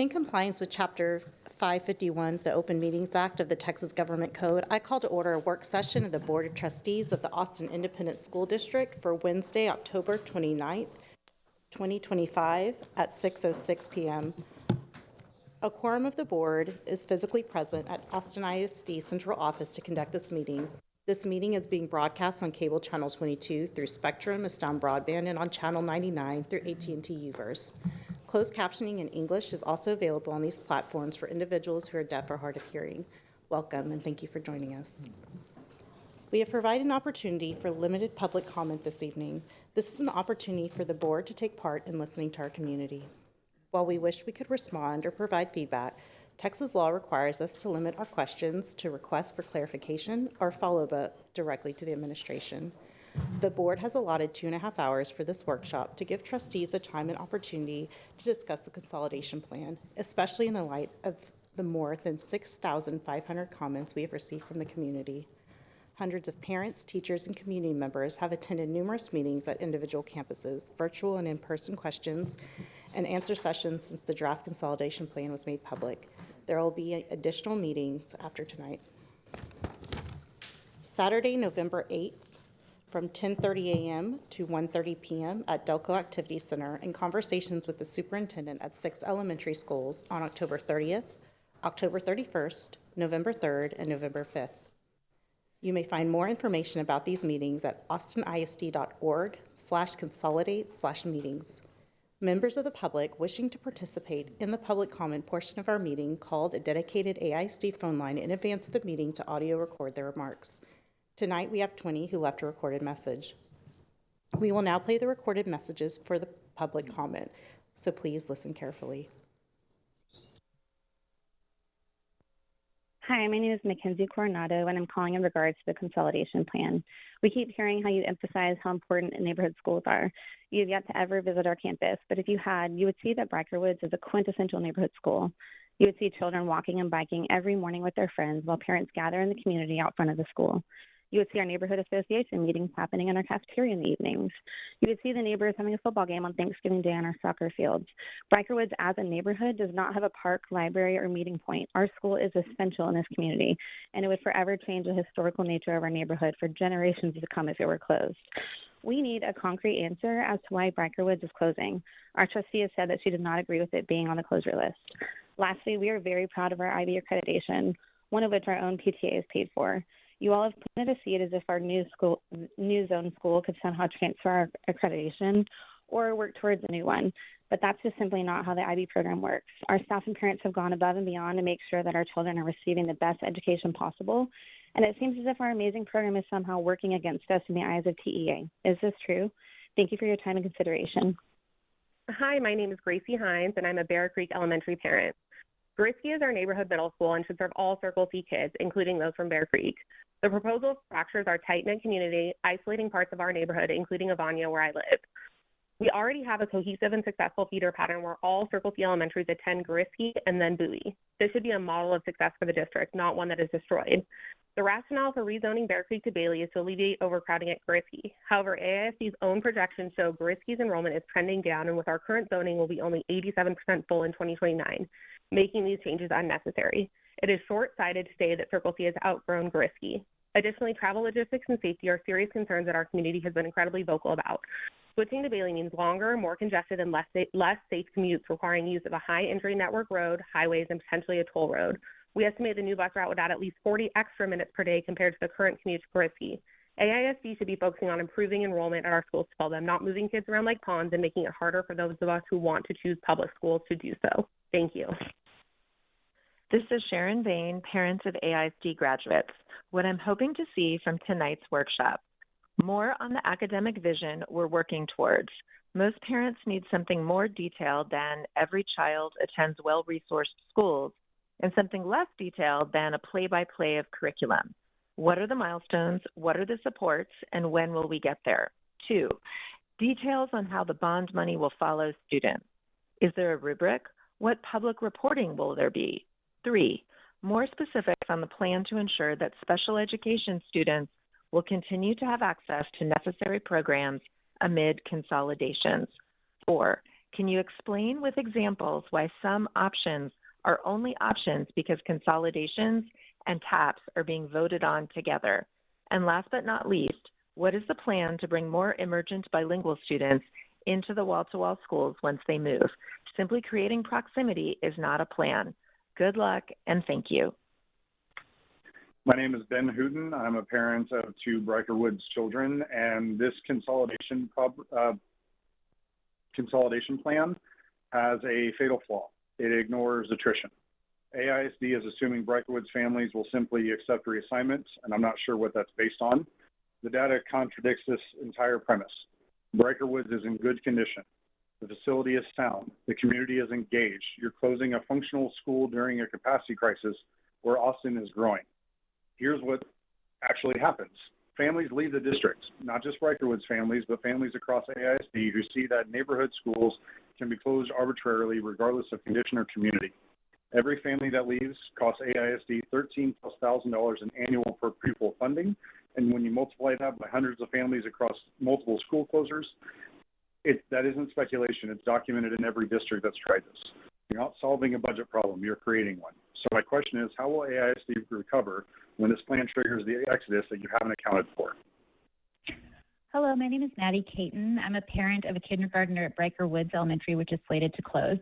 In compliance with Chapter 551 of the Open Meetings Act of the Texas Government Code, I call to order a work session of the Board of Trustees of the Austin Independent School District for Wednesday, October 29th, 2025 at 6:06 p.m. A quorum of the board is physically present at Austin ISD Central Office to conduct this meeting. This meeting is being broadcast on cable channel 22 through Spectrum, Astound Broadband, and on channel 99 through AT&T Uverse. Closed captioning in English is also available on these platforms for individuals who are deaf or hard of hearing. Welcome, and thank you for joining us. We have provided an opportunity for limited public comment this evening. This is an opportunity for the board to take part in listening to our community. While we wish we could respond or provide feedback, Texas law requires us to limit our questions to requests for clarification or follow-up directly to the administration. The board has allotted 2.5 hours for this workshop to give trustees the time and opportunity to discuss the consolidation plan, especially in the light of the more than 6,500 comments we have received from the community. Hundreds of parents, teachers, and community members have attended numerous meetings at individual campuses, virtual and in-person questions, and answer sessions since the draft consolidation plan was made public. There will be additional meetings after tonight. Saturday, November 8th, from 10:30 a.m. to 1:30 p.m. at Delco Activity Center, and conversations with the superintendent at 6 elementary schools on October 30th, October 31st, November 3rd, and November 5th. You may find more information about these meetings at austinisd.org/consolidate/meetings. Members of the public wishing to participate in the public comment portion of our meeting called a dedicated AISD phone line in advance of the meeting to audio record their remarks. Tonight, we have 20 who left a recorded message. We will now play the recorded messages for the public comment, so please listen carefully. Hi, my name is Mackenzie Coronado, and I'm calling in regards to the consolidation plan. We keep hearing how you emphasize how important neighborhood schools are. You've yet to ever visit our campus, but if you had, you would see that Briker Woods is a quintessential neighborhood school. You would see children walking and biking every morning with their friends while parents gather in the community out front of the school. You would see our neighborhood association meetings happening in our cafeteria in the evenings. You would see the neighbors having a football game on Thanksgiving Day on our soccer fields. Briker Woods as a neighborhood does not have a park, library, or meeting point. Our school is essential in this community, and it would forever change the historical nature of our neighborhood for generations to come if it were closed. We need a concrete answer as to why Briker Woods is closing. Our trustee has said that she does not agree with it being on the closure list. Lastly, we are very proud of our IB accreditation, one of which our own PTA is paid for. You all have planted a seed as if our new zone school could somehow transfer our accreditation or work towards a new one, but that's just simply not how the IB program works. Our staff and parents have gone above and beyond to make sure that our children are receiving the best education possible, and it seems as if our amazing program is somehow working against us in the eyes of TEA. Is this true? Thank you for your time and consideration. Hi, my name is Gracie Hines, and I'm a Bear Creek Elementary parent. Grisky is our neighborhood middle school and should serve all Circle C kids, including those from Bear Creek. The proposal fractures our tight-knit community, isolating parts of our neighborhood, including Avania, where I live. We already have a cohesive and successful feeder pattern where all Circle C elementaries attend Grisky and then Bowie. This should be a model of success for the district, not one that is destroyed. The rationale for rezoning Bear Creek to Bailey is to alleviate overcrowding at Grisky. However, AISD's own projections show Grisky's enrollment is trending down, and with our current zoning, will be only 87% full in 2029, making these changes unnecessary. It is short-sighted to say that Circle C has outgrown Grisky. Additionally, travel logistics and safety are serious concerns that our community has been incredibly vocal about. Switching to Bailey means longer, more congested, and less safe commutes, requiring use of a high-entry network road, highways, and potentially a toll road. We estimate the new bus route would add at least 40 extra minutes per day compared to the current commute to Grisky. AISD should be focusing on improving enrollment at our schools to tell them, not moving kids around like pawns and making it harder for those of us who want to choose public schools to do so. Thank you. This is Sharon Bain, parent of AISD graduates. What I'm hoping to see from tonight's workshop: more on the academic vision we're working towards. Most parents need something more detailed than every child attends well-resourced schools, and something less detailed than a play-by-play of curriculum. What are the milestones? What are the supports? And when will we get there? 2, details on how the bond money will follow students. Is there a rubric? What public reporting will there be? 3, more specifics on the plan to ensure that special education students will continue to have access to necessary programs amid consolidations. 4, Can you explain with examples why some options are only options because consolidations and TAPs are being voted on together? And last but not least, what is the plan to bring more emergent bilingual students into the wall-to-wall schools once they move? Simply creating proximity is not a plan. Good luck and thank you. My name is Ben Hooten. I'm a parent of 2 Briker Woods children, and this consolidation plan has a fatal flaw. It ignores attrition. AISD is assuming Briker Woods families will simply accept reassignments, and I'm not sure what that's based on. The data contradicts this entire premise. Briker Woods is in good condition. The facility is sound. The community is engaged. You're closing a functional school during a capacity crisis where Austin is growing. Here's what actually happens. Families leave the district, not just Briker Woods families, but families across AISD who see that neighborhood schools can be closed arbitrarily regardless of condition or community. Every family that leaves costs AISD $13,000+ in annual per pupil funding, and when you multiply that by hundreds of families across multiple school closures, that isn't speculation. It's documented in every district that's tried this. You're not solving a budget problem, you're creating one. So my question is, how will AISD recover when this plan triggers the exodus that you haven't accounted for? Hello, my name is Maddie Caton. I'm a parent of a kindergartner at Briker Woods Elementary, which is slated to close.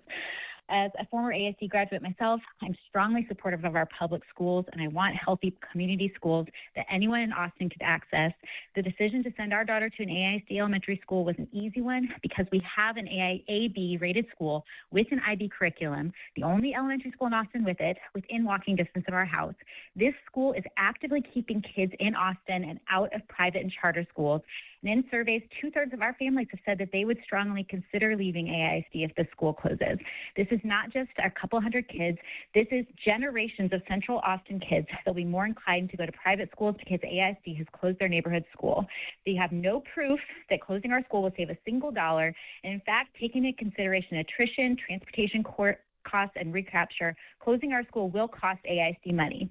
As a former ASD graduate myself, I'm strongly supportive of our public schools, and I want healthy community schools that anyone in Austin could access. The decision to send our daughter to an AISD elementary school was an easy one because we have an AIAB-rated school with an IB curriculum, the only elementary school in Austin with it, within walking distance of our house. This school is actively keeping kids in Austin and out of private and charter schools. And in surveys, 2/3 of our families have said that they would strongly consider leaving AISD if the school closes. This is not just a couple hundred kids. This is generations of Central Austin kids. They'll be more inclined to go to private schools because AISD has closed their neighborhood school. They have no proof that closing our school will save a single dollar. And in fact, taking into consideration attrition, transportation costs, and recapture, closing our school will cost AISD money.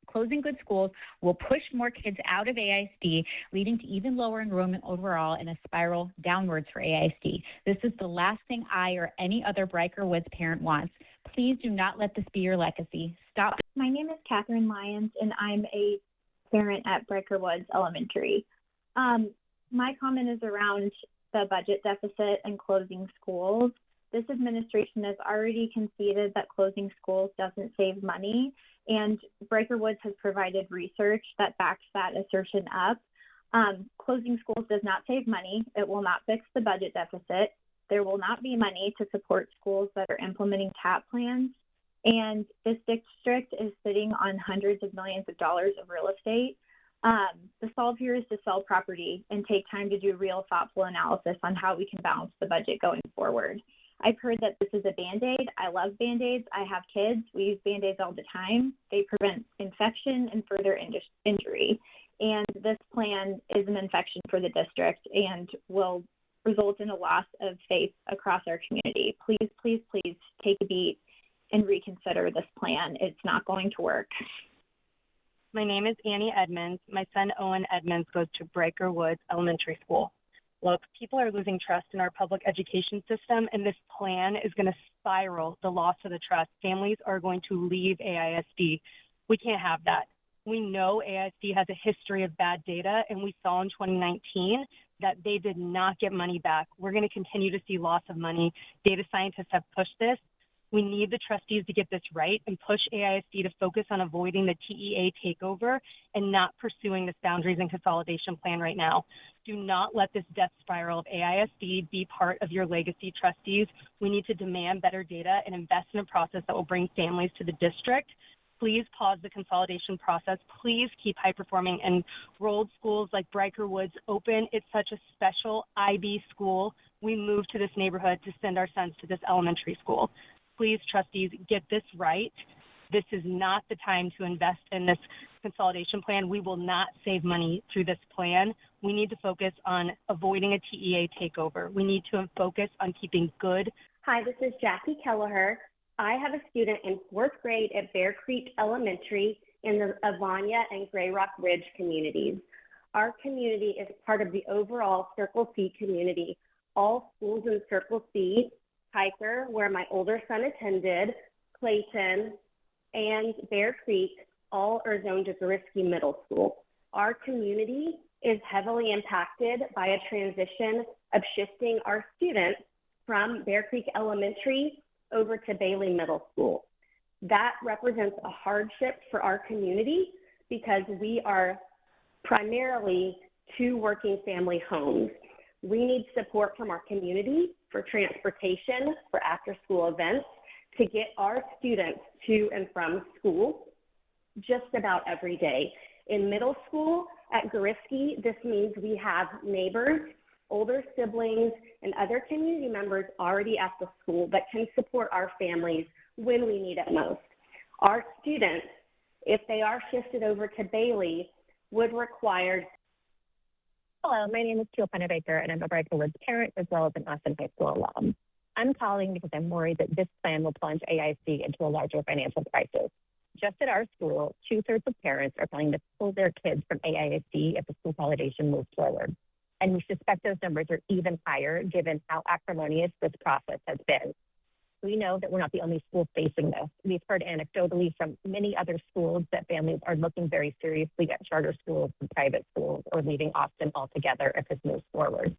Closing good schools will push more kids out of AISD, leading to even lower enrollment overall and a spiral downwards for AISD. This is the last thing I or any other Briker Woods parent wants. Please do not let this be your legacy. Stop. My name is Catherine Lyons, and I'm a parent at Briker Woods Elementary. My comment is around the budget deficit and closing schools. This administration has already conceded that closing schools doesn't save money, and Briker Woods has provided research that backs that assertion up. Closing schools does not save money. It will not fix the budget deficit. There will not be money to support schools that are implementing TAP plans, and this district is sitting on hundreds of millions of dollars of real estate. The solve here is to sell property and take time to do real thoughtful analysis on how we can balance the budget going forward. I've heard that this is a Band-Aid. I love Band-Aids. I have kids. We use Band-Aids all the time. They prevent infection and further injury. And this plan is an infection for the district and will result in a loss of faith across our community. Please, please, please take a beat and reconsider this plan. It's not going to work. My name is Annie Edmonds. My son, Owen Edmonds, goes to Briker Woods Elementary School. Look, people are losing trust in our public education system, and this plan is going to spiral the loss of the trust. Families are going to leave AISD. We can't have that. We know AISD has a history of bad data, and we saw in 2019 that they did not get money back. We're going to continue to see loss of money. Data scientists have pushed this. We need the trustees to get this right and push AISD to focus on avoiding the TEA takeover and not pursuing this boundaries and consolidation plan right now. Do not let this death spiral of AISD be part of your legacy, trustees. We need to demand better data and invest in a process that will bring families to the district. Please pause the consolidation process. Please keep high-performing enrolled schools like Briker Woods open. It's such a special IB school. We moved to this neighborhood to send our sons to this elementary school. Please, trustees, get this right. This is not the time to invest in this consolidation plan. We will not save money through this plan. We need to focus on avoiding a TEA takeover. We need to focus on keeping good. Hi, this is Jackie Kelleher. I have a student in 4th grade at Bear Creek Elementary in the Avanya and Gray Rock Ridge communities. Our community is part of the overall Circle C community. All schools in Circle C Hiker, where my older son attended, Clayton, and Bear Creek all are zoned to Gariski Middle School. Our community is heavily impacted by a transition of shifting our students from Bear Creek Elementary over to Bailey Middle School. That represents a hardship for our community because we are primarily two working family homes. We need support from our community for transportation, for after-school events, to get our students to and from school just about every day. In middle school at Gariski, this means we have neighbors, older siblings, and other community members already at the school that can support our families when we need it most. Our students, if they are shifted over to Bailey, would require. Hello, my name is Teal Pennebaker, and I'm a Brighton Woods parent as well as an Austin High School alum. I'm calling because I'm worried that this plan will plunge AISD into a larger financial crisis. Just at our school, 2/3 of parents are planning to pull their kids from AISD if the consolidation moves forward. And we suspect those numbers are even higher given how acrimonious this process has been. We know that we're not the only school facing this. We've heard anecdotally from many other schools that families are looking very seriously at charter schools and private schools or leaving Austin altogether if this moves forward.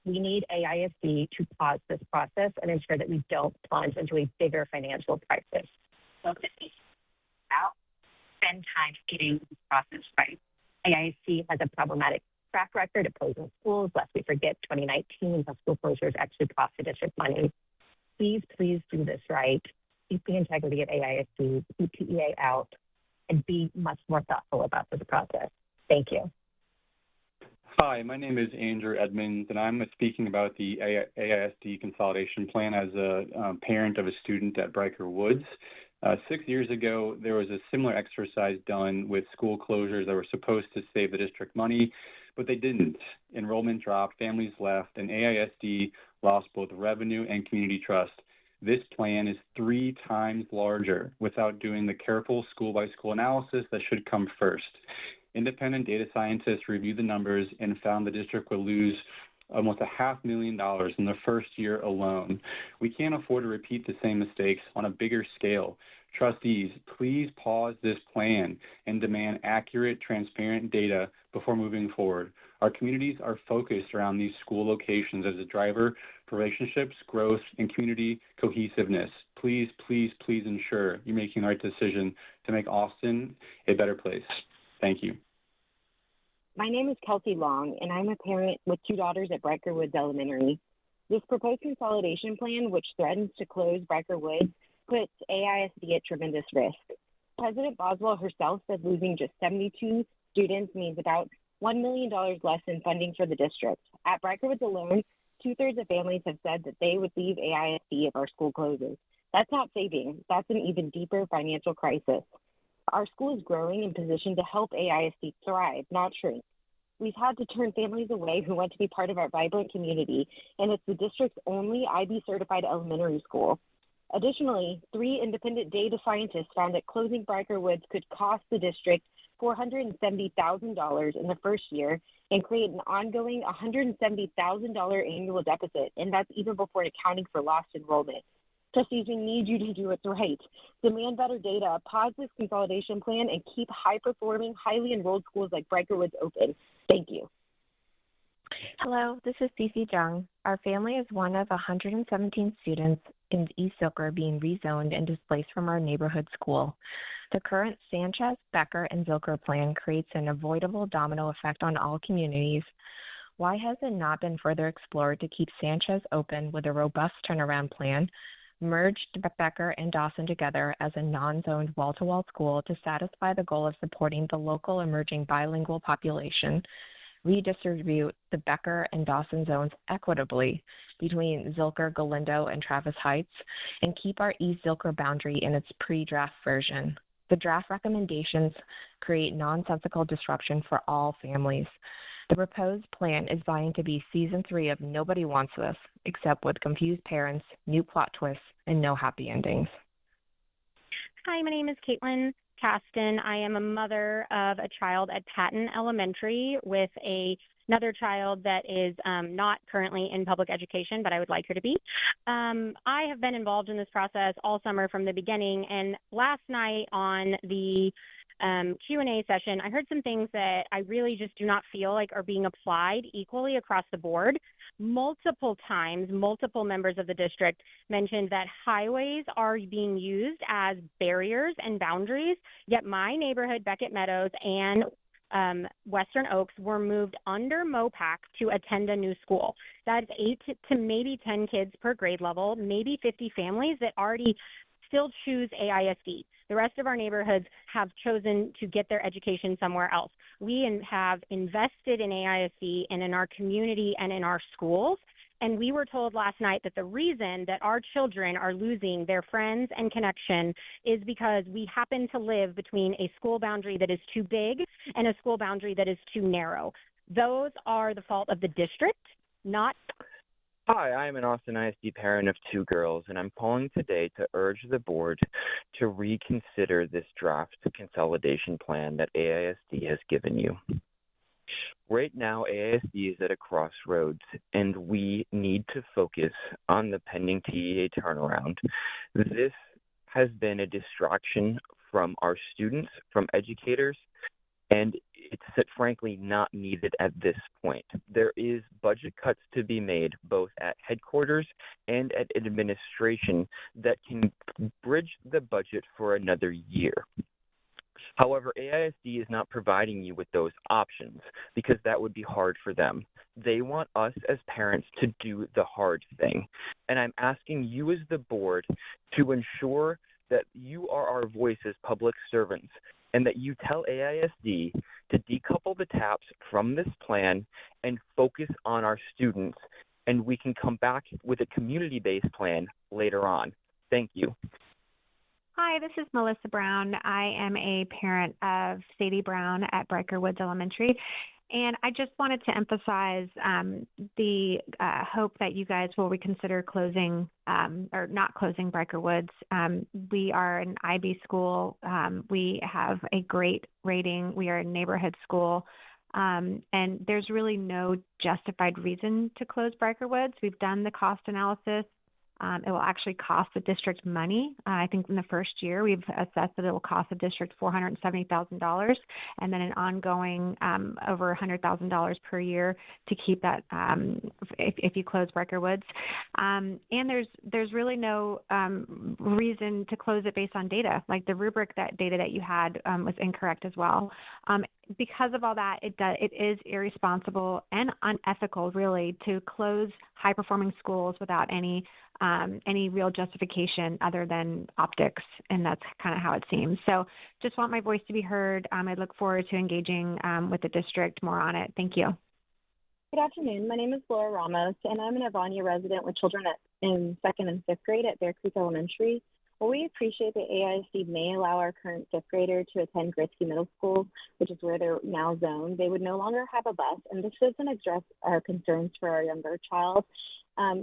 We need AISD to pause this process and ensure that we don't plunge into a bigger financial crisis. So spend time getting this process right. AISD has a problematic track record of closing schools. Lest we forget 2019, the school closures actually cost the district money. Please do this right. Keep the integrity of AISD, keep PEA out, and be much more thoughtful about this process. Thank you. Hi, my name is Andrew Edmonds, and I'm speaking about the AISD consolidation plan as a parent of a student at Briker Woods. 6 years ago, there was a similar exercise done with school closures that were supposed to save the district money, but they didn't. Enrollment dropped, families left, and AISD lost both revenue and community trust. This plan is 3 times larger without doing the careful school-by-school analysis that should come first. Independent data scientists reviewed the numbers and found the district would lose almost $500,000 in the first year alone. We can't afford to repeat the same mistakes on a bigger scale. Trustees, please pause this plan and demand accurate, transparent data before moving forward. Our communities are focused around these school locations as a driver for relationships, growth, and community cohesiveness. Please ensure you're making the right decision to make Austin a better place. Thank you. My name is Kelsey Long, and I'm a parent with 2 daughters at Briker Woods Elementary. This proposed consolidation plan, which threatens to close Briker Woods, puts AISD at tremendous risk. President Boswell herself said losing just 72 students means about $1 million less in funding for the district. At Briker Woods alone, 2/3 of families have said that they would leave AISD if our school closes. That's not saving. That's an even deeper financial crisis. Our school is growing and positioned to help AISD thrive, not shrink. We've had to turn families away who want to be part of our vibrant community, and it's the district's only IB-certified elementary school. Additionally, 3 independent data scientists found that closing Briker Woods could cost the district $470,000 in the first year and create an ongoing $170,000 annual deficit, and that's even before accounting for lost enrollment. Trustees, we need you to do what's right. Demand better data, pause this consolidation plan, and keep high-performing, highly enrolled schools like Briker Woods open. Thank you. Hello, this is Cece Jung. Our family is one of 117 students in East Zilker being rezoned and displaced from our neighborhood school. The current Sanchez, Becker, and Zilker plan creates an avoidable domino effect on all communities. Why has it not been further explored to keep Sanchez open with a robust turnaround plan, merged Becker and Dawson together as a non-zoned wall-to-wall school to satisfy the goal of supporting the local emerging bilingual population, redistribute the Becker and Dawson zones equitably between Zilker, Galindo, and Travis Heights, and keep our East Zilker boundary in its pre-draft version. The draft recommendations create nonsensical disruption for all families. The proposed plan is vying to be season 3 of Nobody Wants This, except with confused parents, new plot twists, and no happy endings. Hi, my name is Caitlin, Caston. I am a mother of a child at Patton Elementary with another child that is not currently in public education, but I would like her to be. I have been involved in this process all summer from the beginning, and last night on the Q&A session, I heard some things that I really just do not feel like are being applied equally across the board. Multiple times, multiple members of the district mentioned that highways are being used as barriers and boundaries, yet my neighborhood, Beckett Meadows, and Western Oaks were moved under MOPAC to attend a new school. That is 8 to maybe 10 kids per grade level, maybe 50 families that already still choose AISD. The rest of our neighborhoods have chosen to get their education somewhere else. We have invested in AISD and in our community and in our schools. And we were told last night that the reason that our children are losing their friends and connection is because we happen to live between a school boundary that is too big and a school boundary that is too narrow. Those are the fault of the district, not. Hi, I'm an Austin ISD parent of 2 girls, and I'm calling today to urge the board to reconsider this draft consolidation plan that AISD has given you. Right now, AISD is at a crossroads, and we need to focus on the pending TEA turnaround. This has been a distraction from our students, from educators, and it's frankly not needed at this point. There is budget cuts to be made both at headquarters and at administration that can bridge the budget for another year. However, AISD is not providing you with those options because that would be hard for them. They want us as parents to do the hard thing. And I'm asking you as the board to ensure that you are our voice as public servants and that you tell AISD to decouple the TAPs from this plan and focus on our students, and we can come back with a community-based plan later on. Thank you. Hi, this is Melissa Brown. I am a parent of Sadie Brown at Briker Woods Elementary. And I just wanted to emphasize the hope that you guys will reconsider closing or not closing Briker Woods. We are an IB school. We have a great rating. We are a neighborhood school. And there's really no justified reason to close Briker Woods. We've done the cost analysis. It will actually cost the district money. I think in the first year, we've assessed that it will cost the district $470,000 and then an ongoing over $100,000 per year to keep that if you close Briker Woods. And there's really no reason to close it based on data. Like the rubric data that you had was incorrect as well. Because of all that, it is irresponsible and unethical, really, to close high-performing schools without any real justification other than optics, and that's kind of how it seems. So just want my voice to be heard. I look forward to engaging with the district more on it. Thank you. Good afternoon. My name is Laura Ramos, and I'm an Avania resident with children in 2nd and 5th grade at Bear Creek Elementary. While we appreciate that AISD may allow our current 5th grader to attend Gritsky Middle School, which is where they're now zoned, they would no longer have a bus, and this doesn't address our concerns for our younger child.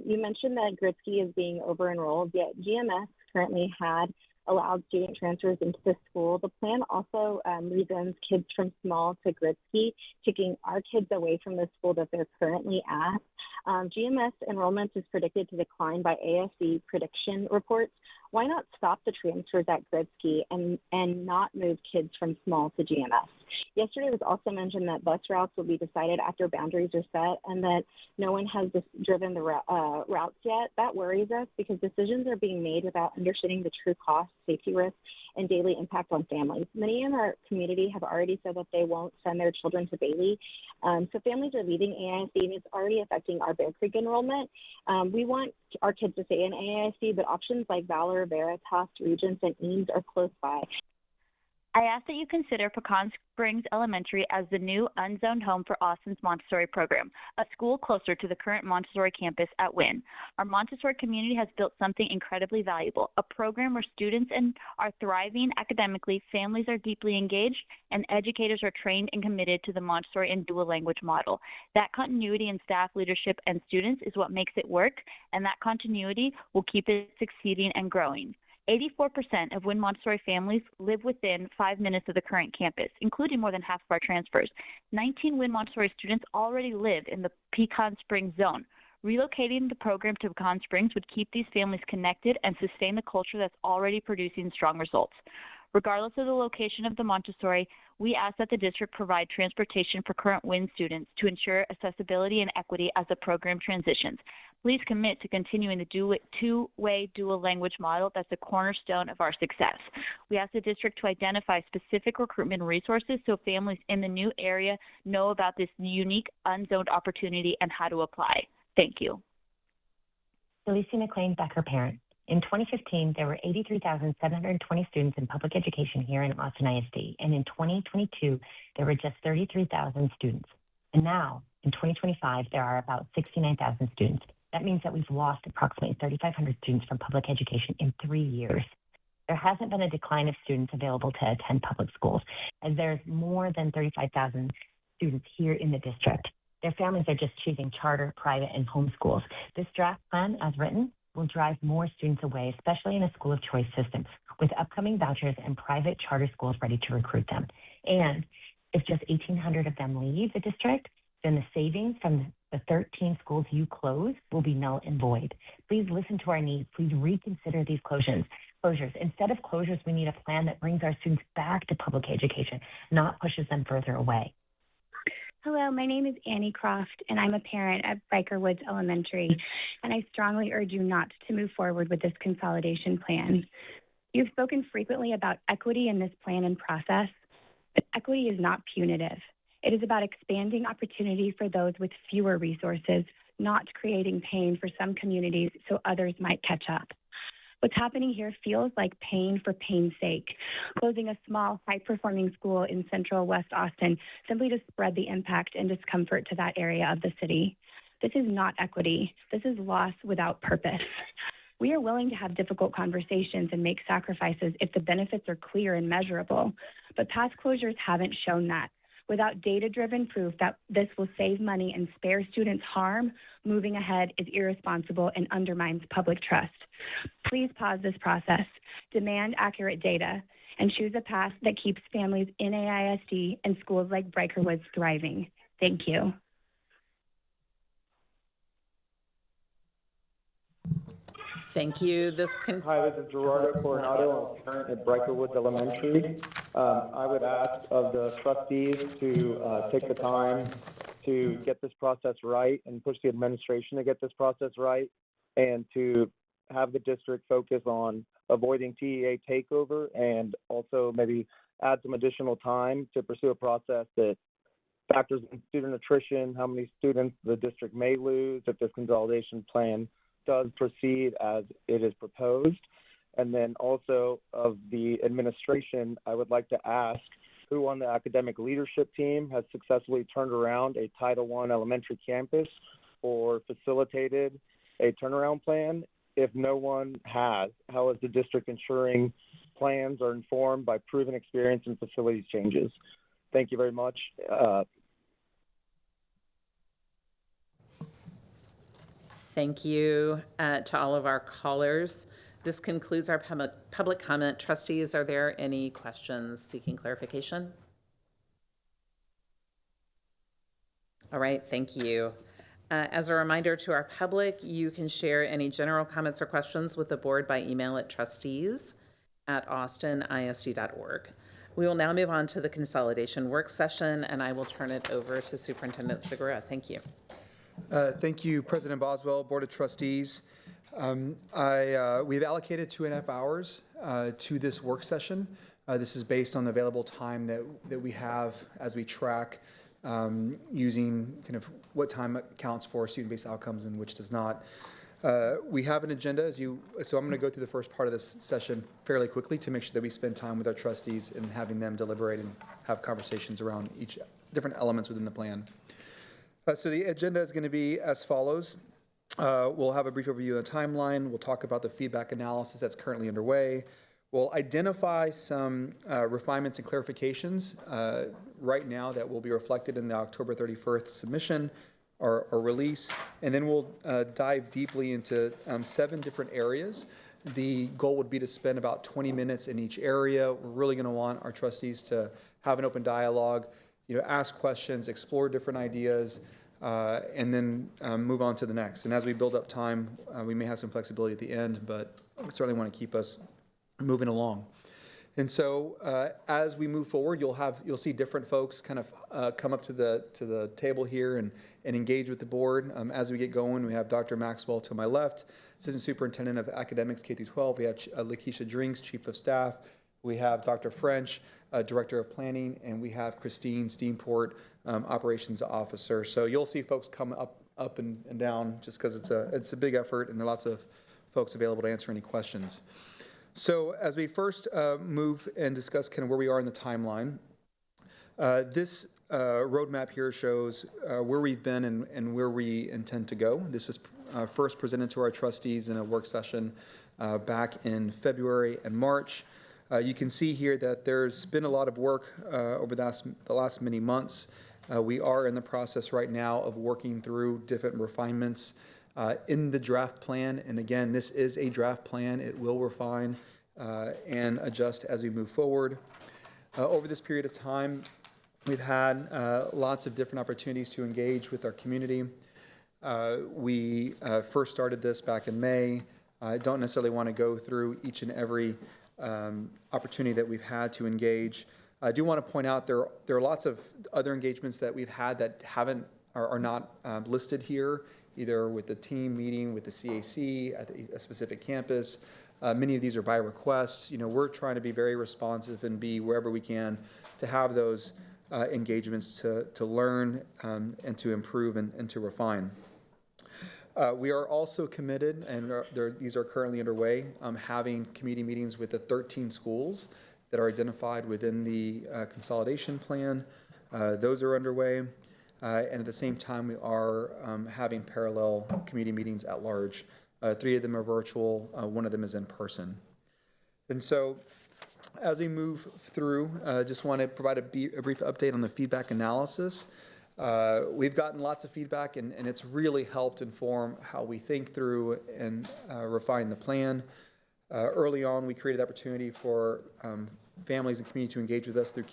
You mentioned that Gritsky is being over-enrolled, yet GMS currently had allowed student transfers into the school. The plan also rezones kids from small to Gritsky, taking our kids away from the school that they're currently at. GMS enrollment is predicted to decline by ASD prediction reports. Why not stop the transfers at Gritsky and not move kids from small to GMS? Yesterday was also mentioned that bus routes will be decided after boundaries are set and that no one has driven the routes yet. That worries us because decisions are being made without understanding the true cost, safety risks, and daily impact on families. Many in our community have already said that they won't send their children to Bailey. So families are leaving AISD, and it's already affecting our Bear Creek enrollment. We want our kids to stay in AISD, but options like Valor, Veritas, Regents, and Eames are close by. I ask that you consider Pecan Springs Elementary as the new unzoned home for Austin's Montessori program, a school closer to the current Montessori campus at Wynn. Our Montessori community has built something incredibly valuable, a program where students are thriving academically, families are deeply engaged, and educators are trained and committed to the Montessori and dual language model. That continuity in staff, leadership, and students is what makes it work, and that continuity will keep it succeeding and growing. 84% of Wynn Montessori families live within 5 minutes of the current campus, including more than half of our transfers. 19 Wynn Montessori students already live in the Pecan Springs zone. Relocating the program to Pecan Springs would keep these families connected and sustain the culture that's already producing strong results. Regardless of the location of the Montessori, we ask that the district provide transportation for current WIN students to ensure accessibility and equity as the program transitions. Please commit to continuing the two-way dual language model that's the cornerstone of our success. We ask the district to identify specific recruitment resources so families in the new area know about this unique unzoned opportunity and how to apply. Thank you. Felicia McLean, Becker parent. In 2015, there were 83,720 students in public education here in Austin ISD, and in 2022, there were just 33,000 students. And now, in 2025, there are about 69,000 students. That means that we've lost approximately 3,500 students from public education in 3 years. There hasn't been a decline of students available to attend public schools, as there's more than 35,000 students here in the district. Their families are just choosing charter, private, and home schools. This draft plan, as written, will drive more students away, especially in a school of choice system, with upcoming vouchers and private charter schools ready to recruit them. And if just 1,800 of them leave the district, then the savings from the 13 schools you close will be null and void. Please listen to our needs. Please reconsider these closures. Instead of closures, we need a plan that brings our students back to public education, not pushes them further away. Hello, my name is Annie Croft, and I'm a parent at Briker Woods Elementary, and I strongly urge you not to move forward with this consolidation plan. You've spoken frequently about equity in this plan and process, but equity is not punitive. It is about expanding opportunity for those with fewer resources, not creating pain for some communities so others might catch up. What's happening here feels like pain for pain's sake, closing a small, high-performing school in central West Austin simply to spread the impact and discomfort to that area of the city. This is not equity. This is loss without purpose. We are willing to have difficult conversations and make sacrifices if the benefits are clear and measurable, but past closures haven't shown that. Without data-driven proof that this will save money and spare students harm, moving ahead is irresponsible and undermines public trust. Please pause this process, demand accurate data, and choose a path that keeps families in AISD and schools like Briker Woods thriving. Thank you. Thank you. Hi, this is Gerardo Coronado. I'm a parent at Briker Woods Elementary. I would ask of the trustees to take the time to get this process right and push the administration to get this process right, and to have the district focus on avoiding TEA takeover, and also maybe add some additional time to pursue a process that factors in student attrition, how many students the district may lose if this consolidation plan does proceed as it is proposed. And then also of the administration, I would like to ask who on the academic leadership team has successfully turned around a Title I elementary campus or facilitated a turnaround plan. If no one has, how is the district ensuring plans are informed by proven experience and facilities changes? Thank you very much. Thank you to all of our callers. This concludes our public comment. Trustees, are there any questions seeking clarification? All right, thank you. As a reminder to our public, you can share any general comments or questions with the board by email at trustees@austinisd.org. We will now move on to the consolidation work session, and I will turn it over to Superintendent Segura. Thank you. Thank you, President Boswell, Board of Trustees. We've allocated 2.5 hours to this work session. This is based on the available time that we have as we track using kind of what time counts for student-based outcomes and which does not. We have an agenda, so I'm going to go through the first part of this session fairly quickly to make sure that we spend time with our trustees and having them deliberate and have conversations around each different elements within the plan. So the agenda is going to be as follows. We'll have a brief overview of the timeline. We'll talk about the feedback analysis that's currently underway. We'll identify some refinements and clarifications right now that will be reflected in the October 31st submission or release. And then we'll dive deeply into 7 different areas The goal would be to spend about 20 minutes in each area. We're really going to want our trustees to have an open dialogue, ask questions, explore different ideas, and then move on to the next. And as we build up time, we may have some flexibility at the end, but we certainly want to keep us moving along. And so as we move forward, you'll see different folks kind of come up to the table here and engage with the board. As we get going, we have Dr. Maxwell to my left, Assistant Superintendent of Academics K-12. We have Lakeisha Drinks, Chief of Staff. We have Dr. French, Director of Planning, and we have Christine Steamport, Operations Officer. So you'll see folks come up and down just because it's a big effort, and there are lots of folks available to answer any questions. So as we first move and discuss kind of where we are in the timeline, this roadmap here shows where we've been and where we intend to go. This was first presented to our trustees in a work session back in February and March. You can see here that there's been a lot of work over the last many months. We are in the process right now of working through different refinements in the draft plan. And again, this is a draft plan. It will refine and adjust as we move forward. Over this period of time, we've had lots of different opportunities to engage with our community. We first started this back in May. I don't necessarily want to go through each and every opportunity that we've had to engage. I do want to point out there are lots of other engagements that we've had that are not listed here, either with the team meeting with the CAC at a specific campus. Many of these are by request. We're trying to be very responsive and be wherever we can to have those engagements to learn and to improve and to refine. We are also committed, and these are currently underway, having committee meetings with the 13 schools that are identified within the consolidation plan. Those are underway. And at the same time, we are having parallel committee meetings at large. 3 of them are virtual, 1 of them is in person. And so as we move through, just want to provide a brief update on the feedback analysis. We've gotten lots of feedback, and it's really helped inform how we think through and refine the plan. Early on, we created the opportunity for families and community to engage with us through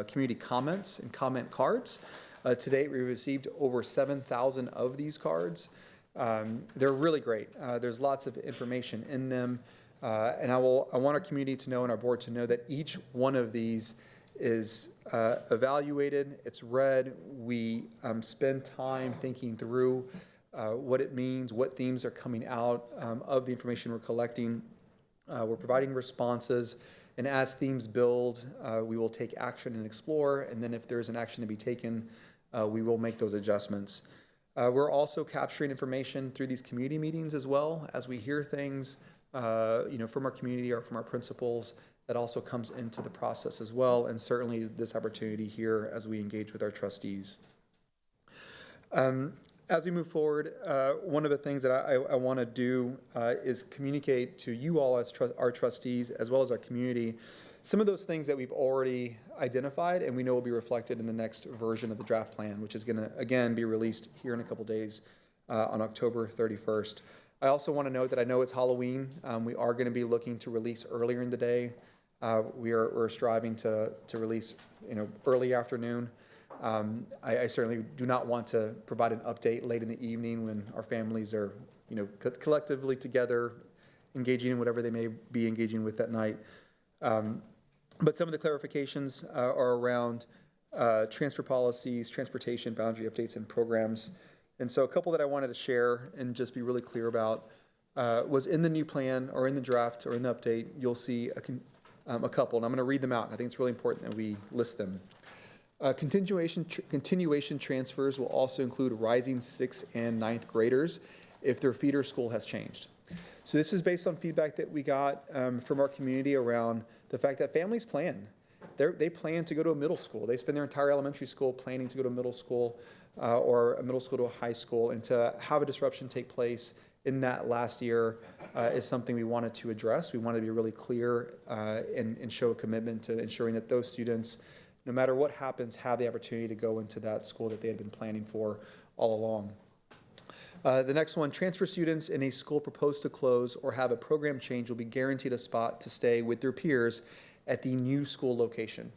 community comments and comment cards. To date, we received over 7,000 of these cards. They're really great. There's lots of information in them. And I want our community to know and our board to know that each one of these is evaluated, it's read. We spend time thinking through what it means, what themes are coming out of the information we're collecting. We're providing responses, and as themes build, we will take action and explore, and then if there's an action to be taken, we will make those adjustments. We're also capturing information through these community meetings as well. As we hear things from our community or from our principals, that also comes into the process as well, and certainly this opportunity here as we engage with our trustees. As we move forward, one of the things that I want to do is communicate to you all as our trustees, as well as our community, some of those things that we've already identified and we know will be reflected in the next version of the draft plan, which is going to, again, be released here in a couple days on October 31st. I also want to note that I know it's Halloween. We are going to be looking to release earlier in the day. We're striving to release, early afternoon. I certainly do not want to provide an update late in the evening when our families are, collectively together, engaging in whatever they may be engaging with that night. But some of the clarifications are around transfer policies, transportation boundary updates, and programs. And so a couple that I wanted to share and just be really clear about was in the new plan or in the draft or in the update, you'll see a couple, and I'm going to read them out. I think it's really important that we list them. Continuation transfers will also include rising 6th and 9th graders if their feeder school has changed. So this is based on feedback that we got from our community around the fact that families plan. They plan to go to a middle school. They spend their entire elementary school planning to go to a middle school or a middle school to a high school, and to have a disruption take place in that last year is something we wanted to address. We wanted to be really clear and show a commitment to ensuring that those students, no matter what happens, have the opportunity to go into that school that they had been planning for all along. The next one, transfer students in a school proposed to close or have a program change will be guaranteed a spot to stay with their peers at the new school location.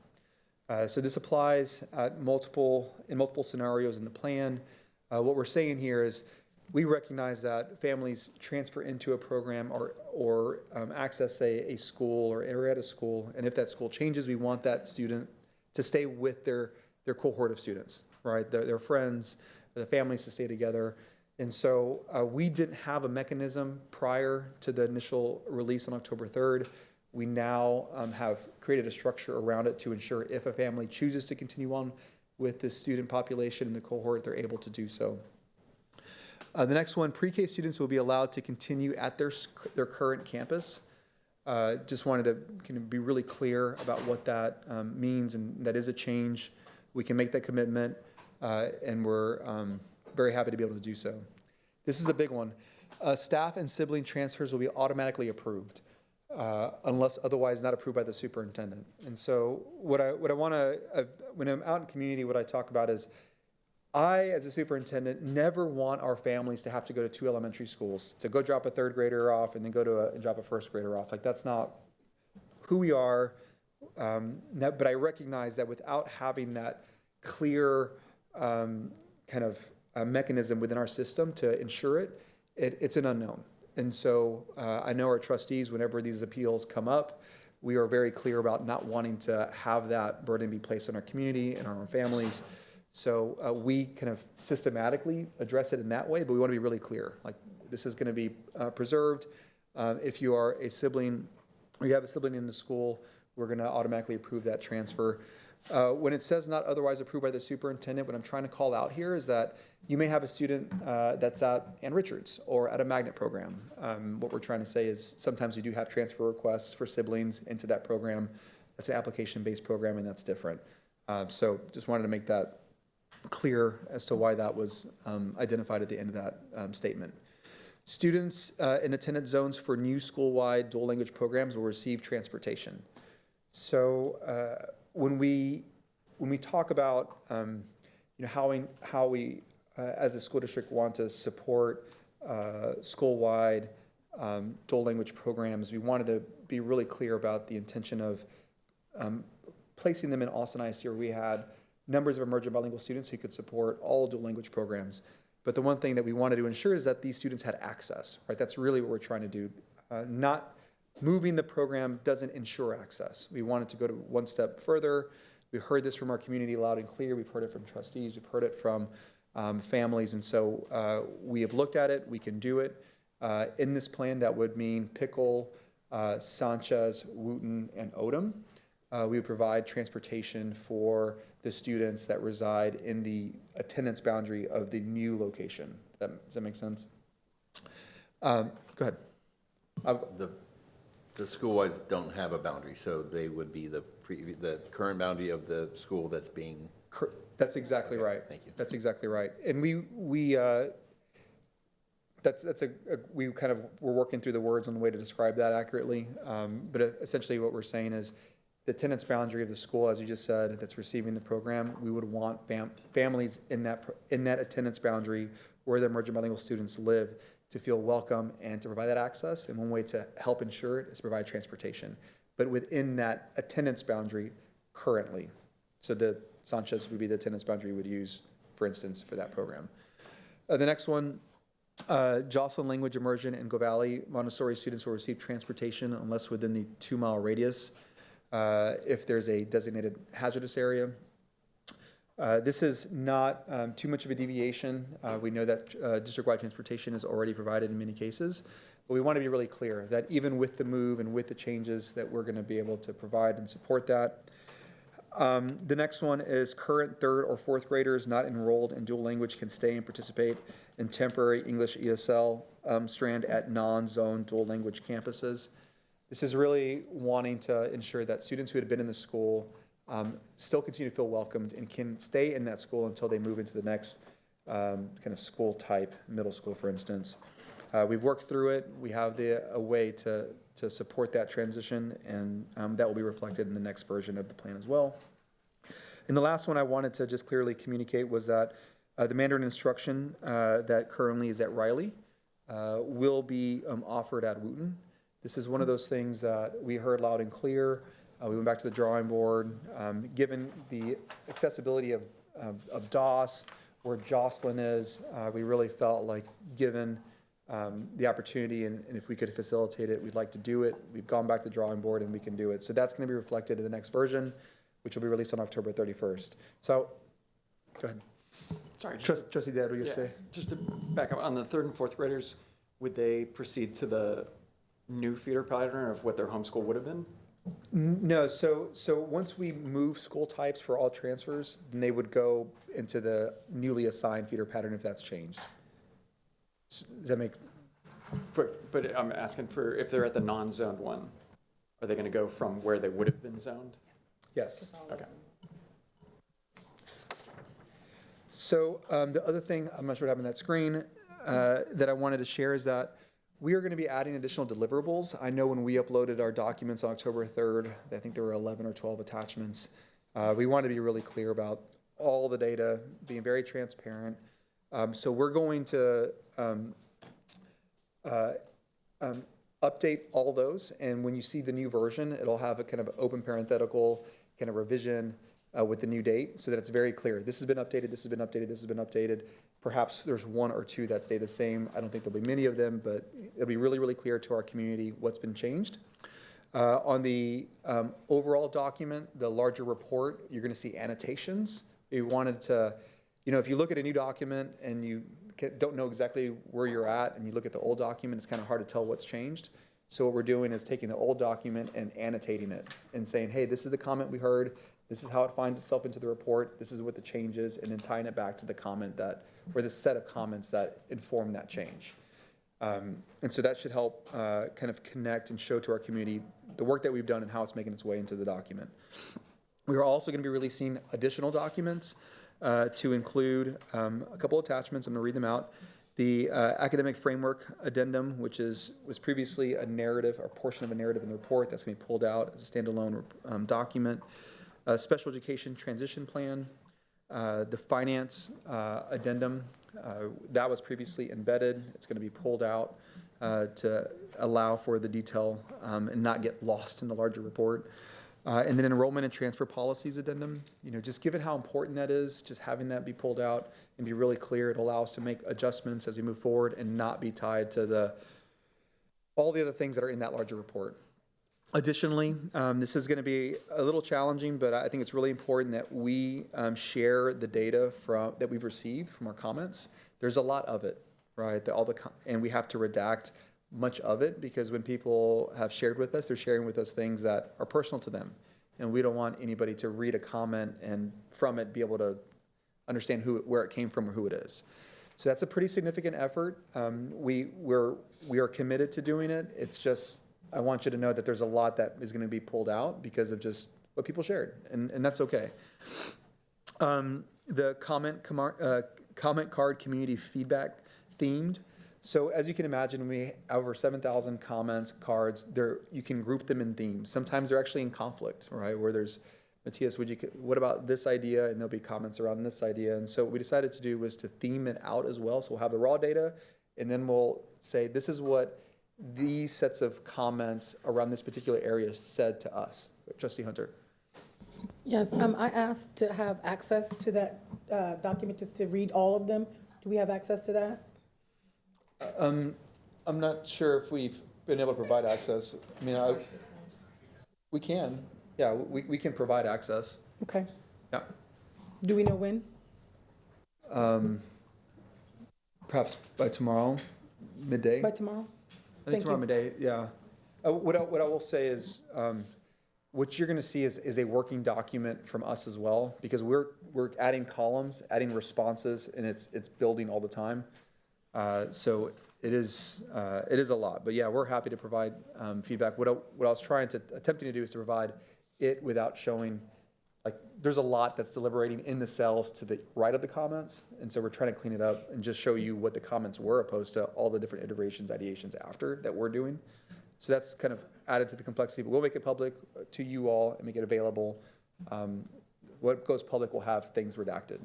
So this applies in multiple scenarios in the plan. What we're saying here is we recognize that families transfer into a program or access, say, a school or area at a school, and if that school changes, we want that student to stay with their cohort of students, right? Their friends, the families to stay together. And so we didn't have a mechanism prior to the initial release on October 3rd. We now have created a structure around it to ensure if a family chooses to continue on with the student population in the cohort, they're able to do so. The next one, pre-K students will be allowed to continue at their current campus. Just wanted to kind of be really clear about what that means, and that is a change. We can make that commitment, and we're very happy to be able to do so. This is a big one. Staff and sibling transfers will be automatically approved unless otherwise not approved by the superintendent. And so what I want to, when I'm out in community, what I talk about is I, as a superintendent, never want our families to have to go to 2 elementary schools to go drop a 3rd grader off and then go to and drop a 1st grader off. Like, that's not who we are. But I recognize that without having that clear kind of mechanism within our system to ensure it's an unknown. And so I know our trustees, whenever these appeals come up, we are very clear about not wanting to have that burden be placed on our community and our own families. So we kind of systematically address it in that way, but we want to be really clear. Like, this is going to be preserved. If you are a sibling, or you have a sibling in the school, we're going to automatically approve that transfer. When it says not otherwise approved by the superintendent, what I'm trying to call out here is that you may have a student that's at Ann Richards or at a magnet program. What we're trying to say is sometimes we do have transfer requests for siblings into that program. That's an application-based program, and that's different. So just wanted to make that clear as to why that was identified at the end of that statement. Students in attendance zones for new school-wide dual language programs will receive transportation. So when we talk about how we as a school district want to support school-wide dual language programs, we wanted to be really clear about the intention of placing them in Austin ISD, where we had numbers of emergent bilingual students who could support all dual language programs. But the one thing that we wanted to ensure is that these students had access, right? That's really what we're trying to do. Not moving the program doesn't ensure access. We wanted to go to one step further. We heard this from our community loud and clear. We've heard it from trustees. We've heard it from families. And so we have looked at it. We can do it. In this plan, that would mean Pickle, Sanchez, Wooten, and Odom. We would provide transportation for the students that reside in the attendance boundary of the new location. Does that make sense? Go ahead. The school-wise don't have a boundary, so they would be the current boundary of the school that's being. That's exactly right. Thank you. That's exactly right. And we kind of we're working through the words on the way to describe that accurately. But essentially, what we're saying is, the attendance boundary of the school, as you just said, that's receiving the program, we would want families in that attendance boundary where the emergent bilingual students live to feel welcome and to provide that access. And one way to help ensure it is to provide transportation, but within that attendance boundary currently. So the Sanchez would be the attendance boundary we would use, for instance, for that program. The next one, Jocelyn Language Immersion and Go Valley Montessori students will receive transportation unless within the 2-mile radius. If there's a designated hazardous area. This is not too much of a deviation. We know that district-wide transportation is already provided in many cases, but we want to be really clear that even with the move and with the changes that we're going to be able to provide and support that. The next one is current 3rd or 4th graders not enrolled in dual language can stay and participate in temporary English ESL strand at non-zone dual language campuses. This is really wanting to ensure that students who had been in the school still continue to feel welcomed and can stay in that school until they move into the next kind of school type, middle school, for instance. We've worked through it. We have a way to support that transition, and that will be reflected in the next version of the plan as well. And the last one I wanted to just clearly communicate was that The Mandarin instruction that currently is at Riley will be offered at Wooten. This is one of those things that we heard loud and clear. We went back to the drawing board. Given the accessibility of DOS, where Jocelyn is, we really felt like given the opportunity and if we could facilitate it, we'd like to do it. We've gone back to the drawing board and we can do it. So that's going to be reflected in the next version, which will be released on October 31st. So, go ahead. Sorry. Trustee Dad, what do you say? Just to back up, on the 3rd and 4th graders, would they proceed to the new feeder pattern of what their homeschool would have been? No, so once we move school types for all transfers, then they would go into the newly assigned feeder pattern if that's changed. Does that make? But I'm asking for if they're at the non-zoned one, are they going to go from where they would have been zoned? Yes. Okay. So the other thing, I'm not sure what happened on that screen, that I wanted to share is that we are going to be adding additional deliverables. I know when we uploaded our documents on October 3rd, I think there were 11 or 12 attachments. We want to be really clear about all the data, being very transparent. So we're going to update all those, and when you see the new version, it'll have a kind of open parenthetical kind of revision with the new date, so that it's very clear. This has been updated, this has been updated, this has been updated. Perhaps there's one or two that stay the same. I don't think there'll be many of them, but it'll be really, really clear to our community what's been changed. On the overall document, the larger report, you're going to see annotations. We wanted to, if you look at a new document and you don't know exactly where you're at and you look at the old document, it's kind of hard to tell what's changed. So what we're doing is taking the old document and annotating it and saying, hey, this is the comment we heard. This is how it finds itself into the report. This is what the change is, and then tying it back to the comment or the set of comments that inform that change. And so that should help kind of connect and show to our community the work that we've done and how it's making its way into the document. We are also going to be releasing additional documents to include a couple attachments. I'm going to read them out. The academic framework addendum, which was previously a narrative or portion of a narrative in the report, that's going to be pulled out as a standalone document. Special education transition plan, the finance addendum, that was previously embedded. It's going to be pulled out to allow for the detail and not get lost in the larger report. And then enrollment and transfer policies addendum, just given how important that is, just having that be pulled out and be really clear, it allows us to make adjustments as we move forward and not be tied to all the other things that are in that larger report. Additionally, this is going to be a little challenging, but I think it's really important that we share the data that we've received from our comments. There's a lot of it, right? And we have to redact much of it because when people have shared with us, they're sharing with us things that are personal to them. And we don't want anybody to read a comment and from it be able to understand where it came from or who it is. So that's a pretty significant effort. We are committed to doing it. It's just, I want you to know that there's a lot that is going to be pulled out because of just what people shared, and that's okay. The comment card community feedback themed. So as you can imagine, we have over 7,000 comments, cards. You can group them in themes. Sometimes they're actually in conflict, right? Where there's, Matthias, what about this idea? And there'll be comments around this idea. And so what we decided to do was to theme it out as well. So we'll have the raw data, and then we'll say, this is what these sets of comments around this particular area said to us. Trustee Hunter. Yes, I asked to have access to that document to read all of them. Do we have access to that? I'm not sure if we've been able to provide access. I mean, we can. Yeah, we can provide access. Okay. Yeah. Do we know when? Perhaps by tomorrow, midday. By tomorrow? I think tomorrow midday, yeah. What I will say is, what you're going to see is a working document from us as well, because we're adding columns, adding responses, and it's building all the time. So it is a lot, but yeah, we're happy to provide feedback. What I was attempting to do is to provide it without showing, like, there's a lot that's deliberating in the cells to the right of the comments, and so we're trying to clean it up and just show you what the comments were opposed to all the different iterations, ideations after that we're doing. So that's kind of added to the complexity, but we'll make it public to you all and make it available. What goes public will have things redacted.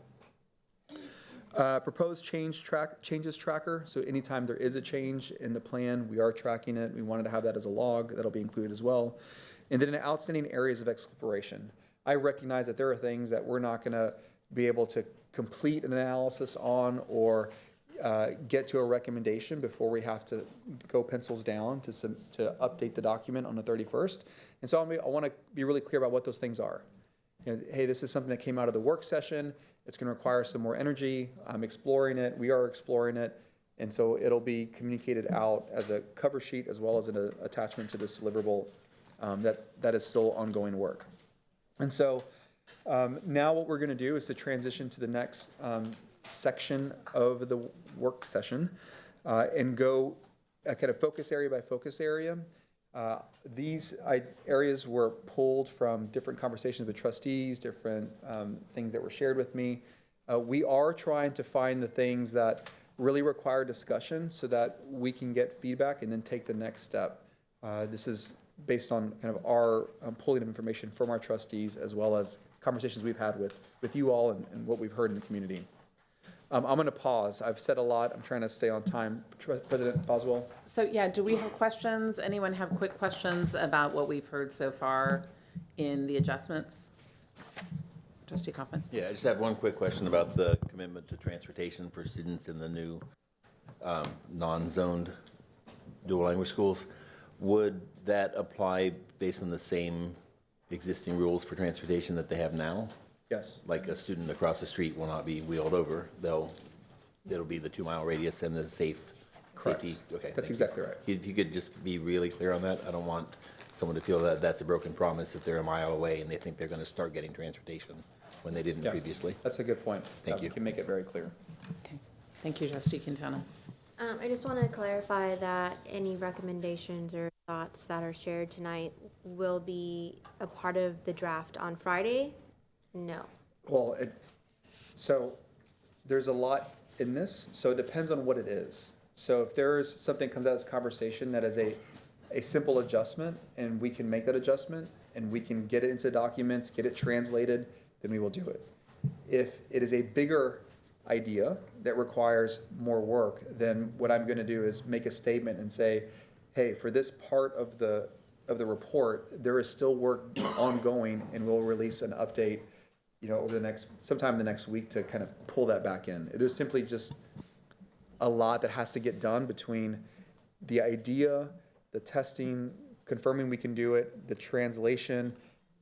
Proposed changes tracker. So anytime there is a change in the plan, we are tracking it. We wanted to have that as a log. That'll be included as well. And then outstanding areas of exploration. I recognize that there are things that we're not going to be able to complete an analysis on or get to a recommendation before we have to go pencils down to update the document on the 31st. And so I want to be really clear about what those things are. You know, hey, this is something that came out of the work session. It's going to require some more energy. I'm exploring it. We are exploring it. And so it'll be communicated out as a cover sheet as well as an attachment to this deliverable that is still ongoing work. And so now what we're going to do is to transition to the next section of the work session and go kind of focus area by focus area. These areas were pulled from different conversations with trustees, different things that were shared with me. We are trying to find the things that really require discussion so that we can get feedback and then take the next step. This is based on kind of our pulling of information from our trustees as well as conversations we've had with you all and what we've heard in the community. I'm going to pause. I've said a lot. I'm trying to stay on time. President Boswell? So yeah, do we have questions? Anyone have quick questions about what we've heard so far in the adjustments? Trustee Kaufman? Yeah, I just have one quick question about the commitment to transportation for students in the new non-zoned dual language schools. Would that apply based on the same existing rules for transportation that they have now? Yes. Like a student across the street will not be wheeled over. It'll be the 2-mile radius and the safe Correct. safety. Okay. That's exactly right. If you could just be really clear on that. I don't want someone to feel that that's a broken promise if they're a mile away and they think they're going to start getting transportation when they didn't previously. That's a good point. Thank you. We can make it very clear. Okay. Thank you, Trustee Quintana. I just want to clarify that any recommendations or thoughts that are shared tonight will be a part of the draft on Friday? No. Well, so there's a lot in this, so it depends on what it is. So if there's something that comes out of this conversation that is a simple adjustment, and we can make that adjustment, and we can get it into documents, get it translated, then we will do it. If it is a bigger idea that requires more work, then what I'm going to do is make a statement and say, hey, for this part of the report, there is still work ongoing, and we'll release an update, over sometime in the next week to kind of pull that back in. There's simply just a lot that has to get done between the idea, the testing, confirming we can do it, the translation,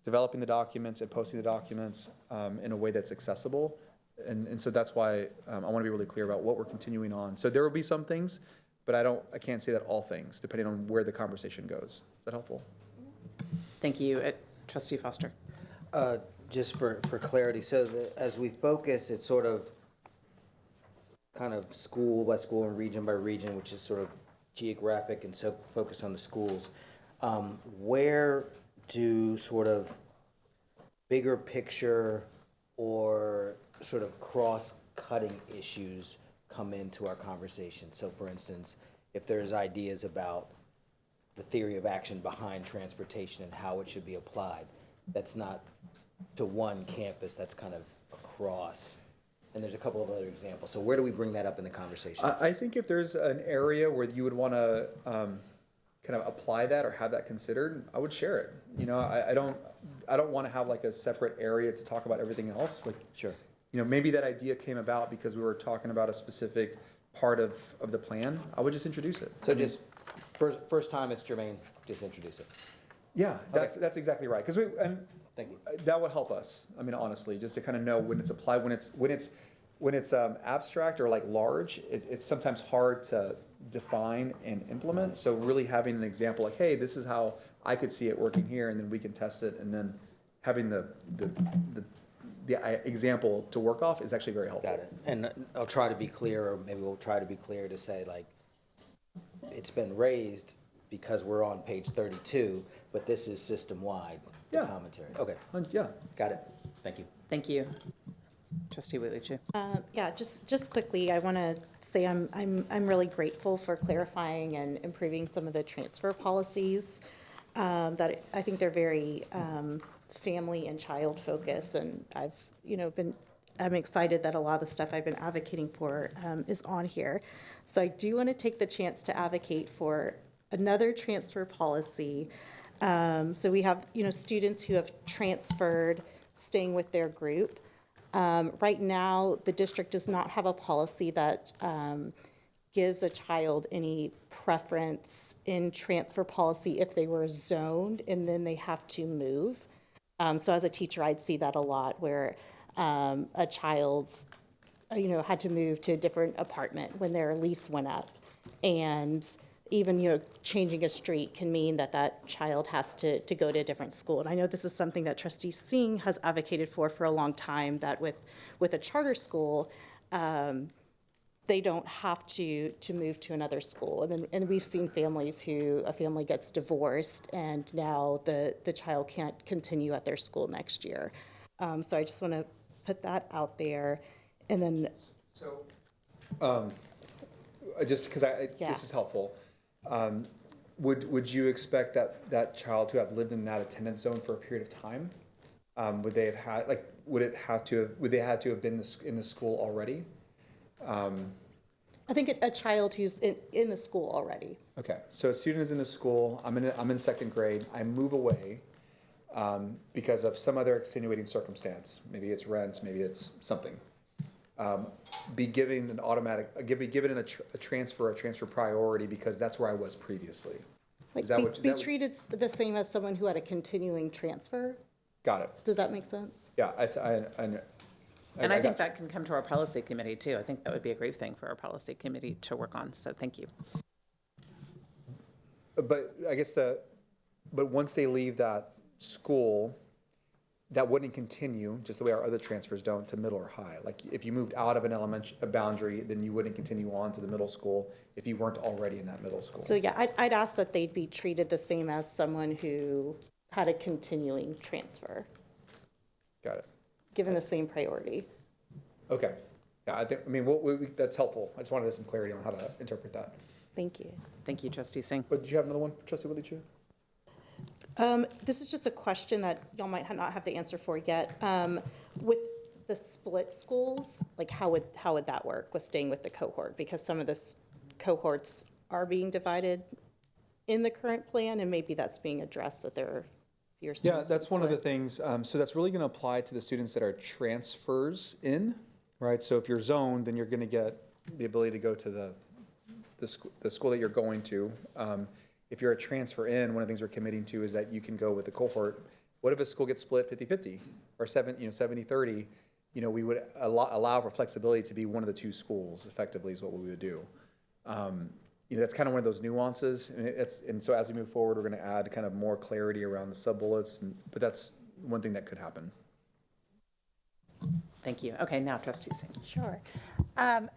developing the documents and posting the documents in a way that's accessible. And so that's why I want to be really clear about what we're continuing on. So there will be some things, but I can't say that all things, depending on where the conversation goes. Is that helpful? Thank you. Trustee Foster. Just for clarity, so as we focus, it's sort of kind of school by school and region by region, which is sort of geographic and so focused on the schools. Where do sort of bigger picture or sort of cross-cutting issues come into our conversation? So for instance, if there's ideas about the theory of action behind transportation and how it should be applied, that's not to one campus, that's kind of across. And there's a couple of other examples. So where do we bring that up in the conversation? I think if there's an area where you would want to kind of apply that or have that considered, I would share it. I don't want to have like a separate area to talk about everything else. Like, sure. Maybe that idea came about because we were talking about a specific part of the plan. I would just introduce it. So just first time it's germane, just introduce it. Yeah, that's exactly right. Because thank you. That would help us. I mean, honestly, just to kind of know when it's applied, when it's abstract or like large, it's sometimes hard to define and implement. So really having an example like, hey, this is how I could see it working here, and then we can test it, and then having the example to work off is actually very helpful. Got it. And I'll try to be clear, or maybe we'll try to be clear to say, like, it's been raised because we're on page 32, but this is system-wide commentary. Okay. Yeah. Got it. Thank you. Thank you. Trustee Wheatley-Chu. Yeah, just quickly, I want to say I'm really grateful for clarifying and improving some of the transfer policies. That I think they're very family and child focused, and I've been I'm excited that a lot of the stuff I've been advocating for is on here. So I do want to take the chance to advocate for another transfer policy. So we have, students who have transferred, staying with their group. Right now, the district does not have a policy that gives a child any preference in transfer policy if they were zoned and then they have to move. So as a teacher, I'd see that a lot where a child's, had to move to a different apartment when their lease went up. And even, changing a street can mean that that child has to go to a different school. And I know this is something that Trustee Singh has advocated for a long time, that with a charter school, they don't have to move to another school. And we've seen families a family gets divorced and now the child can't continue at their school next year. So I just want to put that out there. And then. So, just because this is helpful, would you expect that child to have lived in that attendance zone for a period of time? Would they have had, would they have to have been in the school already? I think a child who's in the school already. Okay, so a student is in the school, I'm in second grade, I move away because of some other extenuating circumstance. Maybe it's rent, maybe it's something. Be given a transfer priority because that's where I was previously. Be treated the same as someone who had a continuing transfer? Got it. Does that make sense? Yeah, I know. And I think that can come to our policy committee too. I think that would be a great thing for our policy committee to work on, so thank you. But I guess but once they leave that school, that wouldn't continue, just the way our other transfers don't, to middle or high. Like if you moved out of a boundary, then you wouldn't continue on to the middle school if you weren't already in that middle school. So yeah, I'd ask that they'd be treated the same as someone who had a continuing transfer. Got it. Given the same priority. Okay. Yeah, that's helpful. I just wanted some clarity on how to interpret that. Thank you. Thank you, Trustee Singh. But did you have another one, Trustee Willie-Chu? This is just a question that y'all might not have the answer for yet. With the split schools, how would that work with staying with the cohort? Because some of the cohorts are being divided in the current plan, and maybe that's being addressed that there are fewer students. Yeah, that's one of the things. So that's really going to apply to the students that are transfers in, right? So if you're zoned, then you're going to get the ability to go to the school that you're going to. If you're a transfer in, one of the things we're committing to is that you can go with the cohort. What if a school gets split 50-50 or 70-30? We would allow for flexibility to be one of the two schools effectively is what we would do. That's kind of one of those nuances. And so as we move forward, we're going to add kind of more clarity around the sub-bullets. But that's one thing that could happen. Thank you. Okay, now Trustee Singh. Sure.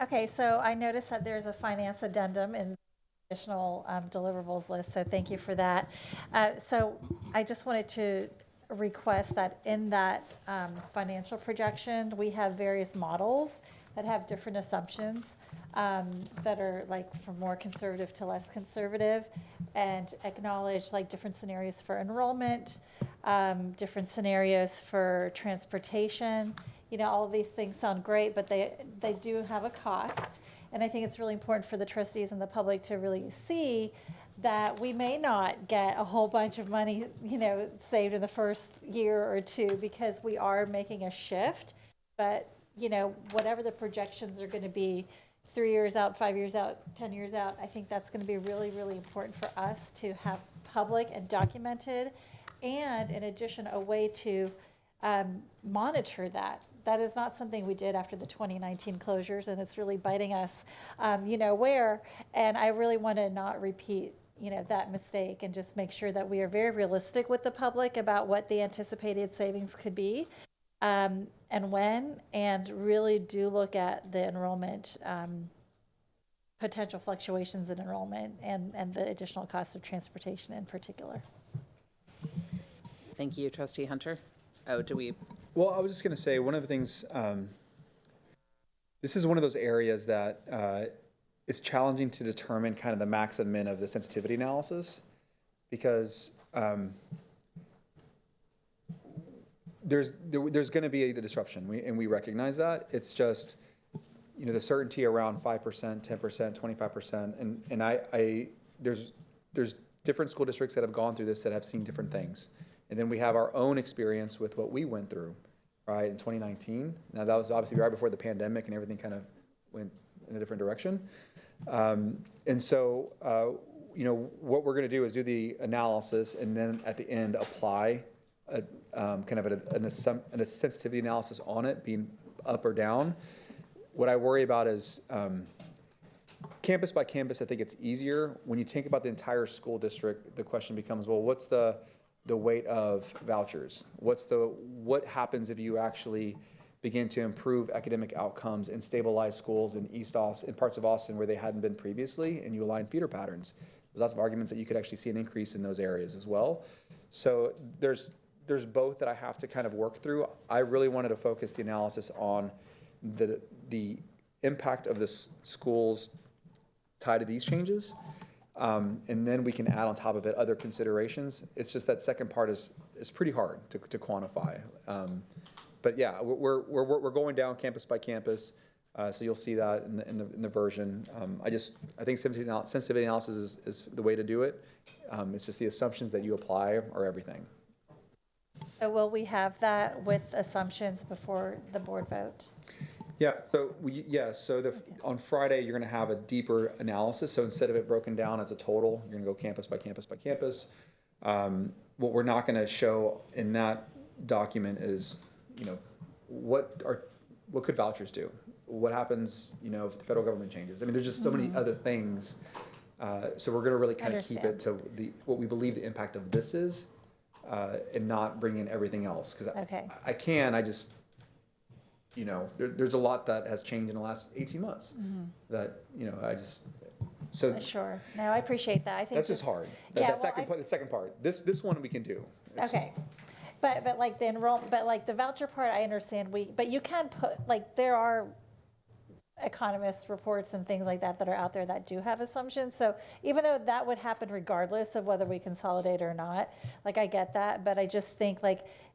Okay, so I noticed that there's a finance addendum in additional deliverables list, so thank you for that. So I just wanted to request that in that financial projection, we have various models that have different assumptions that are from more conservative to less conservative, and acknowledge different scenarios for enrollment, different scenarios for transportation. All of these things sound great, but they do have a cost. And I think it's really important for the trustees and the public to really see that we may not get a whole bunch of money, saved in the first year or two, because we are making a shift. But, whatever the projections are going to be 3 years out, 5 years out, 10 years out, I think that's going to be really, really important for us to have public and documented. And in addition, a way to monitor that. That is not something we did after the 2019 closures, and it's really biting us, where. And I really want to not repeat, that mistake, and just make sure that we are very realistic with the public about what the anticipated savings could be, and when, and really do look at the enrollment, potential fluctuations in enrollment, and the additional costs of transportation in particular. Thank you, Trustee Hunter. Well, I was just going to say, one of the things, this is one of those areas that it's challenging to determine kind of the max and min of the sensitivity analysis, because there's going to be a disruption, and we recognize that. It's just, the certainty around 5%, 10%, 25%, and there's different school districts that have gone through this that have seen different things, and then we have our own experience with what we went through, right, in 2019. Now that was obviously right before the pandemic, and everything kind of went in a different direction, and so what we're going to do is do the analysis, and then at the end apply kind of a sensitivity analysis on it, being up or down. What I worry about is campus by campus. I think it's easier. When you think about the entire school district, the question becomes, well, what's the weight of vouchers? What happens if you actually begin to improve academic outcomes and stabilize schools in East Austin, in parts of Austin where they hadn't been previously, and you align feeder patterns? There's lots of arguments that you could actually see an increase in those areas as well. So there's both that I have to kind of work through. I really wanted to focus the analysis on the impact of the schools tied to these changes, and then we can add on top of it other considerations. It's just that second part is pretty hard to quantify. But yeah, we're going down campus by campus, so you'll see that in the version. I think sensitivity analysis is the way to do it. It's just the assumptions that you apply are everything. So will we have that with assumptions before the board vote? Yeah. So on Friday you're going to have a deeper analysis. So instead of it broken down as a total, you're going to go campus by campus by campus. What we're not going to show in that document is, what could vouchers do? What happens, if the federal government changes? I mean, there's just so many other things. So we're going to really kind of keep it to what we believe the impact of this is, and not bring in everything else. Because there's a lot that has changed in the last 18 months that, Sure. No, I appreciate that. I think that's just hard. The second part. This one we can do. But like the voucher part, I understand but you can put, there are economist reports and things like that are out there that do have assumptions. So even though that would happen regardless of whether we consolidate or not, I get that, but I just think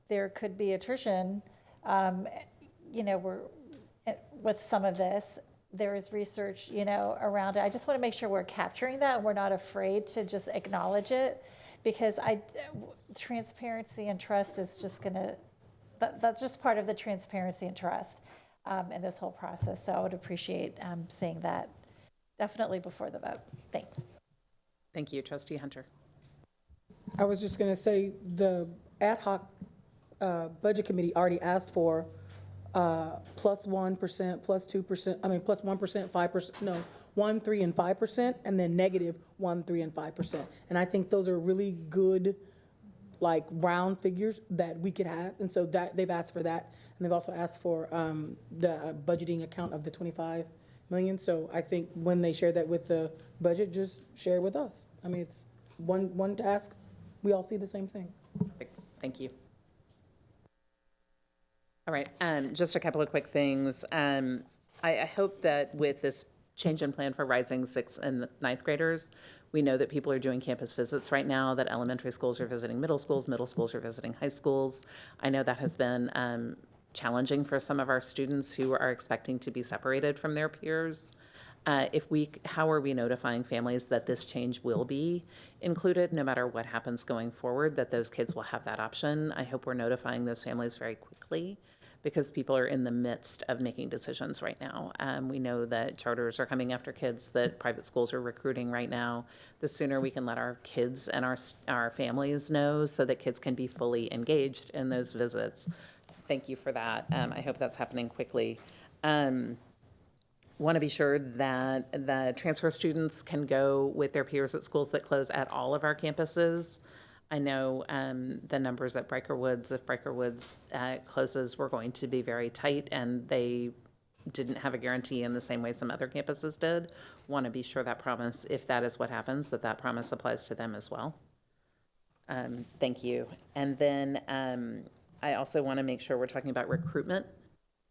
there could be attrition, with some of this. There is research, around it. I just want to make sure we're capturing that and we're not afraid to just acknowledge it, because transparency and trust is just that's just part of the transparency and trust in this whole process. So I would appreciate seeing that definitely before the vote. Thanks. Thank you, Trustee Hunter. I was just going to say the ad hoc budget committee already asked for plus 1%, plus 2%, plus 1%, 5%, no, 1, 3, and 5%, and then negative 1, 3, and 5%. And I think those are really good, round figures that we could have. And so that they've asked for that. And they've also asked for the budgeting account of the 25 million. So I think when they share that with the budget, just share it with us. I mean, it's one task. We all see the same thing. Thank you. All right, just a couple of quick things. I hope that with this change in plan for rising 6th and 9th graders, we know that people are doing campus visits right now, that elementary schools are visiting middle schools are visiting high schools. I know that has been challenging for some of our students who are expecting to be separated from their peers. How are we notifying families that this change will be included, no matter what happens going forward, that those kids will have that option? I hope we're notifying those families very quickly, because people are in the midst of making decisions right now. We know that charters are coming after kids, that private schools are recruiting right now. The sooner we can let our kids and our families know, so that kids can be fully engaged in those visits. Thank you for that. I hope that's happening quickly. Want to be sure that the transfer students can go with their peers at schools that close at all of our campuses. I know the numbers at Briker Woods, if Briker Woods closes, were going to be very tight, and they didn't have a guarantee in the same way some other campuses did. Want to be sure that promise, if that is what happens, that promise applies to them as well. Thank you. And then I also want to make sure we're talking about recruitment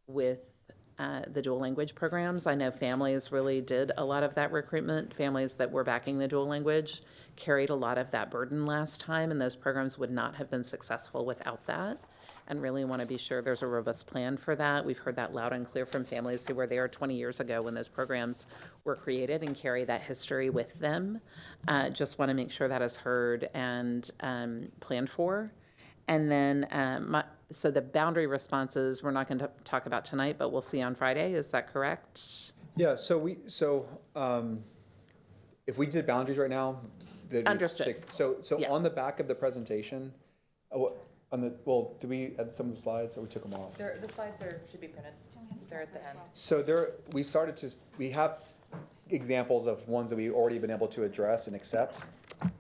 with the dual language programs. I know families really did a lot of that recruitment. Families that were backing the dual language carried a lot of that burden last time, and those programs would not have been successful without that. and really want to be sure there's a robust plan for that. We've heard that loud and clear from families who were there 20 years ago when those programs were created and carry that history with them. Just want to make sure that is heard and planned for. And then, so the boundary responses, we're not going to talk about tonight, but we'll see on Friday. Is that correct? Yeah, if we did boundaries right now, there'd be Understood. 6. So on the back of the presentation, did we add some of the slides or we took them off? The slides should be printed. They're at the end. So we have examples of ones that we've already been able to address and accept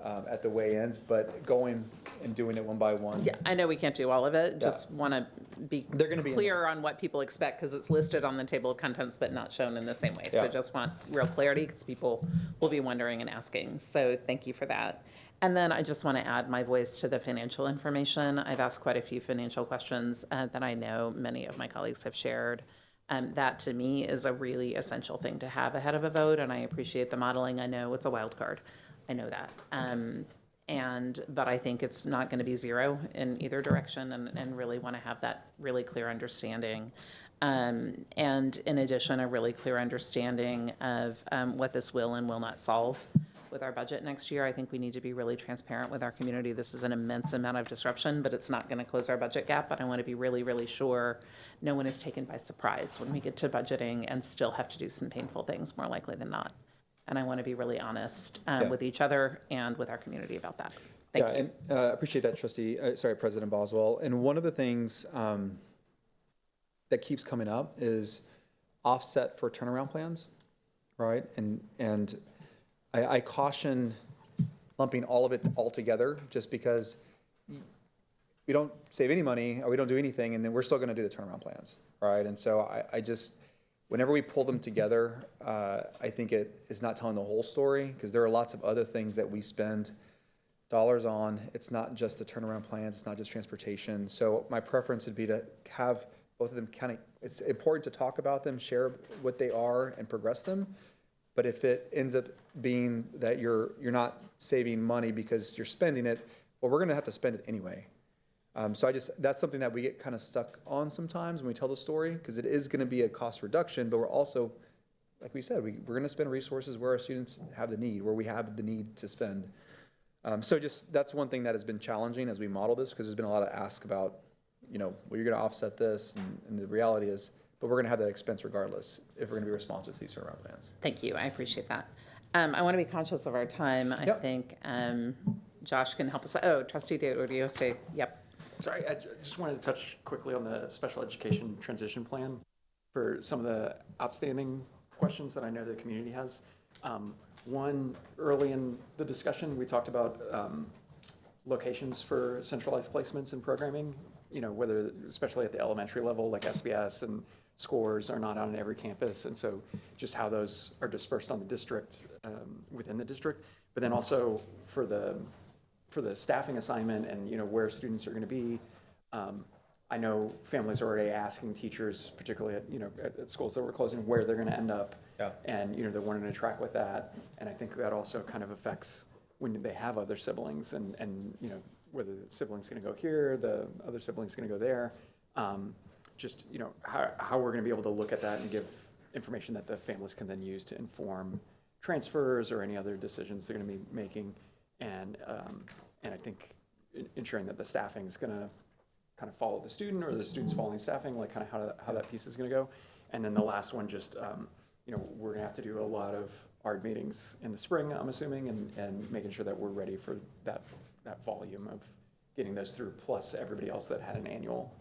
at the way end, but going and doing it one by one. Yeah, I know we can't do all of it. Just want to be clear on what people expect because it's listed on the table of contents but not shown in the same way. So Yeah. just want real clarity because people will be wondering and asking. So thank you for that. And then I just want to add my voice to the financial information. I've asked quite a few financial questions that I know many of my colleagues have shared. That to me is a really essential thing to have ahead of a vote, and I appreciate the modeling. I know it's a wild card. I know that. But I think it's not going to be zero in either direction and really want to have that really clear understanding. And in addition, a really clear understanding of what this will and will not solve with our budget next year. I think we need to be really transparent with our community. This is an immense amount of disruption, but it's not going to close our budget gap. But I want to be really, really sure no one is taken by surprise when we get to budgeting and still have to do some painful things, more likely than not. And I want to be really honest with each other and with our community about that. Thank you. And appreciate that, President Boswell. And one of the things that keeps coming up is offset for turnaround plans, right? And I caution lumping all of it all together just because we don't save any money or we don't do anything and then we're still going to do the turnaround plans, right? And so I just, whenever we pull them together, I think it is not telling the whole story because there are lots of other things that we spend dollars on. It's not just the turnaround plans. It's not just transportation. So my preference would be to have both of them it's important to talk about them, share what they are and progress them. But if it ends up being that you're not saving money because you're spending it, well, we're going to have to spend it anyway. So that's something that we get kind of stuck on sometimes when we tell the story because it is going to be a cost reduction, but we're also, like we said, we're going to spend resources where our students have the need, where we have the need to spend. So that's one thing that has been challenging as we model this because there's been a lot of ask about, well, you're going to offset this, and the reality is, but we're going to have that expense regardless if we're going to be responsive to these turnaround plans. Thank you. I appreciate that. I want to be conscious of our time. I think Josh can help us. Oh, Trustee D'Odioste. Yep. Sorry, I just wanted to touch quickly on the special education transition plan for some of the outstanding questions that I know the community has. One, early in the discussion, we talked about locations for centralized placements and programming, whether, especially at the elementary level, like SBS and scores are not on every campus. And so just how those are dispersed on the district, within the district, but then also for the staffing assignment and, where students are going to be. I know families are already asking teachers, particularly at schools that we're closing, where they're going to end up. Yeah. And, they're wanting to track with that. And I think that also kind of affects when they have other siblings and whether the sibling's going to go here, the other sibling's going to go there. Just, how we're going to be able to look at that and give information that the families can then use to inform transfers or any other decisions they're going to be making. And I think ensuring that the staffing is going to kind of follow the student or the student's following staffing, like kind of how that piece is going to go. And then the last one, just, we're going to have to do a lot of ARD meetings in the spring, I'm assuming, and making sure that we're ready for that volume of getting those through, plus everybody else that had an annual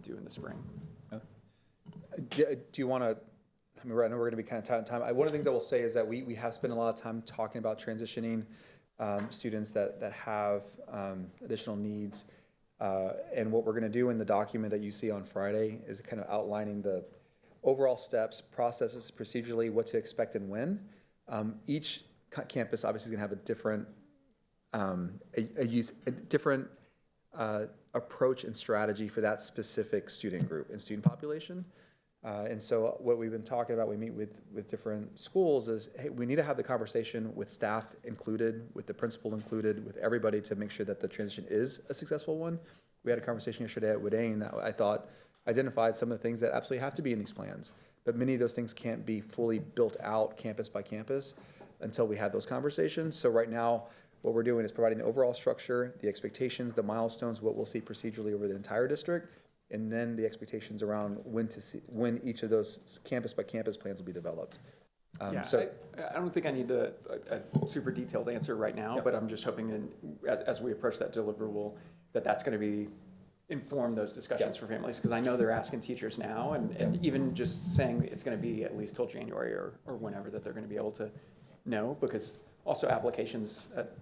due in the spring. Do you want to, I know we're going to be kind of tight on time. One of the things I will say is that we have spent a lot of time talking about transitioning students that have additional needs. And what we're going to do in the document that you see on Friday is kind of outlining the overall steps, processes, procedurally, what to expect and when. Each campus obviously is going to have a different different approach and strategy for that specific student group and student population. And so what we've been talking about, we meet with different schools is, hey, we need to have the conversation with staff included, with the principal included, with everybody to make sure that the transition is a successful one. We had a conversation yesterday at Woodane that I thought identified some of the things that absolutely have to be in these plans. But many of those things can't be fully built out campus by campus until we have those conversations. So right now, what we're doing is providing the overall structure, the expectations, the milestones, what we'll see procedurally over the entire district, and then the expectations around when each of those campus by campus plans will be developed. Yeah, So I don't think I need a super detailed answer right now, but I'm just hoping as we approach that deliverable, that's going to be inform those discussions for families, because I know they're asking teachers now, and even just saying it's going to be at least till January or whenever that they're going to be able to know, because also applications at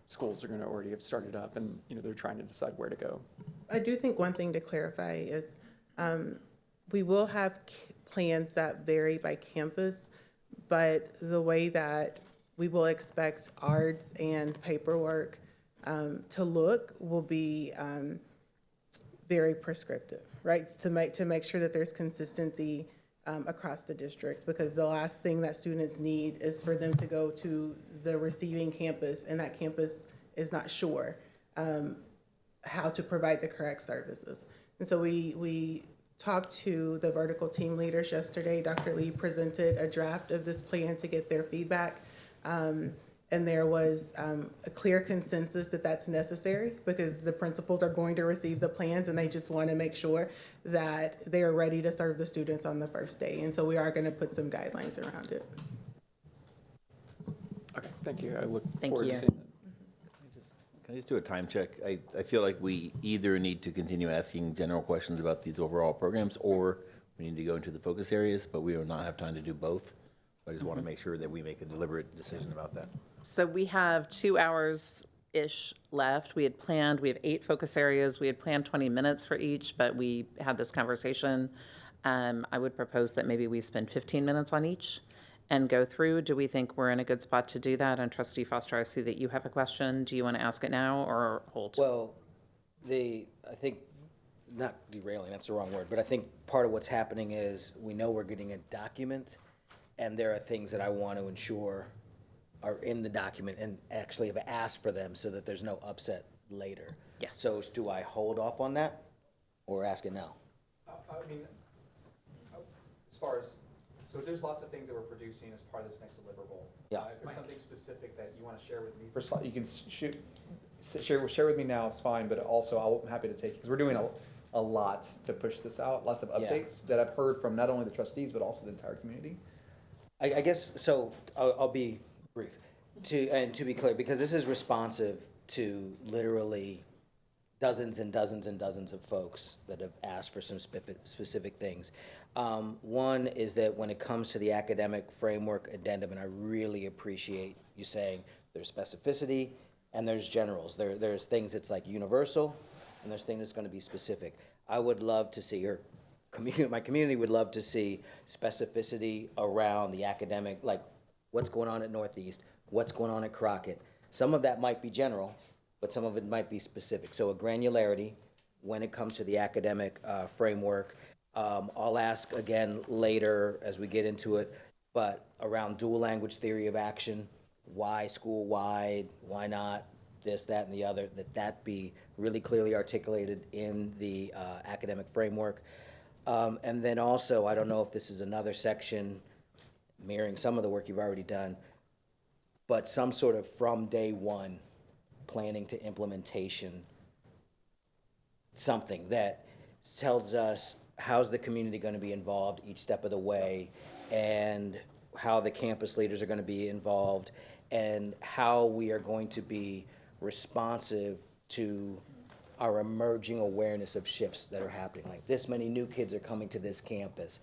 schools are going to already have started up, and they're trying to decide where to go. I do think one thing to clarify is we will have plans that vary by campus, but the way that we will expect ARDS and paperwork to look will be very prescriptive, right? To make sure that there's consistency across the district, because the last thing that students need is for them to go to the receiving campus and that campus is not sure how to provide the correct services. And so we talked to the vertical team leaders yesterday. Dr. Lee presented a draft of this plan to get their feedback. And there was a clear consensus that that's necessary, because the principals are going to receive the plans and they just want to make sure that they are ready to serve the students on the first day. And so we are going to put some guidelines around it. Okay, thank you. I look Thank forward you. to seeing that. Can I just do a time check? I feel like we either need to continue asking general questions about these overall programs, or we need to go into the focus areas, but we will not have time to do both. I just want to make sure that we make a deliberate decision about that. So we have 2 hours-ish left. We have 8 focus areas. We had planned 20 minutes for each, but we had this conversation. I would propose that maybe we spend 15 minutes on each and go through. Do we think we're in a good spot to do that? And Trustee Foster, I see that you have a question. Do you want to ask it now or hold? Well, I think, not derailing, that's the wrong word, but I think part of what's happening is we know we're getting a document, and there are things that I want to ensure are in the document and actually have asked for them so that there's no upset later. Yes. So do I hold off on that or ask it now? I mean, as far as, so there's lots of things that we're producing as part of this next deliverable. Yeah. If there's something specific that you want to share with me, you can share with me now, it's fine, but also I'm happy to take it, because we're doing a lot to push this out, lots of updates that I've heard from not only the trustees, but also the entire community. I guess, so I'll be brief. To be clear, because this is responsive to literally dozens and dozens and dozens of folks that have asked for some specific things. One is that when it comes to the academic framework addendum, and I really appreciate you saying there's specificity and there's generals. There's things that's like universal, and there's things that's going to be specific. I would love to see, or my community would love to see specificity around the academic, like what's going on at Northeast, what's going on at Crockett. Some of that might be general, but some of it might be specific. So a granularity when it comes to the academic framework. I'll ask again later as we get into it, but around dual language theory of action, why school-wide, why not this, that, and the other, that be really clearly articulated in the academic framework. And then also, I don't know if this is another section mirroring some of the work you've already done, but some sort of from day one planning to implementation, something that tells us how's the community going to be involved each step of the way, and how the campus leaders are going to be involved, and how we are going to be responsive to our emerging awareness of shifts that are happening. Like this many new kids are coming to this campus.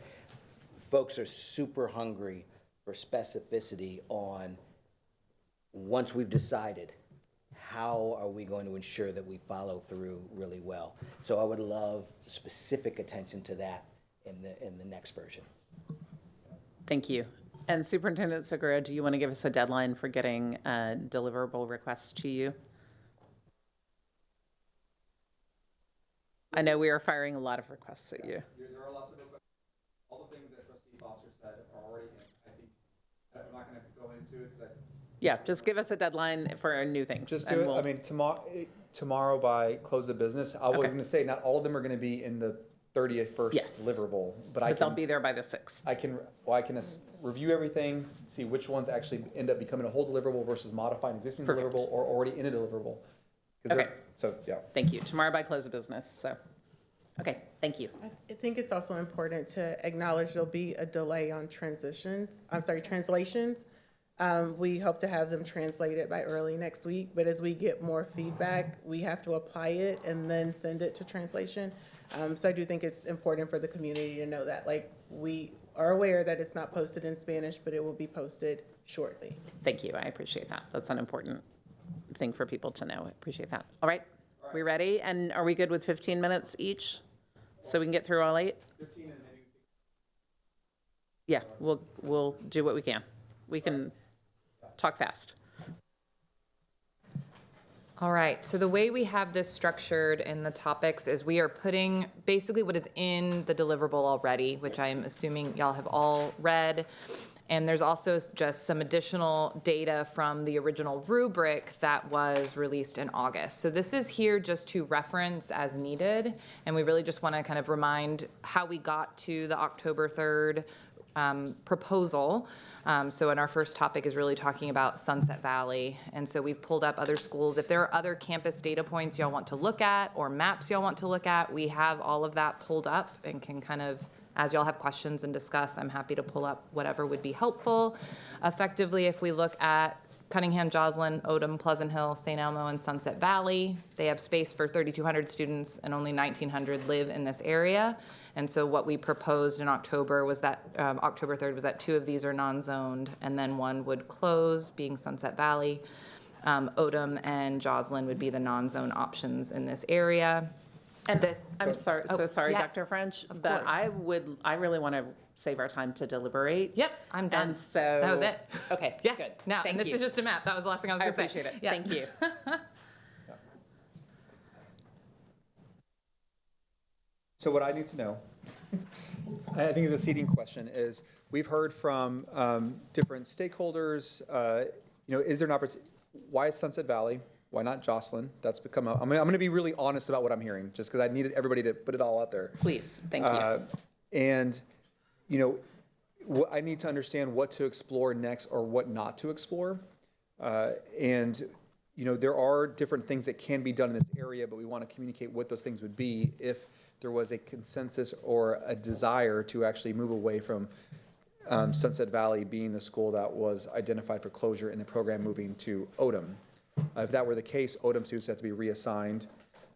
Folks are super hungry for specificity on, once we've decided, how are we going to ensure that we follow through really well? So I would love specific attention to that in the next version. Thank you. And Superintendent Segura, do you want to give us a deadline for getting deliverable requests to you? I know we are firing a lot of requests at you. There are lots of requests. All the things that Trustee Foster said are already in. I think I'm not going to go into it because Yeah, just give us a deadline for new things. Just and do it. I mean, tomorrow, tomorrow by close of business. I was Okay. going to say, not all of them are going to be in the 31st Yes. deliverable, but They'll be there by the 6th. I can review everything, see which ones actually end up becoming a whole deliverable versus modifying existing Perfect. deliverable or already in a deliverable. 'Cause Okay. So, yeah. Thank you. Tomorrow by close of business, so. Okay, thank you. I think it's also important to acknowledge there'll be a delay on translations. We hope to have them translated by early next week, but as we get more feedback, we have to apply it and then send it to translation. So I do think it's important for the community to know that, like, we are aware that it's not posted in Spanish, but it will be posted shortly. Thank you, I appreciate that. That's an important thing for people to know. I appreciate that. All right, we ready? And are we good with 15 minutes each? So we can get through all 8? 15 and maybe. Yeah, we'll do what we can. We can talk fast. All right, so the way we have this structured in the topics is we are putting basically what is in the deliverable already, which I'm assuming y'all have all read. And there's also just some additional data from the original rubric that was released in August. So this is here just to reference as needed. And we really just want to kind of remind how we got to the October 3rd proposal. So in our first topic is really talking about Sunset Valley. And so we've pulled up other schools. If there are other campus data points y'all want to look at or maps y'all want to look at, we have all of that pulled up and can kind of, as y'all have questions and discuss, I'm happy to pull up whatever would be helpful. Effectively, if we look at Cunningham, Joslin, Odom, Pleasant Hill, St. Elmo, and Sunset Valley, they have space for 3,200 students and only 1,900 live in this area. And so what we proposed in October was that, October 3rd, was that 2 of these are non-zoned and then 1 would close, being Sunset Valley. Odom and Joslin would be the non-zone options in this area. And this, I'm sorry, so sorry, yes, Dr. French, of but course. I really want to save our time to deliberate. Yep, I'm done. And so. That was it. Okay, Yeah, good. now, Thank and this you. is just a map. That was the last thing I was I going to say. appreciate it. Yeah. Thank you. So what I need to know, I think is a seeding question, is we've heard from different stakeholders, is there an opportunity, why is Sunset Valley? Why not Joslin? That's become I'm going to be really honest about what I'm hearing, just because I needed everybody to put it all out there. Please, thank you. And, I need to understand what to explore next or what not to explore. And there are different things that can be done in this area, but we want to communicate what those things would be if there was a consensus or a desire to actually move away from Sunset Valley being the school that was identified for closure in the program moving to Odom. If that were the case, Odom students have to be reassigned,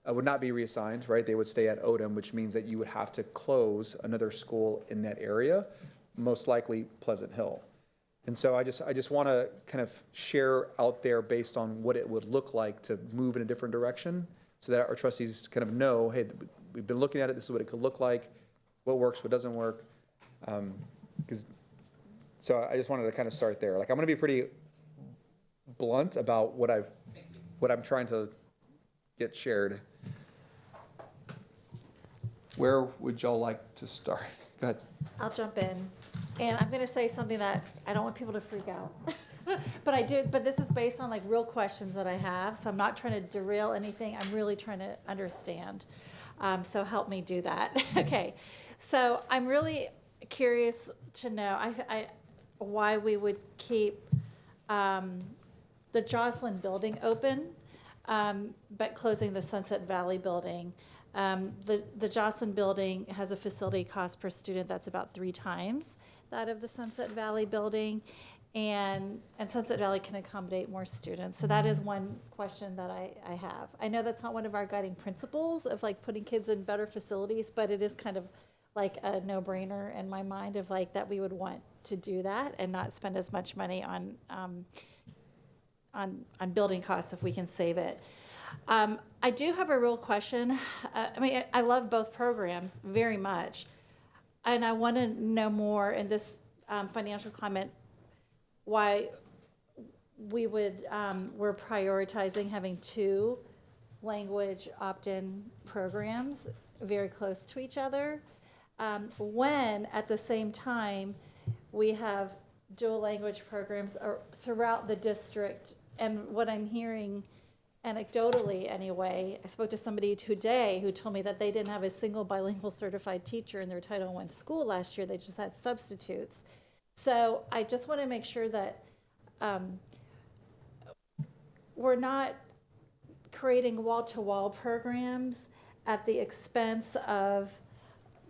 would not be reassigned, right? They would stay at Odom, which means that you would have to close another school in that area, most likely Pleasant Hill. And so I just want to kind of share out there based on what it would look like to move in a different direction so that our trustees kind of know, hey, we've been looking at it, this is what it could look like, what works, what doesn't work. So I just wanted to kind of start there. Like, I'm going to be pretty blunt about what I'm trying to get shared. Where would y'all like to start? Go ahead. I'll jump in. And I'm going to say something that I don't want people to freak out. But this is based on like real questions that I have. So I'm not trying to derail anything. I'm really trying to understand. So help me do that. Okay. So I'm really curious to know why we would keep the Joslin building open, but closing the Sunset Valley building. The Joslin building has a facility cost per student that's about 3 times that of the Sunset Valley building, and Sunset Valley can accommodate more students. So that is one question that I have. I know that's not one of our guiding principles of like putting kids in better facilities, but it is kind of like a no-brainer in my mind of like that we would want to do that and not spend as much money on building costs if we can save it. I do have a real question. I love both programs very much, and I want to know more in this financial climate why we're prioritizing having 2 language opt-in programs very close to each other, when at the same time we have dual language programs throughout the district. And what I'm hearing anecdotally anyway, I spoke to somebody today who told me that they didn't have a single bilingual certified teacher in their Title I school last year. They just had substitutes. So I just want to make sure that we're not creating wall-to-wall programs at the expense of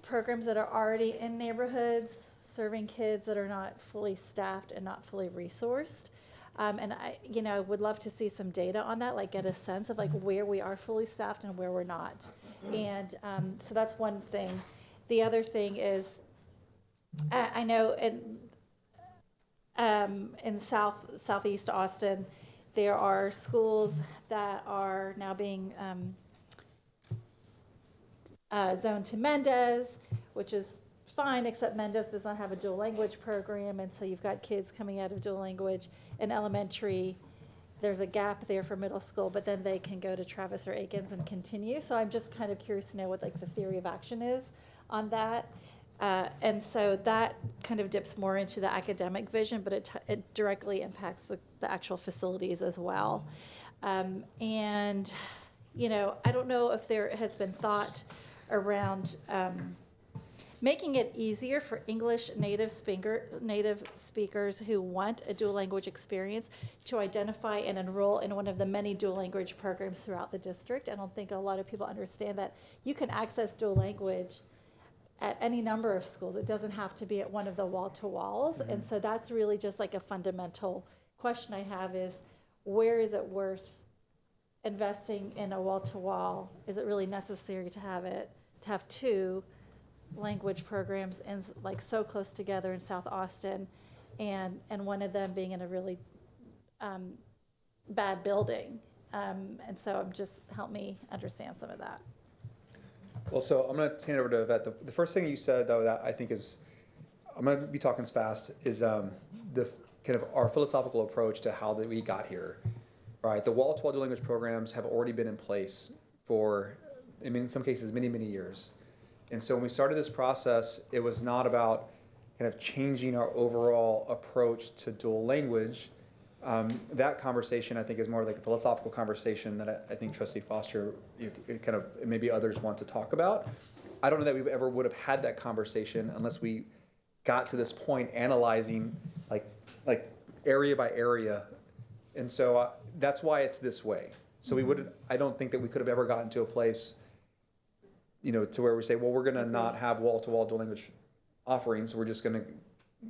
programs that are already in neighborhoods, serving kids that are not fully staffed and not fully resourced. And I would love to see some data on that, like get a sense of like where we are fully staffed and where we're not. And so that's one thing. The other thing is, I know in southeast Austin, there are schools that are now being zoned to Mendez, which is fine, except Mendez does not have a dual language program, and so you've got kids coming out of dual language in elementary. There's a gap there for middle school, but then they can go to Travis or Aikens and continue. So I'm just kind of curious to know what like the theory of action is on that. And so that kind of dips more into the academic vision, but it directly impacts the actual facilities as well. And, I don't know if there has been thought around making it easier for English native speakers who want a dual language experience to identify and enroll in one of the many dual language programs throughout the district. I don't think a lot of people understand that you can access dual language at any number of schools. It doesn't have to be at one of the wall-to-walls. And so that's really just like a fundamental question I have is, where is it worth investing in a wall-to-wall? Is it really necessary to have two language programs and like so close together in South Austin, and one of them being in a really bad building? And so help me understand some of that. Well, so I'm going to hand it over to Yvette. The first thing you said, though, that I think is, I'm going to be talking fast, is the kind of our philosophical approach to how that we got here. Right, the wall-to-wall dual language programs have already been in place for, in some cases, many, many years. And so when we started this process, it was not about kind of changing our overall approach to dual language. That conversation, I think, is more like a philosophical conversation that I think Trustee Foster, kind of maybe others want to talk about. I don't know that we ever would have had that conversation unless we got to this point analyzing like area by area. And so that's why it's this way. So I don't think that we could have ever gotten to a place, to where we say, well, we're going to not have wall-to-wall dual language offerings. We're just going to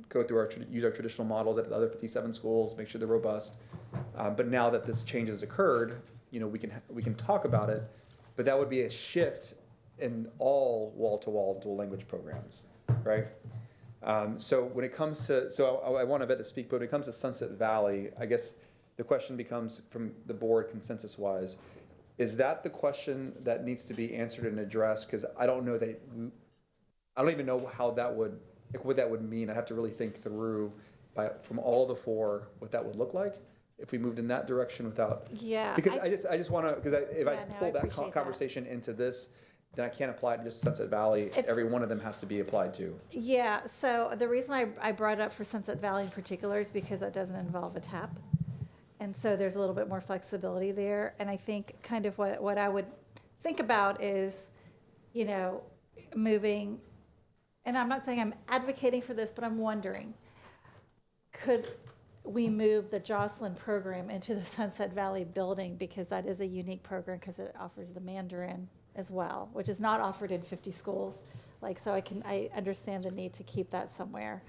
go through use our traditional models at the other 57 schools, make sure they're robust. But now that this change has occurred, we can talk about it. But that would be a shift in all wall-to-wall dual language programs, right? So when it comes to, I want Yvette to speak, but when it comes to Sunset Valley, I guess the question becomes, from the board consensus-wise, is that the question that needs to be answered and addressed? Because I don't even know how that would, what that would mean. I have to really think through from all the four what that would look like if we moved in that direction without. Yeah. Because I just want to, because if I pull that appreciate conversation into this, then I can't apply it to just Sunset Valley. Every one of them has to be applied to. Yeah, so the reason I brought it up for Sunset Valley in particular is because it doesn't involve a TAP. And so there's a little bit more flexibility there. And I think kind of what I would think about is, moving, and I'm not saying I'm advocating for this, but I'm wondering, could we move the Jocelyn program into the Sunset Valley building, because that is a unique program because it offers the Mandarin as well, which is not offered in 50 schools. So I understand the need to keep that somewhere.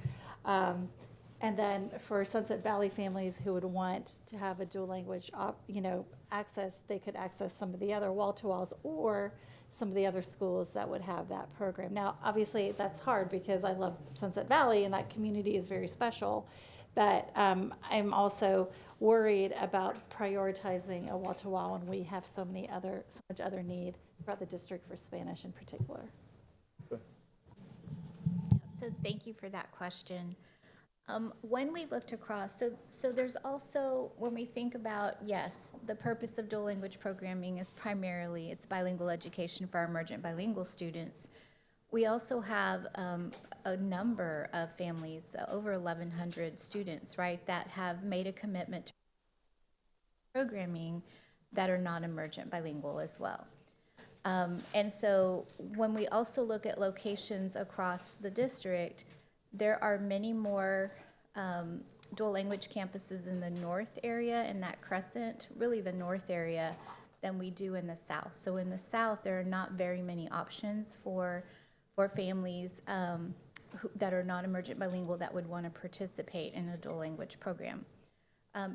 And then for Sunset Valley families who would want to have a dual language, access, they could access some of the other wall-to-walls or some of the other schools that would have that program. Now, obviously, that's hard because I love Sunset Valley and that community is very special. But I'm also worried about prioritizing a wall-to-wall when we have so much other need throughout the district for Spanish in particular. So thank you for that question. When we looked across, so there's also, when we think about, yes, the purpose of dual language programming is primarily, it's bilingual education for our emergent bilingual students. We also have a number of families, over 1,100 students, right, that have made a commitment to programming that are non-emergent bilingual as well. And so when we also look at locations across the district, there are many more dual language campuses in the north area, in that crescent, really the north area, than we do in the south. So in the south, there are not very many options for families that are non-emergent bilingual that would want to participate in a dual language program.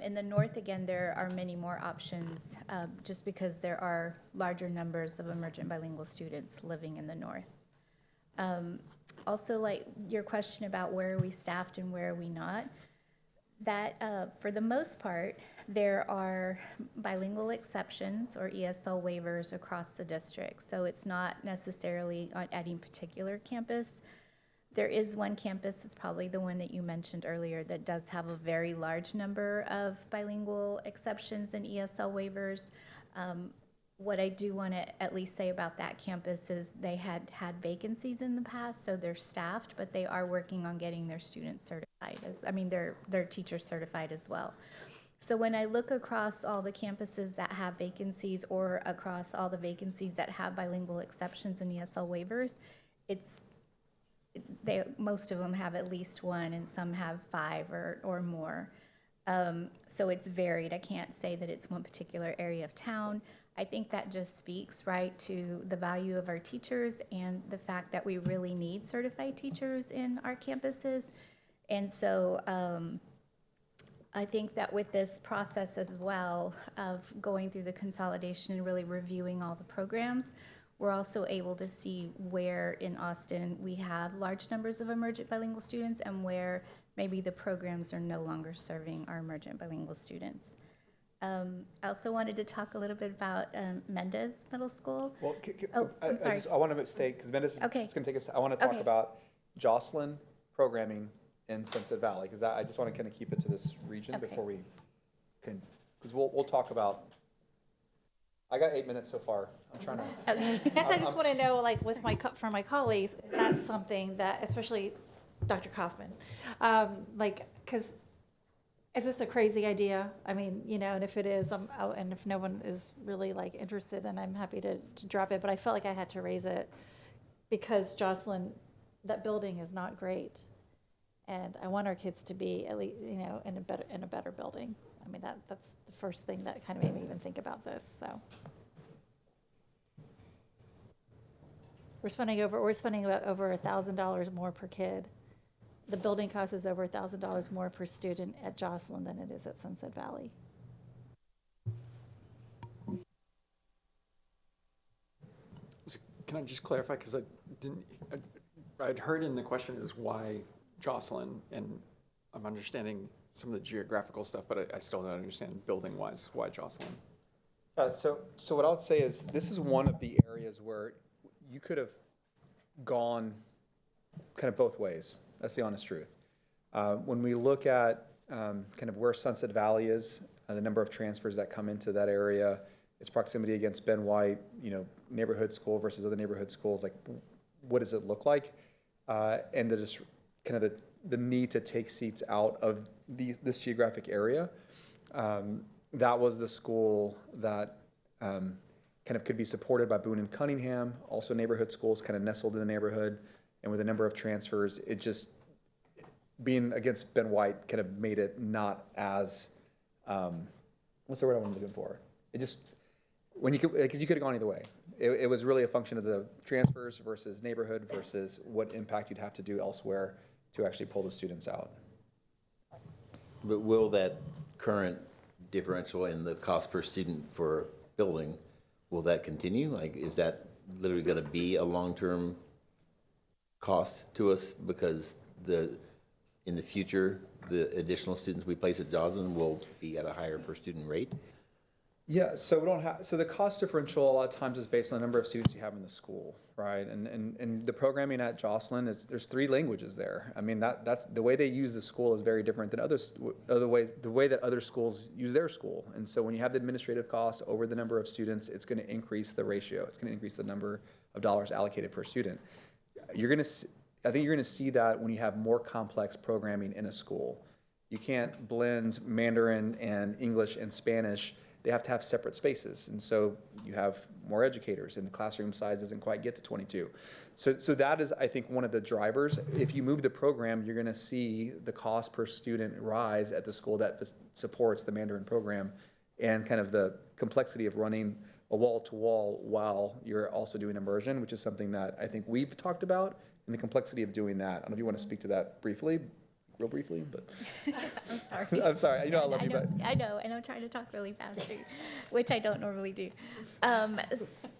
In the north, again, there are many more options just because there are larger numbers of emergent bilingual students living in the north. Also, like your question about where are we staffed and where are we not, that for the most part, there are bilingual exceptions or ESL waivers across the district. So it's not necessarily on any particular campus. There is one campus, it's probably the one that you mentioned earlier, that does have a very large number of bilingual exceptions and ESL waivers. What I do want to at least say about that campus is they had vacancies in the past, so they're staffed, but they are working on getting their students certified, their teachers certified as well. So when I look across all the campuses that have vacancies or across all the vacancies that have bilingual exceptions and ESL waivers, most of them have at least one and some have 5 or more. So it's varied. I can't say that it's one particular area of town. I think that just speaks, right, to the value of our teachers and the fact that we really need certified teachers in our campuses. And so I think that with this process as well of going through the consolidation and really reviewing all the programs, we're also able to see where in Austin we have large numbers of emergent bilingual students and where maybe the programs are no longer serving our emergent bilingual students. I also wanted to talk a little bit about Mendez Middle School. Well, I'm sorry. I want to state, because Mendez, Okay. it's going to take us, I want to talk Okay. about Jocelyn programming in Sunset Valley, because I just want to kind of keep it to this region Okay. before we can, because we'll talk about, I got 8 minutes so far. I'm trying to. Okay. I guess I just want to know, like, from my colleagues, if that's something that, especially Dr. Kaufman, because is this a crazy idea? I mean, and if it is, I'm out, and if no one is really like interested, then I'm happy to drop it. But I felt like I had to raise it because Jocelyn, that building is not great, and I want our kids to be at least, in a better building. I mean, that's the first thing that kind of made me even think about this. So we're spending about over $1,000 more per kid. The building cost is over $1,000 more per student at Jocelyn than it is at Sunset Valley. So can I just clarify, because I'd heard in the question is why Jocelyn, and I'm understanding some of the geographical stuff, but I still don't understand building-wise why Jocelyn. So what I would say is this is one of the areas where you could have gone kind of both ways. That's the honest truth. When we look at kind of where Sunset Valley is, the number of transfers that come into that area, its proximity against Ben White, neighborhood school versus other neighborhood schools, like what does it look like? And just kind of the need to take seats out of this geographic area. That was the school that kind of could be supported by Boone and Cunningham, also neighborhood schools kind of nestled in the neighborhood. And with a number of transfers, it just, being against Ben White kind of made it not as, what's the word I wanted to do for? It just, because you could have gone either way. It was really a function of the transfers versus neighborhood versus what impact you'd have to do elsewhere to actually pull the students out. But will that current differential in the cost per student for building, will that continue? Like, is that literally going to be a long-term cost to us because in the future, the additional students we place at Joslin will be at a higher per student rate? Yeah, so we don't have, so the cost differential a lot of times is based on the number of students you have in the school, right? And the programming at Joslin there's 3 languages there. I mean, that's the way they use the school is very different than the way that other schools use their school. And so when you have the administrative costs over the number of students, it's going to increase the ratio. It's going to increase the number of dollars allocated per student. I think you're going to see that when you have more complex programming in a school. You can't blend Mandarin and English and Spanish they have to have separate spaces. And so you have more educators and the classroom size doesn't quite get to 22. So that is, I think, one of the drivers. If you move the program, you're gonna see the cost per student rise at the school that supports the Mandarin program, and kind of the complexity of running a wall-to-wall while you're also doing immersion, which is something that I think we've talked about, and the complexity of doing that. I don't know if you want to speak to that briefly, real briefly, but. I'm sorry. I'm sorry, you know I love you, but. I know, and I'm trying to talk really fast too, which I don't normally do.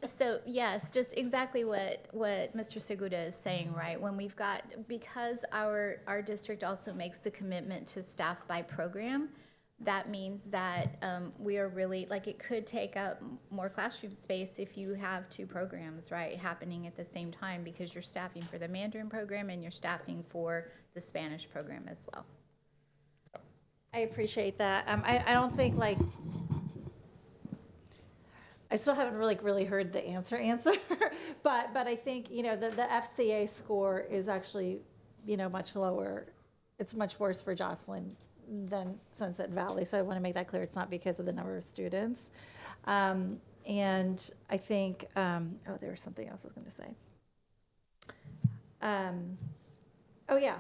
So yes, just exactly what Mr. Seguda is saying, right? When we've got, because our district also makes the commitment to staff by program, that means that we are really, like, it could take up more classroom space if you have two programs, right, happening at the same time, because you're staffing for the Mandarin program and you're staffing for the Spanish program as well. I appreciate that. I don't think, like, I still haven't really heard the answer, but I think, you know, the FCA score is actually, you know, much lower. It's much worse for Jocelyn than Sunset Valley. So I want to make that clear. It's not because of the number of students. And I think, oh, there was something else I was going to say. Oh, yeah.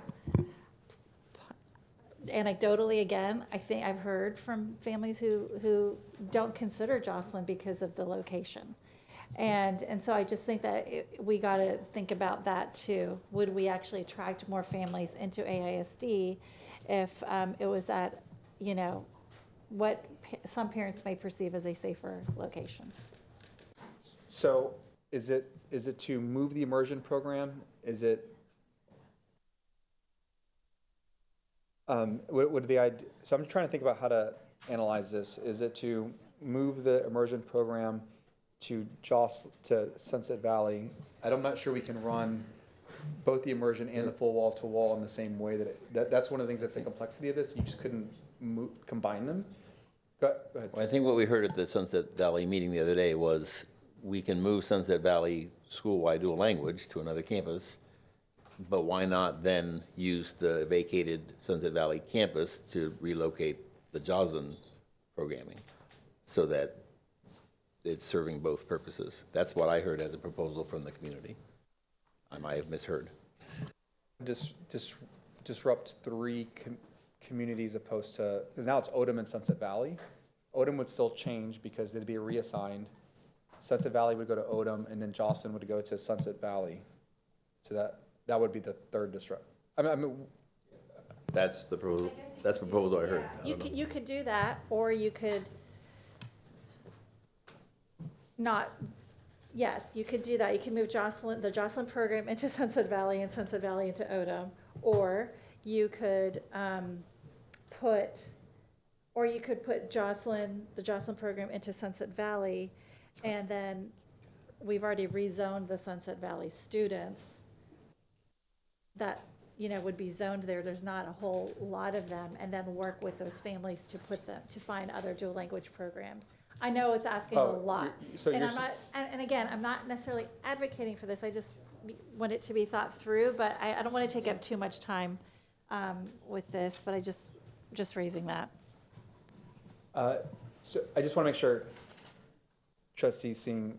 Anecdotally, again, I think I've heard from families who don't consider Jocelyn because of the location. And so I just think that we got to think about that too. Would we actually attract more families into AISD if it was at, you know, what some parents may perceive as a safer location? So is it to move the immersion program? Is it, what the idea, so I'm trying to think about how to analyze this. Is it to move the immersion program to Sunset Valley? I'm not sure we can run both the immersion and the full wall-to-wall in the same way that's one of the things that's the complexity of this. You just couldn't combine them. Go ahead. Well, I think what we heard at the Sunset Valley meeting the other day was we can move Sunset Valley school-wide dual language to another campus, but why not then use the vacated Sunset Valley campus to relocate the Joslin programming so that it's serving both purposes? That's what I heard as a proposal from the community. I might have misheard. Disrupt three communities opposed to, because now it's Odom and Sunset Valley. Odom would still change because they'd be reassigned. Sunset Valley would go to Odom, and then Jocelyn would go to Sunset Valley. So that would be the third disrupt. I mean, that's the proposal. That's the proposal I heard. You could do that, or you could not. Yes, you could do that. You can move the Jocelyn program into Sunset Valley and Sunset Valley into Odom, or you could put the Jocelyn program into Sunset Valley, and then we've already rezoned the Sunset Valley students that, you know, would be zoned there. There's not a whole lot of them, and then work with those families to find other dual language programs. I know it's asking a lot, and again, I'm not necessarily advocating for this. I just want it to be thought through, but I don't want to take up too much time with this. But I just raising that. So I just want to make sure, trustees, seeing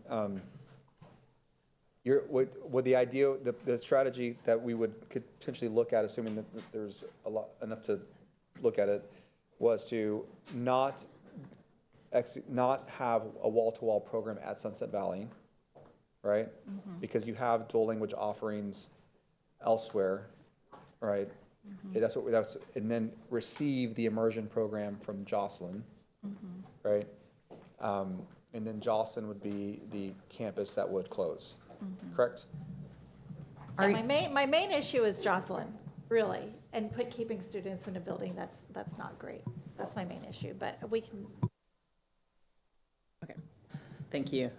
would the idea, the strategy that we could potentially look at, assuming that there's enough to look at it, was to not have a wall-to-wall program at Sunset Valley, right? Mm-hmm. Because you have dual language offerings elsewhere, right? Mm-hmm. And then receive the immersion program from Jocelyn, mm-hmm. right? And then Jocelyn would be the campus that would close, mm-hmm. correct? Yeah, my main issue is Jocelyn, really, and keeping students in a building that's not great. That's my main issue, but we can. Okay, thank you.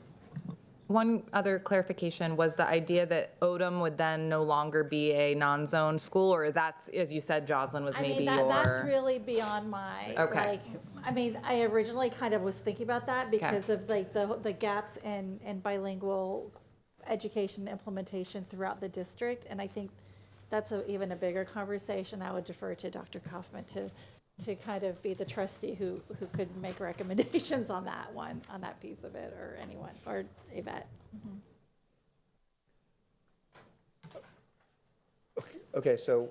One other clarification was the idea that Odom would then no longer be a non-zone school, or that's, as you said, Jocelyn was maybe that's really beyond my, okay. I originally kind of was thinking about that because of like the gaps in bilingual education implementation throughout the district, and I think that's even a bigger conversation. I would defer to Dr. Kaufman to to kind of be the trustee who could make recommendations on that one, on that piece of it, or anyone, or Yvette. Okay, so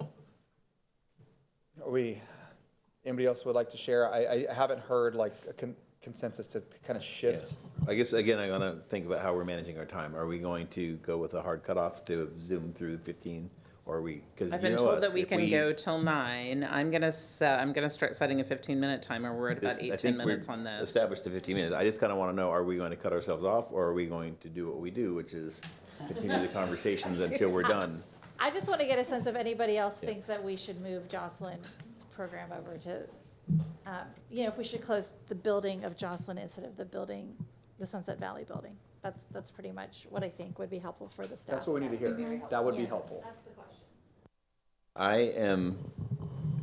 anybody else would like to share? I haven't heard like a consensus to kind of shift. Yeah. I guess, again, I'm gonna think about how we're managing our time. Are we going to go with a hard cutoff to zoom through 15? Or are we, because I've you been know told us, that we if can go till 9. I'm gonna start setting a 15-minute timer. We're at about I 18 think minutes we're on this. established to 15 minutes. I just kind of want to know, are we going to cut ourselves off, or are we going to do what we do, which is continue the conversations until we're done? I just want to get a sense if anybody else thinks that we should move Jocelyn's program over to, if we should close the building of Jocelyn instead of the Sunset Valley building. That's pretty much what I think would be helpful for the staff. That's what we need to hear. That would be helpful. That's the question. I am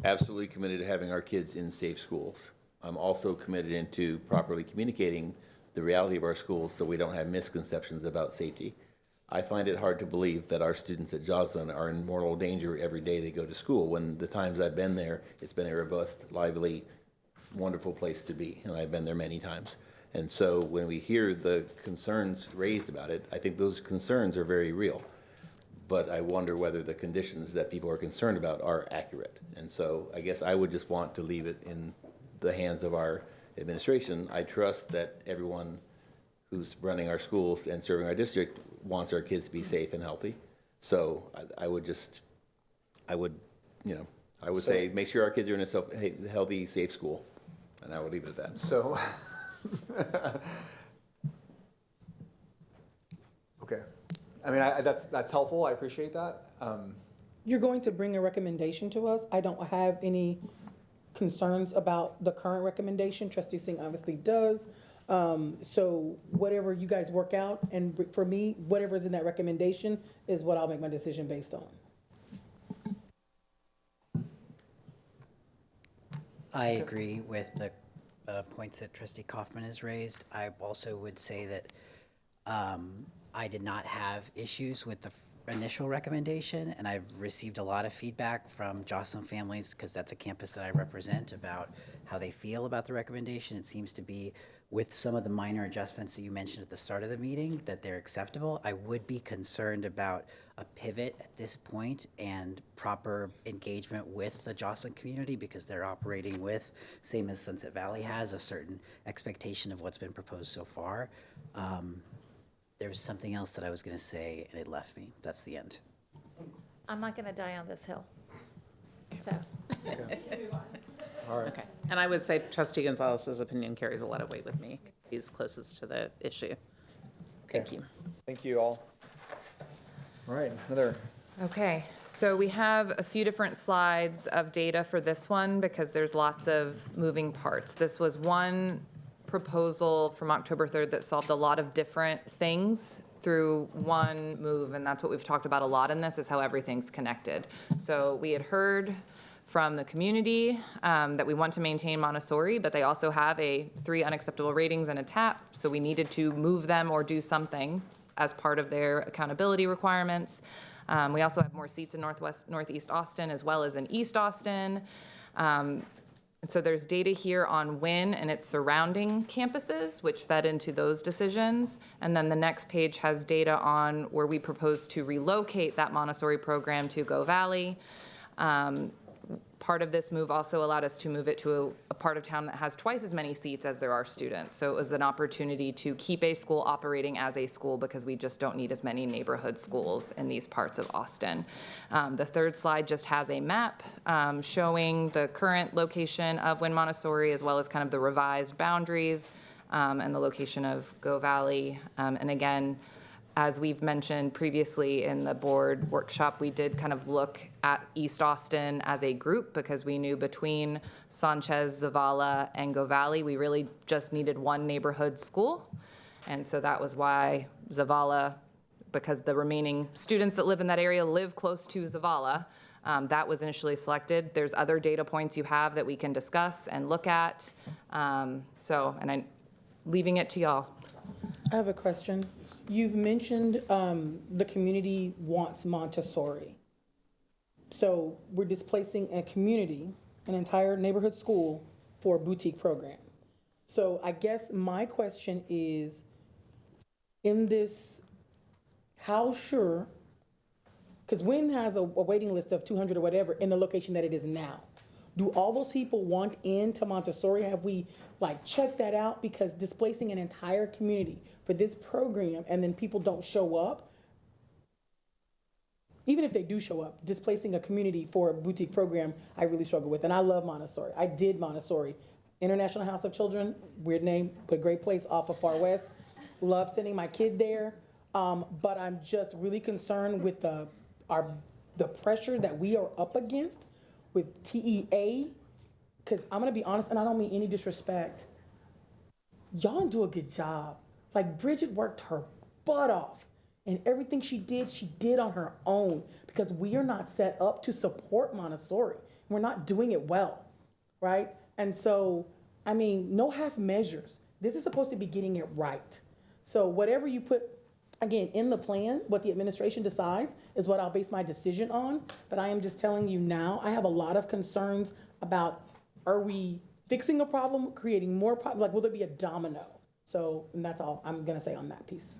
absolutely committed to having our kids in safe schools. I'm also committed into properly communicating the reality of our schools so we don't have misconceptions about safety. I find it hard to believe that our students at Joslin are in mortal danger every day they go to school, when the times I've been there, it's been a robust, lively, wonderful place to be, and I've been there many times. And so when we hear the concerns raised about it, I think those concerns are very real. But I wonder whether the conditions that people are concerned about are accurate. And so I guess I would just want to leave it in the hands of our administration. I trust that everyone who's running our schools and serving our district wants our kids to be safe and healthy. So I would say, make sure our kids are in a healthy, safe school. And I would leave it at that. So, okay. I mean, that's helpful. I appreciate that. You're going to bring a recommendation to us. I don't have any concerns about the current recommendation. Trustee Singh obviously does. So whatever you guys work out, and for me, whatever's in that recommendation is what I'll make my decision based on. I agree with the points that Trustee Kaufman has raised. I also would say that I did not have issues with the initial recommendation, and I've received a lot of feedback from Joslin families, because that's a campus that I represent, about how they feel about the recommendation. It seems to be, with some of the minor adjustments that you mentioned at the start of the meeting, that they're acceptable. I would be concerned about a pivot at this point and proper engagement with the Joslin community, because they're operating with, same as Sunset Valley has, a certain expectation of what's been proposed so far. There was something else that I was going to say, and it left me. That's the end. I'm not going to die on this hill. So. All right. Okay. And I would say Trustee Gonzalez's opinion carries a lot of weight with me. He's closest to the issue. Thank you. Thank you all. All right, another. Okay, so we have a few different slides of data for this one because there's lots of moving parts. This was one proposal from October 3rd that solved a lot of different things through one move, and that's what we've talked about a lot in this, is how everything's connected. So we had heard from the community that we want to maintain Montessori, but they also have 3 unacceptable ratings and a TAP, so we needed to move them or do something as part of their accountability requirements. We also have more seats in Northeast Austin as well as in East Austin. And so there's data here on Wynn and its surrounding campuses, which fed into those decisions. And then the next page has data on where we propose to relocate that Montessori program to Go Valley. Part of this move also allowed us to move it to a part of town that has twice as many seats as there are students. So it was an opportunity to keep a school operating as a school, because we just don't need as many neighborhood schools in these parts of Austin. The third slide just has a map showing the current location of Wynn Montessori, as well as kind of the revised boundaries and the location of Go Valley. And again, as we've mentioned previously in the board workshop, we did kind of look at East Austin as a group, because we knew between Sanchez, Zavala, and Go Valley, we really just needed one neighborhood school. And so that was why Zavala, because the remaining students that live in that area live close to Zavala, that was initially selected. There's other data points you have that we can discuss and look at. And I'm leaving it to y'all. I have a question. You've mentioned the community wants Montessori. So we're displacing a community an entire neighborhood school for a boutique program. So I guess my question is, in this, how sure, because Wynn has a waiting list of 200 or whatever in the location that it is now. Do all those people want into Montessori? Have we like checked that out? Because displacing an entire community for this program and then people don't show up, even if they do show up, displacing a community for a boutique program, I really struggle with. And I love Montessori. I did Montessori. International House of Children, weird name, but great place off of Far West. Love sending my kid there. But I'm just really concerned with the pressure that we are up against with TEA, because I'm gonna be honest, and I don't mean any disrespect, y'all don't do a good job. Like Bridget worked her butt off, and everything she did on her own, because we are not set up to support Montessori. We're not doing it well, right? And so, I mean, no half measures. This is supposed to be getting it right. So whatever you put, again, in the plan, what the administration decides is what I'll base my decision on. But I am just telling you now, I have a lot of concerns about, are we fixing a problem, creating more problems? Like, will there be a domino? So, and that's all I'm gonna say on that piece.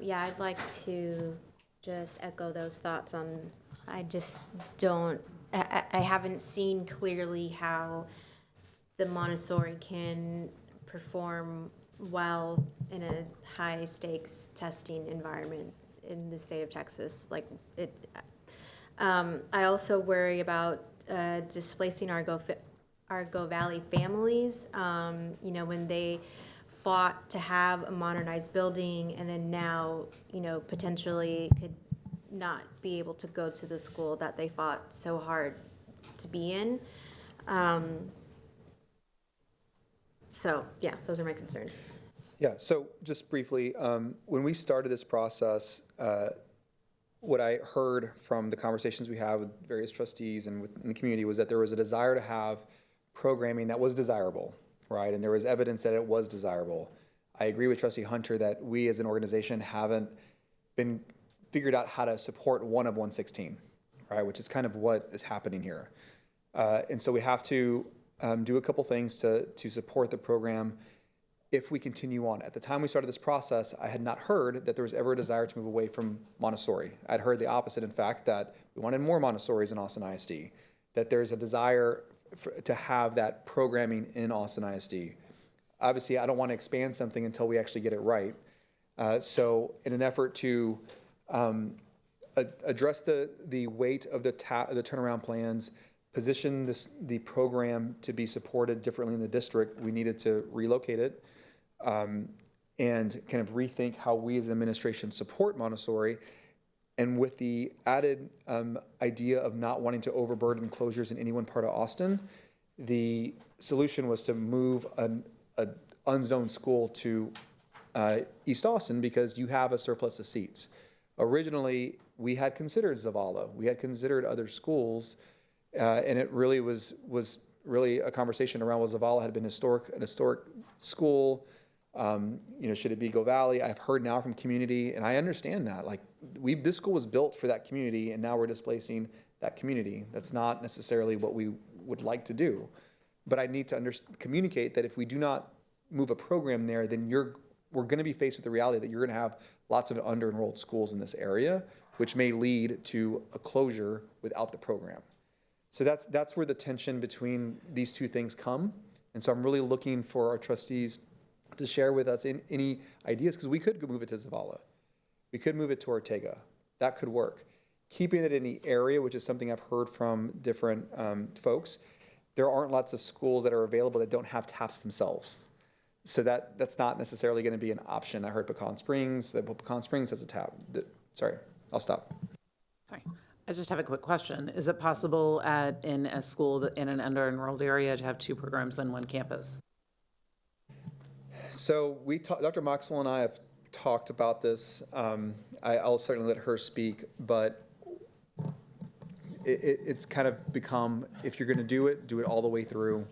Yeah, I'd like to just echo those thoughts on, I just don't, I haven't seen clearly how the Montessori can perform well in a high stakes testing environment in the state of Texas. Like it, I also worry about displacing Argo Valley families. You know, when they fought to have a modernized building and then now, you know, potentially could not be able to go to the school that they fought so hard to be in. So yeah, those are my concerns. Yeah, so just briefly, when we started this process, what I heard from the conversations we had with various trustees and within the community was that there was a desire to have programming that was desirable, right? And there was evidence that it was desirable. I agree with Trustee Hunter that we as an organization haven't been figured out how to support one of 116, right? Which is kind of what is happening here. And so we have to do a couple things to support the program if we continue on. At the time we started this process, I had not heard that there was ever a desire to move away from Montessori. I'd heard the opposite, in fact, that we wanted more Montessoris in Austin ISD, that there's a desire to have that programming in Austin ISD. Obviously, I don't want to expand something until we actually get it right. So in an effort to address the weight of the turnaround plans, position the program to be supported differently in the district, we needed to relocate it and kind of rethink how we as an administration support Montessori. And with the added idea of not wanting to overburden closures in any one part of Austin, the solution was to move an unzoned school to East Austin because you have a surplus of seats. Originally, we had considered Zavala. We had considered other schools, and it really was really a conversation around, well, Zavala had been an historic school. You know, should it be Go Valley? I've heard now from community, and I understand that. Like, this school was built for that community, and now we're displacing that community. That's not necessarily what we would like to do. But I need to communicate that if we do not move a program there, then we're going to be faced with the reality that you're going to have lots of under-enrolled schools in this area, which may lead to a closure without the program. So that's where the tension between these two things come. And so I'm really looking for our trustees to share with us any ideas, because we could move it to Zavala. We could move it to Ortega. That could work. Keeping it in the area, which is something I've heard from different folks, there aren't lots of schools that are available that don't have taps themselves. So that's not necessarily going to be an option. I heard Pecan Springs has a tap. Sorry, I'll stop. Sorry. I just have a quick question. Is it possible in a school in an under-enrolled area to have two programs on one campus? So Dr. Maxwell and I have talked about this. I'll certainly let her speak, but it's kind of become, if you're going to do it all the way through.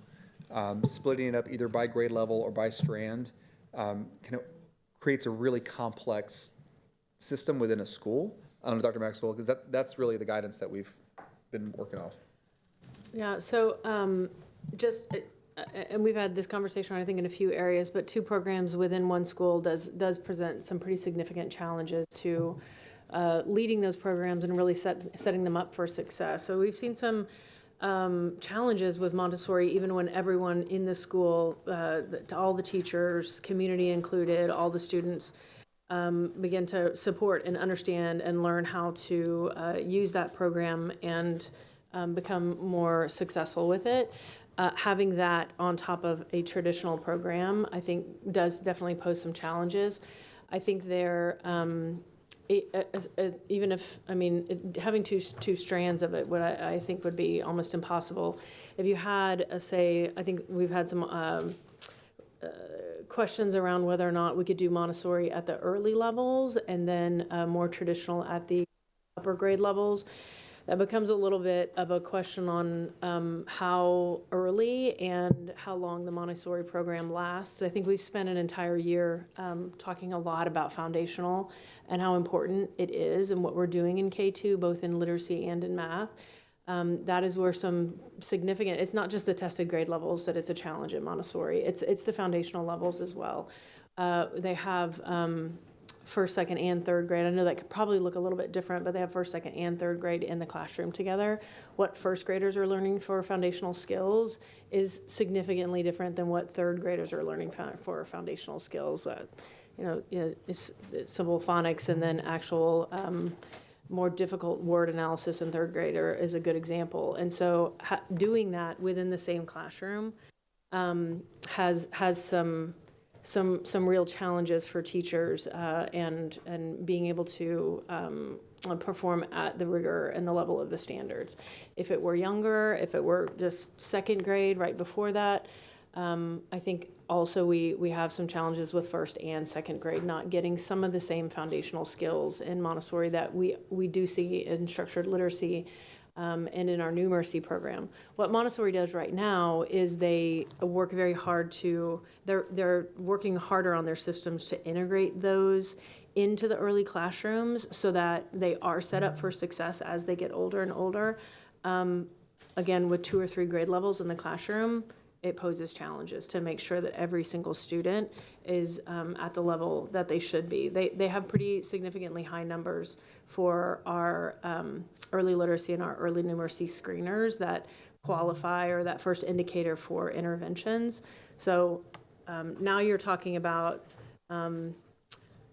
Splitting it up either by grade level or by strand kind of creates a really complex system within a school. I don't know, Dr. Maxwell, because that's really the guidance that we've been working off. Yeah, so and we've had this conversation, I think, in a few areas, but 2 programs within one school does present some pretty significant challenges to leading those programs and really setting them up for success. So we've seen some challenges with Montessori, even when everyone in the school, all the teachers, community included, all the students, begin to support and understand and learn how to use that program and become more successful with it. Having that on top of a traditional program, I think, does definitely pose some challenges. I think there, even if, having two strands of it, what I think would be almost impossible. If you had, I think we've had some questions around whether or not we could do Montessori at the early levels and then more traditional at the upper grade levels. That becomes a little bit of a question on how early and how long the Montessori program lasts. I think we've spent an entire year talking a lot about foundational and how important it is and what we're doing in K2, both in literacy and in math. That is where some significant, it's not just the tested grade levels that it's a challenge at Montessori, it's the foundational levels as well. They have first, second, and third grade. I know that could probably look a little bit different, but they have first, second, and third grade in the classroom together. What first graders are learning for foundational skills is significantly different than what third graders are learning for foundational skills. It's simple phonics and then actual more difficult word analysis in third grader is a good example. And so doing that within the same classroom has some real challenges for teachers and being able to perform at the rigor and the level of the standards. If it were younger, if it were just second grade right before that, I think also we have some challenges with first and second grade not getting some of the same foundational skills in Montessori that we do see in structured literacy and in our numeracy program. What Montessori does right now is they work very hard they're working harder on their systems to integrate those into the early classrooms so that they are set up for success as they get older and older. Again, with 2 or 3 grade levels in the classroom, it poses challenges to make sure that every single student is at the level that they should be. They have pretty significantly high numbers for our early literacy and our early numeracy screeners that qualify or that first indicator for interventions. So now you're talking about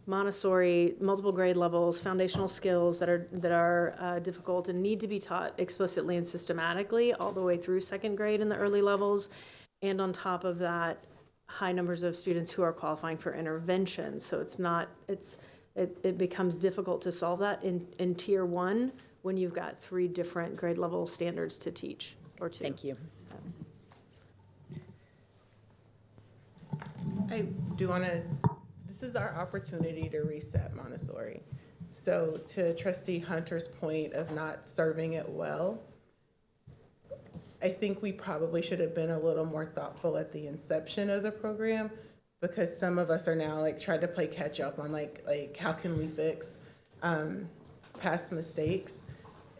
Montessori, multiple grade levels, foundational skills that are difficult and need to be taught explicitly and systematically all the way through second grade in the early levels. And on top of that, high numbers of students who are qualifying for interventions. So it becomes difficult to solve that in tier 1 when you've got 3 different grade level standards to teach, or 2. Thank you. I do want to, this is our opportunity to reset Montessori. So to Trustee Hunter's point of not serving it well, I think we probably should have been a little more thoughtful at the inception of the program, because some of us are now trying to play catch up on how can we fix past mistakes.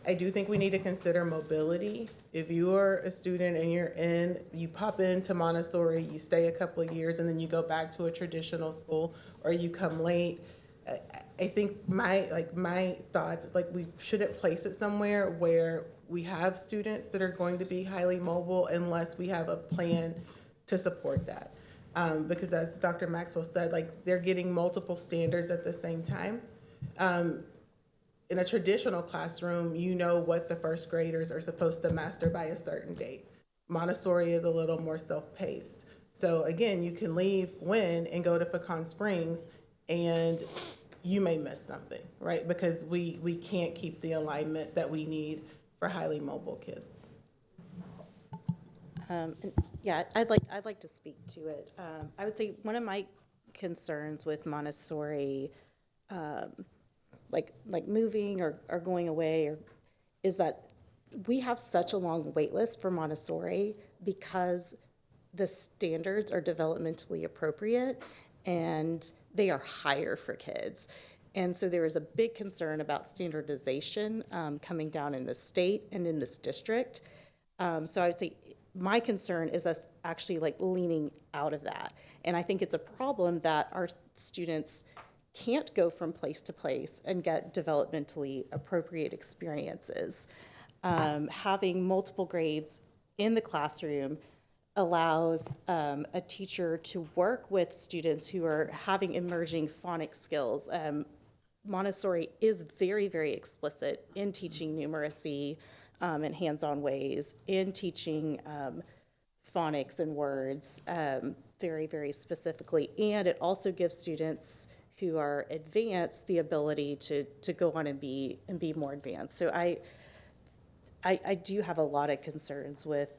I do think we need to consider mobility. If you are a student and you pop into Montessori, you stay a couple of years, and then you go back to a traditional school, or you come late. I think my thoughts is we shouldn't place it somewhere where we have students that are going to be highly mobile unless we have a plan to support that. Because as Dr. Maxwell said, they're getting multiple standards at the same time. In a traditional classroom, you know what the first graders are supposed to master by a certain date. Montessori is a little more self-paced. So again, you can leave Wynn and go to Pecan Springs and you may miss something, right? Because we can't keep the alignment that we need for highly mobile kids. Yeah, I'd like to speak to it. I would say one of my concerns with Montessori, like moving or going away, is that we have such a long wait list for Montessori because the standards are developmentally appropriate and they are higher for kids. And so there is a big concern about standardization coming down in the state and in this district. So I would say my concern is us actually like leaning out of that. And I think it's a problem that our students can't go from place to place and get developmentally appropriate experiences. Having multiple grades in the classroom allows a teacher to work with students who are having emerging phonics skills. Montessori is very, very explicit in teaching numeracy in hands-on ways, in teaching phonics and words very, very specifically. And it also gives students who are advanced the ability to go on and be more advanced. So I do have a lot of concerns with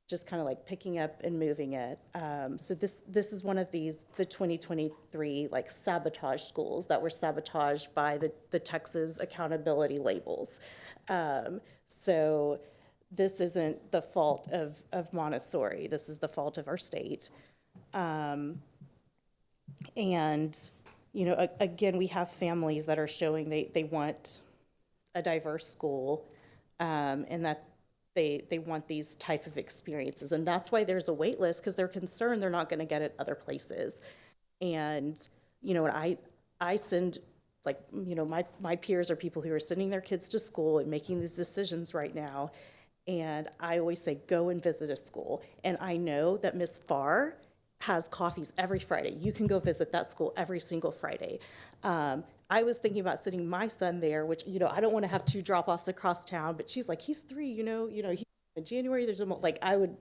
just kind of like picking up and moving it. So this is one of the 2023 like sabotage schools that were sabotaged by the Texas accountability labels. So this isn't the fault of Montessori. This is the fault of our state. And, you know, again, we have families that are showing they want a diverse school and that they want these type of experiences. And that's why there's a wait list, because they're concerned they're not going to get it other places. And, you know, I send, like, you know, my peers are people who are sending their kids to school and making these decisions right now. And I always say, go and visit a school. And I know that Miss Farr has coffees every Friday. You can go visit that school every single Friday. I was thinking about sending my son there, which, you know, I don't want to have 2 drop-offs across town, but she's like, he's 3, you know, in January, there's like, I would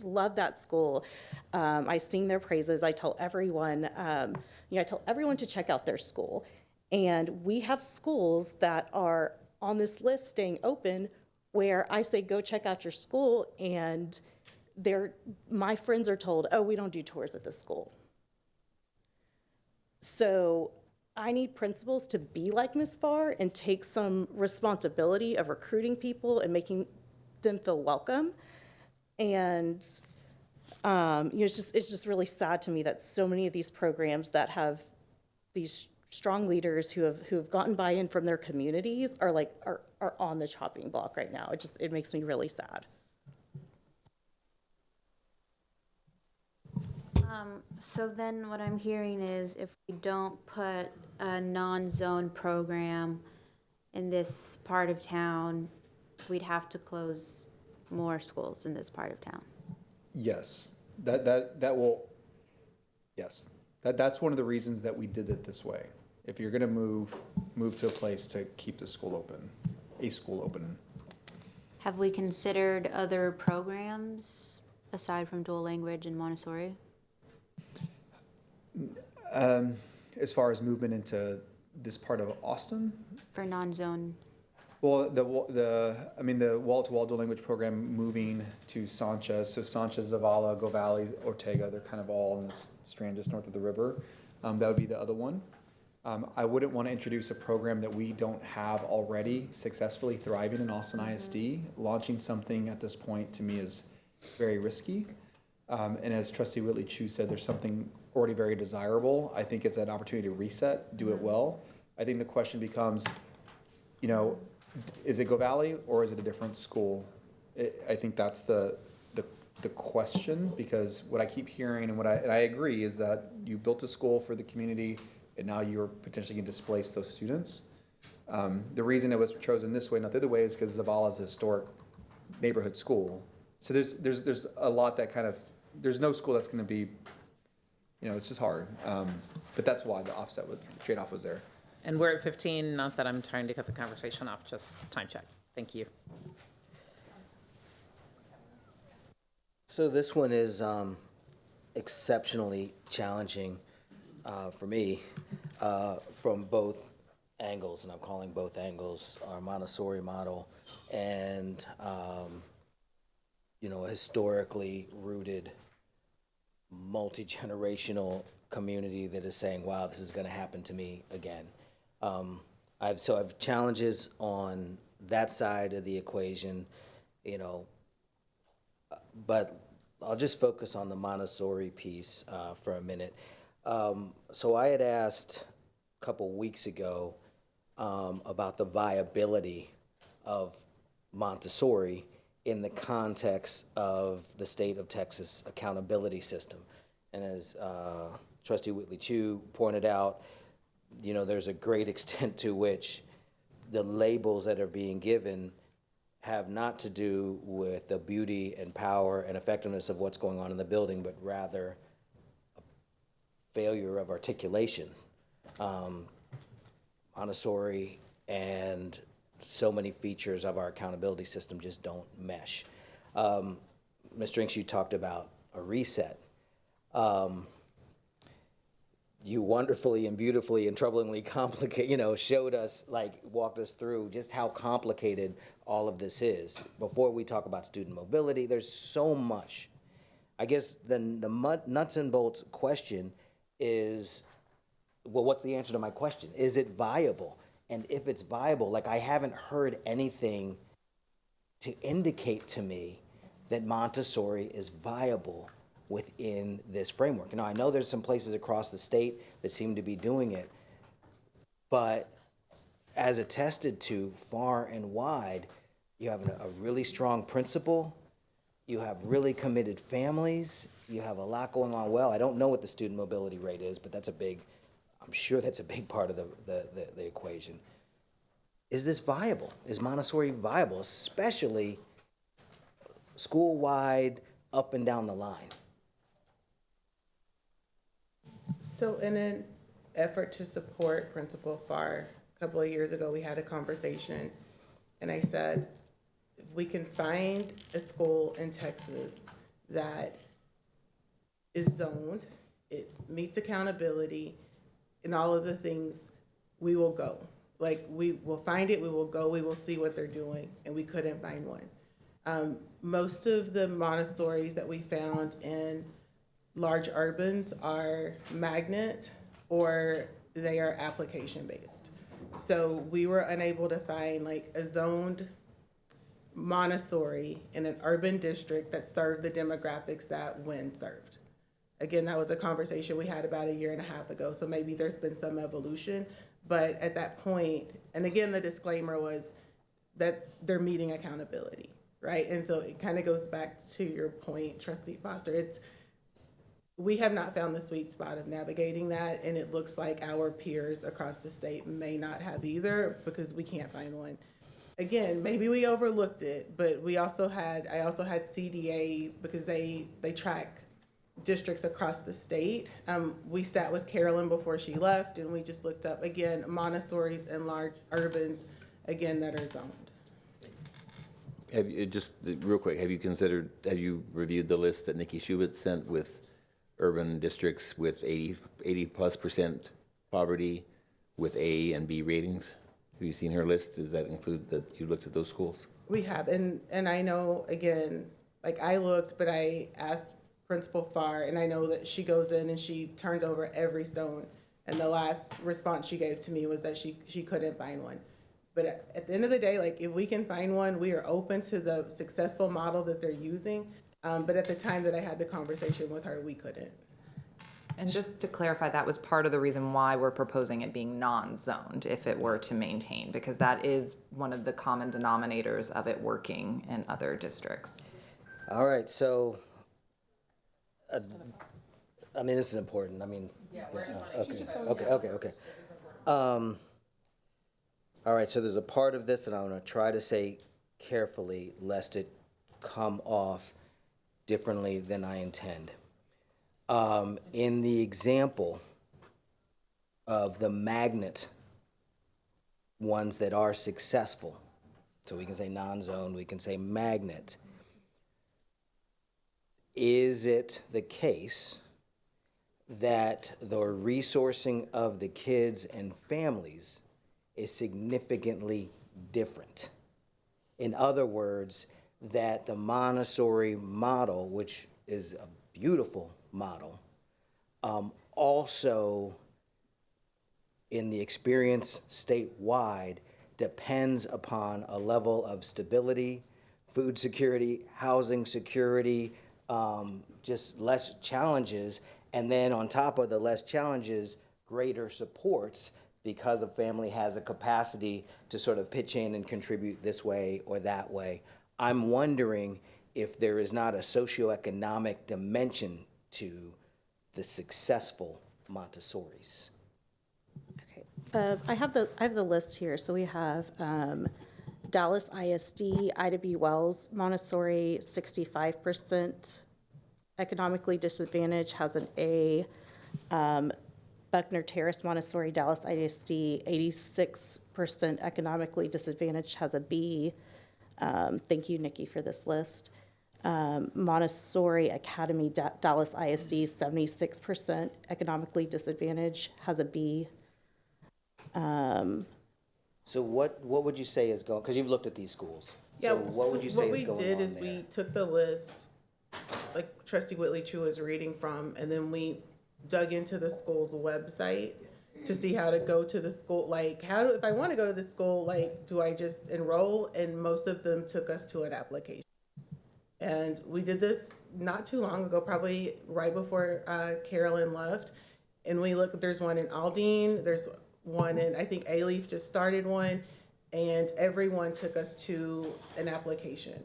love that school. I sing their praises. I tell everyone, I tell everyone to check out their school. And we have schools that are on this list staying open where I say, go check out your school. And my friends are told, oh, we don't do tours at this school. So I need principals to be like Ms. Farr and take some responsibility of recruiting people and making them feel welcome. And it's just really sad to me that so many of these programs that have these strong leaders who have gotten buy-in from their communities are on the chopping block right now. It makes me really sad. So then what I'm hearing is if we don't put a non-zone program in this part of town, we'd have to close more schools in this part of town. Yes, that will, yes. That's one of the reasons that we did it this way. If you're gonna move to a place to keep the school open, a school open. Have we considered other programs aside from dual language and Montessori? As far as movement into this part of Austin? For non-zone? Well, the wall-to-wall dual language program moving to Sanchez, so Sanchez, Zavala, Go Valley, Ortega, they're kind of all in this strand just north of the river. That would be the other one. I wouldn't want to introduce a program that we don't have already successfully thriving in Austin ISD. Launching something at this point to me is very risky. And as Trustee Whitley Chu said, there's something already very desirable. I think it's an opportunity to reset, do it well. I think the question becomes, you know, is it Go Valley or is it a different school? I think that's the question, because what I keep hearing and I agree is that you built a school for the community and now you're potentially going to displace those students. The reason it was chosen this way, not the other way, is because Zavala is a historic neighborhood school. So there's a lot that kind of, there's no school that's going to be, you know, it's just hard. But that's why the trade-off was there. And we're at 15, not that I'm trying to cut the conversation off, just time check. Thank you. So this one is exceptionally challenging for me from both angles, and I'm calling both angles our Montessori model and a historically rooted, multi-generational community that is saying, wow, this is going to happen to me again. I have challenges on that side of the equation, but I'll just focus on the Montessori piece for a minute. So I had asked couple weeks ago about the viability of Montessori in the context of the state of Texas accountability system. And as Trustee Whitley Chu pointed out, you know, there's a great extent to which the labels that are being given have not to do with the beauty and power and effectiveness of what's going on in the building, but rather a failure of articulation. Montessori and so many features of our accountability system just don't mesh. Ms. Drinks, you talked about a reset. You wonderfully and beautifully and troublingly showed us, walked us through just how complicated all of this is. Before we talk about student mobility, there's so much. I guess the nuts and bolts question is, well, what's the answer to my question? Is it viable? And if it's viable, I haven't heard anything to indicate to me that Montessori is viable within this framework. I know there's some places across the state that seem to be doing it, but as attested to far and wide, you have a really strong principal, you have really committed families, you have a lot going on well. I don't know what the student mobility rate is, but I'm sure that's a big part of the equation. Is this viable? Is Montessori viable, especially school-wide, up and down the line? So in an effort to support Principal Farr, a couple of years ago, we had a conversation, and I said, if we can find a school in Texas that is zoned, it meets accountability, and all of the things, we will go. We will find it, we will go, we will see what they're doing, and we couldn't find one. Most of the Montessoris that we found in large urbans are magnet or they are application based. So we were unable to find a zoned Montessori in an urban district that served the demographics that WIN served. Again, that was a conversation we had about a year and a half ago, so maybe there's been some evolution, but at that point, and again, the disclaimer was that they're meeting accountability, right? And so it kind of goes back to your point, Trustee Foster, we have not found the sweet spot of navigating that, and it looks like our peers across the state may not have either because we can't find one. Again, maybe we overlooked it, but I also had CDA because they track districts across the state. We sat with Carolyn before she left, and we just looked up, again, Montessori's in large urbans, again, that are zoned. Real quick, have you reviewed the list that Nikki Schubert sent with urban districts with 80+% poverty with A and B ratings? Have you seen her list? Does that include that you looked at those schools? We have, and I know, again, I looked, but I asked Principal Farr, and I know that she goes in and she turns over every stone, and the last response she gave to me was that she couldn't find one. But at the end of the day, if we can find one, we are open to the successful model that they're using. But at the time that I had the conversation with her, we couldn't. And just to clarify, that was part of the reason why we're proposing it being non-zoned if it were to maintain, because that is one of the common denominators of it working in other districts. All right, so, this is important. Okay. All right, so there's a part of this that I'm going to try to say carefully, lest it come off differently than I intend. In the example of the magnet ones that are successful, so we can say non-zoned, we can say magnet, is it the case that the resourcing of the kids and families is significantly different? In other words, that the Montessori model, which is a beautiful model, also in the experience statewide depends upon a level of stability, food security, housing security, just less challenges, and then on top of the less challenges, greater supports because a family has a capacity to sort of pitch in and contribute this way or that way. I'm wondering if there is not a socioeconomic dimension to the successful Montessoris. I have the list here. So we have Dallas ISD, Ida B. Wells, Montessori, 65%. Economically disadvantaged has an A. Buckner Terrace Montessori, Dallas ISD, 86% economically disadvantaged has a B. Thank you, Nikki, for this list. Montessori Academy, Dallas ISD, 76% economically disadvantaged has a B. So what would you say is going, because you've looked at these schools. Yeah, So what would you say is going on what we did is there? we took the list, like Trustee Whitley Chu is reading from, and then we dug into the school's website to see how to go to the school. Like, if I want to go to the school, like, do I just enroll? And most of them took us to an application. And we did this not too long ago, probably right before Carolyn left. And we look, there's one in Aldine, there's one in, I think A-Leaf just started one, and everyone took us to an application.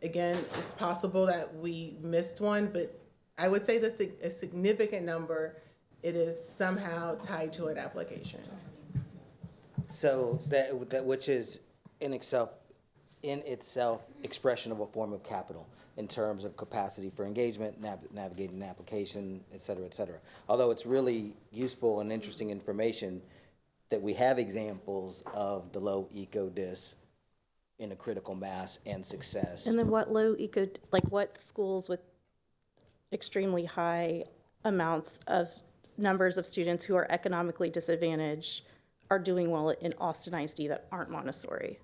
Again, it's possible that we missed one, but I would say a significant number, it is somehow tied to an application. So that which is in itself expression of a form of capital in terms of capacity for engagement, navigating an application, et cetera, et cetera. Although it's really useful and interesting information that we have examples of the low eco-dis in a critical mass and success. And then what low eco, like what schools with extremely high amounts of numbers of students who are economically disadvantaged are doing well in Austin ISD that aren't Montessori?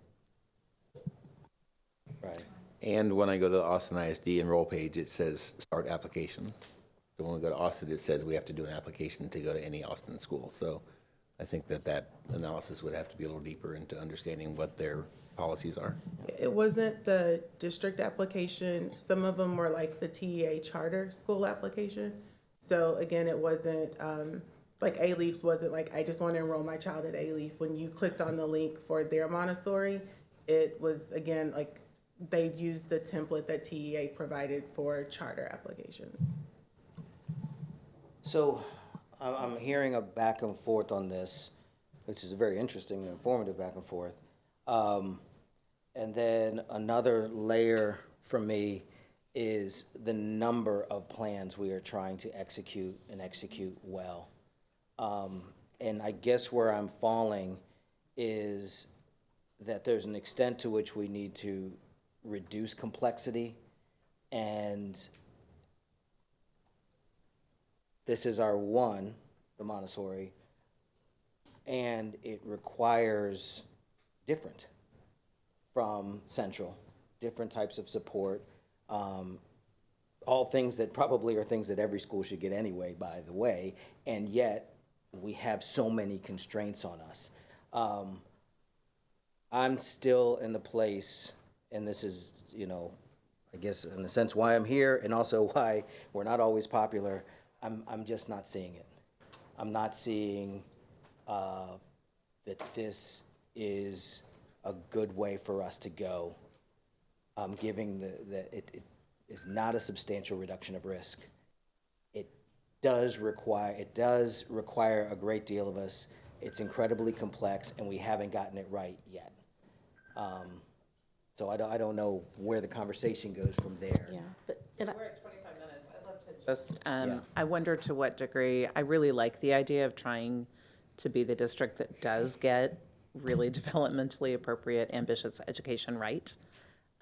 Right. And when I go to the Austin ISD enroll page, it says start application. So when we go to Austin, it says we have to do an application to go to any Austin school. So I think that analysis would have to be a little deeper into understanding what their policies are. It wasn't the district application. Some of them were like the TEA charter school application. So again, it wasn't, like A-Leaf's wasn't like, I just want to enroll my child at A-Leaf. When you clicked on the link for their Montessori, it was, again, like they used the template that TEA provided for charter applications. So I'm hearing a back and forth on this, which is a very interesting and informative back and forth. And then another layer for me is the number of plans we are trying to execute and execute well. And I guess where I'm falling is that there's an extent to which we need to reduce complexity, and this is our one, the Montessori, and it requires different from Central, different types of support, all things that probably are things that every school should get anyway, by the way, and yet we have so many constraints on us. I'm still in the place, and this is, I guess in a sense why I'm here, and also why we're not always popular. I'm just not seeing it. I'm not seeing that this is a good way for us to go, giving that it is not a substantial reduction of risk. It does require a great deal of us. It's incredibly complex, and we haven't gotten it right yet. So I don't know where the conversation goes from there. Yeah, but We're at 25 minutes. I'd love to just, I wonder to what degree, I really like the idea of trying to be the district that does get really developmentally appropriate, ambitious education right.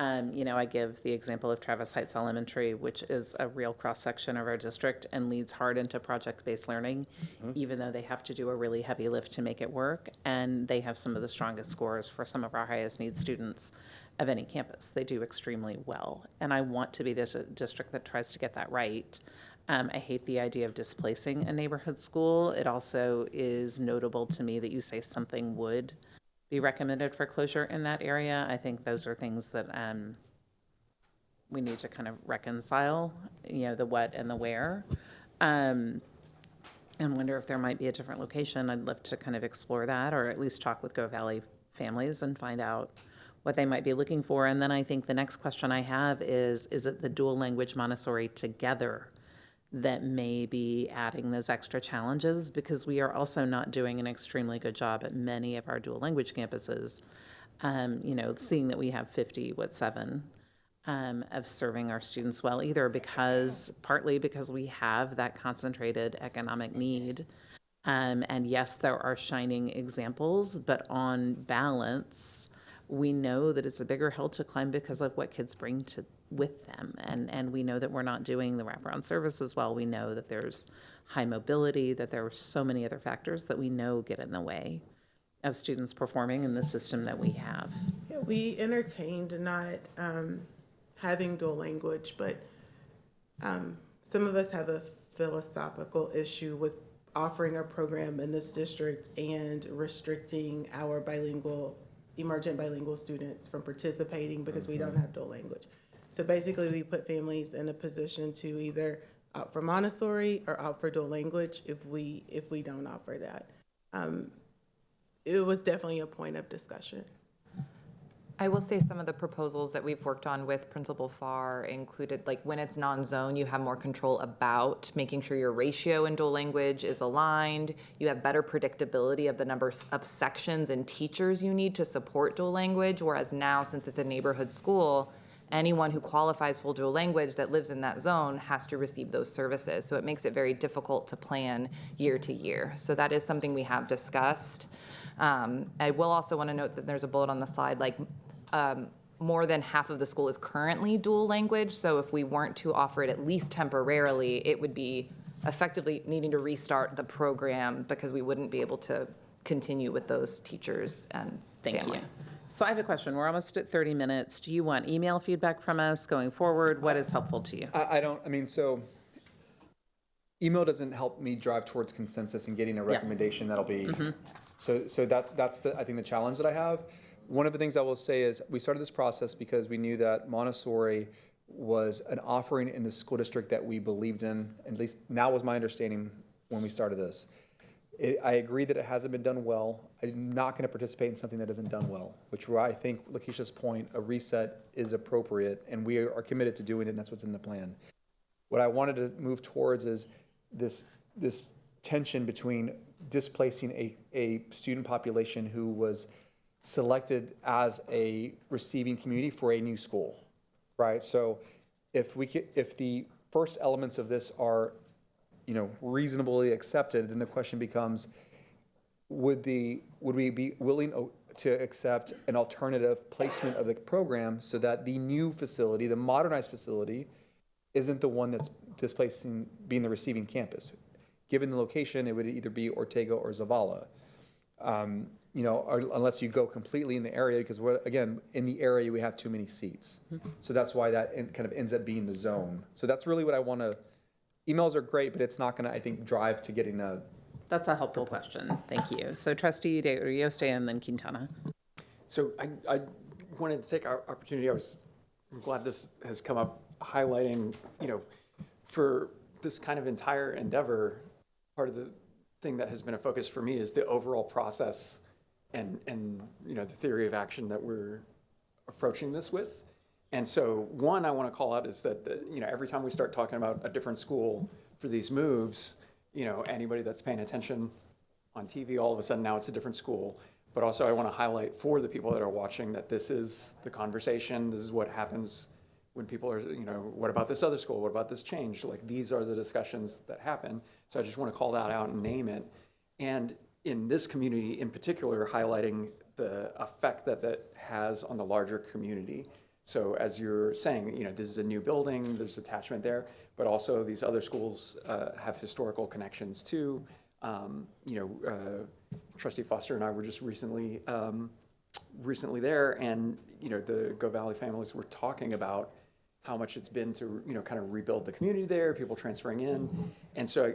I give the example of Travis Heights Elementary, which is a real cross-section of our district and leads hard into project-based learning, even though they have to do a really heavy lift to make it work. And they have some of the strongest scores for some of our highest need students of any campus. They do extremely well. And I want to be the district that tries to get that right. I hate the idea of displacing a neighborhood school. It also is notable to me that you say something would be recommended for closure in that area. I think those are things that we need to kind of reconcile, the what and the where. and wonder if there might be a different location. I'd love to kind of explore that, or at least talk with Go Valley families and find out what they might be looking for. And then I think the next question I have is it the dual language Montessori together that may be adding those extra challenges? Because we are also not doing an extremely good job at many of our dual language campuses. Seeing that we have 57 of serving our students well, either partly because we have that concentrated economic need. And yes, there are shining examples, but on balance, we know that it's a bigger hill to climb because of what kids bring with them. And we know that we're not doing the wraparound services well. We know that there's high mobility, that there are so many other factors that we know get in the way of students performing in the system that we have. Yeah, we entertained not having dual language, but some of us have a philosophical issue with offering a program in this district and restricting our emergent bilingual students from participating because we don't have dual language. So basically, we put families in a position to either opt for Montessori or opt for dual language if we don't offer that. It was definitely a point of discussion. I will say some of the proposals that we've worked on with Principal Farr included, like when it's non-zone, you have more control about making sure your ratio in dual language is aligned. You have better predictability of the number of sections and teachers you need to support dual language, whereas now, since it's a neighborhood school, anyone who qualifies for dual language that lives in that zone has to receive those services. So it makes it very difficult to plan year to year. So that is something we have discussed. I will also want to note that there's a bullet on the slide, more than half of the school is currently dual language. So if we weren't to offer it at least temporarily, it would be effectively needing to restart the program because we wouldn't be able to continue with those teachers and families. So I have a question. We're almost at 30 minutes. Do you want email feedback from us going forward? What is helpful to you? So email doesn't help me drive towards consensus and getting a recommendation that'll be, so that's I think the challenge that I have. One of the things I will say is we started this process because we knew that Montessori was an offering in the school district that we believed in, at least now was my understanding when we started this. I agree that it hasn't been done well. I'm not going to participate in something that isn't done well, which where I think Lakeisha's point, a reset is appropriate, and we are committed to doing it, and that's what's in the plan. What I wanted to move towards is this tension between displacing a student population who was selected as a receiving community for a new school, right? So if the first elements of this are reasonably accepted, then the question becomes, would we be willing to accept an alternative placement of the program so that the new facility, the modernized facility, isn't the one that's displacing being the receiving campus? Given the location, it would either be Ortega or Zavala. Or unless you go completely in the area, because again, in the area we have too many seats. So that's why that kind of ends up being the zone. So that's really what I want to. Emails are great, but it's not going to, I think, drive to getting a. That's a helpful question. Thank you. So Trustee De Rioste and then Quintana. So I wanted to take our opportunity. I'm glad this has come up, highlighting, for this kind of entire endeavor, part of the thing that has been a focus for me is the overall process and the theory of action that we're approaching this with. And so one I want to call out is that every time we start talking about a different school for these moves, anybody that's paying attention on TV, all of a sudden now it's a different school. But also I want to highlight for the people that are watching that this is the conversation. This is what happens when people are, what about this other school? What about this change? Like, these are the discussions that happen. So I just want to call that out and name it. And in this community in particular, highlighting the effect that has on the larger community. So as you're saying, this is a new building, there's attachment there, but also these other schools have historical connections too. Trustee Foster and I were just recently there, and the Go Valley families were talking about how much it's been to kind of rebuild the community there, people transferring in, and so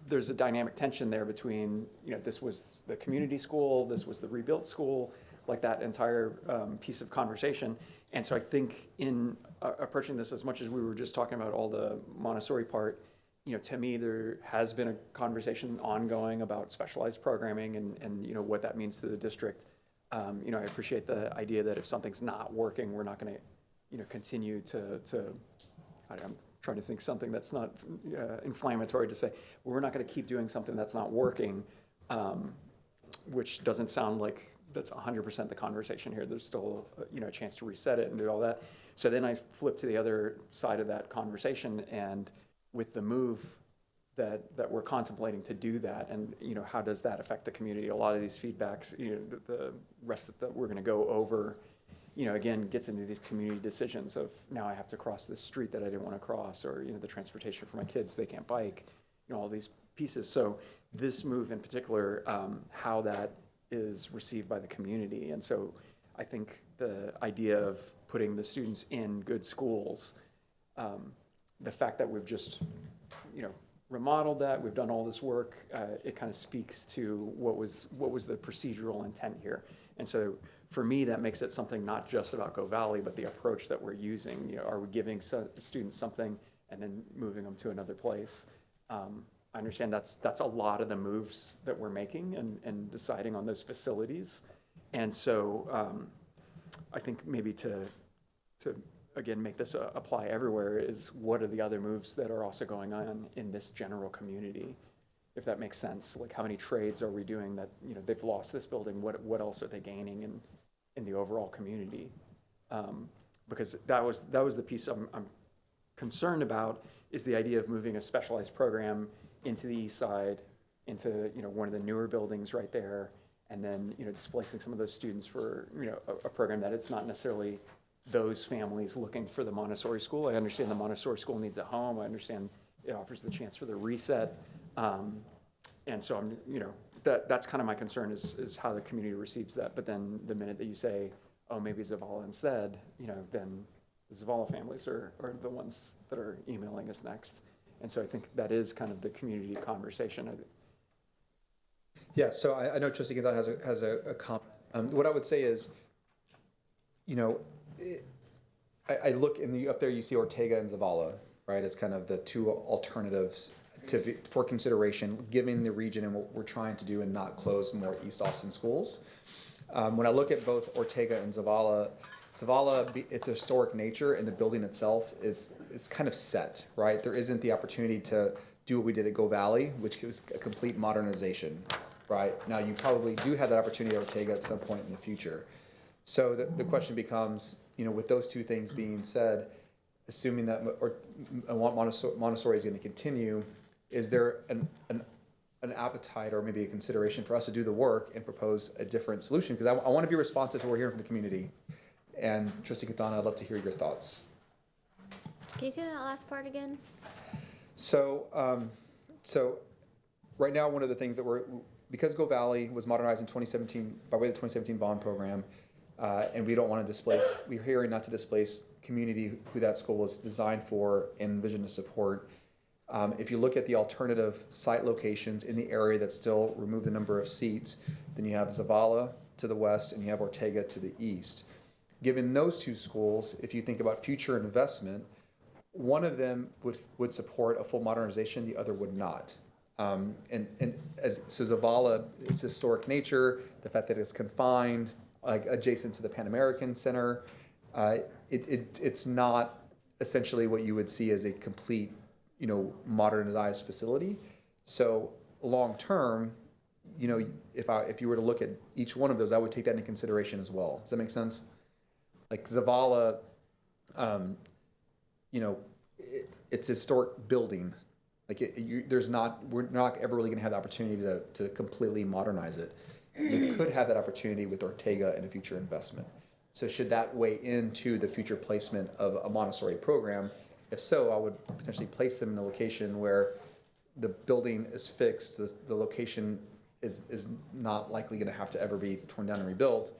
there's a dynamic tension there between this was the community school, this was the rebuilt school, like that entire piece of conversation. And so I think in approaching this, as much as we were just talking about all the Montessori part, to me, there has been a conversation ongoing about specialized programming and what that means to the district. I appreciate the idea that if something's not working, we're not going to, continue to I'm trying to think something that's not inflammatory to say. We're not going to keep doing something that's not working, which doesn't sound like that's 100% the conversation here. There's still, a chance to reset it and do all that. So then I flip to the other side of that conversation, and with the move that we're contemplating to do that, and how does that affect the community? A lot of these feedbacks, the rest that we're going to go over, again, gets into these community decisions of now I have to cross this street that I didn't want to cross, or the transportation for my kids, they can't bike, all these pieces. So this move in particular, how that is received by the community, and so I think the idea of putting the students in good schools, the fact that we've just, remodeled that, we've done all this work, it kind of speaks to what was the procedural intent here. And so for me, that makes it something not just about Go Valley, but the approach that we're using. Are we giving students something and then moving them to another place? I understand that's a lot of the moves that we're making and deciding on those facilities. And so I think maybe to again, make this apply everywhere is what are the other moves that are also going on in this general community, if that makes sense. Like how many trades are we doing that, they've lost this building, what else are they gaining in the overall community? Because that was the piece I'm concerned about, is the idea of moving a specialized program into the east side, into one of the newer buildings right there, and then displacing some of those students for a program that it's not necessarily those families looking for the Montessori school. I understand the Montessori school needs a home. I understand it offers the chance for the reset. And so I'm, that's kind of my concern is how the community receives that. But then the minute that you say, oh, maybe Zavala instead, then the Zavala families are the ones that are emailing us next. And so I think that is kind of the community conversation. Yeah, so I know Trustee Gonzalez has a comment. What I would say is, I look up there, you see Ortega and Zavala, right, as kind of the two alternatives for consideration, given the region and what we're trying to do and not close more East Austin schools. When I look at both Ortega and Zavala, its historic nature and the building itself is kind of set, right? There isn't the opportunity to do what we did at Go Valley, which was a complete modernization, right? Now, you probably do have that opportunity at Ortega at some point in the future. So the question becomes, with those two things being said, assuming that Montessori is going to continue, is there an appetite or maybe a consideration for us to do the work and propose a different solution? Because I want to be responsive to what we're hearing from the community. And Trustee Catana, I'd love to hear your thoughts. Can you say that last part again? So right now, one of the things that because Go Valley was modernized in 2017 by way of the 2017 bond program, and we don't want to displace, we're hearing not to displace community who that school was designed for and vision to support. If you look at the alternative site locations in the area that still remove the number of seats, then you have Zavala to the west and you have Ortega to the east. Given those two schools, if you think about future investment, one of them would support a full modernization, the other would not. So Zavala, its historic nature, the fact that it's confined, like adjacent to the Pan American Center, it's not essentially what you would see as a complete, modernized facility. So long term, if you were to look at each one of those, I would take that into consideration as well. Does that make sense? Like Zavala, it's a historic building. Like we're not ever really going to have the opportunity to completely modernize it. You could have that opportunity with Ortega in a future investment. So should that weigh into the future placement of a Montessori program? If so, I would potentially place them in a location where the building is fixed, the location is not likely going to have to ever be torn down and rebuilt.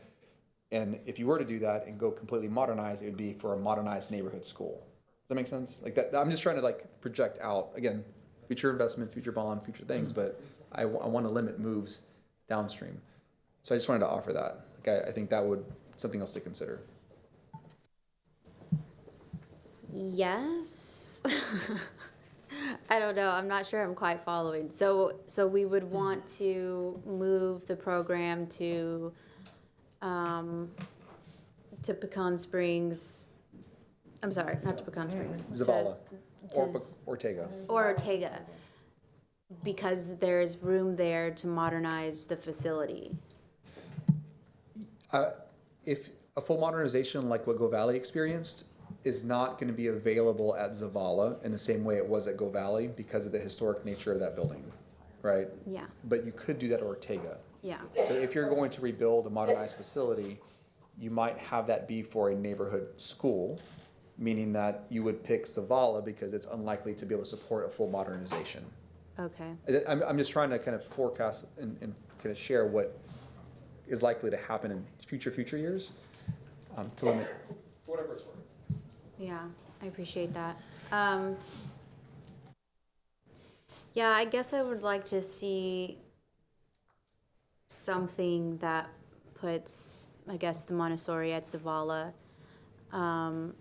And if you were to do that and go completely modernized, it would be for a modernized neighborhood school. Does that make sense? Like that, I'm just trying to project out, again, future investment, future bond, future things, but I want to limit moves downstream. So I just wanted to offer that. I think that would something else to consider. Yes. I don't know. I'm not sure I'm quite following. So we would want to move the program to Pecan Springs. I'm sorry, not to Pecan Springs. Zavala to or Ortega. Or Ortega, because there's room there to modernize the facility. If a full modernization like what Go Valley experienced is not going to be available at Zavala in the same way it was at Go Valley because of the historic nature of that building, right? Yeah. But you could do that at Ortega. Yeah. So if you're going to rebuild a modernized facility, you might have that be for a neighborhood school, meaning that you would pick Zavala because it's unlikely to be able to support a full modernization. Okay. I'm just trying to kind of forecast and kind of share what is likely to happen in future years to limit whatever it's worth. Yeah, I appreciate that. Yeah, I guess I would like to see something that puts, I guess, the Montessori at Zavala. I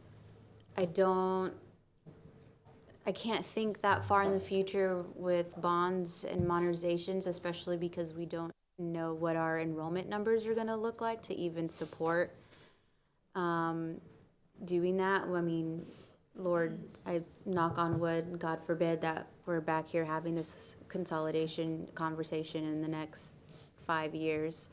can't think that far in the future with bonds and modernizations, especially because we don't know what our enrollment numbers are going to look like to even support doing that. I mean, Lord, I knock on wood, God forbid that we're back here having this consolidation conversation in the next 5 years.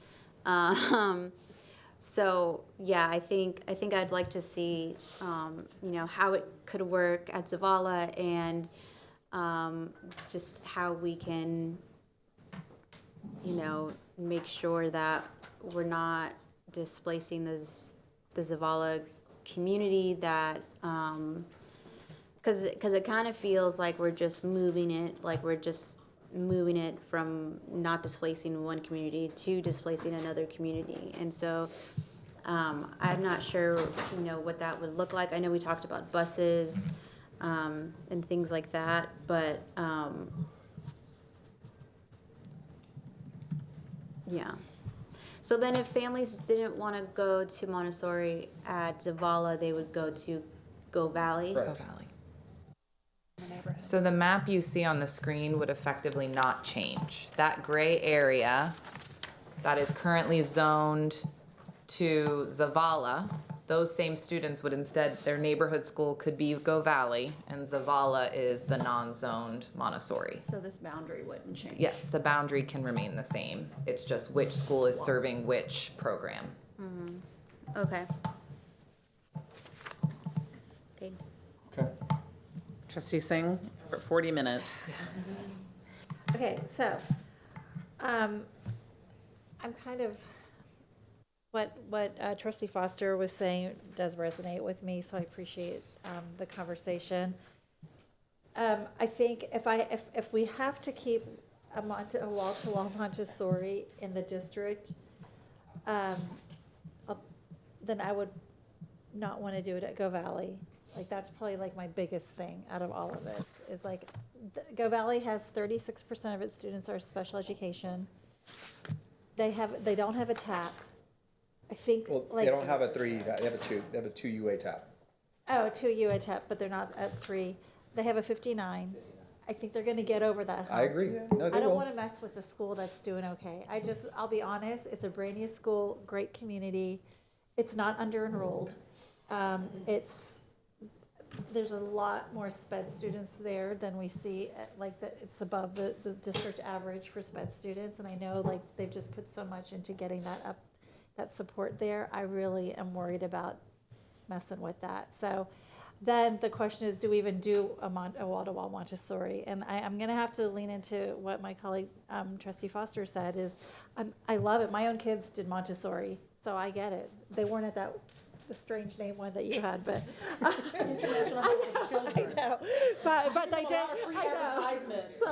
So yeah, I think I'd like to see, how it could work at Zavala and just how we can, make sure that we're not displacing the Zavala community, that because it kind of feels like we're just moving it from not displacing one community to displacing another community. And so I'm not sure, what that would look like. I know we talked about buses and things like that, but yeah. So then if families didn't want to go to Montessori at Zavala, they would go to Go Valley? Correct. Go Valley. So the map you see on the screen would effectively not change. That gray area that is currently zoned to Zavala, those same students would instead, their neighborhood school could be Go Valley, and Zavala is the non-zoned Montessori. So this boundary wouldn't change? Yes, the boundary can remain the same. It's just which school is serving which program. Mm-hmm. Okay. Okay. Okay. Trustee Singh, for 40 minutes. Okay, so, I'm kind of, what Trustee Foster was saying does resonate with me, so I appreciate the conversation. I think if we have to keep a wall-to-wall Montessori in the district, then I would not want to do it at Go Valley. Like, that's probably like my biggest thing out of all of this, is like, Go Valley has 36% of its students are special education. They don't have a TAP. I think, Well, like. they don't have a 3, they have a 2. They have a 2 UA tap. Oh, 2 UA TAP, but they're not at 3. They have a 59. I think they're gonna get over that hump. I agree. No, they I don't will. wanna mess with a school that's doing okay. I'll be honest, it's a brand new school, great community. It's not under-enrolled. There's a lot more SPED students there than we see, it's above the district average for SPED students. And I know, like, they've just put so much into getting that up, that support there. I really am worried about messing with that. So then the question is, do we even do a wall-to-wall Montessori? And I'm going to have to lean into what my colleague, Trustee Foster said, is I love it. My own kids did Montessori, so I get it. They weren't at the strange name one that you had, but International House of Children. I know, but they did. I know. So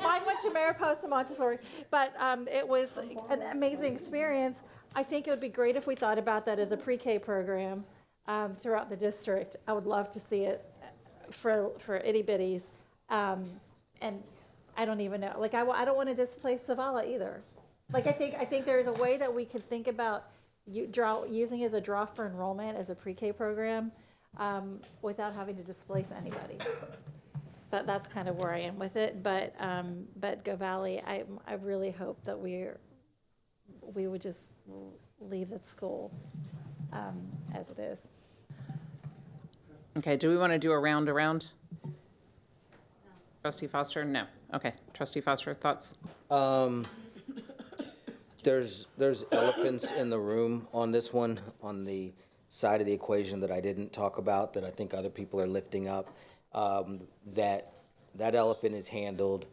mine went to Mariposa Montessori, but it was an amazing experience. I think it would be great if we thought about that as a pre-K program throughout the district. I would love to see it for itty bitties, and I don't even know. Like, I don't want to displace Zavala either. Like, I think there's a way that we could think about using as a draw for enrollment as a pre-K program without having to displace anybody. that's kind of where I am with it. But Go Valley, I really hope that we would just leave the school as it is. Okay, do we want to do a round around? Trustee Foster? No. Okay. Trustee Foster, thoughts? There's elephants in the room on this one, on the side of the equation that I didn't talk about, that I think other people are lifting up. That elephant is handled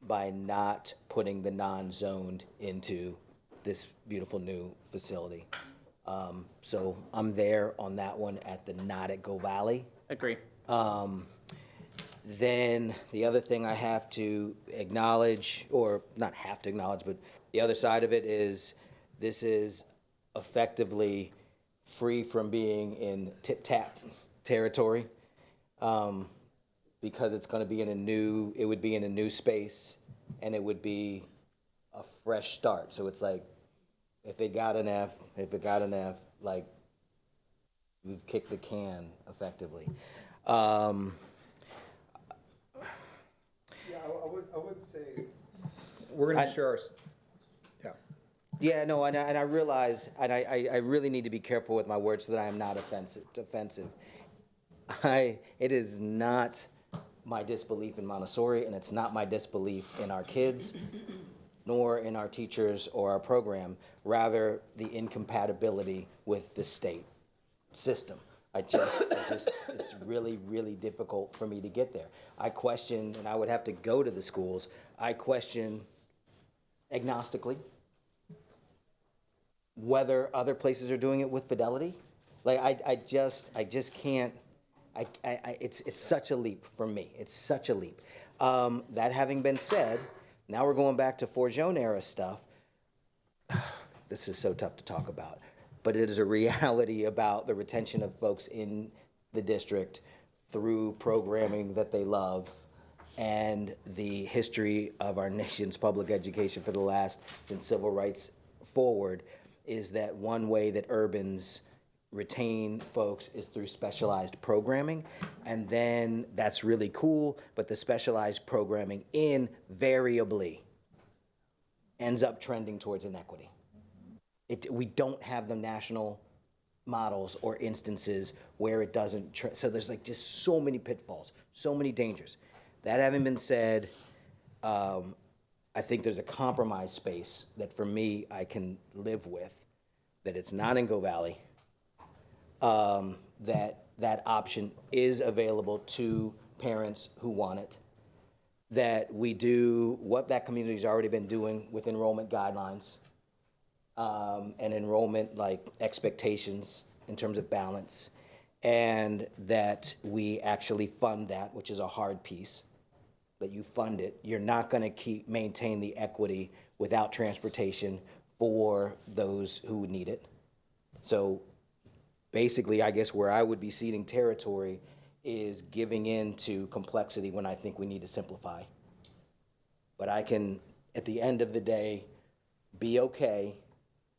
by not putting the non-zoned into this beautiful new facility. So I'm there on that one at the not at Go Valley. Agree. Then the other thing I have to acknowledge, or not have to acknowledge, but the other side of it is this is effectively free from being in tip-tap territory, because it's going to be it would be in a new space, and it would be a fresh start. So it's like, if it got an F, like, we've kicked the can effectively. I would say we're going to share our. Yeah, no, and I realize, and I really need to be careful with my words so that I am not offensive. It is not my disbelief in Montessori, and it's not my disbelief in our kids, nor in our teachers or our program, rather the incompatibility with the state system. It's really, really difficult for me to get there. I question, and I would have to go to the schools, I question agnostically whether other places are doing it with fidelity. Like, I just can't, it's such a leap for me. It's such a leap. That having been said, now we're going back to Forgione era stuff. This is so tough to talk about, but it is a reality about the retention of folks in the district through programming that they love, and the history of our nation's public education for the last, since civil rights forward, is that one way that urbans retain folks is through specialized programming. And then that's really cool, but the specialized programming invariably ends up trending towards inequity. We don't have the national models or instances where it doesn't, so there's like just so many pitfalls, so many dangers. That having been said, I think there's a compromise space that for me I can live with, that it's not in Go Valley, that option is available to parents who want it, that we do what that community's already been doing with enrollment guidelines, and enrollment like expectations in terms of balance, and that we actually fund that, which is a hard piece, that you fund it. You're not going to maintain the equity without transportation for those who need it. So basically, I guess where I would be ceding territory is giving in to complexity when I think we need to simplify. But I can, at the end of the day, be okay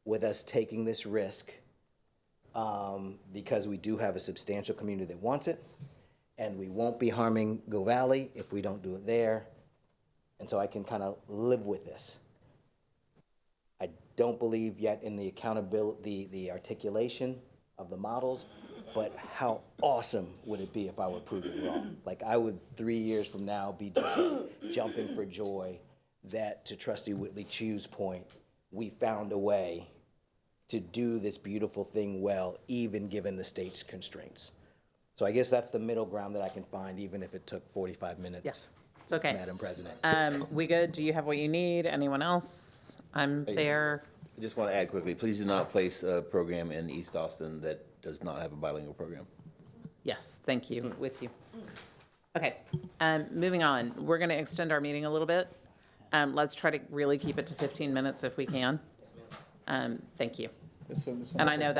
with us taking this risk, because we do have a substantial community that wants it, and we won't be harming Go Valley if we don't do it there. And so I can kind of live with this. I don't believe yet in the accountability, the articulation of the models, but how awesome would it be if I were proven wrong? Like, I would 3 years from now be just like jumping for joy that, to Trustee Whitley Chu's point, we found a way to do this beautiful thing well, even given the state's constraints. So I guess that's the middle ground that I can find, even if it took 45 minutes. Yes, it's okay. Madam President. We good? Do you have what you need? Anyone else? I'm there. I just want to add quickly, please do not place a program in East Austin that does not have a bilingual program. Yes, thank you. With you. Okay, moving on. We're going to extend our meeting a little bit. Let's try to really keep it to 15 minutes if we can. Thank you. And I know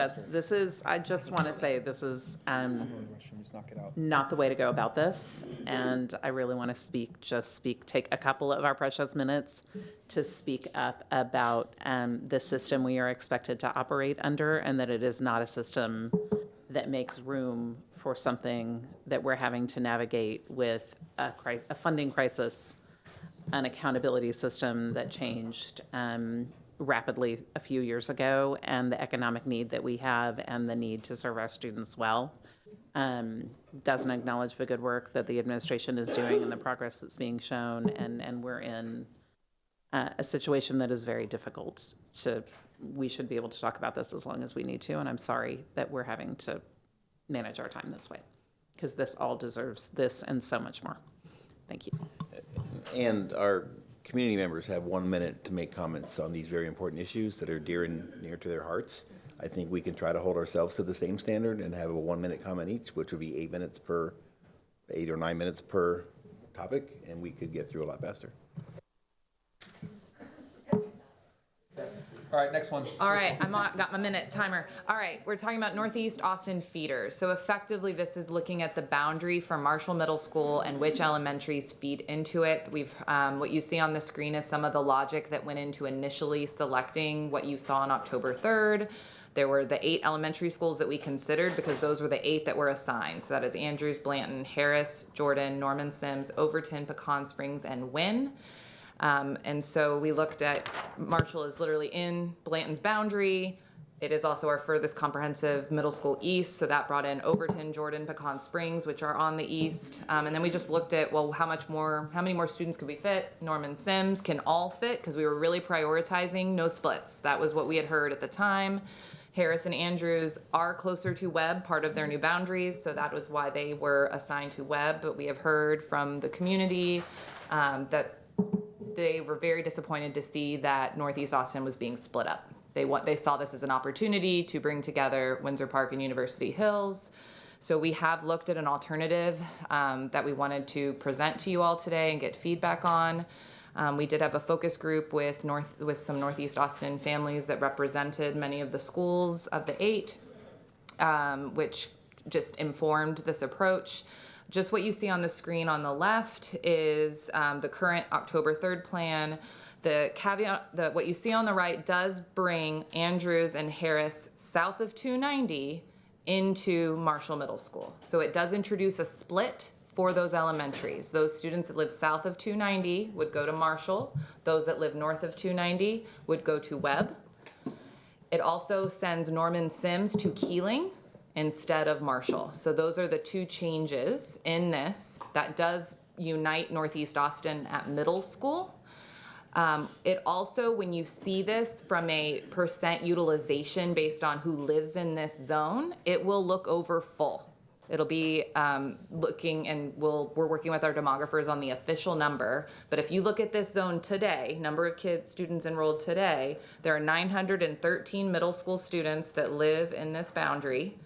I just want to say this is not the way to go about this. And I really want to take a couple of our precious minutes to speak up about the system we are expected to operate under, and that it is not a system that makes room for something that we're having to navigate with a funding crisis, an accountability system that changed rapidly a few years ago, and the economic need that we have and the need to serve our students well. Doesn't acknowledge the good work that the administration is doing and the progress that's being shown, and we're in a situation that is very difficult we should be able to talk about this as long as we need to, and I'm sorry that we're having to manage our time this way, because this all deserves this and so much more. Thank you. And our community members have 1 minute to make comments on these very important issues that are dear and near to their hearts. I think we can try to hold ourselves to the same standard and have a 1 minute comment each, which would be 8 or 9 minutes per topic, and we could get through a lot faster. All right, next one. All right, got my minute timer. All right, we're talking about Northeast Austin feeders. So effectively, this is looking at the boundary for Marshall Middle School and which elementaries feed into it. What you see on the screen is some of the logic that went into initially selecting what you saw on October 3rd. There were the 8 elementary schools that we considered because those were the 8 that were assigned. So that is Andrews, Blanton, Harris, Jordan, Norman Sims, Overton, Pecan Springs, and Wynn. And so we looked at Marshall is literally in Blanton's boundary. It is also our furthest comprehensive middle school east. So that brought in Overton, Jordan, Pecan Springs, which are on the east. And then we just looked at, well, how many more students could we fit? Norman Sims can all fit because we were really prioritizing no splits. That was what we had heard at the time. Harris and Andrews are closer to Webb, part of their new boundaries. So that was why they were assigned to Webb. But we have heard from the community that they were very disappointed to see that Northeast Austin was being split up. They saw this as an opportunity to bring together Windsor Park and University Hills. So we have looked at an alternative that we wanted to present to you all today and get feedback on. We did have a focus group with some Northeast Austin families that represented many of the schools of the 8, which just informed this approach. Just what you see on the screen on the left is the current October 3rd plan. The caveat, what you see on the right does bring Andrews and Harris south of 290 into Marshall Middle School. So it does introduce a split for those elementaries. Those students that live south of 290 would go to Marshall. Those that live north of 290 would go to Webb. It also sends Norman Sims to Keeling instead of Marshall. So those are the 2 changes in this. That does unite Northeast Austin at middle school. It also, when you see this from a percent utilization based on who lives in this zone, it will look over full. It'll be looking, and we're working with our demographers on the official number. But if you look at this zone today, number of students enrolled today, there are 913 middle school students that live in this boundary.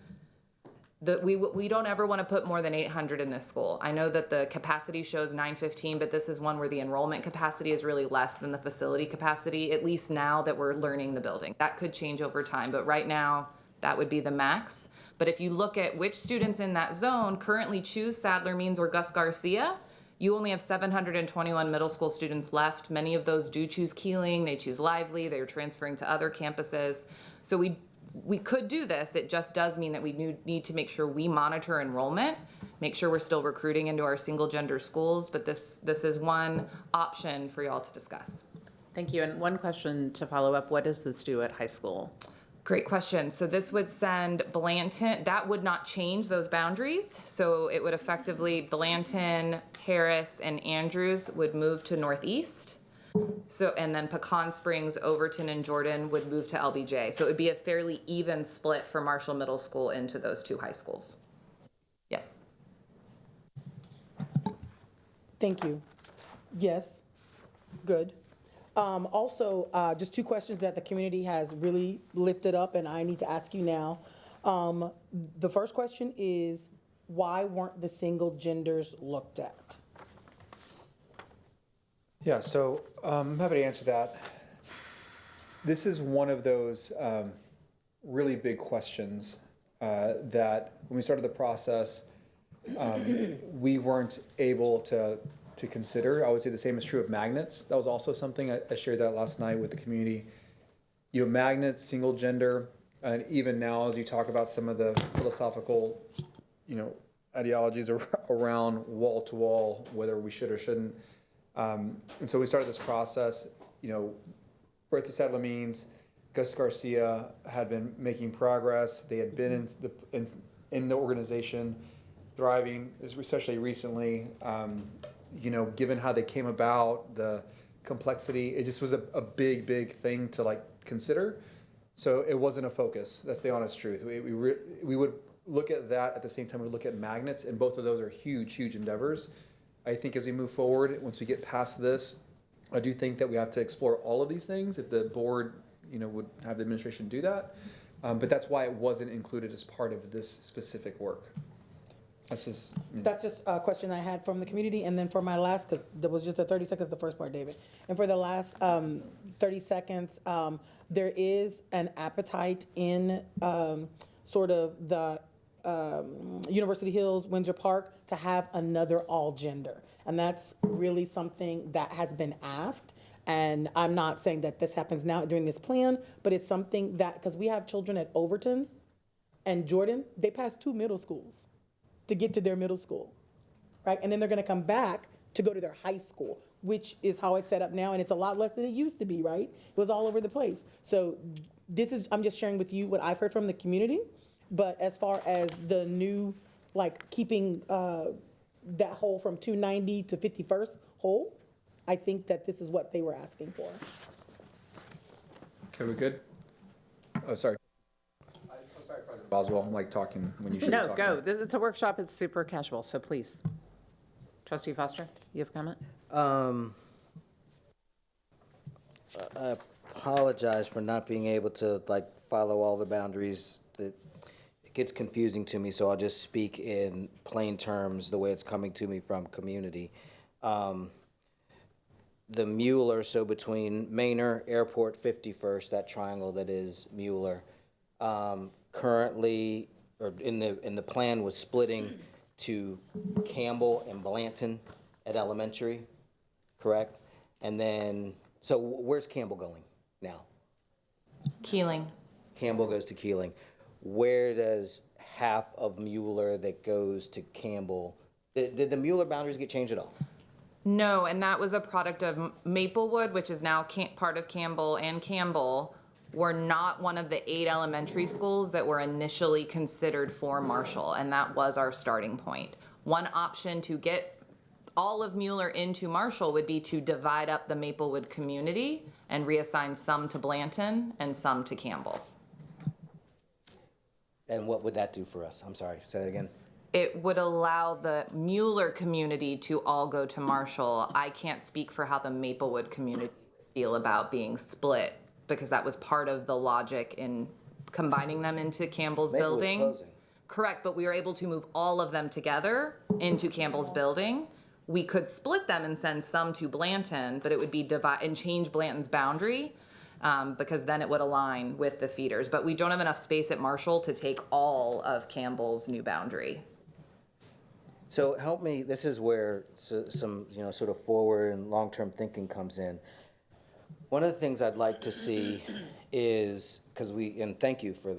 We don't ever want to put more than 800 in this school. I know that the capacity shows 915, but this is one where the enrollment capacity is really less than the facility capacity, at least now that we're learning the building. That could change over time, but right now, that would be the max. But if you look at which students in that zone currently choose Sadler Means or Gus Garcia, you only have 721 middle school students left. Many of those do choose Keeling, they choose Lively, they're transferring to other campuses. So we could do this. It just does mean that we need to make sure we monitor enrollment, make sure we're still recruiting into our single gender schools, but this is one option for y'all to discuss. Thank you. And one question to follow up, what does this do at high school? Great question. So this would send Blanton, that would not change those boundaries. So it would effectively, Blanton, Harris, and Andrews would move to Northeast. So, and then Pecan Springs, Overton, and Jordan would move to LBJ. So it would be a fairly even split for Marshall Middle School into those 2 high schools. Yeah. Thank you. Yes, good. Also, just 2 questions that the community has really lifted up, and I need to ask you now. The first question is, why weren't the single genders looked at? Yeah, so I'm happy to answer that. This is one of those really big questions that when we started the process, we weren't able to consider. I would say the same is true of magnets. That was also something I shared that last night with the community. Magnets, single gender, And even now, as you talk about some of the philosophical, ideologies around wall-to-wall, whether we should or shouldn't. And so we started this process, Bertha Sadler Means, Gus Garcia had been making progress. They had been in the organization, thriving, especially recently. Given how they came about, the complexity, it just was a big thing to consider. So it wasn't a focus. That's the honest truth. We would look at that at the same time we look at magnets, and both of those are huge endeavors. I think as we move forward, once we get past this, I do think that we have to explore all of these things if the board, would have the administration do that. But that's why it wasn't included as part of this specific work. That's just a question I had from the community, and then for my last, because there was just the 30 seconds, the first part, David. And for the last 30 seconds, there is an appetite in sort of the University Hills, Windsor Park, to have another all gender. And that's really something that has been asked. And I'm not saying that this happens now during this plan, but it's something that, because we have children at Overton and Jordan, they pass 2 middle schools to get to their middle school, right? And then they're gonna come back to go to their high school, which is how it's set up now, and it's a lot less than it used to be, right? It was all over the place. So I'm just sharing with you what I've heard from the community, but as far as the new, keeping that whole from 290 to 51st whole, I think that this is what they were asking for. Okay, we good? Oh, sorry. Sorry, President Boswell, I'm talking when you should be No, talking. go. It's a workshop. It's super casual, so please. Trustee Foster, you have a comment? I apologize for not being able to follow all the boundaries. That it gets confusing to me, so I'll just speak in plain terms the way it's coming to me from community. The Mueller, so between Manor, Airport, 51st, that triangle that is Mueller, currently, or in the plan was splitting to Campbell and Blanton at elementary, correct? And then, so where's Campbell going now? Keeling. Campbell goes to Keeling. Where does half of Mueller that goes to Campbell, did the Mueller boundaries get changed at all? No, and that was a product of Maplewood, which is now part of Campbell, and Campbell were not one of the 8 elementary schools that were initially considered for Marshall, and that was our starting point. One option to get all of Mueller into Marshall would be to divide up the Maplewood community and reassign some to Blanton and some to Campbell. And what would that do for us? I'm sorry, say that again. It would allow the Mueller community to all go to Marshall. I can't speak for how the Maplewood community feel about being split, because that was part of the logic in combining them into Campbell's Maplewood's building. closing. Correct, but we were able to move all of them together into Campbell's building. We could split them and send some to Blanton, but it would be divide and change Blanton's boundary, because then it would align with the feeders. But we don't have enough space at Marshall to take all of Campbell's new boundary. So help me, this is where some sort of forward and long-term thinking comes in. One of the things I'd like to see is, and thank you for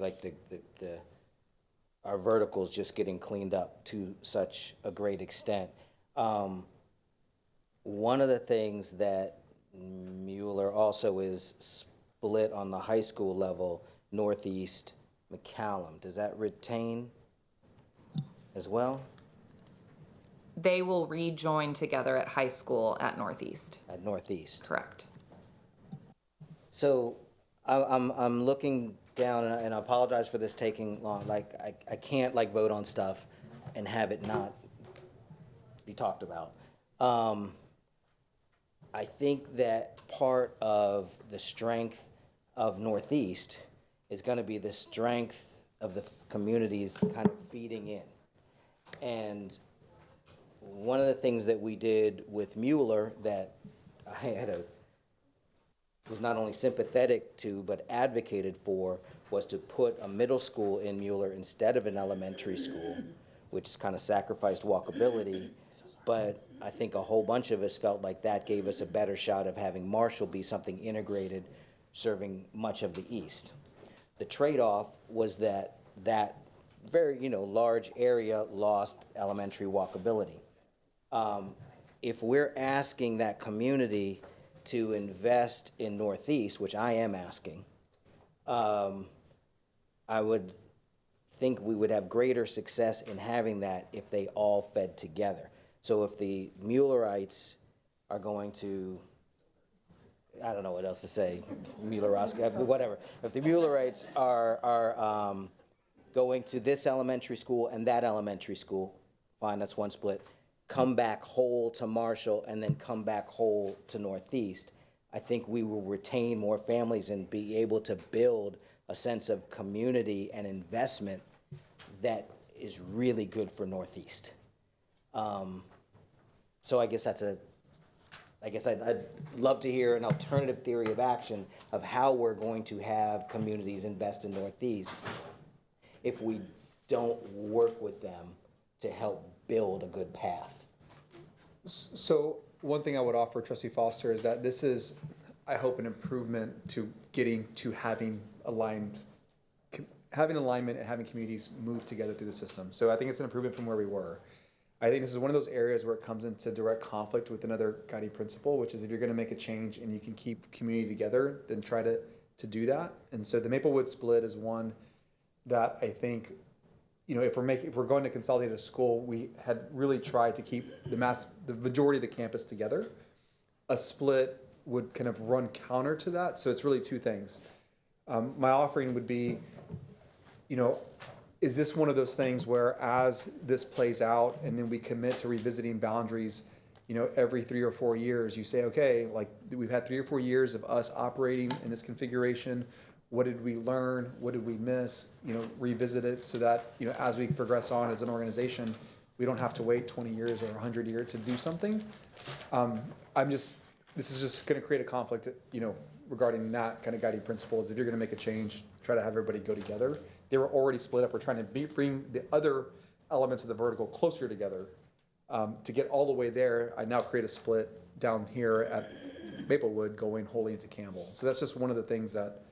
our verticals just getting cleaned up to such a great extent. One of the things that Mueller also is split on the high school level, Northeast, McCallum. Does that retain as well? They will rejoin together at high school at Northeast. At Northeast. Correct. So I'm looking down, and I apologize for this taking long. I can't vote on stuff and have it not be talked about. I think that part of the strength of Northeast is going to be the strength of the communities kind of feeding in. And one of the things that we did with Mueller that I was not only sympathetic to but advocated for was to put a middle school in Mueller instead of an elementary school, which kind of sacrificed walkability. But I think a whole bunch of us felt like that gave us a better shot of having Marshall be something integrated, serving much of the East. the trade-off was that very, large area lost elementary walkability. If we're asking that community to invest in Northeast, which I am asking, I would think we would have greater success in having that if they all fed together. So if the Muellerites are going to, I don't know what else to say, Muellerowski, whatever. If the Muellerites are going to this elementary school and that elementary school, fine, that's one split, come back whole to Marshall and then come back whole to Northeast, I think we will retain more families and be able to build a sense of community and investment that is really good for Northeast. So I guess I'd love to hear an alternative theory of action of how we're going to have communities invest in Northeast if we don't work with them to help build a good path. So one thing I would offer, Trustee Foster, is that this is, I hope, an improvement to getting to having alignment and having communities move together through the system. So I think it's an improvement from where we were. I think this is one of those areas where it comes into direct conflict with another guiding principle, which is if you're going to make a change and you can keep community together, then try to do that. And so the Maplewood split is one that I think, if we're going to consolidate a school, we had really tried to keep the majority of the campus together. A split would kind of run counter to that. So it's really two things. My offering would be, is this one of those things where as this plays out and then we commit to revisiting boundaries, every 3 or 4 years, you say, okay, like we've had 3 or 4 years of us operating in this configuration. What did we learn? What did we miss? Revisit it so that, as we progress on as an organization, we don't have to wait 20 years or 100 years to do something. This is just going to create a conflict, regarding that kind of guiding principles. If you're going to make a change, try to have everybody go together. They were already split up. We're trying to bring the other elements of the vertical closer together. To get all the way there, I now create a split down here at Maplewood going wholly into Campbell. So that's just one of the things that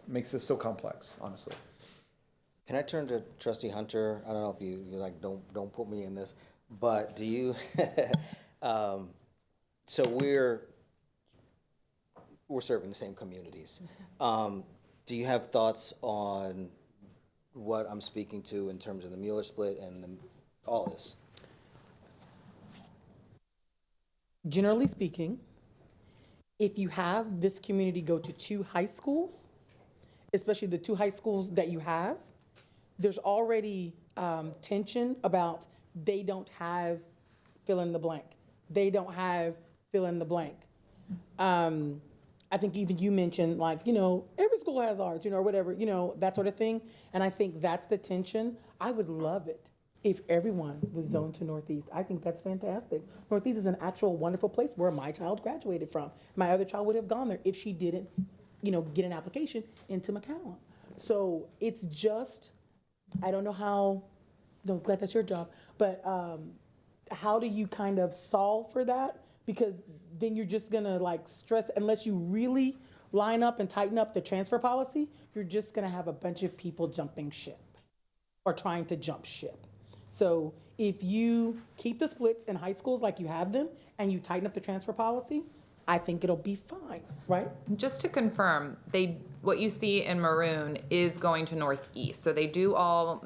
makes this so complex, honestly. Can I turn to Trustee Hunter? I don't know if you're like, don't put me in this, but do you, so we're serving the same communities. Do you have thoughts on what I'm speaking to in terms of the Mueller split and all this? Generally speaking, if you have this community go to 2 high schools, especially the 2 high schools that you have, there's already tension about they don't have fill in the blank. They don't have fill in the blank. I think even you mentioned every school has ours, or whatever, that sort of thing. And I think that's the tension. I would love it if everyone was zoned to Northeast. I think that's fantastic. Northeast is an actual wonderful place where my child graduated from. My other child would have gone there if she didn't, get an application into McCallum. So it's just, I don't know how, glad that's your job, but how do you kind of solve for that? Because then you're just gonna stress, unless you really line up and tighten up the transfer policy, you're just gonna have a bunch of people jumping ship or trying to jump ship. So if you keep the splits in high schools like you have them and you tighten up the transfer policy, I think it'll be fine, right? Just to confirm, what you see in maroon is going to Northeast. So they do all,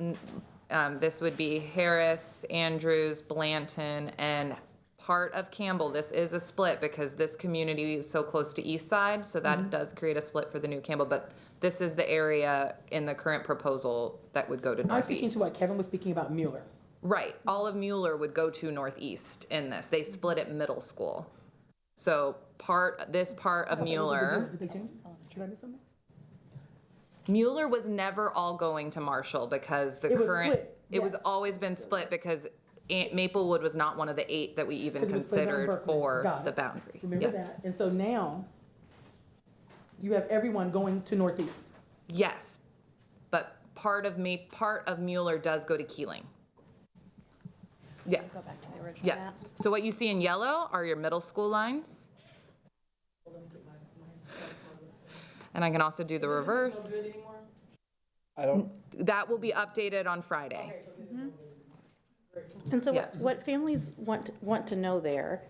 this would be Harris, Andrews, Blanton, and part of Campbell. This is a split because this community is so close to East Side, so that does create a split for the new Campbell. But this is the area in the current proposal that would go to Northeast. I was speaking to what Kevin was speaking about Mueller. Right. All of Mueller would go to Northeast in this. They split it middle school. So this part of Mueller. Did they change it? Should I miss something? Mueller was never all going to Marshall because It was split, it was yes. always been split because Maplewood was not one of the 8 that we even considered for the boundary. Remember that? And so now you have everyone going to Northeast. Yes, but part of Mueller does go to Keeling. Yeah. Go back to the original Yeah. map. So what you see in yellow are your middle school lines. And I can also do the reverse. I don't, That will be updated on Friday. And so Yeah. what families want to know there,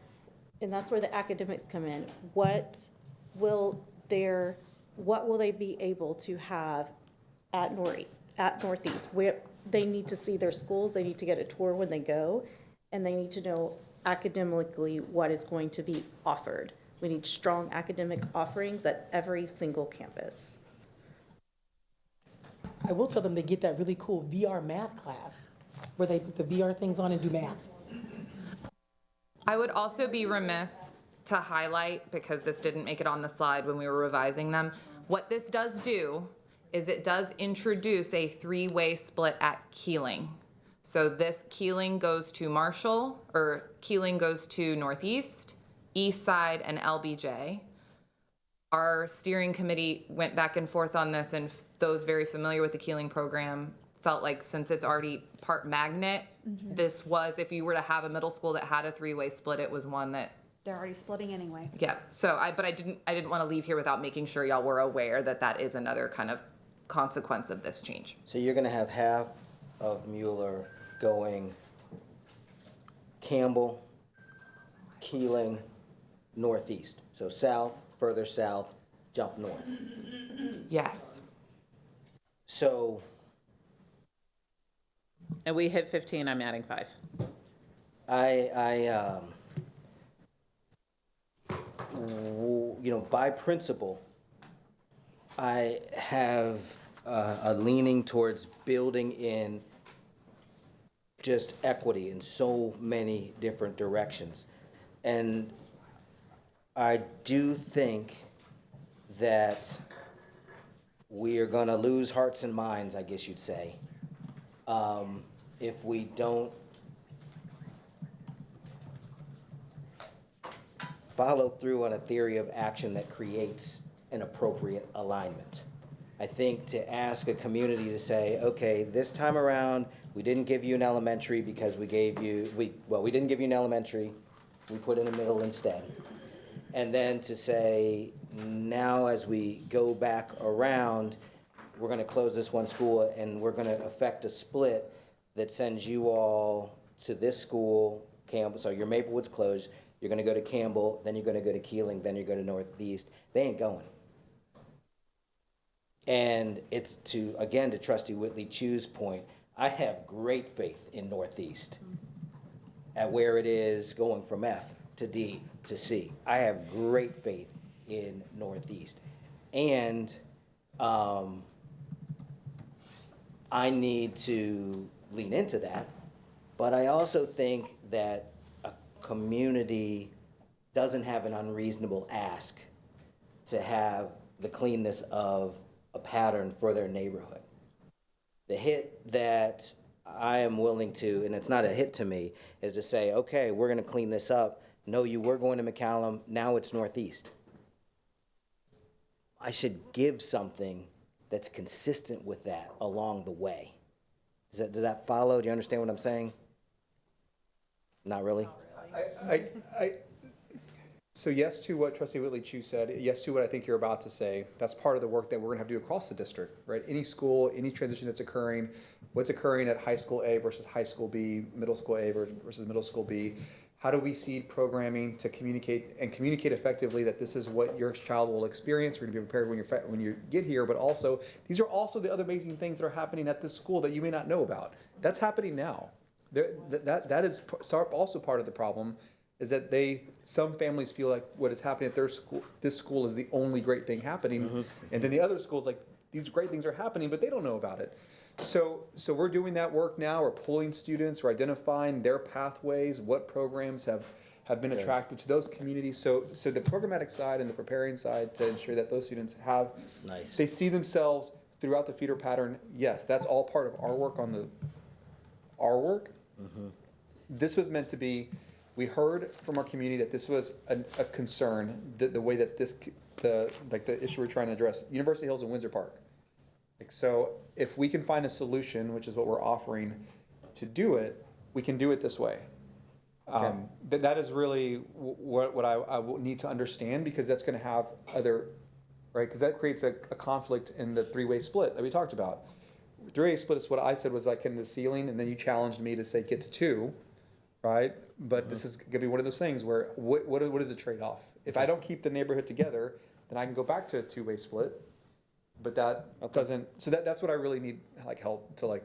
and that's where the academics come in, what will they be able to have at Northeast? Where they need to see their schools, they need to get a tour when they go, and they need to know academically what is going to be offered. We need strong academic offerings at every single campus. I will tell them they get that really cool VR math class where they put the VR things on and do math. I would also be remiss to highlight, because this didn't make it on the slide when we were revising them, what this does do is it does introduce a three-way split at Keeling. So this Keeling goes to Marshall, or Keeling goes to Northeast, East Side, and LBJ. Our steering committee went back and forth on this, and those very familiar with the Keeling program felt like since it's already part magnet, this was, if you were to have a middle school that had a three-way split, it was one that, They're already splitting anyway. yeah. So I didn't want to leave here without making sure y'all were aware that that is another kind of consequence of this change. So you're gonna have half of Mueller going Campbell, Keeling, Northeast. So south, further south, jump north. Yes. So And we hit 15, I'm adding 5. By principle, I have a leaning towards building in just equity in so many different directions. And I do think that we are gonna lose hearts and minds, I guess you'd say, if we don't follow through on a theory of action that creates an appropriate alignment. I think to ask a community to say, okay, this time around, we didn't give you an elementary because we didn't give you an elementary, we put in a middle instead. And then to say, now as we go back around, we're gonna close this one school and we're gonna affect a split that sends you all to this school, Campbell, so your Maplewood's closed, you're gonna go to Campbell, then you're gonna go to Keeling, then you're going to Northeast. They ain't going. And it's to Trustee Whitley Chu's point, I have great faith in Northeast at where it is going from F to D to C. I have great faith in Northeast. And I need to lean into that, but I also think that a community doesn't have an unreasonable ask to have the cleanness of a pattern for their neighborhood. The hit that I am willing to, and it's not a hit to me, is to say, okay, we're gonna clean this up. No, you were going to McCallum, now it's Northeast. I should give something that's consistent with that along the way. Does that follow? Do you understand what I'm saying? Not really? So yes to what Trustee Whitley Chu said, yes to what I think you're about to say. That's part of the work that we're gonna have to do across the district, right? Any school, any transition that's occurring, what's occurring at high school A versus high school B, middle school A versus middle school B. How do we seed programming to communicate effectively that this is what your child will experience? We're gonna be prepared when you get here, but also, these are also the other amazing things that are happening at this school that you may not know about. That's happening now. That is also part of the problem, is that some families feel like what is happening at their school, this school is the only great thing happening. And then the other schools, like, these great things are happening, but they don't know about it. So we're doing that work now. We're pulling students, we're identifying their pathways, what programs have been attractive to those communities. So the programmatic side and the preparing side to ensure that those students they see themselves throughout the feeder pattern. Yes, that's all part of our work our work. This was meant to be, we heard from our community that this was a concern, the way that the issue we're trying to address, University Hills and Windsor Park. So if we can find a solution, which is what we're offering to do it, we can do it this way. Okay. That is really what I will need to understand, because that's going to have right? Because that creates a conflict in the three-way split that we talked about. 3A split is what I said was like in the ceiling, and then you challenged me to say get to 2, right? But this is gonna be one of those things where what is the trade-off? If I don't keep the neighborhood together, then I can go back to a 2-way split. But that doesn't, so that's what I really need, like, help to like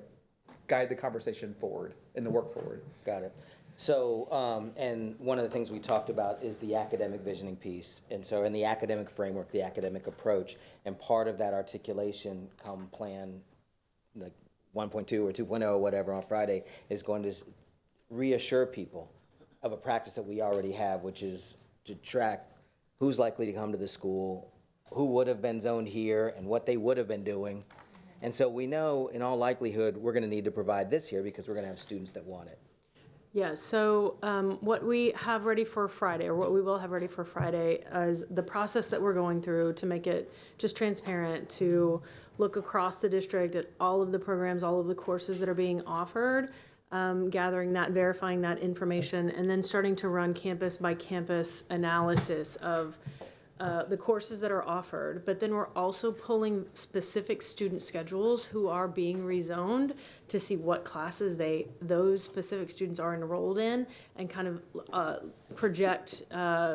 guide the conversation forward and the work forward. Got it. So, and one of the things we talked about is the academic visioning piece. And so in the academic framework, the academic approach, and part of that articulation come plan, like 1.2 or 2.0 or whatever on Friday, is going to reassure people of a practice that we already have, which is to track who's likely to come to the school, who would have been zoned here, and what they would have been doing. And so we know, in all likelihood, we're going to need to provide this here because we're going to have students that want it. Yeah, so what we have ready for Friday, or what we will have ready for Friday, is the process that we're going through to make it just transparent, to look across the district at all of the programs, all of the courses that are being offered, gathering that, verifying that information, and then starting to run campus by campus analysis of the courses that are offered. But then we're also pulling specific student schedules who are being rezoned to see what classes those specific students are enrolled in, and kind of project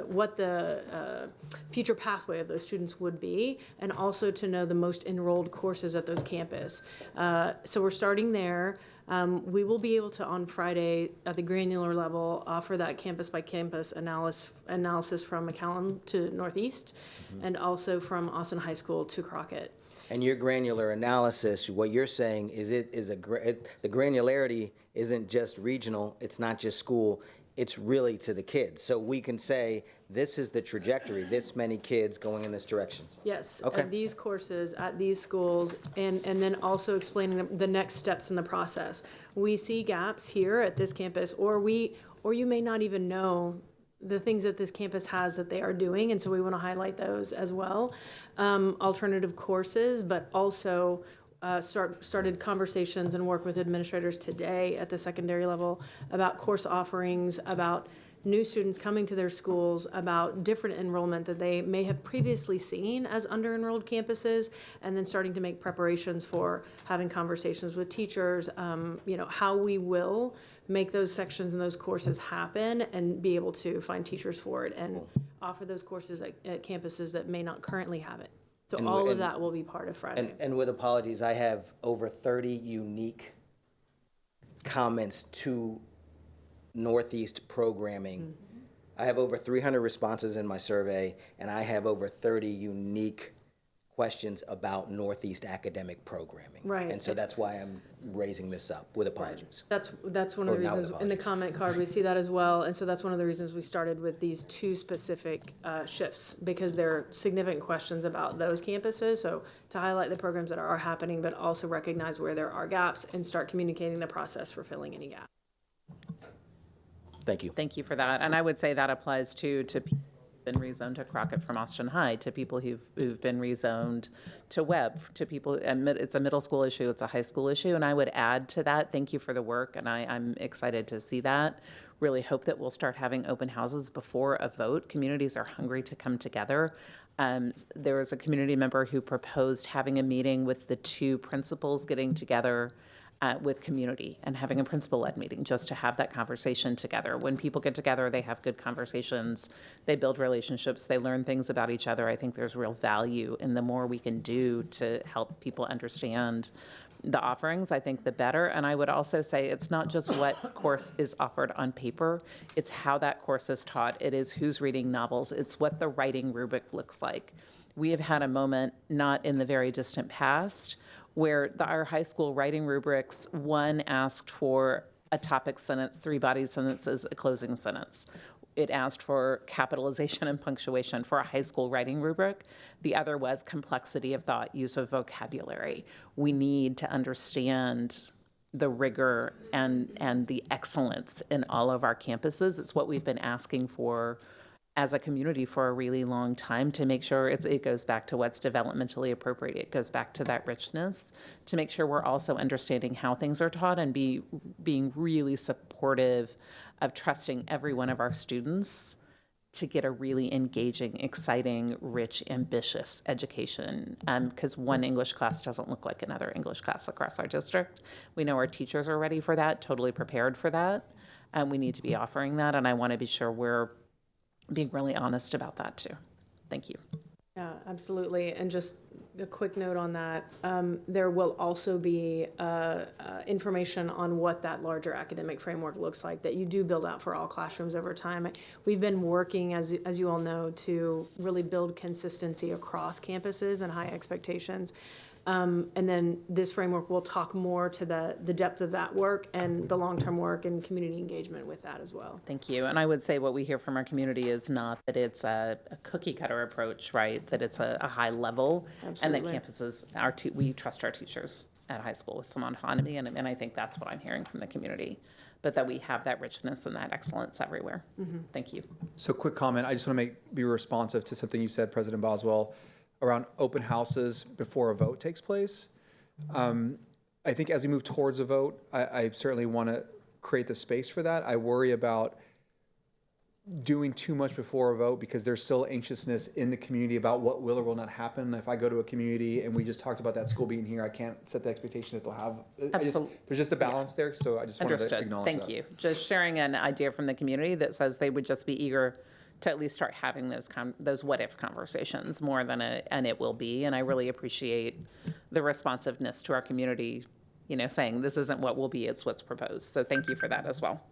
what the future pathway of those students would be, and also to know the most enrolled courses at those campus. So we're starting there. We will be able to, on Friday, at the granular level, offer that campus-by-campus analysis from McCallum to Northeast, and also from Austin High School to Crockett. And your granular analysis, what you're saying is the granularity isn't just regional, it's not just school, it's really to the kids. So we can say, this is the trajectory, this many kids going in this direction. Yes, Okay. at these courses, at these schools, and then also explaining the next steps in the process. We see gaps here at this campus, or you may not even know the things that this campus has that they are doing, and so we want to highlight those as well. Alternative courses, but also started conversations and work with administrators today at the secondary level about course offerings, about new students coming to their schools, about different enrollment that they may have previously seen as under-enrolled campuses, and then starting to make preparations for having conversations with teachers, how we will make those sections and those courses happen and be able to find teachers for it and offer those courses at campuses that may not currently have it. So all of that will be part of Friday. And with apologies, I have over 30 unique comments to Northeast programming. I have over 300 responses in my survey, and I have over 30 unique questions about Northeast academic programming. Right. And so that's why I'm raising this up, with apologies. That's one of the Or not with reasons, in the apologies. comment card, we see that as well, and so that's one of the reasons we started with these two specific shifts, because there are significant questions about those campuses, so to highlight the programs that are happening, but also recognize where there are gaps and start communicating the process for filling any gap. Thank you. Thank you for that. And I would say that applies to people who've been rezoned to Crockett from Austin High, to people who've been rezoned to Webb, to people, and it's a middle school issue, it's a high school issue. And I would add to that, thank you for the work, and I'm excited to see that. Really hope that we'll start having open houses before a vote. Communities are hungry to come together. There was a community member who proposed having a meeting with the two principals getting together with community and having a principal-led meeting just to have that conversation together. When people get together, they have good conversations, they build relationships, they learn things about each other. I think there's real value in the more we can do to help people understand the offerings, I think the better. And I would also say it's not just what course is offered on paper, it's how that course is taught. It is who's reading novels, it's what the writing rubric looks like. We have had a moment, not in the very distant past, where our high school writing rubrics, one asked for a topic sentence, 3 body sentences, a closing sentence. It asked for capitalization and punctuation for a high school writing rubric. The other was complexity of thought, use of vocabulary. We need to understand the rigor and the excellence in all of our campuses. It's what we've been asking for as a community for a really long time, to make sure it goes back to what's developmentally appropriate. It goes back to that richness, to make sure we're also understanding how things are taught and being really supportive of trusting every one of our students to get a really engaging, exciting, rich, ambitious education. Because one English class doesn't look like another English class across our district. We know our teachers are ready for that, totally prepared for that. And we need to be offering that. And I want to be sure we're being really honest about that too. Thank you. Yeah, absolutely. And just a quick note on that, there will also be information on what that larger academic framework looks like that you do build out for all classrooms over time. We've been working, as you all know, to really build consistency across campuses and high expectations. And then this framework will talk more to the depth of that work and the long-term work and community engagement with that as well. Thank you. And I would say what we hear from our community is not that it's a cookie cutter approach, right? That it's a high level. Absolutely. And that campuses, we trust our teachers at high school with some autonomy. And I think that's what I'm hearing from the community. But that we have that richness and that excellence everywhere. Thank you. So quick comment, I just want to be responsive to something you said, President Boswell, around open houses before a vote takes place. I think as we move towards a vote, I certainly want to create the space for that. I worry about doing too much before a vote because there's still anxiousness in the community about what will or will not happen. If I go to a community and we just talked about that school being here, I can't set the expectation that they'll have. There's just a balance there, so I just wanted to acknowledge that. Thank you. Just sharing an idea from the community that says they would just be eager to at least start having those what-if conversations more than an it will be. And I really appreciate the responsiveness to our community, saying this isn't what will be, it's what's proposed. So thank you for that as well.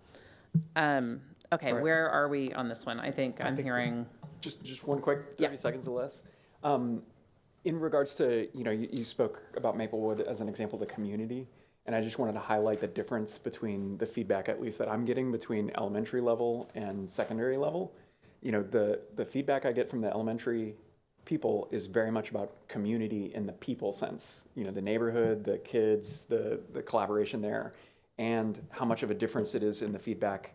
Okay, right. Where are we on this one? I think I'm hearing... Just one quick 30 seconds or less. In regards to, you spoke about Maplewood as an example of the community, and I just wanted to highlight the difference between the feedback, at least that I'm getting, between elementary level and secondary level. The feedback I get from the elementary people is very much about community in the people sense. The neighborhood, the kids, the collaboration there, and how much of a difference it is in the feedback,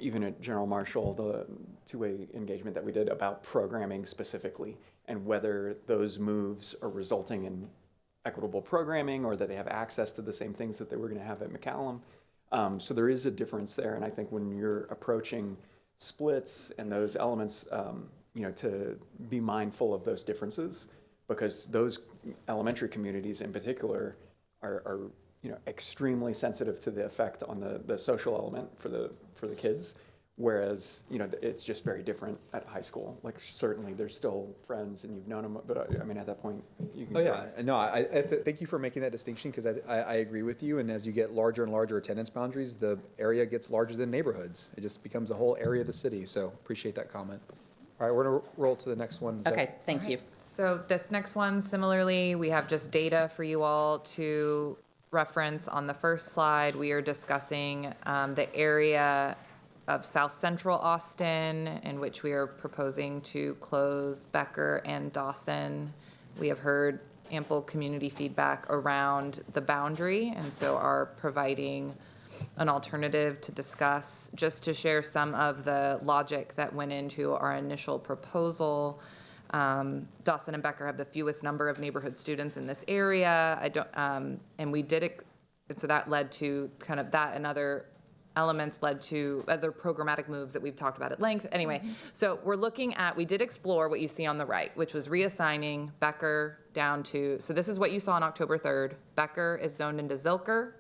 even at General Marshall, the two-way engagement that we did about programming specifically, and whether those moves are resulting in equitable programming or that they have access to the same things that they were going to have at McCallum. So there is a difference there, and I think when you're approaching splits and those elements, to be mindful of those differences, because those elementary communities in particular are extremely sensitive to the effect on the social element for the kids, whereas it's just very different at high school. Like certainly there's still friends and you've known them, but I mean at that point you can. Thank you for making that distinction, because I agree with you. And as you get larger and larger attendance boundaries, the area gets larger than neighborhoods. It just becomes a whole area of the city. So appreciate that comment. All right, we're gonna roll to the next one. Okay, thank you. So this next one, similarly, we have just data for you all to reference on the first slide. We are discussing the area of South Central Austin, in which we are proposing to close Becker and Dawson. We have heard ample community feedback around the boundary, and so are providing an alternative to discuss. Just to share some of the logic that went into our initial proposal, Dawson and Becker have the fewest number of neighborhood students in this area. And we did it, and so that led to kind of that, and other elements led to other programmatic moves that we've talked about at length. Anyway, so we did explore what you see on the right, which was reassigning Becker down to, so this is what you saw on October 3rd. Becker is zoned into Zilker,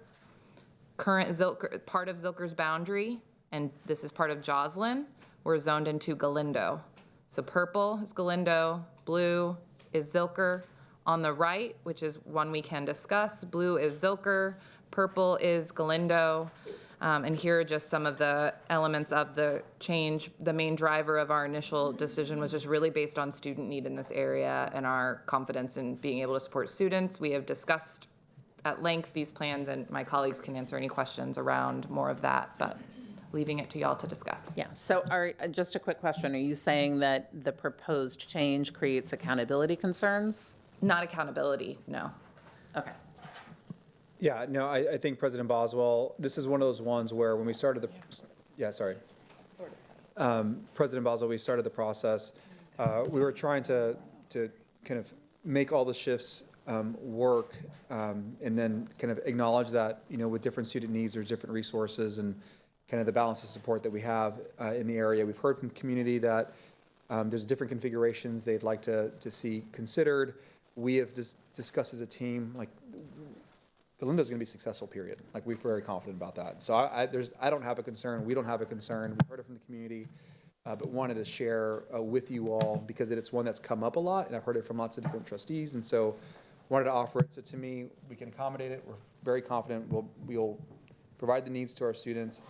current Zilker, part of Zilker's boundary, and this is part of Joslin. We're zoned into Galindo. So purple is Galindo, blue is Zilker. On the right, which is one we can discuss, blue is Zilker, purple is Galindo. And here are just some of the elements of the change. The main driver of our initial decision was just really based on student need in this area and our confidence in being able to support students. We have discussed at length these plans, and my colleagues can answer any questions around more of that, but leaving it to y'all to discuss. Yeah, so just a quick question. Are you saying that the proposed change creates accountability concerns? Not accountability, no. Okay. Yeah, no, I think President Boswell, this is one of those ones where when we started President Boswell, we started the process, we were trying to kind of make all the shifts work, and then kind of acknowledge that, with different student needs, there's different resources, and kind of the balance of support that we have in the area. We've heard from the community that there's different configurations they'd like to see considered. We have discussed as a team, like, Galindo's going to be successful, period. Like, we're very confident about that. So I don't have a concern. We don't have a concern. We've heard it from the community, but wanted to share with you all because it's one that's come up a lot, and I've heard it from lots of different trustees, and so wanted to offer it. So to me, we can accommodate it. We're very confident we'll provide the needs to our students.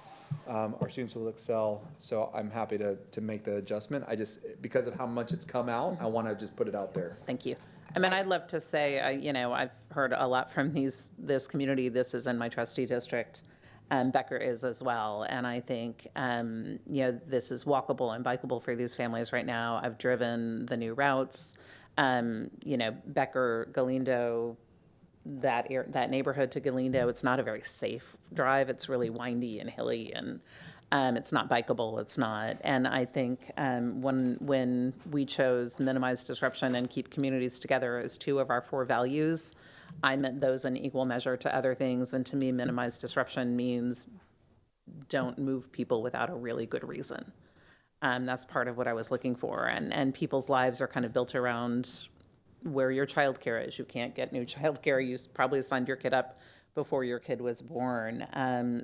Our students will excel, so I'm happy to make the adjustment. I just, because of how much it's come out, I want to just put it out there. Thank you. I mean, I'd love to say, I've heard a lot from this community. This is in my trustee district. Becker is as well. And I think, this is walkable and bikeable for these families right now. I've driven the new routes. Becker, Galindo, that neighborhood to Galindo, it's not a very safe drive. It's really windy and hilly, and it's not bikeable. It's not. And I think when we chose minimize disruption and keep communities together as 2 of our 4 values, I meant those in equal measure to other things. And to me, minimize disruption means don't move people without a really good reason. That's part of what I was looking for. And people's lives are kind of built around where your childcare is. You can't get new childcare. You probably signed your kid up before your kid was born.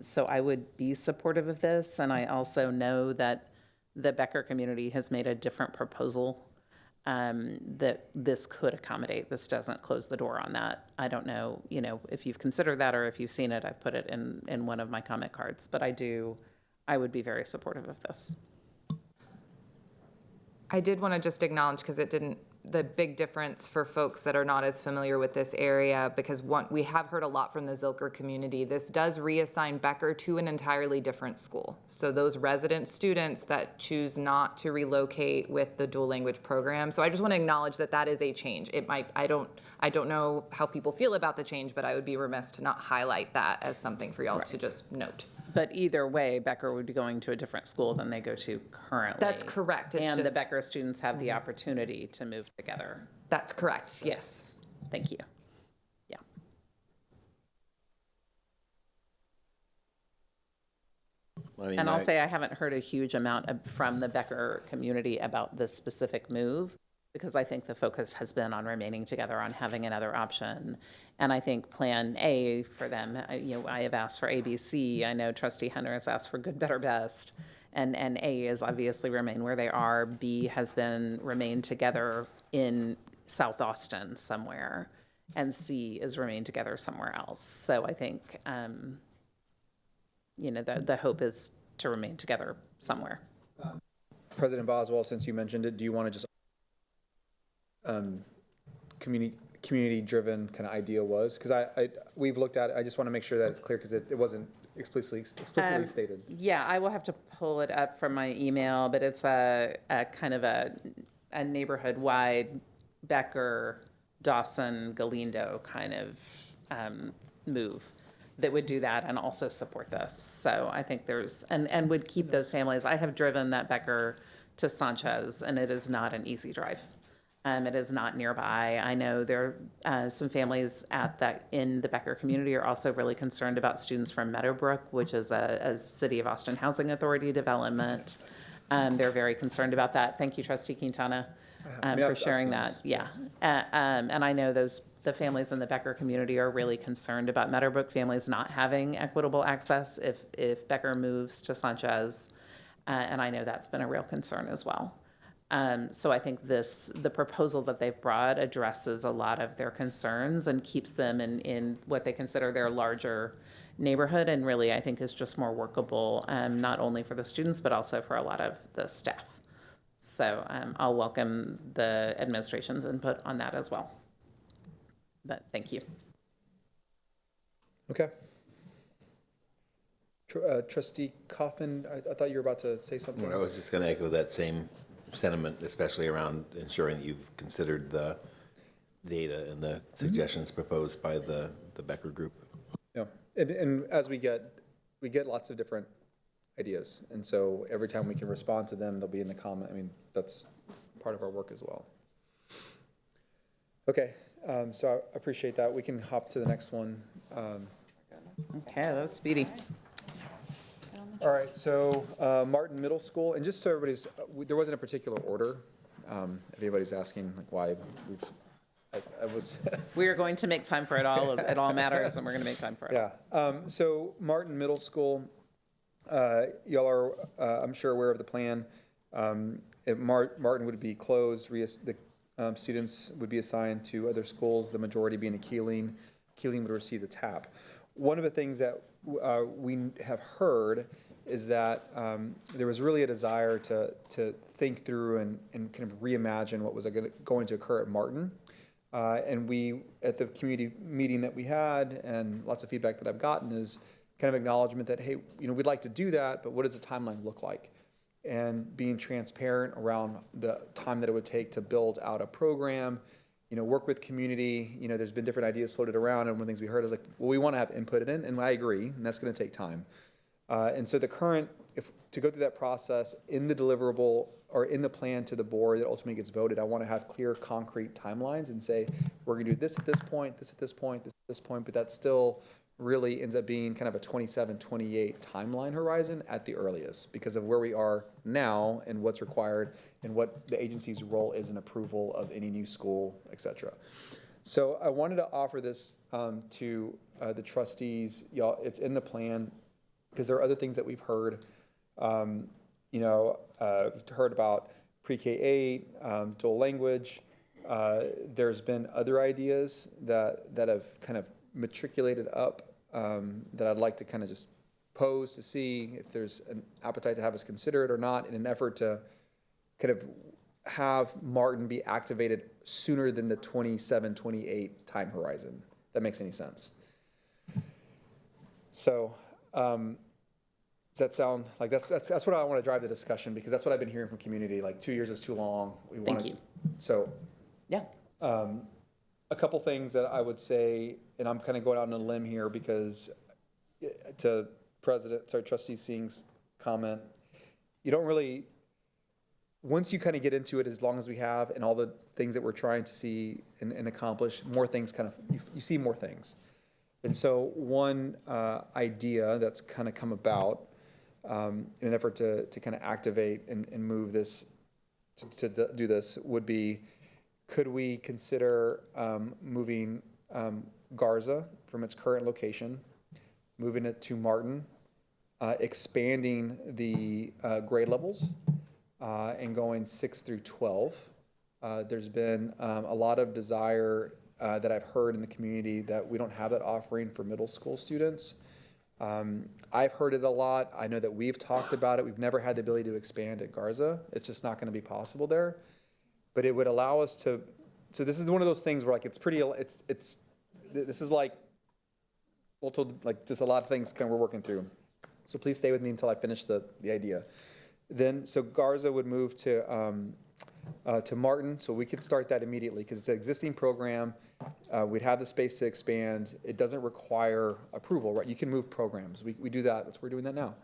So I would be supportive of this. And I also know that the Becker community has made a different proposal that this could accommodate. This doesn't close the door on that. I don't know, if you've considered that or if you've seen it. I've put it in one of my comment cards. But I would be very supportive of this. I did want to just acknowledge, because the big difference for folks that are not as familiar with this area, because we have heard a lot from the Zilker community. This does reassign Becker to an entirely different school. So those resident students that choose not to relocate with the dual language program. So I just want to acknowledge that is a change. I don't know how people feel about the change, but I would be remiss to not highlight that as something for y'all to just note. But either way, Becker would be going to a different school than they go to currently. That's correct. And the Becker students have the opportunity to move together. That's correct, yes. Thank you. Yeah. And I'll say I haven't heard a huge amount from the Becker community about this specific move, because I think the focus has been on remaining together, on having another option. And I think Plan A for them, I have asked for ABC. I know Trustee Hunter has asked for good, better, best. And A is obviously remain where they are. B has been remain together in South Austin somewhere. And C is remain together somewhere else. So I think, the hope is to remain together somewhere. President Boswell, since you mentioned it, do you want to just community-driven kind of idea was? Because we've looked at it. I just want to make sure that it's clear, because it wasn't explicitly stated. Yeah, I will have to pull it up from my email, but it's a kind of a neighborhood-wide Becker, Dawson, Galindo kind of move that would do that and also support this. So I think and would keep those families. I have driven that Becker to Sanchez, and it is not an easy drive. It is not nearby. I know there are some families in the Becker community are also really concerned about students from Meadowbrook, which is a City of Austin Housing Authority development. They're very concerned about that. Thank you, Trustee Quintana, for sharing that. Yeah. And I know the families in the Becker community are really concerned about Meadowbrook families not having equitable access if Becker moves to Sanchez. And I know that's been a real concern as well. So I think the proposal that they've brought addresses a lot of their concerns and keeps them in what they consider their larger neighborhood, and really I think is just more workable, not only for the students, but also for a lot of the staff. So I'll welcome the administration's input on that as well. But thank you. Okay. Trustee Kaufman, I thought you were about to say something. Well, I was just going to echo that same sentiment, especially around ensuring that you've considered the data and the suggestions proposed by the Becker group. Yeah, and as we get lots of different ideas, and so every time we can respond to them, they'll be in the comment. I mean, that's part of our work as well. Okay, so I appreciate that. We can hop to the next one. Okay, that was speedy. All right, so Martin Middle School, and just so everybody's, there wasn't a particular order. If anybody's asking like why we've, I was. We are going to make time for it all. It all matters, and we're going to make time for it. Yeah. So Martin Middle School, y'all are, I'm sure, aware of the plan. Martin would be closed. The students would be assigned to other schools, the majority being a Keeling. Keeling would receive the TAP. One of the things that we have heard is that there was really a desire to think through and kind of reimagine what was going to occur at Martin. And we, at the community meeting that we had, and lots of feedback that I've gotten, is kind of acknowledgement that, hey, we'd like to do that, but what does the timeline look like? And being transparent around the time that it would take to build out a program, work with community. There's been different ideas floated around, and one of the things we heard is like, well, we want to have input in, and I agree, and that's going to take time. And so to go through that process in the deliverable or in the plan to the board that ultimately gets voted, I want to have clear, concrete timelines and say, we're going to do this at this point, this at this point, this at this point, but that still really ends up being kind of a 27, 28 timeline horizon at the earliest because of where we are now and what's required and what the agency's role is in approval of any new school, et cetera. So I wanted to offer this to the trustees. Y'all, it's in the plan because there are other things that we've heard. Heard about pre-K-8, dual language. There's been other ideas that have kind of matriculated up that I'd like to kind of just pose to see if there's an appetite to have us consider it or not in an effort to kind of have Martin be activated sooner than the 27, 28 time horizon. If that makes any sense. So, does that sound like that's what I want to drive the discussion, because that's what I've been hearing from community. Like 2 years is too long. Thank you. So, yeah. A couple things that I would say, and I'm kind of going out on a limb here because to Trustee Singh's comment, you don't really, once you kind of get into it, as long as we have, and all the things that we're trying to see and accomplish, more things kind of, you see more things. And so one idea that's kind of come about in an effort to kind of activate and move this, to do this, would be, could we consider moving Garza from its current location, moving it to Martin, expanding the grade levels, and going 6 through 12. There's been a lot of desire that I've heard in the community that we don't have that offering for middle school students. I've heard it a lot. I know that we've talked about it. We've never had the ability to expand at Garza. It's just not going to be possible there. But it would allow us to, so this is one of those things where like this is like, well, like just a lot of things kind of we're working through. So please stay with me until I finish the idea. Then, so Garza would move to Martin, so we could start that immediately because it's an existing program. We'd have the space to expand. It doesn't require approval, right? You can move programs. We do that. We're doing that now.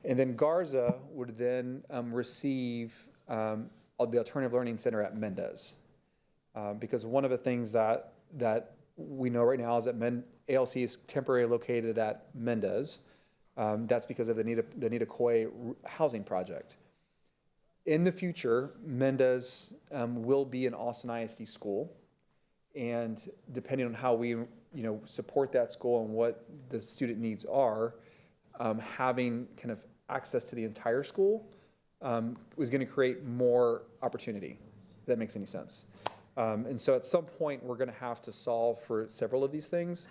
And then Garza would then receive the Alternative Learning Center at Mendez, because one of the things that we know right now is that ALC is temporarily located at Mendez. That's because of the Nita Coy housing project. In the future, Mendez will be an Austin ISD school, and depending on how we support that school and what the student needs are, having kind of access to the entire school was going to create more opportunity, if that makes any sense. And so at some point, we're going to have to solve for several of these things.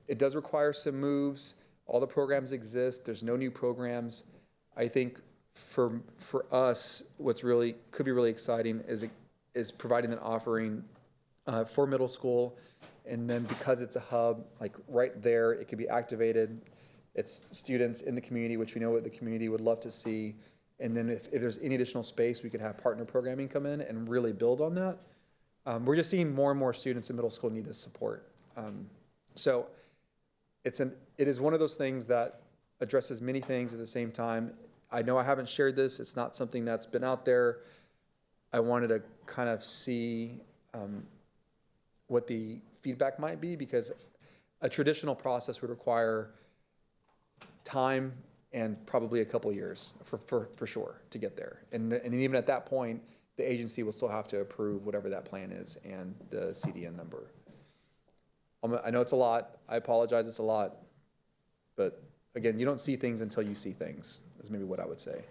It does require some moves. All the programs exist. There's no new programs. I think for us, what's really could be really exciting is providing an offering for middle school, and then because it's a hub, like right there, it could be activated. It's students in the community, which we know what the community would love to see. And then if there's any additional space, we could have partner programming come in and really build on that. We're just seeing more and more students in middle school need this support. So it is one of those things that addresses many things at the same time. I know I haven't shared this. It's not something that's been out there. I wanted to kind of see what the feedback might be, because a traditional process would require time and probably a couple years for sure to get there. And even at that point, the agency will still have to approve whatever that plan is and the CDN number. I know it's a lot. I apologize, it's a lot. But again, you don't see things until you see things, is maybe what I would say.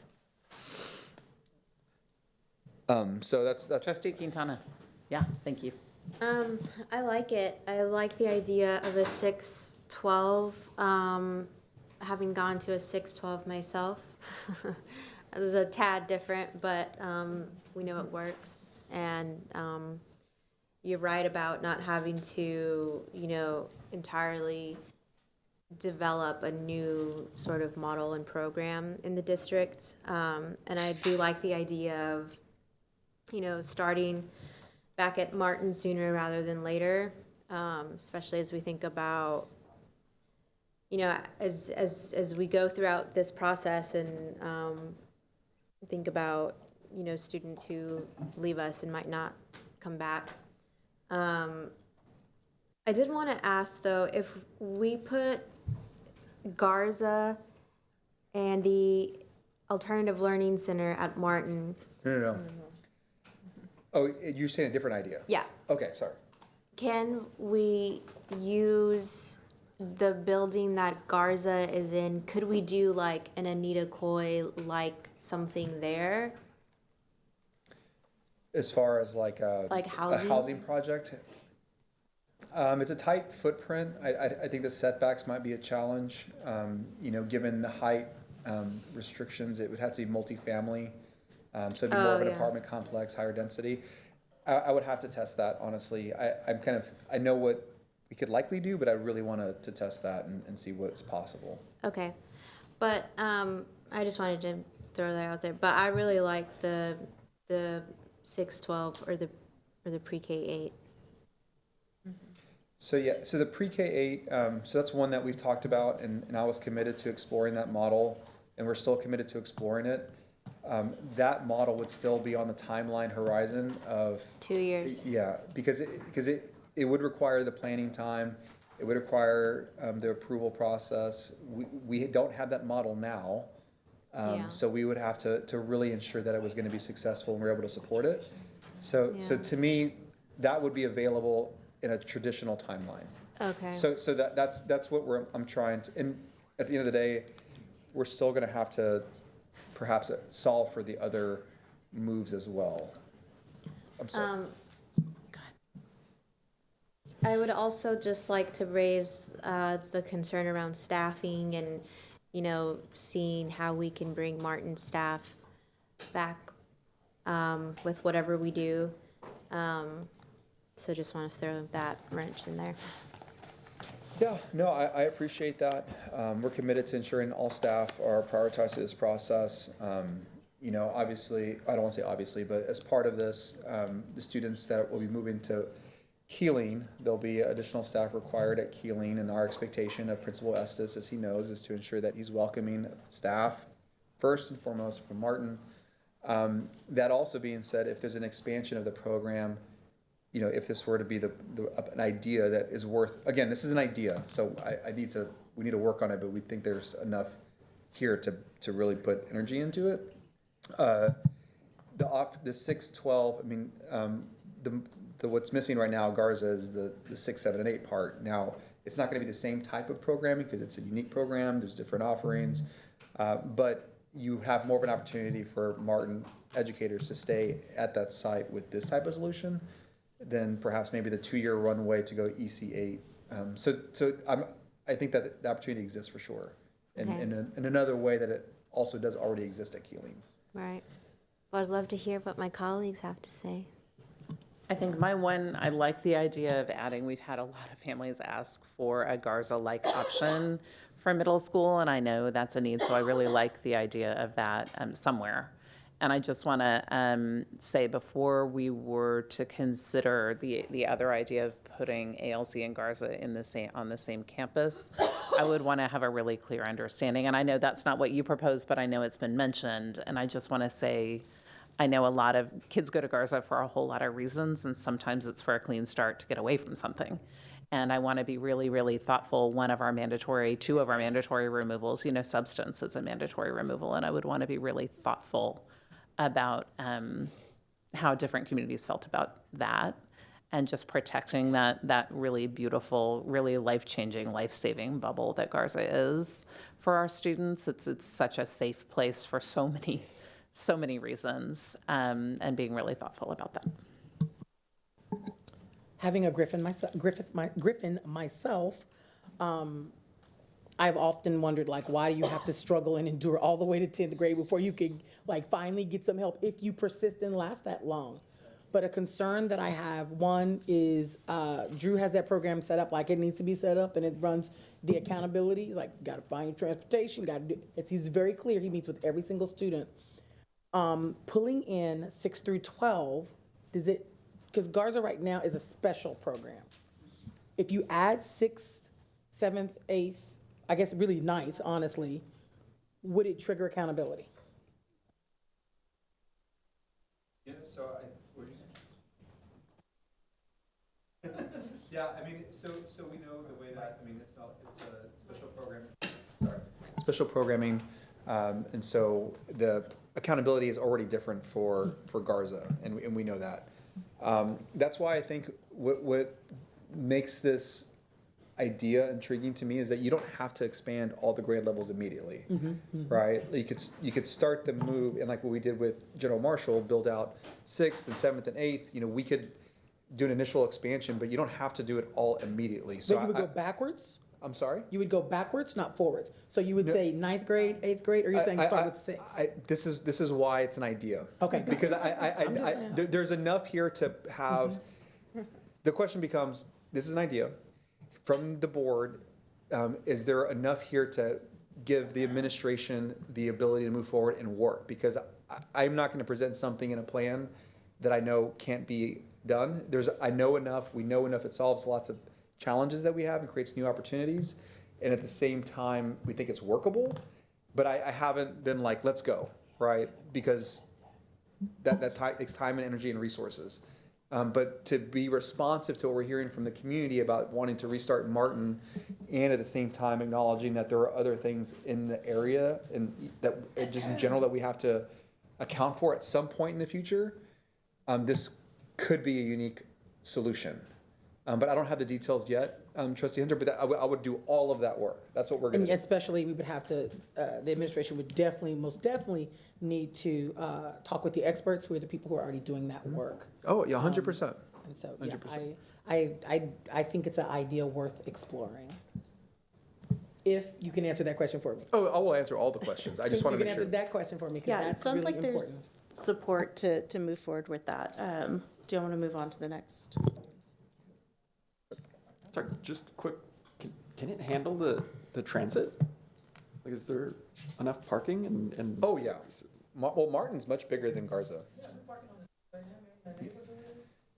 So that's. Trustee Quintana. Yeah, thank you. I like it. I like the idea of a 6-12. Having gone to a 6-12 myself, it was a tad different, but we know it works. And you're right about not having to, entirely develop a new sort of model and program in the district. And I do like the idea of, starting back at Martin sooner rather than later, especially as we think about, as we go throughout this process and think about, students who leave us and might not come back. I did want to ask, though, if we put Garza and the Alternative Learning Center at Martin. No. Oh, you're saying a different idea? Yeah. Okay, sorry. Can we use the building that Garza is in? Could we do like an Anita Coy, like something there? As far as like a housing project? It's a tight footprint. I think the setbacks might be a challenge. Given the height restrictions, it would have to be multifamily. So it'd be more of an apartment complex, higher density. I would have to test that, honestly. I know what we could likely do, but I really want to test that and see what's possible. Okay. But I just wanted to throw that out there. But I really like the 6-12 or the pre-K 8. So the pre-K 8, so that's one that we've talked about, and I was committed to exploring that model, and we're still committed to exploring it. That model would still be on the timeline horizon of 2 years. Yeah, because it would require the planning time, it would require the approval process. We don't have that model now, so we would have to really ensure that it was going to be successful and we're able to support it. So to me, that would be available in a traditional timeline. Okay. So that's what I'm trying to, and at the end of the day, we're still going to have to perhaps solve for the other moves as well. I'm sorry. I would also just like to raise the concern around staffing and, seeing how we can bring Martin staff back with whatever we do. So just want to throw that wrench in there. Yeah, no, I appreciate that. We're committed to ensuring all staff are prioritized through this process. Obviously, I don't want to say obviously, but as part of this, the students that will be moving to Keeling, there'll be additional staff required at Keeling, and our expectation of Principal Estes, as he knows, is to ensure that he's welcoming staff first and foremost from Martin. That also being said, if there's an expansion of the program, if this were to be an idea that is worth, again, this is an idea, so we need to work on it, but we think there's enough here to really put energy into it. The 6-12, what's missing right now, Garza, is the 6, 7, and 8 part. Now, it's not going to be the same type of programming because it's a unique program. There's different offerings, but you have more of an opportunity for Martin educators to stay at that site with this type of solution than perhaps maybe the 2-year runway to go EC8. I think that the opportunity exists for sure, in another way that it also does already exist at Keeling. Right. Well, I'd love to hear what my colleagues have to say. I think I like the idea of adding, we've had a lot of families ask for a Garza-like option for middle school, and I know that's a need, so I really like the idea of that somewhere. And I just want to say, before we were to consider the other idea of putting ALC and Garza on the same campus, I would want to have a really clear understanding. And I know that's not what you proposed, but I know it's been mentioned, and I just want to say, I know a lot of kids go to Garza for a whole lot of reasons, and sometimes it's for a clean start to get away from something. And I want to be really, really thoughtful. Two of our mandatory removals, substance is a mandatory removal, and I would want to be really thoughtful about how different communities felt about that, and just protecting that really beautiful, really life-changing, life-saving bubble that Garza is for our students. It's such a safe place for so many reasons, and being really thoughtful about that. Having a Griffin myself, I've often wondered, like, why do you have to struggle and endure all the way to 10th grade before you can, like, finally get some help if you persist and last that long? But a concern that I have, one is Drew has that program set up like it needs to be set up, and it runs the accountability, like, you gotta find your transportation, he's very clear, he meets with every single student. Pulling in 6 through 12, because Garza right now is a special program. If you add 6th, 7th, 8th, I guess really 9th, honestly, would it trigger accountability? Yeah, what did you say? Yeah, I mean, so we know the way that, I mean, it's a special program, special programming, and so the accountability is already different for Garza, and we know that. That's why I think what makes this idea intriguing to me is that you don't have to expand all the grade levels immediately, right? You could start the move, and like what we did with General Marshall, build out 6th and 7th and 8th. We could do an initial expansion, but you don't have to do it all immediately. So but you would go backwards? I'm sorry? You would go backwards, not forwards. So you would say 9th grade, 8th grade, or you're saying start with 6? This is why it's an idea. Okay. Because there's enough here to have, the question becomes, this is an idea from the board. Is there enough here to give the administration the ability to move forward and work? Because I'm not going to present something in a plan that I know can't be done. I know enough, we know enough, it solves lots of challenges that we have and creates new opportunities. And at the same time, we think it's workable. But I haven't been like, let's go, right? Because that takes time and energy and resources. But to be responsive to what we're hearing from the community about wanting to restart Martin, and at the same time acknowledging that there are other things in the area and that just in general that we have to account for at some point in the future, this could be a unique solution. But I don't have the details yet, Trustee Hunter, but I would do all of that work. That's what we're going to do. Especially, we would have to, the administration would most definitely need to talk with the experts, who are the people who are already doing that work. Oh, yeah, 100%. And so, 100%. I think it's an idea worth exploring. If you can answer that question for me. Oh, I will answer all the questions. I just want to make You sure. can answer that question for me, because Yeah, it that's sounds really like important. there's support to move forward with that. Do you want to move on to the next? Sorry, just quick, can it handle the transit? Like, is there enough parking and? Oh, yeah. Well, Martin's much bigger than Garza.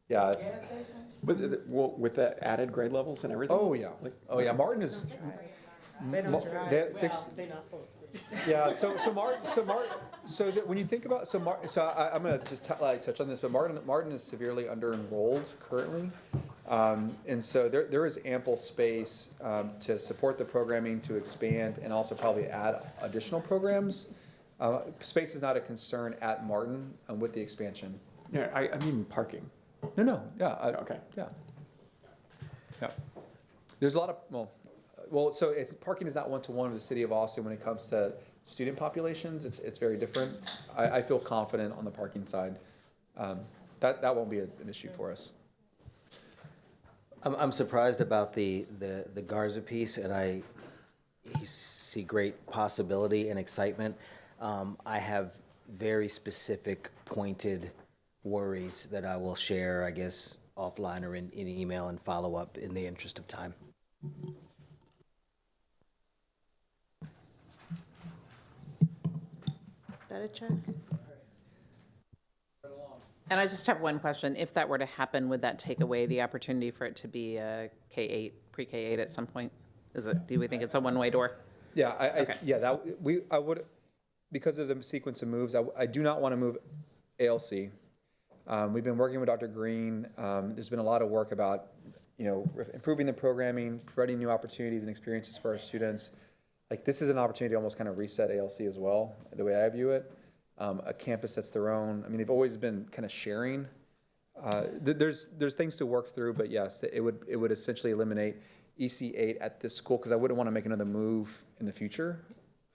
Yeah, it's. With the added grade levels and everything? Oh, yeah. Martin is. They don't drive they had well, six. they not full. Yeah, so that when you think about, I'm gonna just touch on this, but Martin is severely under-enrolled currently. And so there is ample space to support the programming, to expand, and also probably add additional programs. Space is not a concern at Martin with the expansion. Yeah, I mean parking. No, yeah. Okay. Yeah. There's a lot of, so parking is not one-to-one with the city of Austin when it comes to student populations. It's very different. I feel confident on the parking side. That won't be an issue for us. I'm surprised about the Garza piece, and I see great possibility and excitement. I have very specific, pointed worries that I will share, I guess, offline or in email and follow up in the interest of time. That a check? And I just have one question. If that were to happen, would that take away the opportunity for it to be a K-8, pre-K-8 at some point? Do we think it's a one-way door? Yeah, Okay. I would, because of the sequence of moves, I do not want to move ALC. We've been working with Dr. Green. There's been a lot of work about improving the programming, providing new opportunities and experiences for our students. Like, this is an opportunity to almost kind of reset ALC as well, the way I view it. A campus that's their own. I mean, they've always been kind of sharing. There's things to work through, but yes, it would essentially eliminate EC8 at this school, because I wouldn't want to make another move in the future.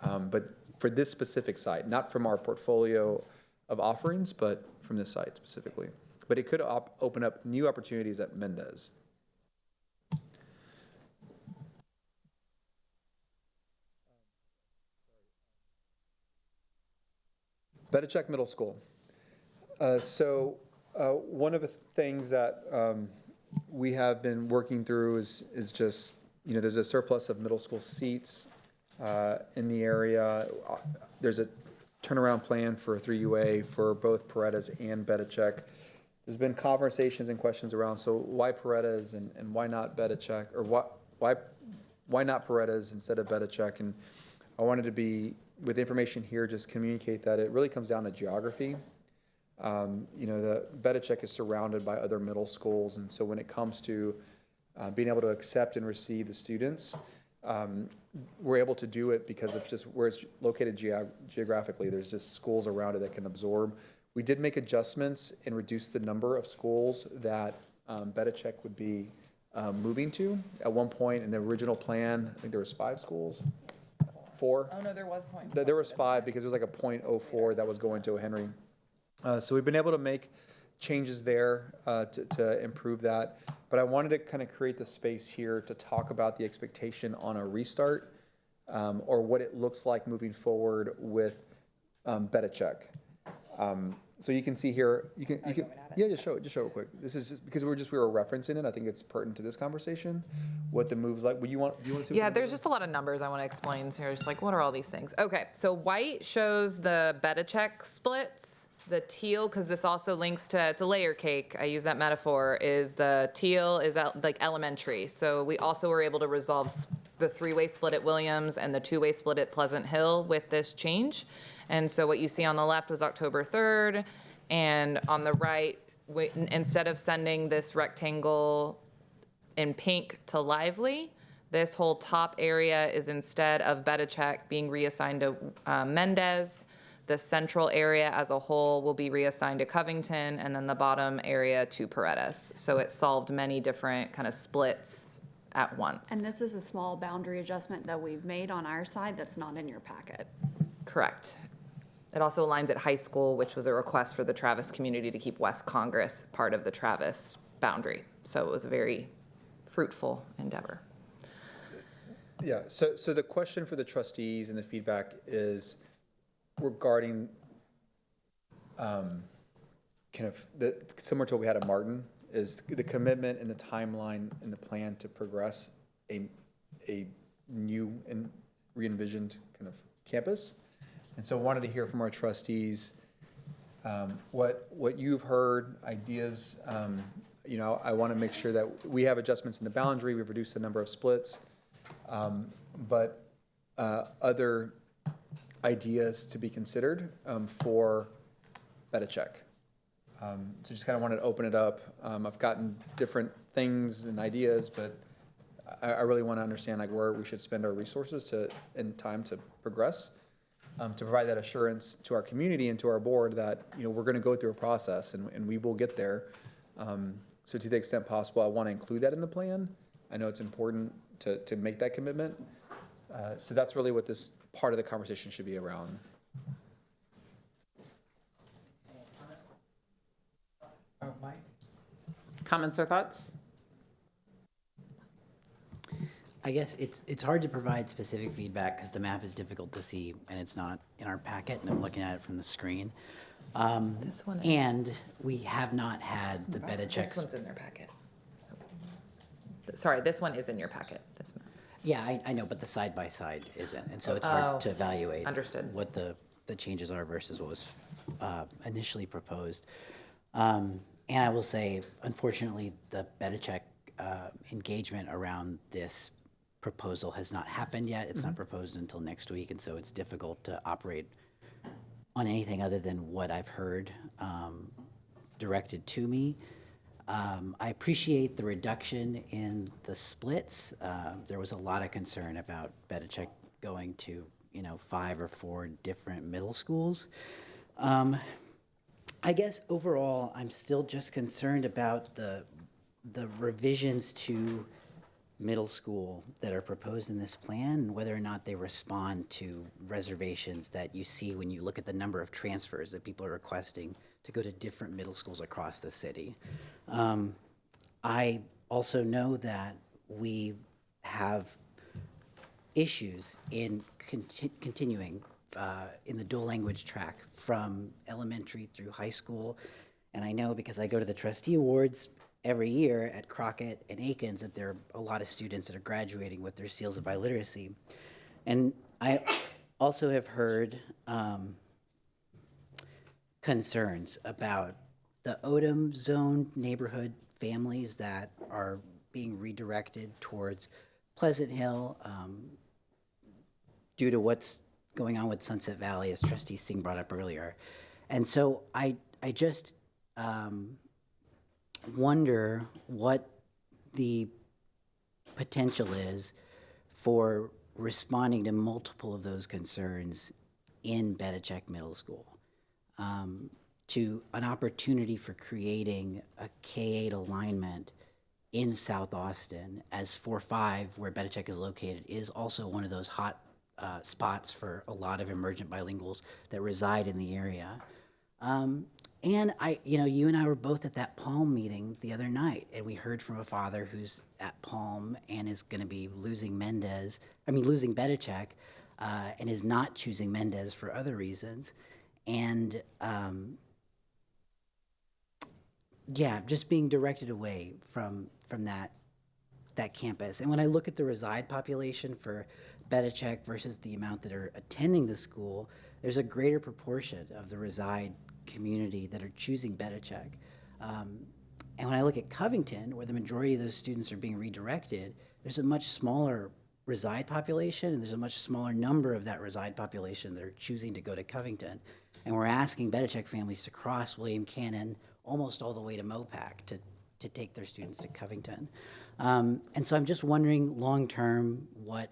But for this specific site, not from our portfolio of offerings, but from this site specifically. But it could open up new opportunities at Mendez. Bedichek Middle School. One of the things that we have been working through is just, there's a surplus of middle school seats in the area. There's a turnaround plan for 3UA for both Paredes and Bedichek. There's been conversations and questions around, so why Paredes and why not Bedichek, or why not Paredes instead of Bedichek? And I wanted to be, with information here, just communicate that it really comes down to geography. The Bedichek is surrounded by other middle schools, and so when it comes to being able to accept and receive the students, we're able to do it because of just where it's located geographically. There's just schools around it that can absorb. We did make adjustments and reduce the number of schools that Bedichek would be moving to. At one point in the original plan, I think there was 5 schools. 4? Oh, no, there was point. There was 5 because it was like a .04 that was going to Henry. So we've been able to make changes there to improve that. But I wanted to kind of create the space here to talk about the expectation on a restart, or what it looks like moving forward with Bedichek. So you can see here, just show it real quick. This is just because we were referencing it. I think it's pertinent to this conversation, what the move's like. Do you want to see? Yeah, there's just a lot of numbers I want to explain. So you're just like, what are all these things? Okay, so white shows the Bedichek splits. The teal, because this also links to, it's a layer cake, I use that metaphor, is the teal is like elementary. So we also were able to resolve the 3-way split at Williams and the 2-way split at Pleasant Hill with this change. And so what you see on the left was October 3rd, and on the right, instead of sending this rectangle in pink to Lively, this whole top area is, instead of Bedichek being reassigned to Mendez, the central area as a whole will be reassigned to Covington, and then the bottom area to Paredes. So it solved many different kind of splits at once. And this is a small boundary adjustment that we've made on our side that's not in your packet. Correct. It also aligns at high school, which was a request for the Travis community to keep West Congress part of the Travis boundary. So it was a very fruitful endeavor. Yeah, so the question for the trustees and the feedback is regarding similar to what we had at Martin, is the commitment and the timeline and the plan to progress a new and re-envisioned kind of campus. And so I wanted to hear from our trustees what you've heard, ideas. I want to make sure that we have adjustments in the boundary. We've reduced the number of splits, but other ideas to be considered for Bedichek. So just kind of wanted to open it up. I've gotten different things and ideas, but I really want to understand where we should spend our resources and time to progress, to provide that assurance to our community and to our board that we're going to go through a process and we will get there. So to the extent possible, I want to include that in the plan. I know it's important to make that commitment. So that's really what this part of the conversation should be around. Comments or thoughts? I guess it's hard to provide specific feedback because the map is difficult to see and it's not in our packet, and I'm looking at it from the screen. This one is. And we have not had the Bedichek. This one's in their packet. Sorry, this one is in your packet. This one. Yeah, I know, but the side-by-side isn't, and so it's hard to evaluate Understood. what the changes are versus what was initially proposed. And I will say, unfortunately, the Bedichek engagement around this proposal has not happened yet. It's not proposed until next week, and so it's difficult to operate on anything other than what I've heard directed to me. I appreciate the reduction in the splits. There was a lot of concern about Bedichek going to, 5 or 4 different middle schools. I guess overall, I'm still just concerned about the revisions to middle school that are proposed in this plan and whether or not they respond to reservations that you see when you look at the number of transfers that people are requesting to go to different middle schools across the city. I also know that we have issues in continuing in the dual language track from elementary through high school. And I know because I go to the trustee awards every year at Crockett and Aikens that there are a lot of students that are graduating with their seals of biliteracy. And I also have heard concerns about the Odom zone neighborhood families that are being redirected towards Pleasant Hill due to what's going on with Sunset Valley, as Trustee Singh brought up earlier. And so I just wonder what the potential is for responding to multiple of those concerns in Bedichek Middle School, to an opportunity for creating a K-8 alignment in South Austin, as 4-5, where Bedichek is located, is also one of those hot spots for a lot of emergent bilinguals that reside in the area. And you and I were both at that Palm meeting the other night, and we heard from a father who's at Palm and is going to be losing Bedichek, and is not choosing Mendez for other reasons. And just being directed away from that campus. And when I look at the reside population for Bedichek versus the amount that are attending the school, there's a greater proportion of the reside community that are choosing Bedichek. And when I look at Covington, where the majority of those students are being redirected, there's a much smaller reside population, and there's a much smaller number of that reside population that are choosing to go to Covington. And we're asking Bedichek families to cross William Cannon almost all the way to Mopac to take their students to Covington. And so I'm just wondering long-term what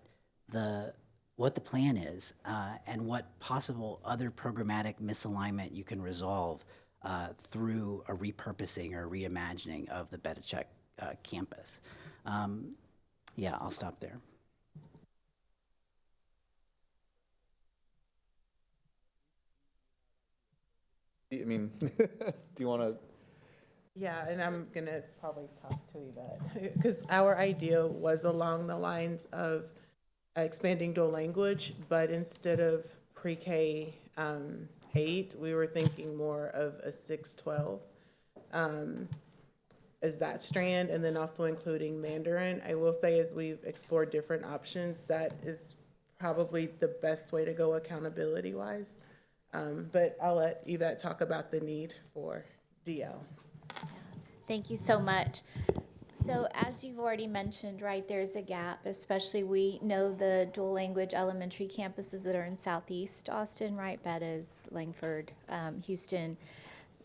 the plan is, and what possible other programmatic misalignment you can resolve through a repurposing or reimagining of the Bedichek campus. I'll stop there. I mean, do you want to? Yeah, and I'm gonna probably talk to you that, because our idea was along the lines of expanding dual language, but instead of pre-K 8, we were thinking more of a 6-12 as that strand, and then also including Mandarin. I will say, as we've explored different options, that is probably the best way to go accountability-wise. But I'll let Yvette talk about the need for DL. Thank you so much. So as you've already mentioned, right, there's a gap, especially we know the dual language elementary campuses that are in Southeast Austin, right, Bettis, Langford, Houston.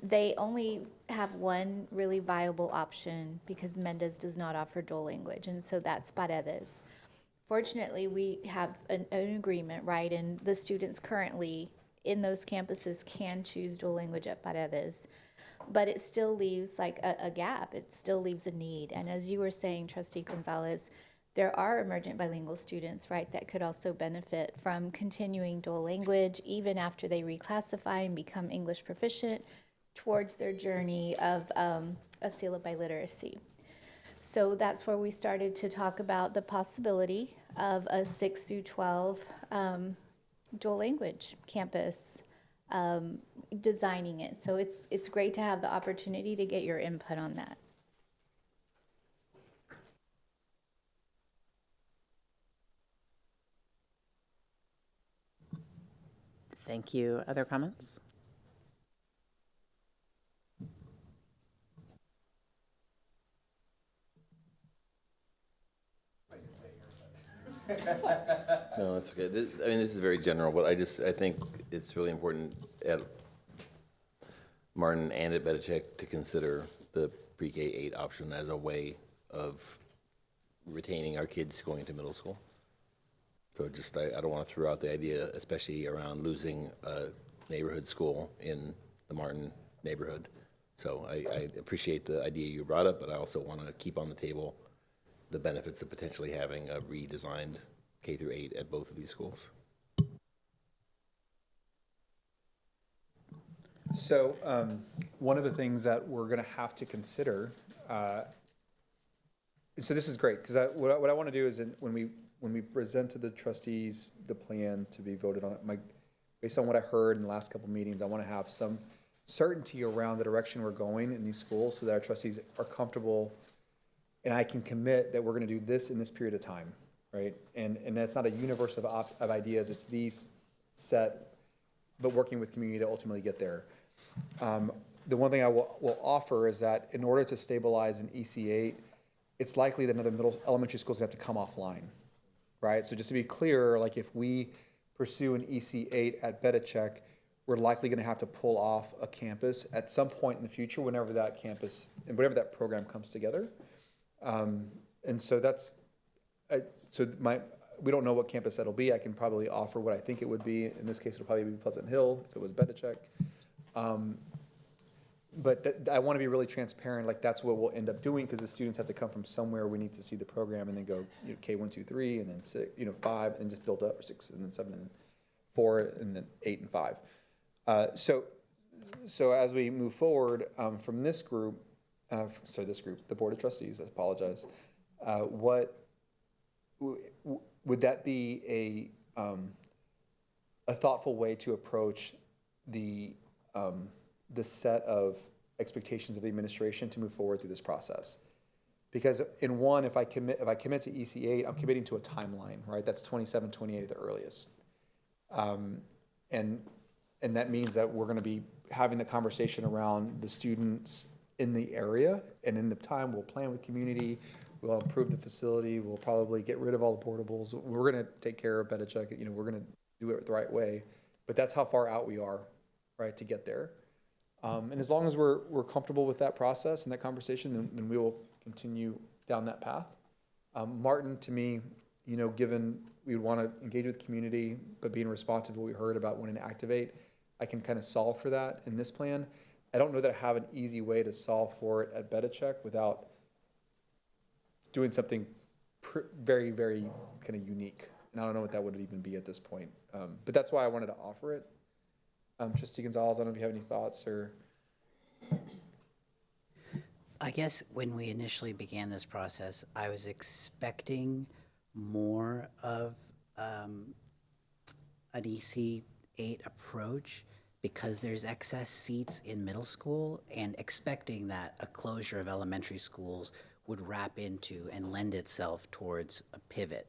They only have one really viable option because Mendez does not offer dual language, and so that's Paredes. Fortunately, we have an agreement, right, and the students currently in those campuses can choose dual language at Paredes. But it still leaves like a gap. It still leaves a need. And as you were saying, Trustee Gonzalez, there are emergent bilingual students, right, that could also benefit from continuing dual language even after they reclassify and become English proficient towards their journey of a seal of biliteracy. So that's where we started to talk about the possibility of a 6 through 12 dual language campus, designing it. So it's great to have the opportunity to get your input on that. Thank you. Other comments? No, that's okay. This is very general, but I think it's really important at Martin and at Bedichek to consider the pre-K 8 option as a way of retaining our kids going into middle school. So just, I don't want to throw out the idea, especially around losing a neighborhood school in the Martin neighborhood. So I appreciate the idea you brought up, but I also want to keep on the table the benefits of potentially having a redesigned K through 8 at both of these schools. So one of the things that we're going to have to consider, so this is great, because what I want to do is when we present to the trustees the plan to be voted on, based on what I heard in the last couple meetings, I want to have some certainty around the direction we're going in these schools so that our trustees are comfortable and I can commit that we're going to do this in this period of time, right? And that's not a universe of ideas, it's these set, but working with community to ultimately get there. The one thing I will offer is that in order to stabilize an EC8, it's likely that another elementary school is going to have to come offline, right? So just to be clear, like if we pursue an EC8 at Betachek, we're likely going to have to pull off a campus at some point in the future whenever that campus and whatever that program comes together. And so that's, we don't know what campus that'll be. I can probably offer what I think it would be. In this case, it'll probably be Pleasant Hill if it was Betachek. But I want to be really transparent, like that's what we'll end up doing because the students have to come from somewhere. We need to see the program and then go K1, 2, 3, and then 6, 5, and just build up, or 6, and then 7, and 4, and then 8 and 5. So as we move forward from this group, the Board of Trustees, I apologize, would that be a thoughtful way to approach the set of expectations of the administration to move forward through this process? Because in one, if I commit to EC8, I'm committing to a timeline, right? That's 27, 28 at the earliest. And that means that we're going to be having the conversation around the students in the area, and in the time we'll plan with community, we'll improve the facility, we'll probably get rid of all the portables, we're going to take care of Betachek, we're going to do it the right way, but that's how far out we are, right, to get there. And as long as we're comfortable with that process and that conversation, then we will continue down that path. Martin, to me, given we would want to engage with the community, but being responsive to what we heard about wanting to activate, I can kind of solve for that in this plan. I don't know that I have an easy way to solve for it at Betachek without doing something very, very kind of unique. And I don't know what that would even be at this point. But that's why I wanted to offer it. Trustee Gonzalez, I don't know if you have any thoughts or... I guess when we initially began this process, I was expecting more of an EC8 approach because there's excess seats in middle school, and expecting that a closure of elementary schools would wrap into and lend itself towards a pivot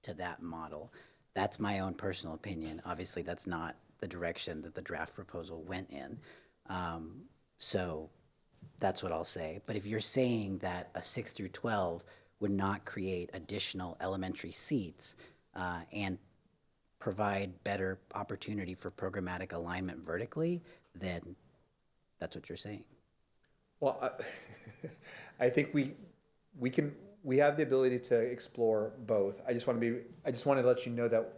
to that model. That's my own personal opinion. Obviously, that's not the direction that the draft proposal went in. So that's what I'll say. But if you're saying that a 6 through 12 would not create additional elementary seats and provide better opportunity for programmatic alignment vertically, then that's what you're saying. Well, I think we have the ability to explore both. I just want to let you know that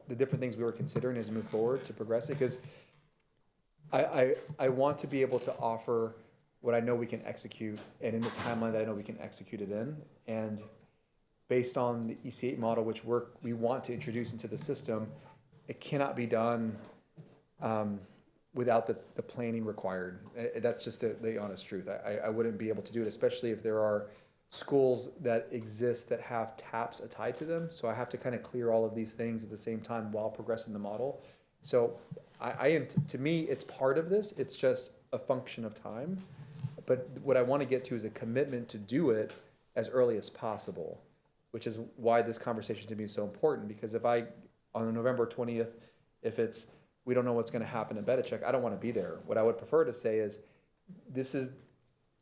the different things we were considering as we move forward to progress it, because I want to be able to offer what I know we can execute and in the timeline that I know we can execute it in. And based on the EC8 model, which we want to introduce into the system, it cannot be done without the planning required. That's just the honest truth. I wouldn't be able to do it, especially if there are schools that exist that have TAPs tied to them. So I have to kind of clear all of these things at the same time while progressing the model. So to me, it's part of this. It's just a function of time. But what I want to get to is a commitment to do it as early as possible, which is why this conversation to me is so important. Because if on November 20th, if we don't know what's going to happen in Betachek, I don't want to be there. What I would prefer to say is, this is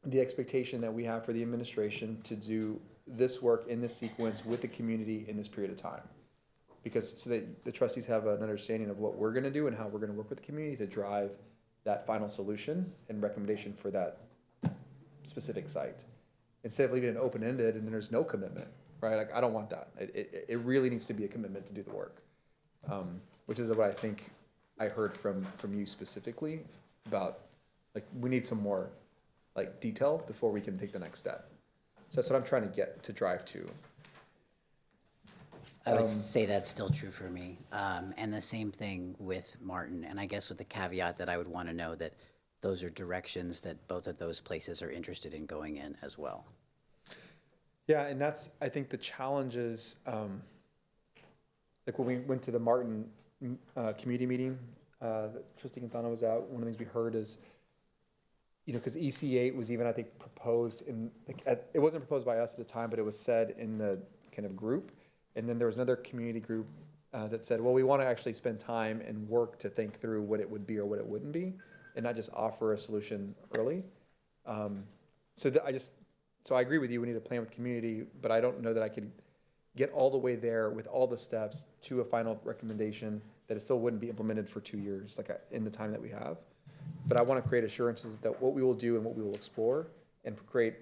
the expectation that we have for the administration to do this work in this sequence with the community in this period of time. Because so that the trustees have an understanding of what we're going to do and how we're going to work with the community to drive that final solution and recommendation for that specific site, instead of leaving it open-ended and then there's no commitment, right? Like, I don't want that. It really needs to be a commitment to do the work, which is what I think I heard from you specifically about, like, we need some more, like, detail before we can take the next step. So that's what I'm trying to drive to. I would say that's still true for me. And the same thing with Martin. And I guess with the caveat that I would want to know that those are directions that both of those places are interested in going in as well. Yeah, and that's, I think the challenge is, like when we went to the Martin community meeting, that Trustee Quintana was at, one of the things we heard is, because EC8 was even, I think, proposed in, like, it wasn't proposed by us at the time, but it was said in the kind of group. And then there was another community group that said, well, we want to actually spend time and work to think through what it would be or what it wouldn't be, and not just offer a solution early. So I agree with you, we need a plan with community, but I don't know that I could get all the way there with all the steps to a final recommendation that it still wouldn't be implemented for 2 years, like in the time that we have. But I want to create assurances that what we will do and what we will explore and create,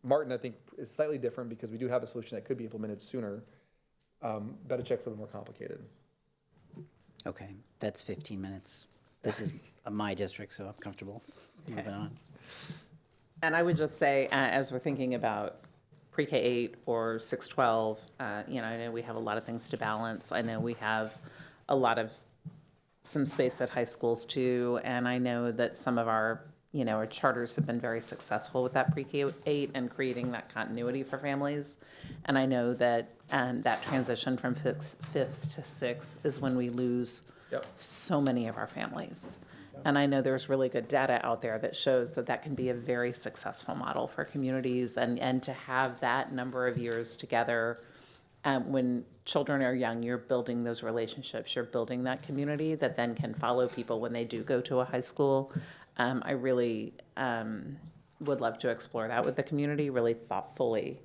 Martin, I think, is slightly different because we do have a solution that could be implemented sooner. Better check's a little more complicated. Okay, that's 15 minutes. This is my district, so I'm comfortable moving on. And I would just say, as we're thinking about pre-K 8 or 6-12, I know we have a lot of things to balance. I know we have a lot of some space at high schools too, and I know that some of our charters have been very successful with that pre-K 8 and creating that continuity for families. And I know that that transition from fifth to sixth is when we lose so many of our families. And I know there's really good data out there that shows that that can be a very successful model for communities, and to have that number of years together. When children are young, you're building those relationships, you're building that community that then can follow people when they do go to a high school. I really would love to explore that with the community really thoughtfully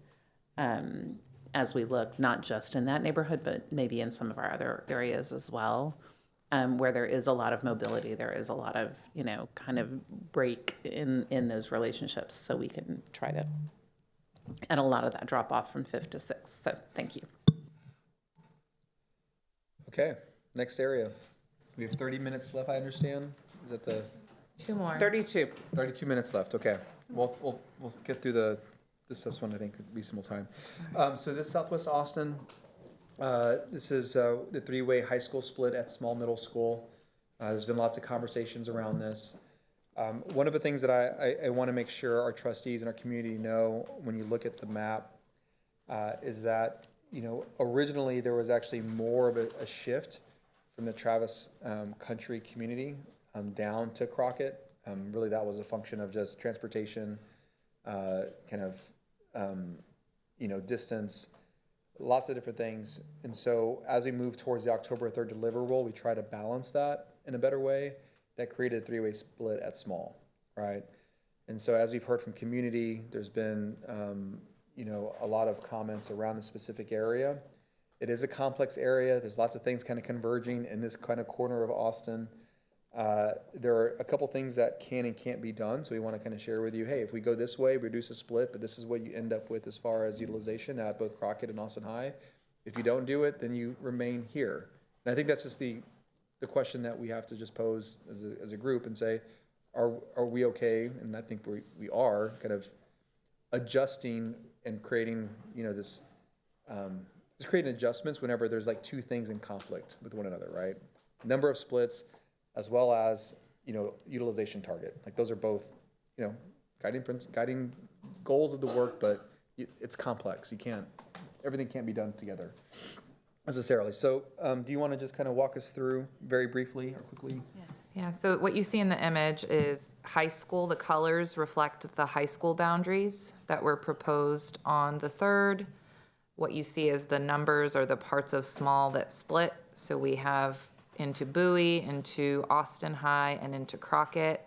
as we look, not just in that neighborhood, but maybe in some of our other areas as well, where there is a lot of mobility, there is a lot of, kind of break in those relationships, so we can try to, and a lot of that drop off from fifth to sixth. So thank you. Okay, next area. We have 30 minutes left, I understand. Is that the? 2 more. 32. 32 minutes left, okay. We'll get through this one, I think, at reasonable time. So this Southwest Austin, this is the 3-way high school split at Small Middle School. There's been lots of conversations around this. One of the things that I want to make sure our trustees and our community know when you look at the map is that, originally there was actually more of a shift from the Travis country community down to Crockett. Really that was a function of just transportation, distance, lots of different things. And so as we move towards the October 3rd deliverable, we try to balance that in a better way. That created a 3-way split at Small, right? And so as we've heard from community, there's been, a lot of comments around the specific area. It is a complex area. There's lots of things kind of converging in this kind of corner of Austin. There are a couple things that can and can't be done, so we want to kind of share with you, hey, if we go this way, reduce the split, but this is what you end up with as far as utilization at both Crockett and Austin High. If you don't do it, then you remain here. And I think that's just the question that we have to just pose as a group and say, are we okay? And I think we are kind of adjusting and creating, just creating adjustments whenever there's like 2 things in conflict with one another, right? Number of splits, as well as, utilization target. Like those are both, guiding goals of the work, but it's complex. Everything can't be done together necessarily. So do you want to just kind of walk us through very briefly or quickly? Yeah, so what you see in the image is high school. The colors reflect the high school boundaries that were proposed on the 3rd. What you see is the numbers or the parts of Small that split. So we have into Bowie, into Austin High, and into Crockett.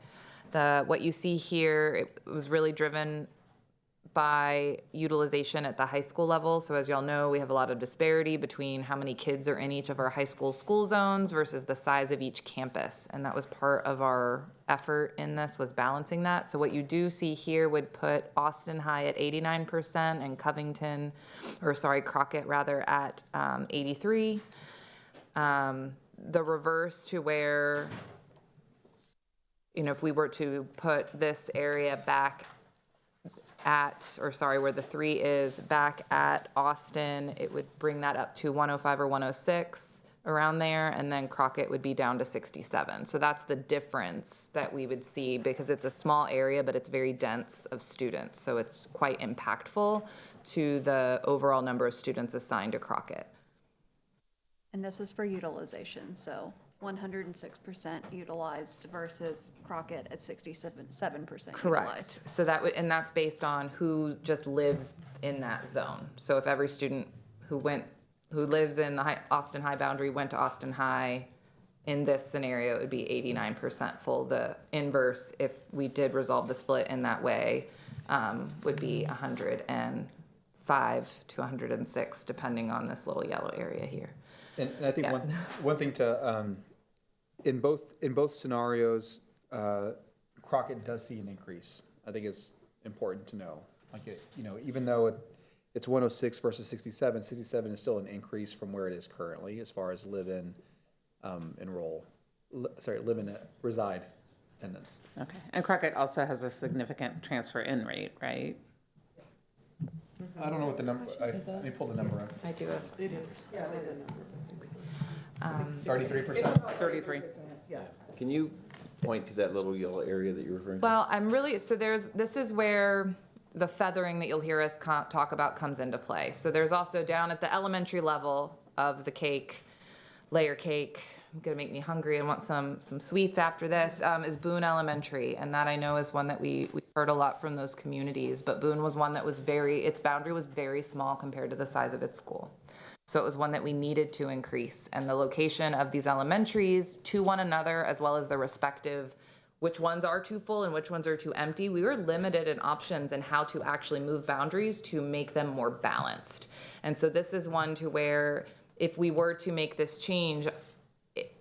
What you see here, it was really driven by utilization at the high school level. So as y'all know, we have a lot of disparity between how many kids are in each of our high school zones versus the size of each campus. And that was part of our effort in this, was balancing that. So what you do see here would put Austin High at 89% and Crockett rather at 83. The reverse to where, if we were to put this area back where the 3 is back at Austin, it would bring that up to 105 or 106 around there, and then Crockett would be down to 67. So that's the difference that we would see, because it's a small area, but it's very dense of students. So it's quite impactful to the overall number of students assigned to Crockett. And this is for utilization, so 106% utilized versus Crockett at 67% Correct. utilized. So that's based on who just lives in that zone. So if every student who lives in the Austin High boundary went to Austin High, in this scenario, it would be 89% full. The inverse, if we did resolve the split in that way, would be 105 to 106, depending on this little yellow area here. And I think one thing to, in both scenarios, Crockett does see an increase. I think it's important to know. Even though it's 106 versus 67, 67 is still an increase from where it is currently as far as reside attendance. Okay, and Crockett also has a significant transfer in rate, right? I don't know what the number, let me pull the number up. I do have. It is. Yeah, I the number. 33%? 33. Yeah. Can you point to that little yellow area that you're referring to? Well, this is where the feathering that you'll hear us talk about comes into play. So there's also down at the elementary level of the layer cake, gonna make me hungry and want some sweets after this, is Boone Elementary. And that I know is one that we heard a lot from those communities, but Boone was one that was its boundary was very small compared to the size of its school. So it was one that we needed to increase. And the location of these elementaries to one another, as well as the respective, which ones are too full and which ones are too empty, we were limited in options in how to actually move boundaries to make them more balanced. And so this is one to where if we were to make this change,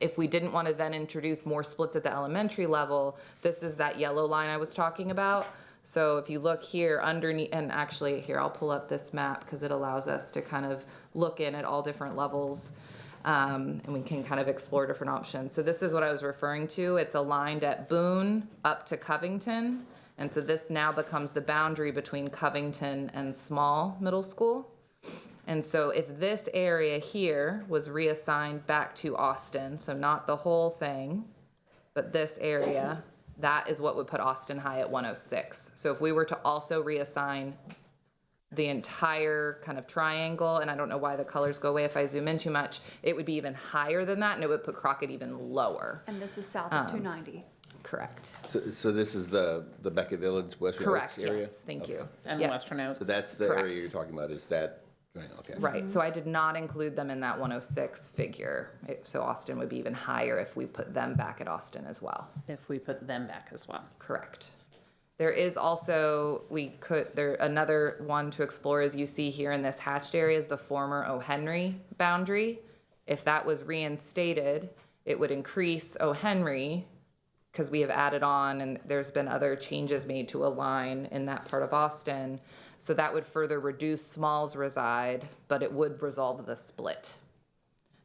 if we didn't want to then introduce more splits at the elementary level, this is that yellow line I was talking about. So if you look here underneath, and actually here, I'll pull up this map because it allows us to kind of look in at all different levels, and we can kind of explore different options. So this is what I was referring to. It's aligned at Boone up to Covington. And so this now becomes the boundary between Covington and Small Middle School. And so if this area here was reassigned back to Austin, so not the whole thing, but this area, that is what would put Austin High at 106. So if we were to also reassign the entire kind of triangle, and I don't know why the colors go away if I zoom in too much, it would be even higher than that, and it would put Crockett even lower. And this is south of 290. Correct. So this is the Beckett Village, Western Correct, Oaks area? yes, thank you. And Yeah. Western Oaks. So that's the Correct. area you're talking about, is that, right, okay. Right, so I did not include them in that 106 figure. So Austin would be even higher if we put them back at Austin as well. If we put them back as well. Correct. There is also, another one to explore, as you see here in this hatched area, is the former O. Henry boundary. If that was reinstated, it would increase O. Henry, because we have added on, and there's been other changes made to align in that part of Austin. So that would further reduce Smalls reside, but it would resolve the split.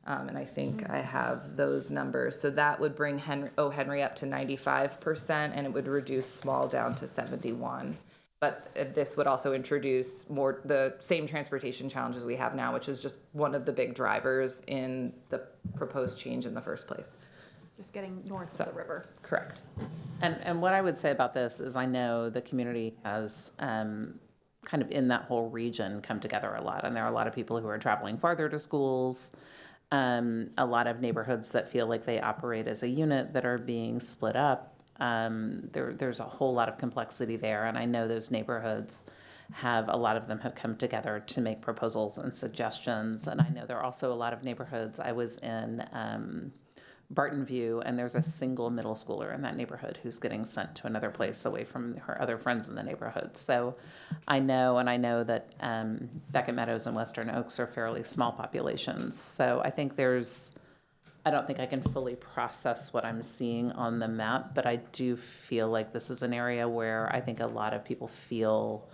And I think I have those numbers. So that would bring O. Henry up to 95%, and it would reduce Small down to 71. But this would also introduce the same transportation challenges we have now, which is just one of the big drivers in the proposed change in the first place. Just getting north of the river. Correct. And what I would say about this is I know the community has kind of in that whole region come together a lot. And there are a lot of people who are traveling farther to schools, a lot of neighborhoods that feel like they operate as a unit that are being split up. There's a whole lot of complexity there. And I know those neighborhoods a lot of them have come together to make proposals and suggestions. And I know there are also a lot of neighborhoods. I was in Barton View, and there's a single middle schooler in that neighborhood who's getting sent to another place away from her other friends in the neighborhood. So I know that Beckett Meadows and Western Oaks are fairly small populations. So I think I don't think I can fully process what I'm seeing on the map, but I do feel like this is an area where I think a lot of people feel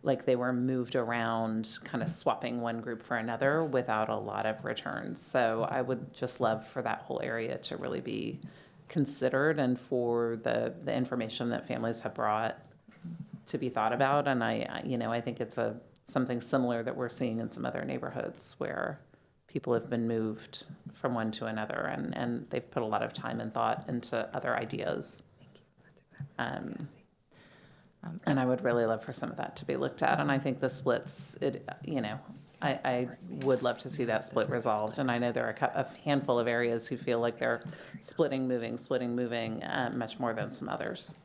like they were moved around, kind of swapping one group for another without a lot of returns. So I would just love for that whole area to really be considered, and for the information that families have brought to be thought about. And I think it's something similar that we're seeing in some other neighborhoods where people have been moved from one to another, and they've put a lot of time and thought into other ideas. And I would really love for some of that to be looked at. And I think the splits, I would love to see that split resolved. And I know there are a handful of areas who feel like they're splitting, moving, much more than some others.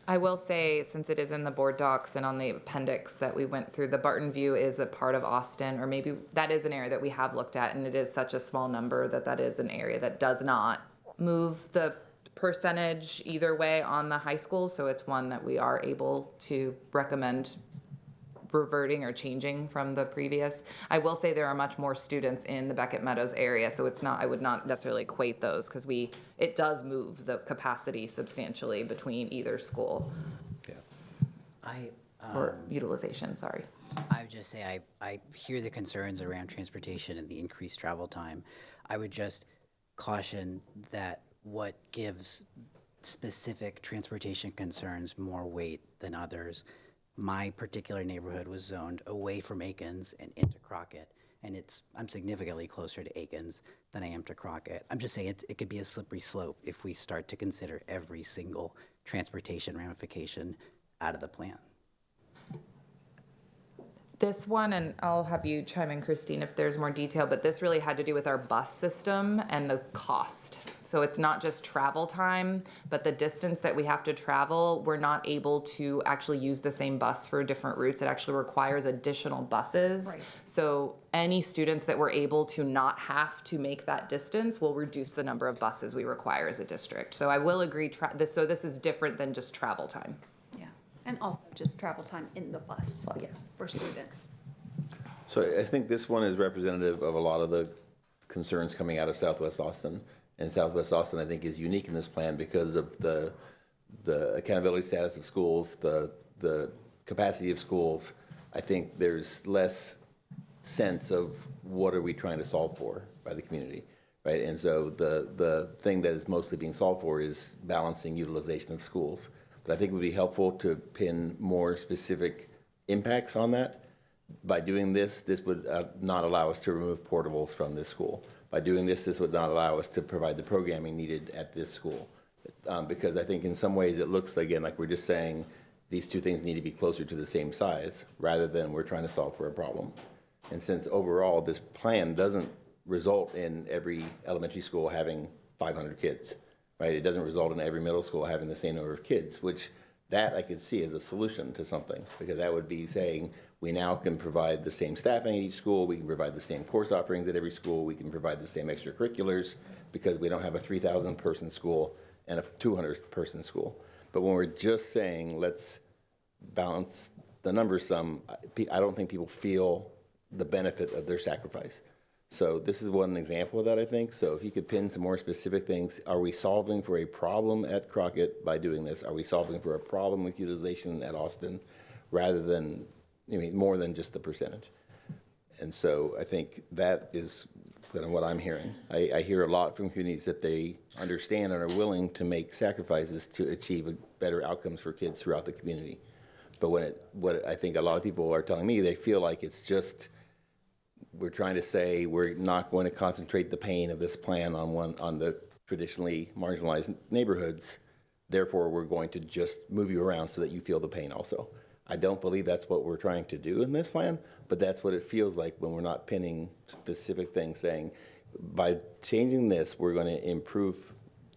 I will say, since it is in the board docs and on the appendix that we went through, the Barton View is a part of Austin, or maybe that is an area that we have looked at, and it is such a small number that is an area that does not move the percentage either way on the high school. So it's one that we are able to recommend reverting or changing from the previous. I will say there are much more students in the Beckett Meadows area, so I would not necessarily equate those, because it does move the capacity substantially between either school. Or utilization, sorry. I would just say I hear the concerns around transportation and the increased travel time. I would just caution that what gives specific transportation concerns more weight than others. My particular neighborhood was zoned away from Aikens and into Crockett, and I'm significantly closer to Aikens than I am to Crockett. I'm just saying it could be a slippery slope if we start to consider every single transportation ramification out of the plan. This one, and I'll have you chime in, Christine, if there's more detail, but this really had to do with our bus system and the cost. So it's not just travel time, but the distance that we have to travel, we're not able to actually use the same bus for different routes. It actually requires additional buses. Right. So any students that we're able to not have to make that distance will reduce the number of buses we require as a district. So I will agree, this is different than just travel time. And also just travel time in the bus for students. So I think this one is representative of a lot of the concerns coming out of Southwest Austin. And Southwest Austin, I think, is unique in this plan because of the accountability status of schools, the capacity of schools. I think there's less sense of what are we trying to solve for by the community, right? And so the thing that is mostly being solved for is balancing utilization of schools. But I think it would be helpful to pin more specific impacts on that. By doing this would not allow us to remove portables from this school. By doing this would not allow us to provide the programming needed at this school. Because I think in some ways it looks, again, like we're just saying these two things need to be closer to the same size rather than we're trying to solve for a problem. And since overall this plan doesn't result in every elementary school having 500 kids, right? It doesn't result in every middle school having the same number of kids, which that I could see as a solution to something, because that would be saying we now can provide the same staffing at each school, we can provide the same course offerings at every school, we can provide the same extracurriculars, because we don't have a 3,000 person school and a 200 person school. But when we're just saying let's balance the numbers some, I don't think people feel the benefit of their sacrifice. So this is one example of that, I think. So if you could pin some more specific things, are we solving for a problem at Crockett by doing this? Are we solving for a problem with utilization at Austin rather than, more than just the percentage? And so I think that is kind of what I'm hearing. I hear a lot from communities that they understand and are willing to make sacrifices to achieve better outcomes for kids throughout the community. But what I think a lot of people are telling me, they feel like it's just, we're trying to say we're not going to concentrate the pain of this plan on the traditionally marginalized neighborhoods. Therefore, we're going to just move you around so that you feel the pain also. I don't believe that's what we're trying to do in this plan, but that's what it feels like when we're not pinning specific things, saying by changing this, we're going to improve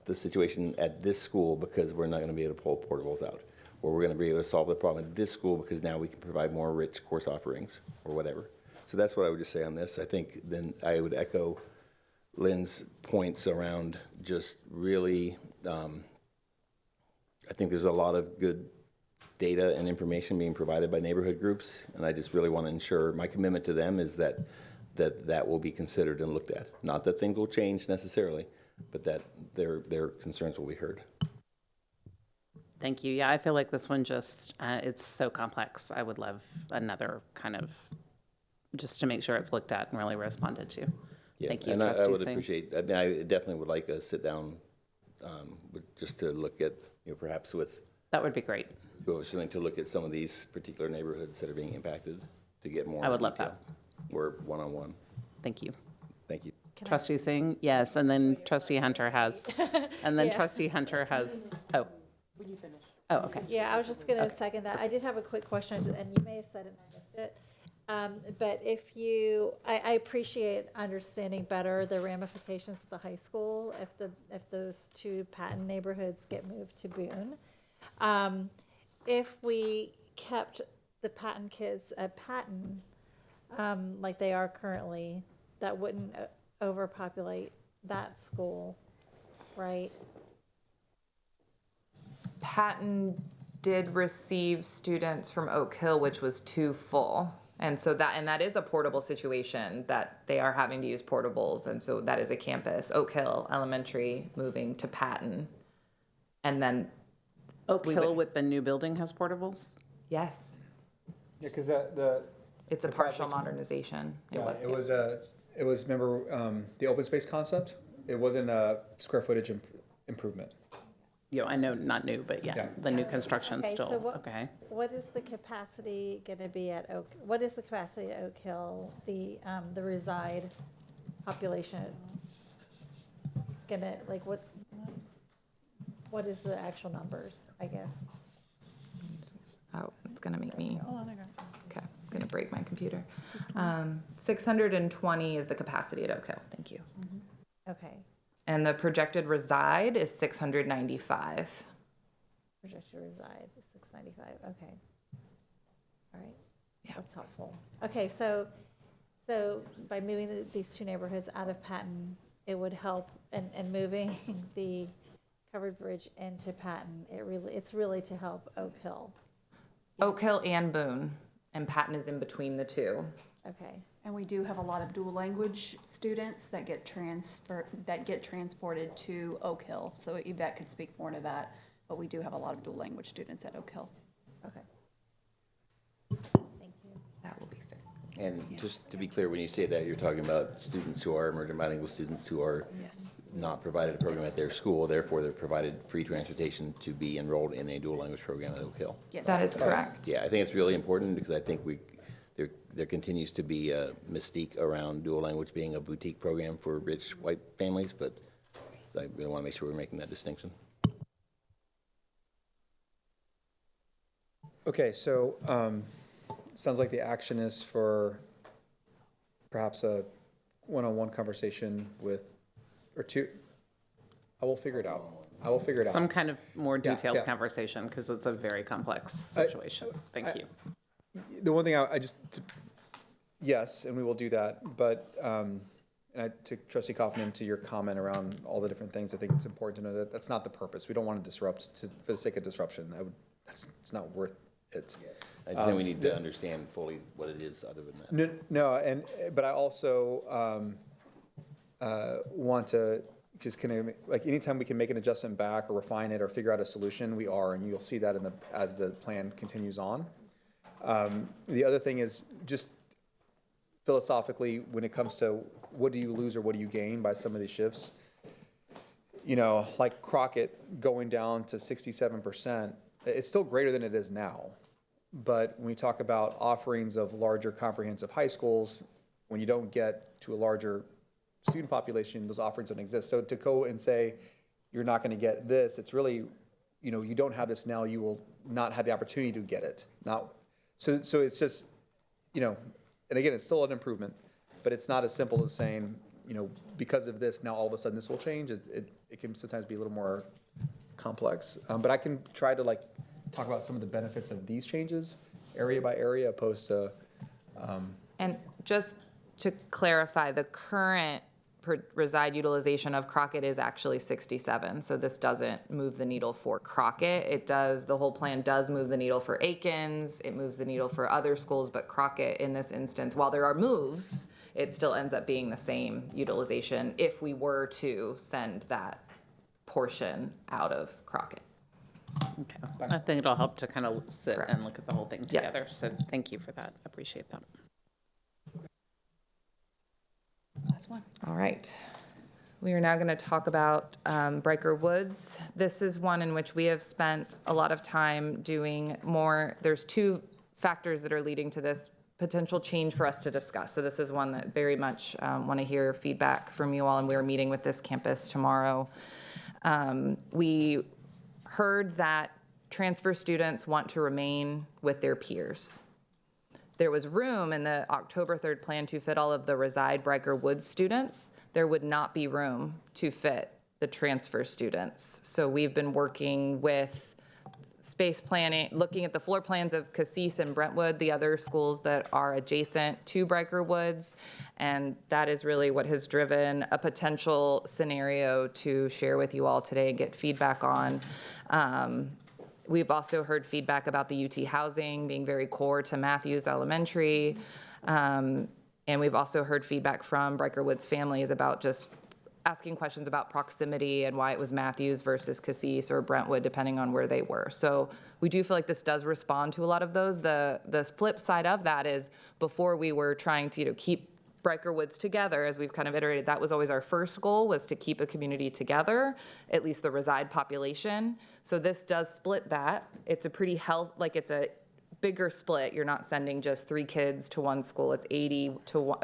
the situation at this school because we're not going to be able to pull portables out, or we're going to be able to solve the problem at this school because now we can provide more rich course offerings or whatever. So that's what I would just say on this. I think then I would echo Lynn's points around just really, I think there's a lot of good data and information being provided by neighborhood groups, and I just really want to ensure, my commitment to them is that will be considered and looked at. Not that things will change necessarily, but that their concerns will be heard. Thank you. Yeah, I feel like this one just, it's so complex. I would love another kind of, just to make sure it's looked at and really responded to. Yeah, Thank you, and I Trustee would Singh. appreciate, I mean, I definitely would like a sit down, just to look at, perhaps with. That would be great. Something to look at some of these particular neighborhoods that are being impacted to get more. I would love detail. Or one-on-one. Thank you. Thank you. Trustee Singh, yes, and then Trustee Hunter has, and then Yeah. Trustee Hunter has, oh. When you finish. Oh, okay. Yeah, I was just going to second that. I did have a quick question, and you may have said it and I missed it. But if you, I appreciate understanding better the ramifications of the high school if those two Patton neighborhoods get moved to Boone. If we kept the Patton kids at Patton, like they are currently, that wouldn't overpopulate that school, right? Patton did receive students from Oak Hill, which was too full. And so that is a portable situation that they are having to use portables. And so that is a campus, Oak Hill Elementary moving to Patton. And then Oak Hill with the new building has portables? Yes. Yeah, because it's a partial modernization. Yeah, it was, remember, the open space concept? It wasn't a square footage improvement. Yeah, I know, not new, but yeah, the new construction's Okay, still, so what- okay. What is the capacity going to be at what is the capacity at Oak Hill, the reside population? Gonna, like, what is the actual numbers, I guess? Oh, it's gonna make me, okay, it's gonna break my computer. 620 is the capacity at Oak Hill, thank you. Okay, And the projected reside is 695. projected reside is 695, okay. All right, that's helpful. Okay, so by moving these two neighborhoods out of Patton, it would help, and moving the covered bridge into Patton, it's really to help Oak Hill. Oak Hill and Boone, and Patton is in between the two. Okay. And we do have a lot of dual language students that get transported to Oak Hill. So Yvette could speak more to that, but we do have a lot of dual language students at Oak Hill. Okay. Thank you. That will be fair. And just to be clear, when you say that, you're talking about students who are emergent bilingual students who are not provided a program at their school, therefore they're provided free transportation to be enrolled in a dual language program at Oak Hill. Yes, that is correct. Yeah, I think it's really important because I think there continues to be a mystique around dual language being a boutique program for rich white families, but I really want to make sure we're making that distinction. Okay, so sounds like the action is for perhaps a one-on-one conversation with, or two. I will figure it out. Some kind of more detailed yeah. conversation, because it's a very complex situation. Thank you. The one thing yes, and we will do that, but, and I took Trustee Kaufman to your comment around all the different things. I think it's important to know that that's not the purpose. We don't want to disrupt for the sake of disruption. It's not worth it. I just think we need to understand fully what it is other than that. No, but I also want to just kind of, like, anytime we can make an adjustment back or refine it or figure out a solution, we are, and you'll see that as the plan continues on. The other thing is just philosophically, when it comes to what do you lose or what do you gain by some of these shifts, like Crockett going down to 67%, it's still greater than it is now. But when we talk about offerings of larger comprehensive high schools, when you don't get to a larger student population, those offerings don't exist. So to go and say, you're not going to get this, it's really, you don't have this now, you will not have the opportunity to get it. So it's just, and again, it's still an improvement, but it's not as simple as saying, because of this, now all of a sudden this will change. It can sometimes be a little more complex. But I can try to talk about some of the benefits of these changes, area by area, opposed to. And just to clarify, the current reside utilization of Crockett is actually 67. So this doesn't move the needle for Crockett. It does, the whole plan does move the needle for Aikens. It moves the needle for other schools, but Crockett in this instance, while there are moves, it still ends up being the same utilization if we were to send that portion out of Crockett. Okay. I think it'll help to kind of sit and look at the whole thing Yeah. together. So thank you for that. I appreciate that. Last one. All right. We are now going to talk about Briker Woods. This is one in which we have spent a lot of time doing more. There's two factors that are leading to this potential change for us to discuss. So this is one that very much want to hear feedback from you all, and we're meeting with this campus tomorrow. We heard that transfer students want to remain with their peers. There was room in the October 3rd plan to fit all of the reside Briker Woods students. There would not be room to fit the transfer students. So we've been working with space planning, looking at the floor plans of Cassis and Brentwood, the other schools that are adjacent to Briker Woods. And that is really what has driven a potential scenario to share with you all today and get feedback on. We've also heard feedback about the UT housing being very core to Matthews Elementary. And we've also heard feedback from Briker Woods families about just asking questions about proximity and why it was Matthews versus Cassis or Brentwood, depending on where they were. So we do feel like this does respond to a lot of those. The flip side of that is before we were trying to keep Briker Woods together, as we've kind of iterated, that was always our first goal, was to keep a community together, at least the reside population. So this does split that. It's a pretty it's a bigger split. You're not sending just 3 kids to one school. It's 80 to one.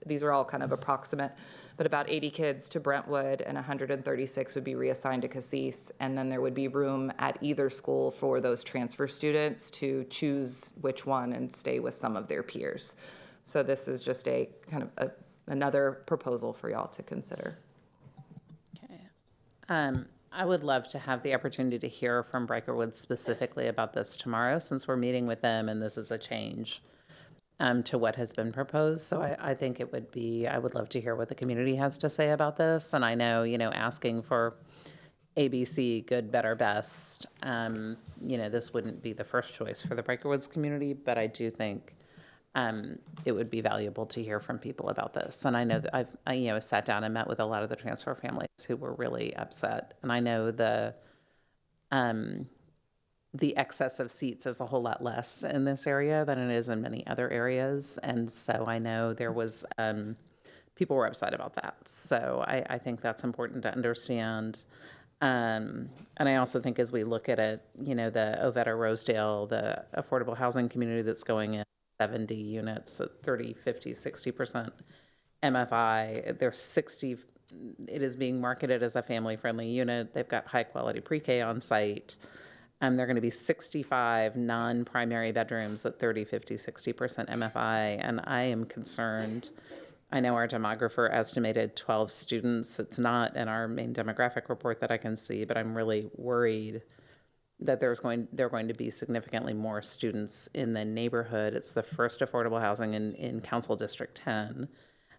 These are all kind of approximate, but about 80 kids to Brentwood and 136 would be reassigned to Cassis. And then there would be room at either school for those transfer students to choose which one and stay with some of their peers. So this is just a kind of another proposal for y'all to consider. Okay. I would love to have the opportunity to hear from Briker Woods specifically about this tomorrow, since we're meeting with them and this is a change to what has been proposed. So I think it would be, I would love to hear what the community has to say about this. And I know, asking for ABC, good, better, best, this wouldn't be the first choice for the Briker Woods community, but I do think it would be valuable to hear from people about this. And I know that I've sat down and met with a lot of the transfer families who were really upset. And I know the excess of seats is a whole lot less in this area than it is in many other areas. And so I know there was, people were upset about that. So I think that's important to understand. And I also think as we look at it, the Ovetta Rosedale, the affordable housing community that's going in, 70 units, 30, 50, 60% MFI. There's 60, it is being marketed as a family-friendly unit. They've got high-quality pre-K on site. There are going to be 65 non-primary bedrooms at 30, 50, 60% MFI, and I am concerned. I know our demographer estimated 12 students. It's not in our main demographic report that I can see, but I'm really worried that there are going to be significantly more students in the neighborhood. It's the first affordable housing in Council District 10.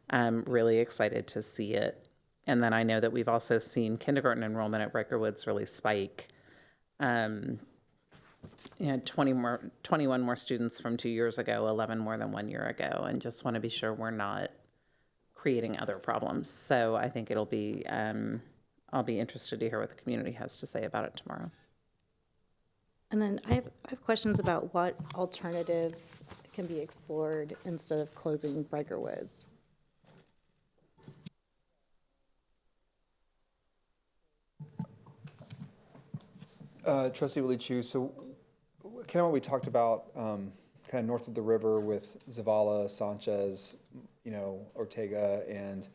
I'm really excited to see it. And then I know that we've also seen kindergarten enrollment at Briker Woods really spike. 21 more students from 2 years ago, 11 more than 1 year ago, and just want to be sure we're not creating other problems. So I think it'll be, I'll be interested to hear what the community has to say about it tomorrow. And then I have questions about what alternatives can be explored instead of closing Briker Woods. Trustee Willie Chu, so kind of what we talked about, kind of north of the river with Zavala, Sanchez, Ortega, and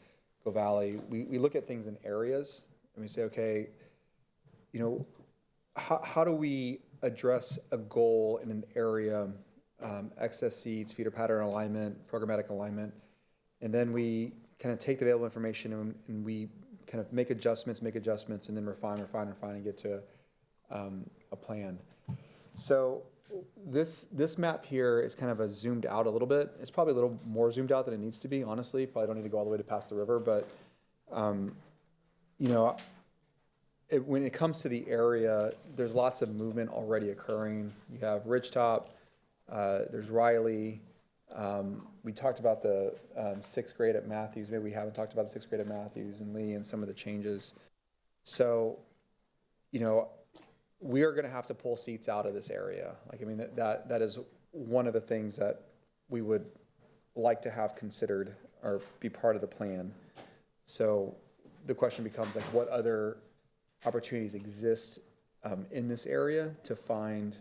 Go Valley, we look at things in areas, and we say, okay, how do we address a goal in an area, excess seats, feeder pattern alignment, programmatic alignment, and then we kind of take the available information and we kind of make adjustments, and then refine, and get to a plan. So this map here is kind of a zoomed out a little bit. It's probably a little more zoomed out than it needs to be, honestly. Probably don't need to go all the way to past the river, but You know, when it comes to the area, there's lots of movement already occurring. You have Ridgetop, there's Riley. We talked about the 6th grade at Matthews. Maybe we haven't talked about the 6th grade at Matthews and Lee and some of the changes. So, you know, we are going to have to pull seats out of this area. Like, I mean, that is one of the things that we would like to have considered or be part of the plan. So the question becomes, like, what other opportunities exist in this area to find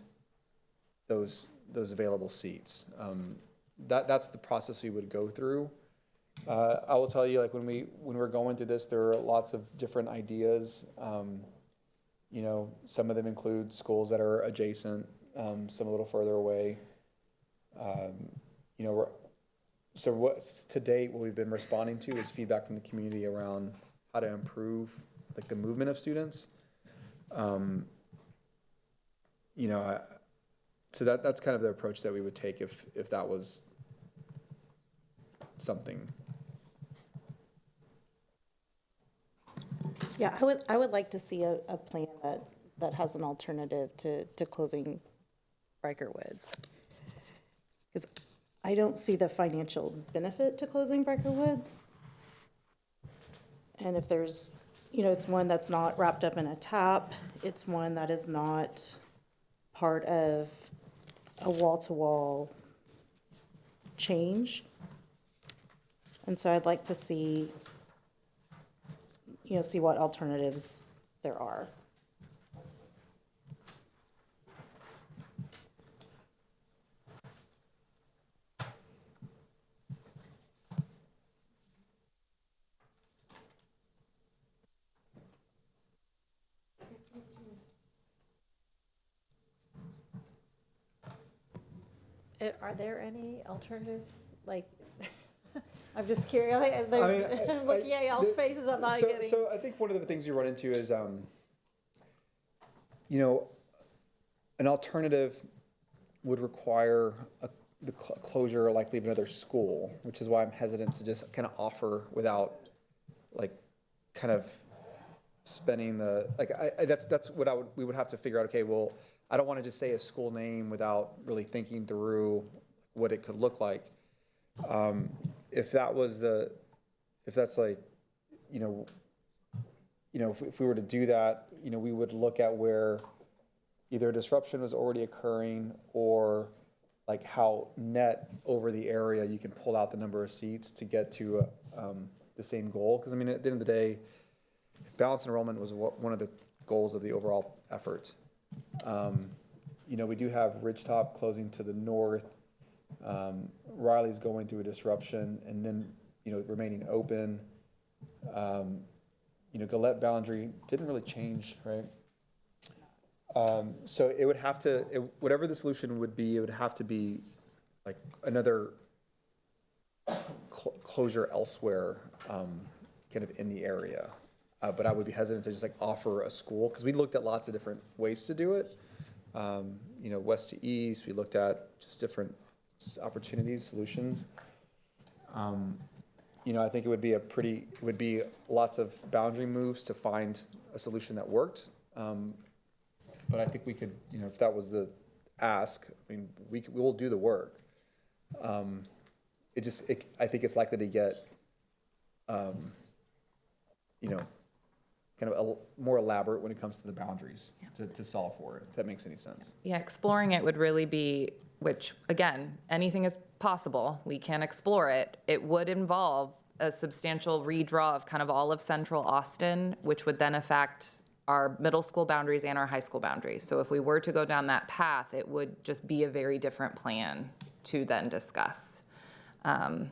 those available seats? That's the process we would go through. I will tell you, like, when we're going through this, there are lots of different ideas. You know, some of them include schools that are adjacent, some a little further away. You know, so to date, what we've been responding to is feedback from the community around how to improve, like, the movement of students. You know, so that's kind of the approach that we would take if that was something. Yeah, I would like to see a plan that has an alternative to closing Riker Woods. Because I don't see the financial benefit to closing Riker Woods. And if there's, you know, it's one that's not wrapped up in a TAP, it's one that is not part of a wall-to-wall change. And so I'd like to see, you know, see what alternatives there are. Are there any alternatives, like, I'm just curious, looking at y'all's faces, I'm not getting. So I think one of the things you run into is, you know, an alternative would require the closure, likely of another school, which is why I'm hesitant to just kind of offer without, like, kind of spending the, like, that's what we would have to figure out. Okay, well, I don't want to just say a school name without really thinking through what it could look like. If that's like, you know, if we were to do that, you know, we would look at where either disruption was already occurring or, like, how net over the area you can pull out the number of seats to get to the same goal. Because, I mean, at the end of the day, balanced enrollment was one of the goals of the overall effort. You know, we do have Ridgetop closing to the north. Riley's going through a disruption and then, you know, remaining open. You know, Gillette boundary didn't really change, right? So it would have to, whatever the solution would be, it would have to be like another closure elsewhere, kind of in the area. But I would be hesitant to just, like, offer a school, because we looked at lots of different ways to do it. You know, west to east, we looked at just different opportunities, solutions. You know, I think it would be lots of boundary moves to find a solution that worked. But I think we could, you know, if that was the ask, I mean, we will do the work. I think it's likely to get, you know, kind of more elaborate when it comes to the boundaries to solve for it, if that makes any sense. Yeah, exploring it would really be, which, again, anything is possible. We can explore it. It would involve a substantial redraw of kind of all of central Austin, which would then affect our middle school boundaries and our high school boundaries. So if we were to go down that path, it would just be a very different plan to then discuss. I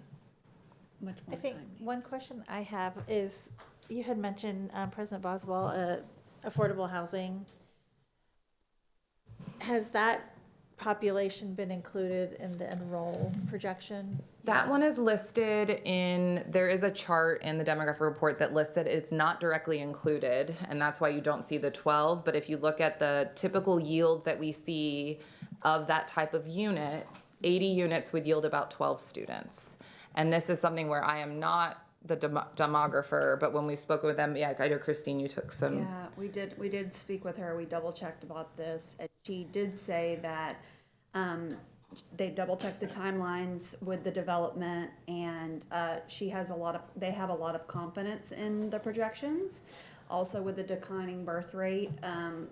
think one question I have is, you had mentioned, President Boswell, affordable housing. Has that population been included in the enroll projection? That one is listed there is a chart in the demographic report that lists it. It's not directly included, and that's why you don't see the 12. But if you look at the typical yield that we see of that type of unit, 80 units would yield about 12 students. And this is something where I am not the demographer, but when we spoke with them, yeah, I know Christine, you took some. Yeah, we did speak with her. We double checked about this. And she did say that they double checked the timelines with the development, and they have a lot of confidence in the projections. Also with the declining birth rate,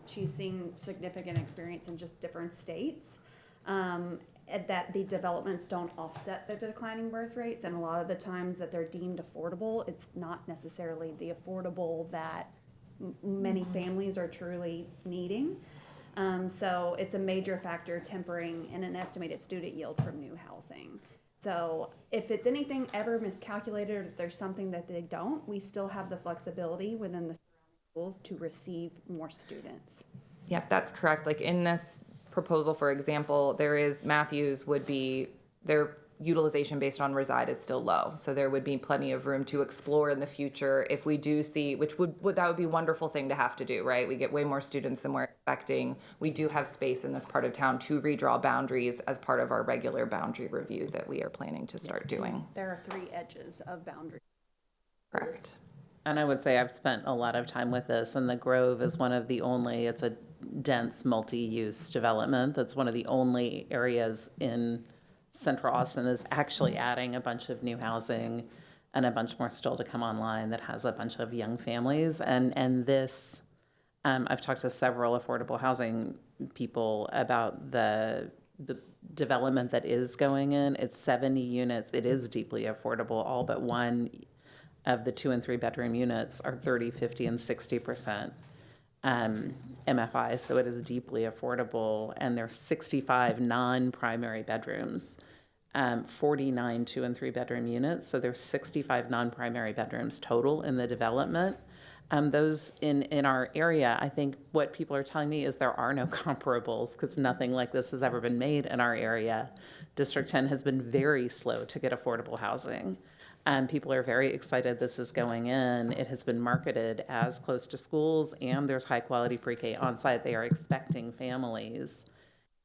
she's seeing significant experience in just different states. That the developments don't offset the declining birth rates, and a lot of the times that they're deemed affordable, it's not necessarily the affordable that many families are truly needing. So it's a major factor tempering in an estimated student yield from new housing. So if it's anything ever miscalculated, or if there's something that they don't, we still have the flexibility within the schools to receive more students. Yep, that's correct. Like in this proposal, for example, there is Matthews would be their utilization based on reside is still low. So there would be plenty of room to explore in the future if we do see, which that would be a wonderful thing to have to do, right? We get way more students than we're expecting. We do have space in this part of town to redraw boundaries as part of our regular boundary review that we are planning to start doing. There are 3 edges of boundary. Correct. And I would say I've spent a lot of time with this, and the Grove is one of the only, it's a dense multi-use development. That's one of the only areas in Central Austin that's actually adding a bunch of new housing and a bunch more still to come online that has a bunch of young families. And this, I've talked to several affordable housing people about the development that is going in. It's 70 units. It is deeply affordable. All but one of the 2 and 3 bedroom units are 30, 50, and 60% MFI, so it is deeply affordable. And there's 65 non-primary bedrooms, 49 2 and 3 bedroom units. So there's 65 non-primary bedrooms total in the development. Those in our area, I think what people are telling me is there are no comparables because nothing like this has ever been made in our area. District 10 has been very slow to get affordable housing. People are very excited this is going in. It has been marketed as close to schools, and there's high quality pre-K on site. They are expecting families.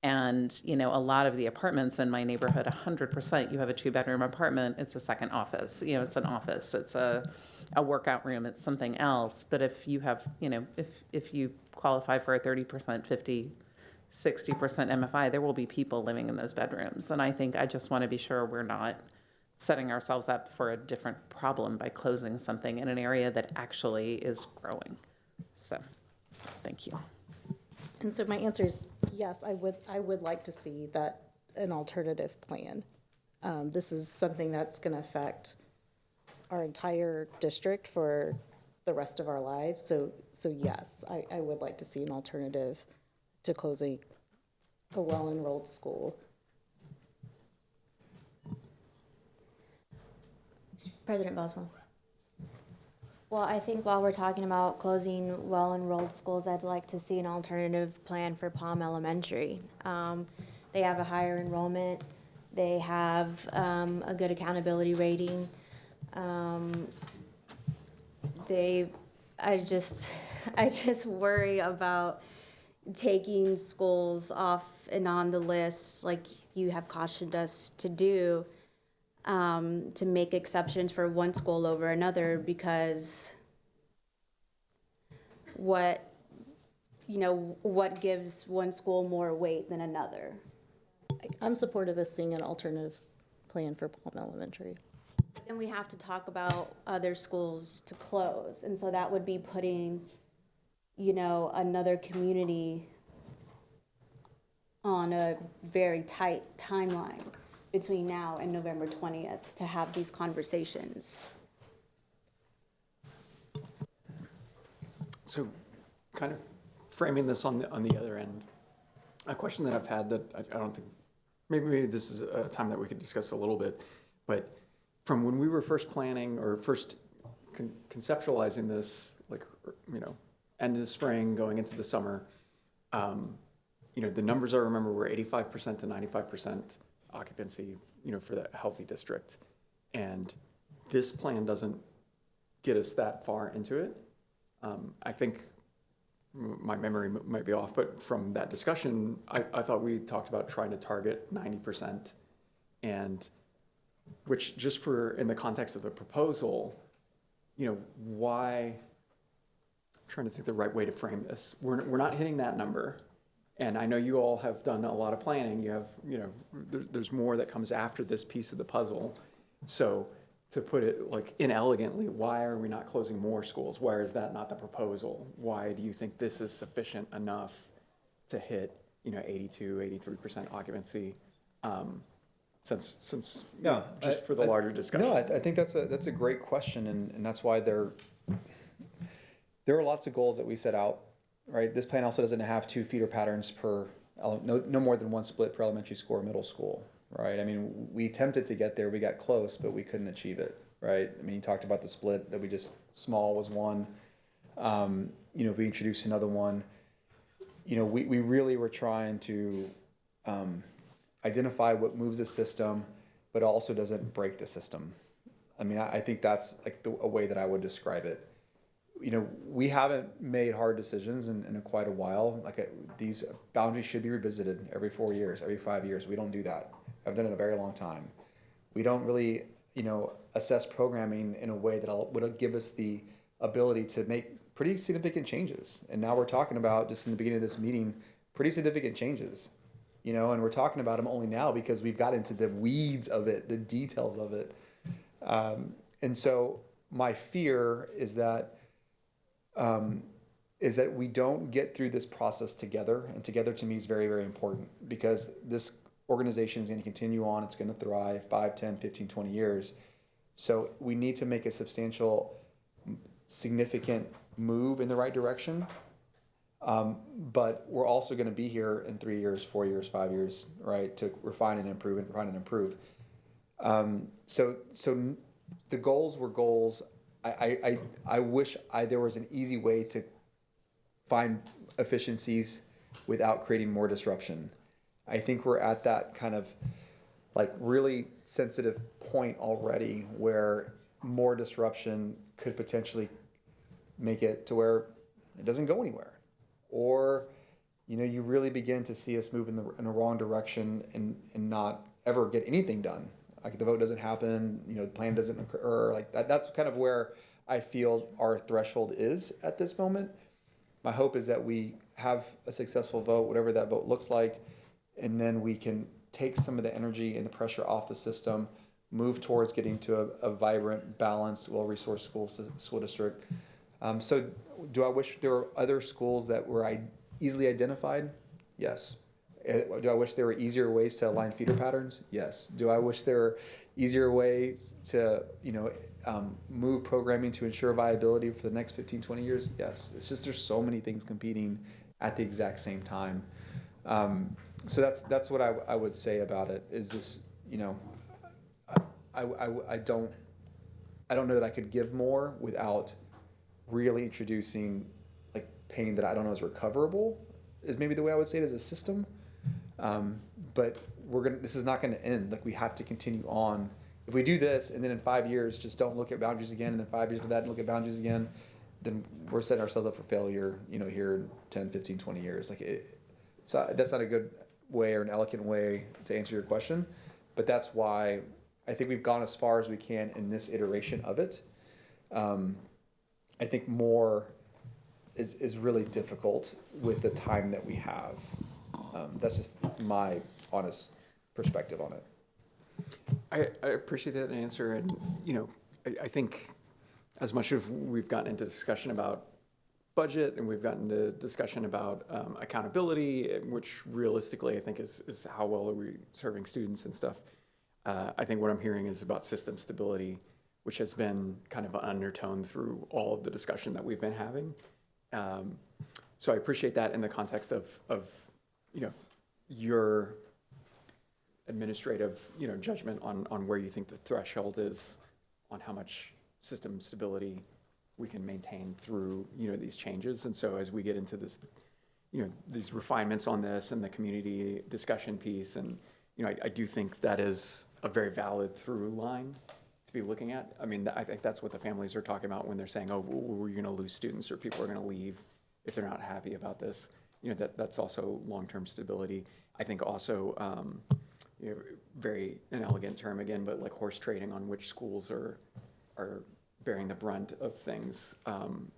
And, a lot of the apartments in my neighborhood, 100%, you have a 2-bedroom apartment, it's a second office. It's an office, it's a workout room, it's something else. But if you have, if you qualify for a 30%, 50, 60% MFI, there will be people living in those bedrooms. And I just want to be sure we're not setting ourselves up for a different problem by closing something in an area that actually is growing. So, thank you. And so my answer is yes, I would like to see that an alternative plan. This is something that's going to affect our entire district for the rest of our lives. So yes, I would like to see an alternative to closing a well-enrolled school. President Boswell. Well, I think while we're talking about closing well-enrolled schools, I'd like to see an alternative plan for Palm Elementary. They have a higher enrollment. They have a good accountability rating. I just worry about taking schools off and on the list like you have cautioned us to do. To make exceptions for one school over another, because what gives one school more weight than another? I'm supportive of seeing an alternative plan for Palm Elementary. Then we have to talk about other schools to close, and so that would be putting, another community on a very tight timeline between now and November 20th to have these conversations. So kind of framing this on the other end, a question that I've had that I don't think, maybe this is a time that we could discuss a little bit, but from when we were first planning or first conceptualizing this, end of the spring, going into the summer, the numbers I remember were 85% to 95% occupancy, for that healthy district. And this plan doesn't get us that far into it. I think my memory might be off, but from that discussion, I thought we talked about trying to target 90%. And which just for, in the context of the proposal, why, I'm trying to think the right way to frame this. We're not hitting that number. And I know you all have done a lot of planning. You have, there's more that comes after this piece of the puzzle. So to put it like inelegantly, why are we not closing more schools? Why is that not the proposal? Why do you think this is sufficient enough to hit, 82, 83% occupancy? Since just for the larger discussion. No, I think that's a great question, and that's why there are lots of goals that we set out. Right, this plan also doesn't have 2 feeder patterns per no more than 1 split per elementary school or middle school. Right, I mean we attempted to get there, we got close, but we couldn't achieve it. Right, I mean you talked about the split that we just small was one. If we introduce another one, we really were trying to identify what moves the system, but also doesn't break the system. I mean, I think that's like a way that I would describe it. We haven't made hard decisions in quite a while. These boundaries should be revisited every 4 years, every 5 years. We don't do that. I've done it a very long time. We don't really, assess programming in a way that would give us the ability to make pretty significant changes. And now we're talking about, just in the beginning of this meeting, pretty significant changes. And we're talking about them only now because we've got into the weeds of it, the details of it. And so my fear is that we don't get through this process together, and together to me is very, very important, because this organization is going to continue on, it's going to thrive 5, 10, 15, 20 years. So we need to make a substantial, significant move in the right direction. But we're also going to be here in 3 years, 4 years, 5 years, right, to refine and improve. So the goals were goals. I wish there was an easy way to find efficiencies without creating more disruption. I think we're at that kind of like really sensitive point already where more disruption could potentially make it to where it doesn't go anywhere. Or, you really begin to see us move in the wrong direction and not ever get anything done. Like the vote doesn't happen, the plan doesn't occur, like that. That's kind of where I feel our threshold is at this moment. My hope is that we have a successful vote, whatever that vote looks like, and then we can take some of the energy and the pressure off the system, move towards getting to a vibrant, balanced, well-resourced school district. So do I wish there were other schools that were easily identified? Yes. Do I wish there were easier ways to align feeder patterns? Yes. Do I wish there were easier ways to, move programming to ensure viability for the next 15, 20 years? Yes. It's just there's so many things competing at the exact same time. So that's what I would say about it. Is this, I don't know that I could give more without really introducing like pain that I don't know is recoverable, is maybe the way I would say it as a system. But this is not gonna end. Like we have to continue on. If we do this and then in 5 years just don't look at boundaries again, and then 5 years after that and look at boundaries again, then we're setting ourselves up for failure, here in 10, 15, 20 years. So that's not a good way or an elegant way to answer your question, but that's why I think we've gone as far as we can in this iteration of it. I think more is really difficult with the time that we have. That's just my honest perspective on it. I appreciate that answer, and I think as much as we've gotten into discussion about budget and we've gotten into discussion about accountability, which realistically I think is how well are we serving students and stuff. I think what I'm hearing is about system stability, which has been kind of an undertone through all of the discussion that we've been having. So I appreciate that in the context of your administrative judgment on where you think the threshold is on how much system stability we can maintain through these changes. And so as we get into this, these refinements on this and the community discussion piece, and I do think that is a very valid through line to be looking at. I mean, I think that's what the families are talking about when they're saying, oh, we're going to lose students or people are going to leave if they're not happy about this. That's also long-term stability. I think also you know, very inelegant term again, but like horse trading on which schools are bearing the brunt of things.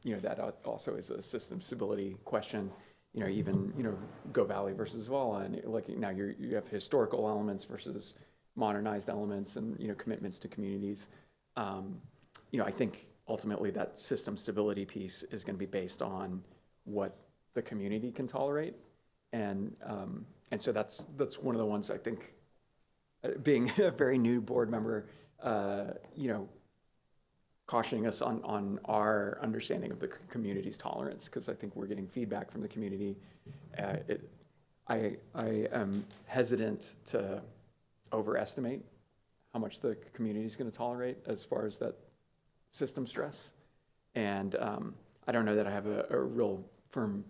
You know, that also is a system stability question. You know, even, you know, Go Valley versus Vala, and like now you have historical elements versus modernized elements, and, you know, commitments to communities. You know, I think ultimately that system stability piece is going to be based on what the community can tolerate, and so that's one of the ones I think, being a very new board member, you know, cautioning us on our understanding of the community's tolerance, because I think we're getting feedback from the community. I am hesitant to overestimate how much the community is going to tolerate as far as that system stress. And I don't know that I have a real firm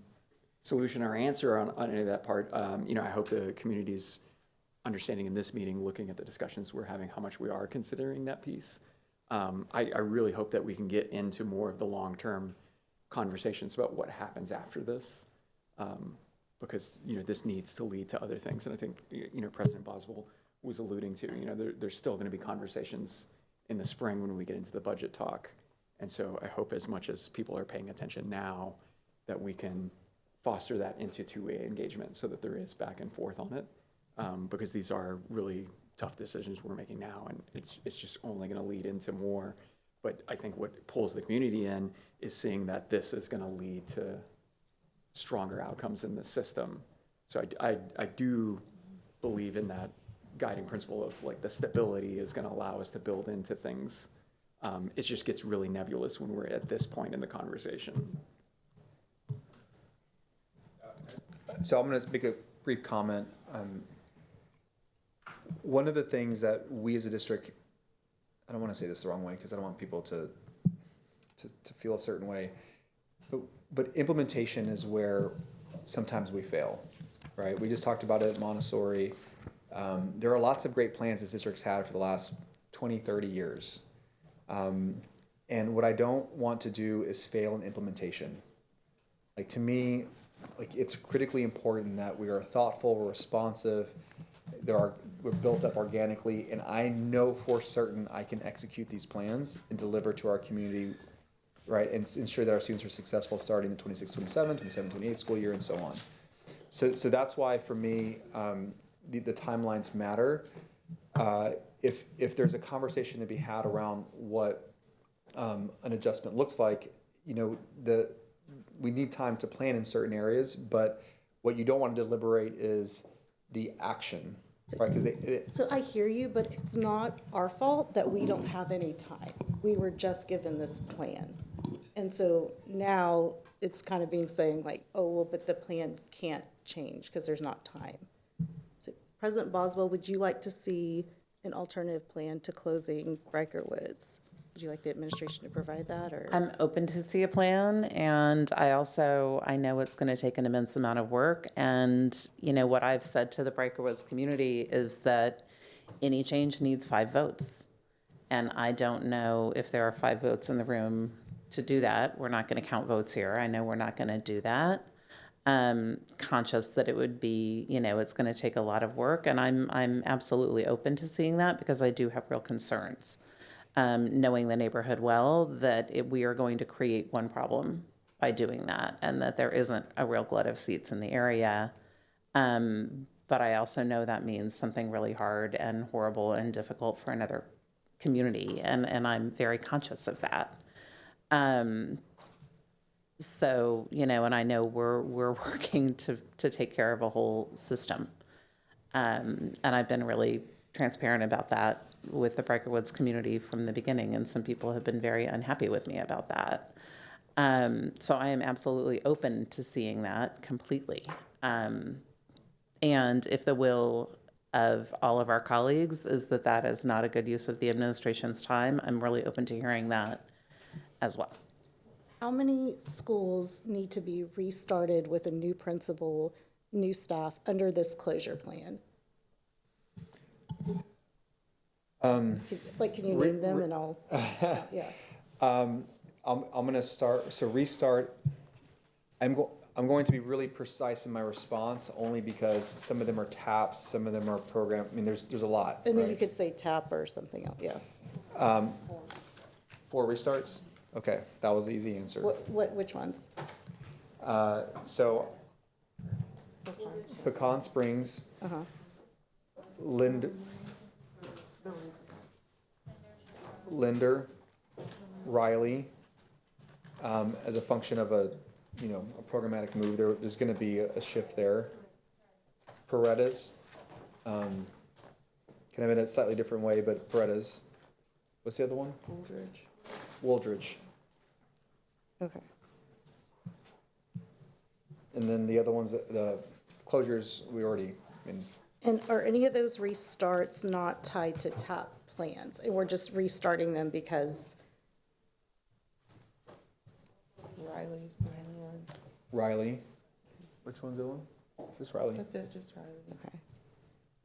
solution or answer on any of that part. You know, I hope the community's understanding in this meeting, looking at the discussions we're having, how much we are considering that piece. I really hope that we can get into more of the long-term conversations about what happens after this, because, you know, this needs to lead to other things. And I think, you know, President Boswell was alluding to, you know, there's still going to be conversations in the spring when we get into the budget talk. And so I hope, as much as people are paying attention now, that we can foster that into two-way engagement so that there is back and forth on it, because these are really tough decisions we're making now, and it's just only going to lead into more. But I think what pulls the community in is seeing that this is going to lead to stronger outcomes in the system. So I do believe in that guiding principle of, like, the stability is going to allow us to build into things. It just gets really nebulous when we're at this point in the conversation. So I'm going to make a brief comment. One of the things that we as a district, I don't want to say this the wrong way because I don't want people to feel a certain way, but implementation is where sometimes we fail, right? We just talked about it at Montessori. There are lots of great plans this district's had for the last 20, 30 years. And what I don't want to do is fail in implementation. Like, to me, like, it's critically important that we are thoughtful, we're responsive, we're built up organically, and I know for certain I can execute these plans and deliver to our community, right, and ensure that our students are successful starting the 26-27, 27-28 school year, and so on. So that's why, for me, the timelines matter. If there's a conversation to be had around what an adjustment looks like, you know, we need time to plan in certain areas, but what you don't want to deliberate is the action, right? So I hear you, but it's not our fault that we don't have any time. We were just given this plan. And so now it's kind of being saying, like, oh, well, but the plan can't change because there's not time. So President Boswell, would you like to see an alternative plan to closing Riker Woods? Would you like the administration to provide that, or? I'm open to see a plan, and I know it's going to take an immense amount of work. And, you know, what I've said to the Briker Woods community is that any change needs 5 votes. And I don't know if there are 5 votes in the room to do that. We're not going to count votes here. I know we're not going to do that. Conscious that it would be, you know, it's going to take a lot of work, and I'm absolutely open to seeing that, because I do have real concerns. Knowing the neighborhood well, that we are going to create one problem by doing that, and that there isn't a real glut of seats in the area. But I also know that means something really hard and horrible and difficult for another community, and I'm very conscious of that. So, you know, and I know we're working to take care of a whole system. And I've been really transparent about that with the Briker Woods community from the beginning, and some people have been very unhappy with me about that. So I am absolutely open to seeing that completely. And if the will of all of our colleagues is that that is not a good use of the administration's time, I'm really open to hearing that as well. How many schools need to be restarted with a new principal, new staff under this closure plan? Like, can you name them, and I'll, yeah. I'm going to start. So restart. I'm going to be really precise in my response, only because some of them are TAPs, some of them are program, I mean, there's a lot, And then you right? could say tap or something else, yeah. 4 restarts? Okay, that was the easy answer. Which ones? So Pecan Springs, Uh-huh. Linder, Riley, as a function of a programmatic move, there's gonna be a shift there. Paredes, kind of in a slightly different way, but Paredes. What's the other one? Wooldridge. Okay. And then the other ones, the closures, we already, I mean, And are any of those restarts not tied to TAP plans? And we're just restarting them because, Riley's the only one. Riley. Which one's the one? Just Riley. That's it, just Riley. okay.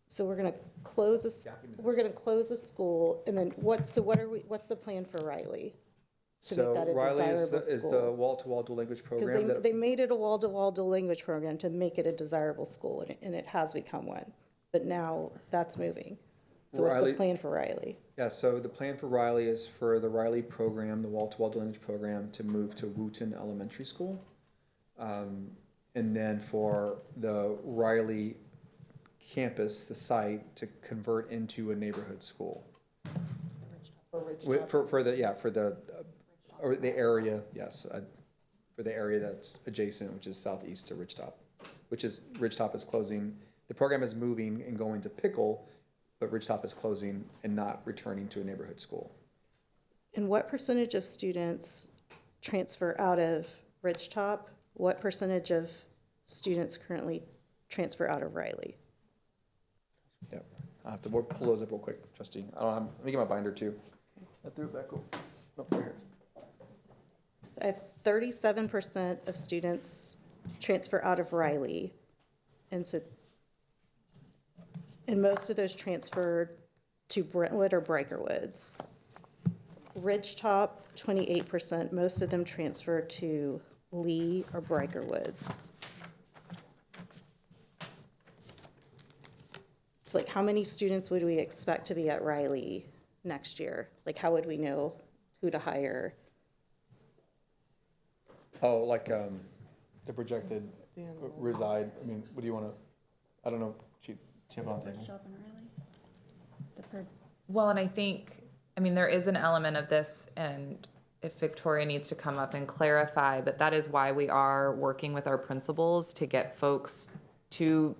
So we're gonna close a school, and then what's the plan for Riley? To make So that a Riley desirable is the school? wall-to-wall dual language Because program that, they made it a wall-to-wall dual language program to make it a desirable school, and it has become one. But now that's moving. So what's the Riley- plan for Riley? yeah, so the plan for Riley is for the Riley program, the wall-to-wall dual language program, to move to Wooten Elementary School. And then for the Riley campus, the site, to convert into a neighborhood school. For the area, yes, for the area that's adjacent, which is southeast to Ridgetop, Ridgetop is closing. The program is moving and going to Pickle, but Ridgetop is closing and not returning to a neighborhood school. And what percentage of students transfer out of Ridgetop? What percentage of students currently transfer out of Riley? Yep, I'll have to pull those up real quick, trustee. Let me get my binder too. I threw it back over. Nope, right here. I have 37% of students transfer out of Riley. And most of those transferred to Brentwood or Briker Woods. Ridgetop, 28%, most of them transfer to Lee or Briker Woods. It's like, how many students would we expect to be at Riley next year? Like, how would we know who to hire? Oh, like, the projected reside, I mean, what do you wanna, I don't know, Chief on the table. Well, and I think, I mean, there is an element of this, and if Victoria needs to come up and clarify, but that is why we are working with our principals to get folks to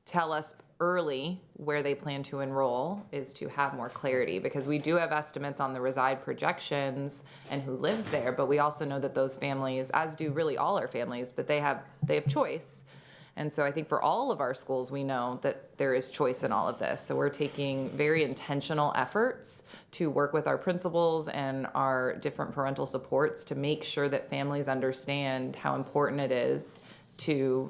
tell us early where they plan to enroll, is to have more clarity, because we do have estimates on the reside projections and who lives there, but we also know that those families, as do really all our families, but they have choice. And so I think for all of our schools, we know that there is choice in all of this. So we're taking very intentional efforts to work with our principals and our different parental supports to make sure that families understand how important it is to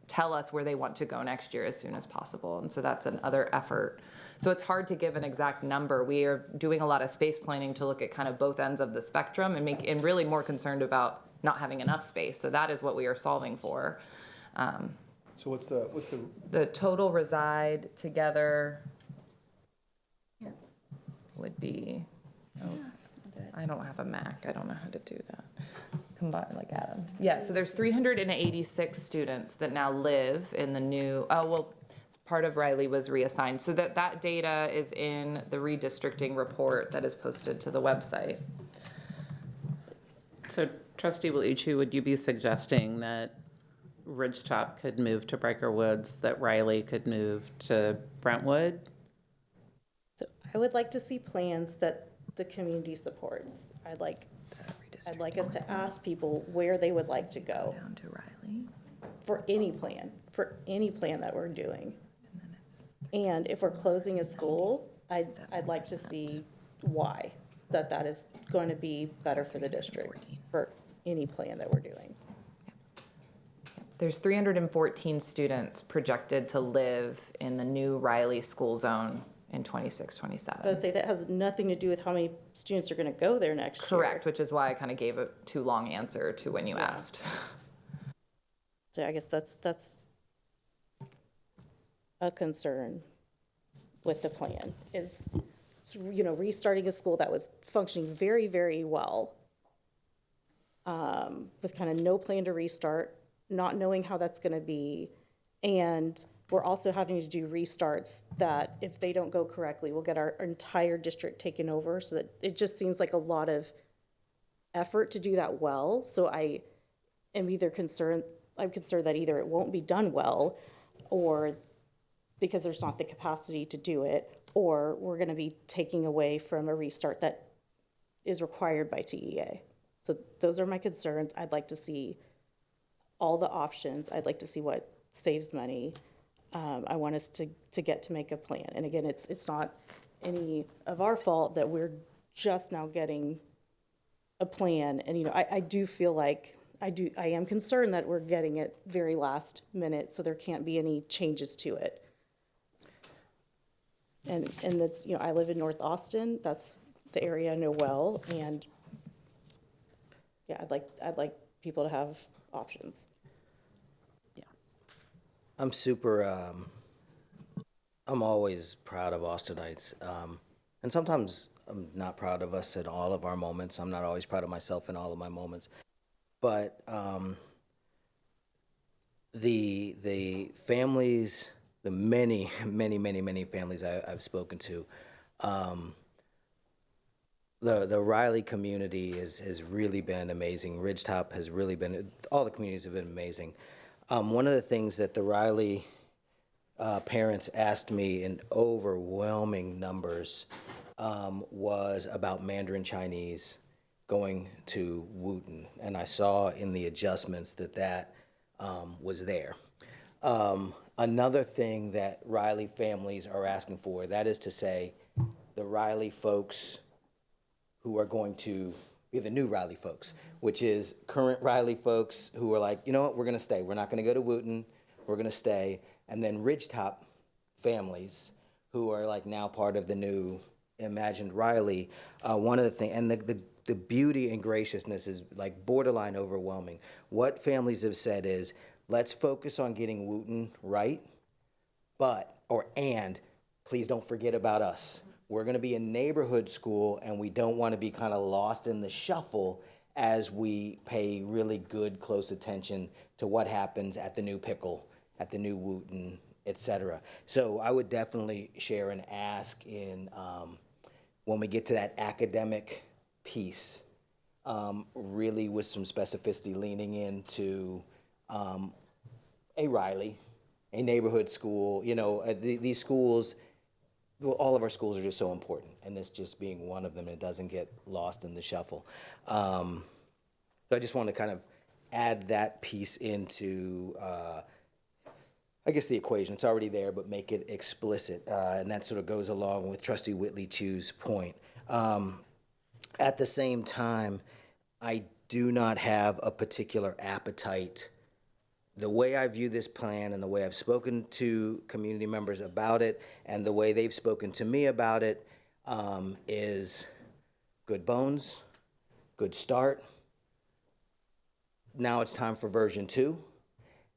tell us where they want to go next year as soon as possible. And so that's another effort. So it's hard to give an exact number. We are doing a lot of space planning to look at kind of both ends of the spectrum and really more concerned about not having enough space. So that is what we are solving for. So what's the The total reside together would be, I don't have a Mac. I don't know how to do that. Combine, like Adam. Yeah, so there's 386 students that now live in the new, part of Riley was reassigned. So that data is in the redistricting report that is posted to the website. So Trustee Luigi, would you be suggesting that Ridgetop could move to Briker Woods, that Riley could move to Brentwood? So I would like to see plans that the community supports. I'd like us to ask people where they would like to go. Down to Riley. For any plan that we're doing. And if we're closing a school, I'd like to see why, that is going to be better for the district, for any plan that we're doing. There's 314 students projected to live in the new Riley school zone in 26-27. I would say that has nothing to do with how many students are going to go there next year. Correct, which is why I kind of gave a too long answer to when you asked. So I guess that's a concern with the plan is, restarting a school that was functioning very, very well, with kind of no plan to restart, not knowing how that's going to be. And we're also having to do restarts that if they don't go correctly, we'll get our entire district taken over. So that it just seems like a lot of effort to do that well. So I'm concerned that either it won't be done well, or because there's not the capacity to do it, or we're going to be taking away from a restart that is required by TEA. So those are my concerns. I'd like to see all the options. I'd like to see what saves money. I want us to get to make a plan. And again, it's not any of our fault that we're just now getting a plan. And, I do feel like I am concerned that we're getting it very last minute, so there can't be any changes to it. And that's, I live in North Austin. That's the area I know well. And yeah, I'd like people to have options. I'm I'm always proud of Austinites. And sometimes I'm not proud of us in all of our moments. I'm not always proud of myself in all of my moments. But the families, the many families I've spoken to, the Riley community has really been amazing. Ridgetop has really been, all the communities have been amazing. One of the things that the Riley parents asked me in overwhelming numbers was about Mandarin Chinese going to Wooten, and I saw in the adjustments that was there. Another thing that Riley families are asking for, that is to say, the Riley folks who are going to be the new Riley folks, which is current Riley folks who are like, you know what, we're gonna stay. We're not gonna go to Wooten, we're gonna stay. And then Ridgetop families who are like now part of the new imagined Riley. One of the things, and the beauty and graciousness is like borderline overwhelming. What families have said is, let's focus on getting Wooten right, and please don't forget about us. We're going to be a neighborhood school, and we don't want to be kind of lost in the shuffle as we pay really good, close attention to what happens at the new Pickle, at the new Wooten, et cetera. So I would definitely share and ask in when we get to that academic piece, really with some specificity leaning into a Riley, a neighborhood school. These schools, well, all of our schools are just so important, and this just being one of them, it doesn't get lost in the shuffle. So I just want to kind of add that piece into, I guess, the equation. It's already there, but make it explicit, and that sort of goes along with Trustee Whitley Chu's point. At the same time, I do not have a particular appetite. The way I view this plan and the way I've spoken to community members about it and the way they've spoken to me about it is good bones, good start. Now it's time for version 2,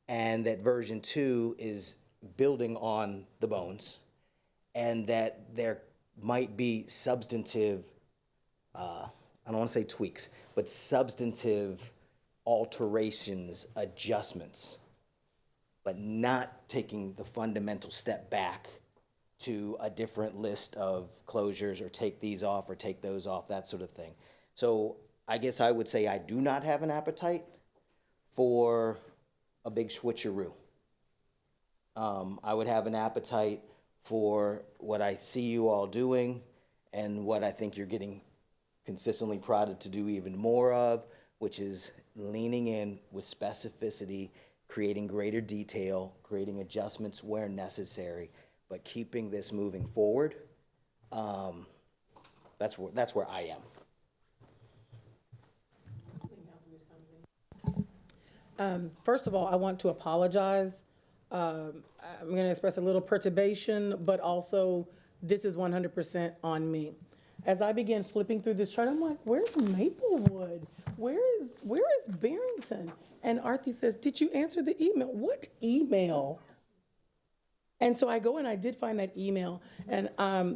and that version 2 is building on the bones, and that there might be substantive, I don't want to say tweaks, but substantive alterations, adjustments, but not taking the fundamental step back to a different list of closures or take these off or take those off, that sort of thing. So I guess I would say I do not have an appetite for a big switcheroo. I would have an appetite for what I see you all doing and what I think you're getting consistently prodded to do even more of, which is leaning in with specificity, creating greater detail, creating adjustments where necessary, but keeping this moving forward. That's where I am. First of all, I want to apologize. I'm going to express a little perturbation, but also this is 100% on me. as I began flipping through this chart, I'm like, where's Maplewood? Where is Barrington? And Arthie says, did you answer the email? What email? And so I go and I did find that email, and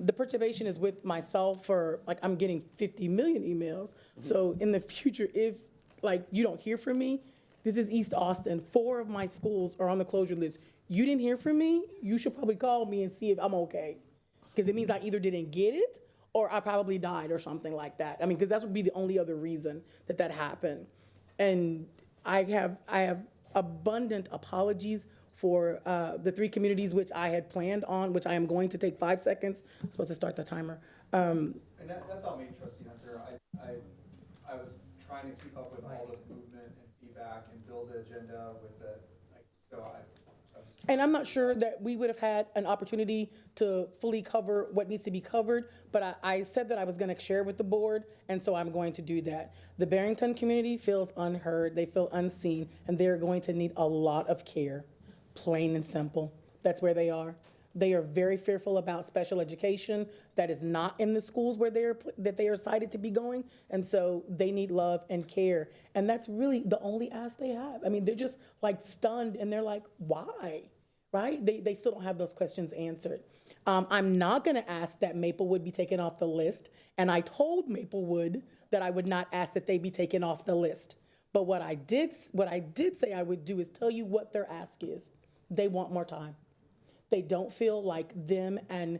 the perturbation is with myself for, like, I'm getting 50 million emails. So in the future, if, like, you don't hear from me, this is East Austin. 4 of my schools are on the closure list. You didn't hear from me, you should probably call me and see if I'm okay. Because it means I either didn't get it or I probably died or something like that. I mean, because that would be the only other reason that that happened. And I have abundant apologies for the 3 communities which I had planned on, which I am going to take 5 seconds. I'm supposed to start the timer. And that's all me, Trustee Hunter. I was trying to keep up with all the movement and feedback and build the agenda with the, And I'm not sure that we would have had an opportunity to fully cover what needs to be covered, but I said that I was going to share with the board, and so I'm going to do that. The Barrington community feels unheard, they feel unseen, and they're going to need a lot of care, plain and simple. That's where they are. They are very fearful about special education that is not in the schools where they are cited to be going, and so they need love and care. And that's really the only ask they have. I mean, they're just like stunned, and they're like, why? Right? They still don't have those questions answered. I'm not going to ask that Maplewood be taken off the list, and I told Maplewood that I would not ask that they be taken off the list. But what I did say I would do is tell you what their ask is. They want more time. They don't feel like them and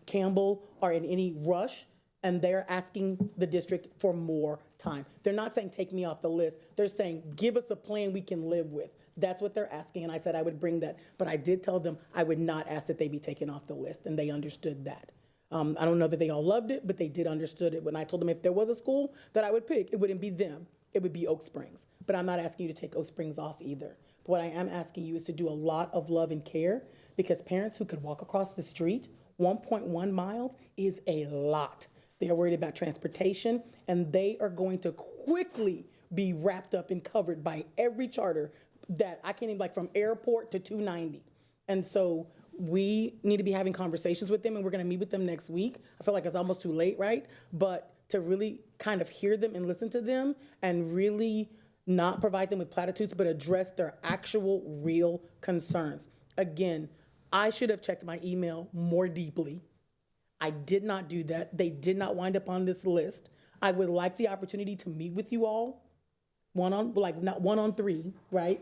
Campbell are in any rush, and they're asking the district for more time. They're not saying take me off the list. They're saying give us a plan we can live with. That's what they're asking, and I said I would bring that. But I did tell them I would not ask that they be taken off the list, and they understood that. I don't know that they all loved it, but they did understood it. When I told them if there was a school that I would pick, it wouldn't be them. It would be Oak Springs. But I'm not asking you to take Oak Springs off either. But what I am asking you is to do a lot of love and care, because parents who could walk across the street 1.1 miles is a lot. They are worried about transportation, and they are going to quickly be wrapped up and covered by every charter that I can't even, like, from airport to 290. And so we need to be having conversations with them, and we're going to meet with them next week. I feel like it's almost too late, right? But to really kind of hear them and listen to them and really not provide them with platitudes, but address their actual real concerns. Again, I should have checked my email more deeply. I did not do that. They did not wind up on this list. I would like the opportunity to meet with you all, not 1 on 3, right?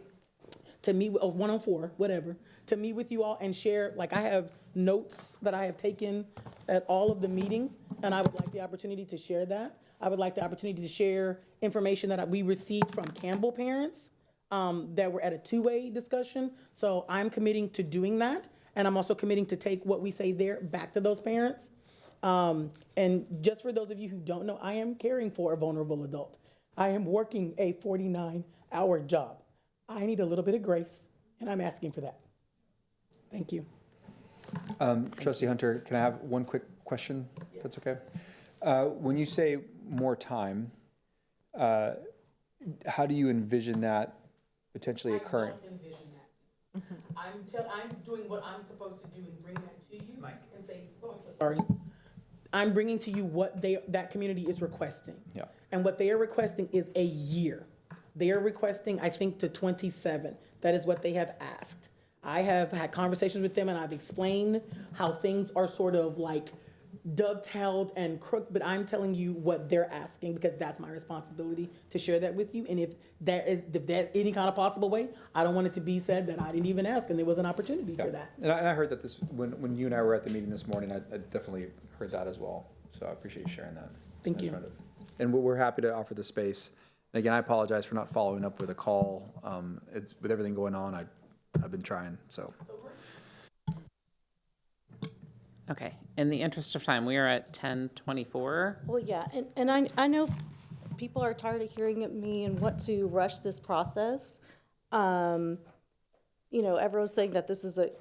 To meet, 1 on 4, whatever, to meet with you all and share, like, I have notes that I have taken at all of the meetings, and I would like the opportunity to share that. I would like the opportunity to share information that we received from Campbell parents that were at a 2-way discussion. So I'm committing to doing that, and I'm also committing to take what we say there back to those parents. And just for those of you who don't know, I am caring for a vulnerable adult. I am working a 49-hour job. I need a little bit of grace, and I'm asking for that. Thank you. Trustee Hunter, can I have one quick question? If that's okay. When you say more time, how do you envision that potentially occurring? I don't envision that. I'm doing what I'm supposed to do and bring that to you and say, oh, I'm so sorry. I'm bringing to you what that community is requesting. Yeah. And what they are requesting is a year. They are requesting, I think, to 27. That is what they have asked. I have had conversations with them, and I've explained how things are sort of like dovetailed and crooked, but I'm telling you what they're asking, because that's my responsibility to share that with you. And if there's any kind of possible way, I don't want it to be said that I didn't even ask and there was an opportunity for that. And I heard that this, when you and I were at the meeting this morning, I definitely heard that as well. So I appreciate you sharing that. Thank you. And we're happy to offer the space. And again, I apologize for not following up with a call. It's with everything going on, I've been trying, so. Okay, in the interest of time, we are at 10:24. Well, yeah, and I know people are tired of hearing at me and want to rush this process. You know, everyone's saying that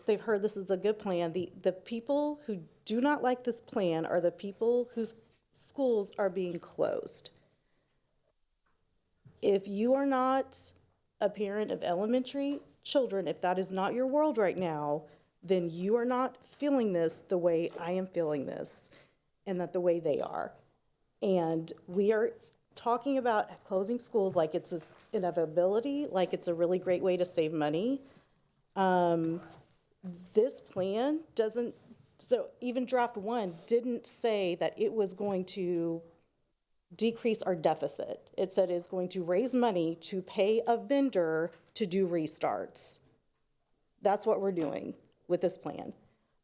they've heard this is a good plan. The people who do not like this plan are the people whose schools are being closed. If you are not a parent of elementary children, if that is not your world right now, then you are not feeling this the way I am feeling this. and that the way they are. And we are talking about closing schools like it's this inevitability, like it's a really great way to save money. This plan doesn't, so even draft one didn't say that it was going to decrease our deficit. It said it's going to raise money to pay a vendor to do restarts. That's what we're doing with this plan.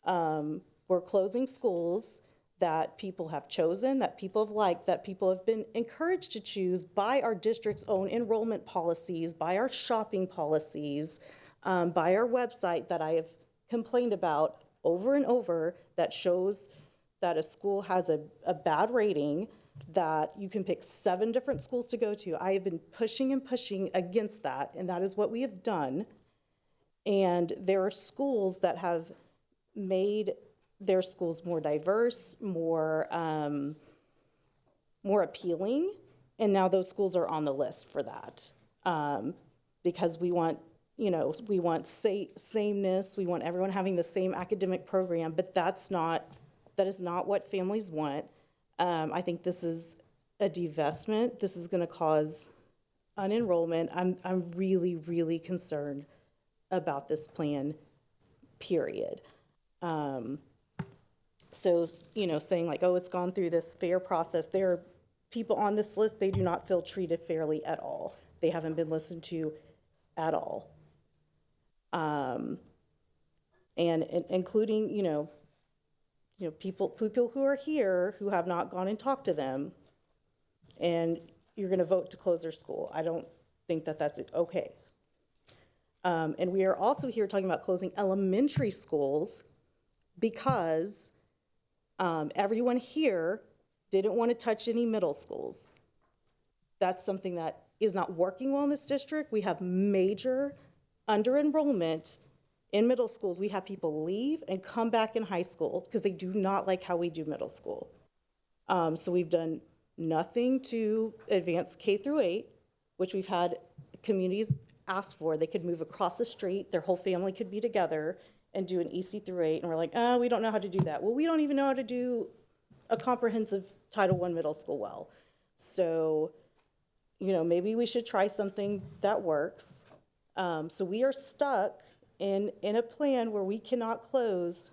We're closing schools that people have chosen, that people have liked, that people have been encouraged to choose by our district's own enrollment policies, by our shopping policies, by our website that I have complained about over and over, that shows that a school has a bad rating, that you can pick 7 different schools to go to. I have been pushing and pushing against that, and that is what we have done. And there are schools that have made their schools more diverse, more appealing, and now those schools are on the list for that. Because we want, we want sameness, we want everyone having the same academic program, but that is not what families want. I think this is a divestment. This is going to cause unenrollment. I'm really, really concerned about this plan, period. So, saying like, oh, it's gone through this fair process. There are people on this list, they do not feel treated fairly at all. They haven't been listened to at all. And including, people who are here who have not gone and talked to them, and you're going to vote to close their school. I don't think that that's okay. And we are also here talking about closing elementary schools because everyone here didn't want to touch any middle schools. That's something that is not working well in this district. We have major under-enrollment in middle schools. We have people leave and come back in high schools because they do not like how we do middle school. So we've done nothing to advance K through 8, which we've had communities ask for. They could move across the street, their whole family could be together and do an EC through 8, and we're like, we don't know how to do that. Well, we don't even know how to do a comprehensive Title I middle school well. So, maybe we should try something that works. So we are stuck in a plan where we cannot close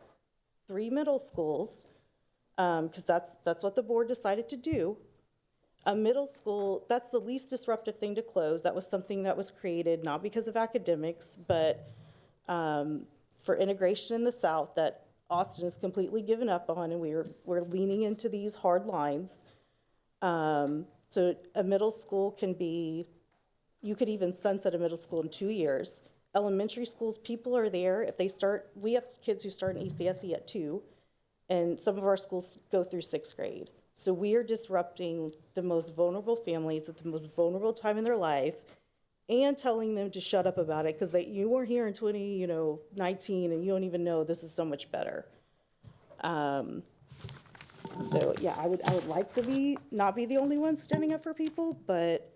3 middle schools, because that's what the board decided to do. A middle school, that's the least disruptive thing to close. That was something that was created not because of academics, but for integration in the South that Austin has completely given up on, and we're leaning into these hard lines. So a middle school can be, you could even sunset a middle school in 2 years. Elementary schools, people are there. If they start, we have kids who start in ECSE at 2, and some of our schools go through 6th grade. So we are disrupting the most vulnerable families at the most vulnerable time in their life and telling them to shut up about it because you were here in 2019 and you don't even know this is so much better. So yeah, I would like to not be the only one standing up for people, but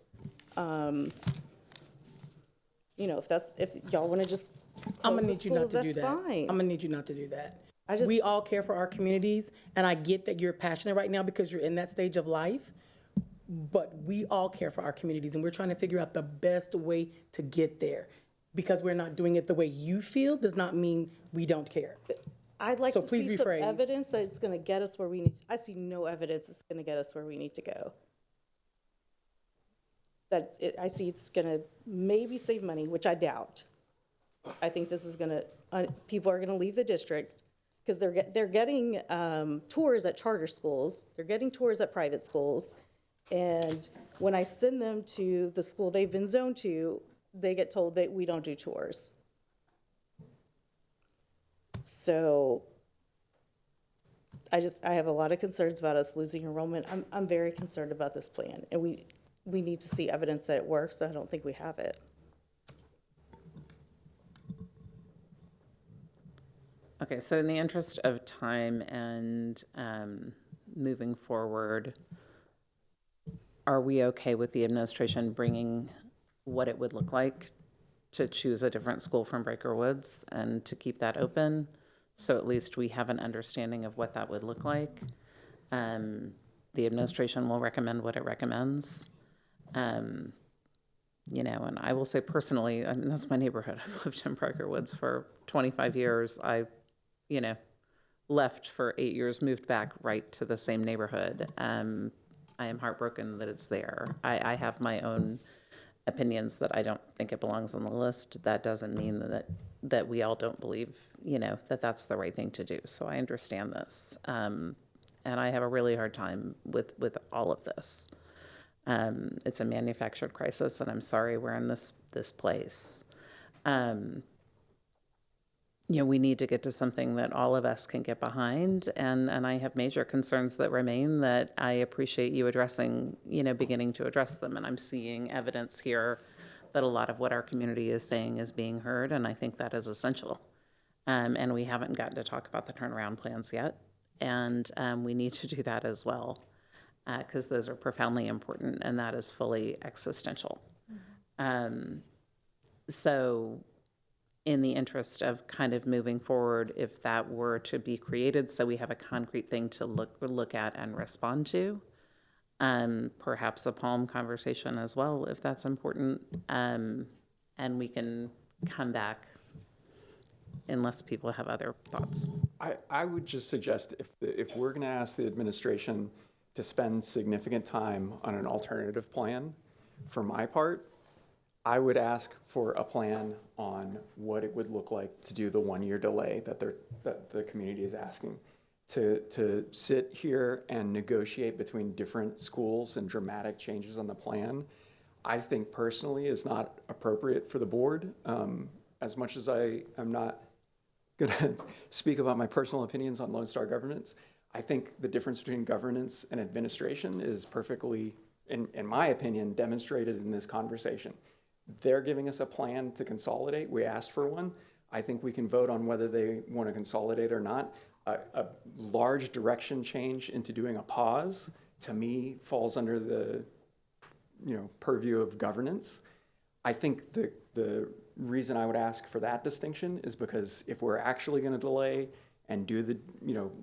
if y'all want to just I'm close gonna the need you not schools, to do that's that. fine. I'm gonna need you not to do that. We all care for our communities, and I get that you're passionate right now because you're in that stage of life, but we all care for our communities, and we're trying to figure out the best way to get there. Because we're not doing it the way you feel does not mean we don't care. I'd like So to please see some rephrase. evidence that it's going to get us where we need. I see no evidence it's going to get us where we need to go. I see it's going to maybe save money, which I doubt. I think this is going to people are going to leave the district because they're getting tours at charter schools. They're getting tours at private schools, and when I send them to the school they've been zoned to, they get told that we don't do tours. So I have a lot of concerns about us losing enrollment. I'm very concerned about this plan, and we need to see evidence that it works, and I don't think we have it. Okay, so in the interest of time and moving forward, are we okay with the administration bringing what it would look like to choose a different school from Breaker Woods and to keep that open? So at least we have an understanding of what that would look like. The administration will recommend what it recommends. You know, and I will say personally, I mean, that's my neighborhood. I've lived in Briker Woods for 25 years. I, you know, left for 8 years, moved back right to the same neighborhood. I am heartbroken that it's there. I have my own opinions that I don't think it belongs on the list. That doesn't mean that we all don't believe, you know, that that's the right thing to do. So I understand this. And I have a really hard time with all of this. It's a manufactured crisis, and I'm sorry we're in this place. You know, we need to get to something that all of us can get behind, and I have major concerns that remain that I appreciate you addressing, you know, beginning to address them, and I'm seeing evidence here that a lot of what our community is saying is being heard, and I think that is essential. And we haven't gotten to talk about the turnaround plans yet, and we need to do that as well, because those are profoundly important, and that is fully existential. So in the interest of kind of moving forward, if that were to be created so we have a concrete thing to look at and respond to, perhaps a palm conversation as well, if that's important, and we can come back unless people have other thoughts. I would just suggest if we're going to ask the administration to spend significant time on an alternative plan, for my part, I would ask for a plan on what it would look like to do the 1-year delay that the community is asking. To sit here and negotiate between different schools and dramatic changes on the plan, I think personally is not appropriate for the board. As much as I am not going to speak about my personal opinions on Lone Star governance, I think the difference between governance and administration is perfectly, in my opinion, demonstrated in this conversation. They're giving us a plan to consolidate. We asked for one. I think we can vote on whether they want to consolidate or not. A large direction change into doing a pause, to me, falls under the purview of governance. I think the reason I would ask for that distinction is because if we're actually going to delay and do the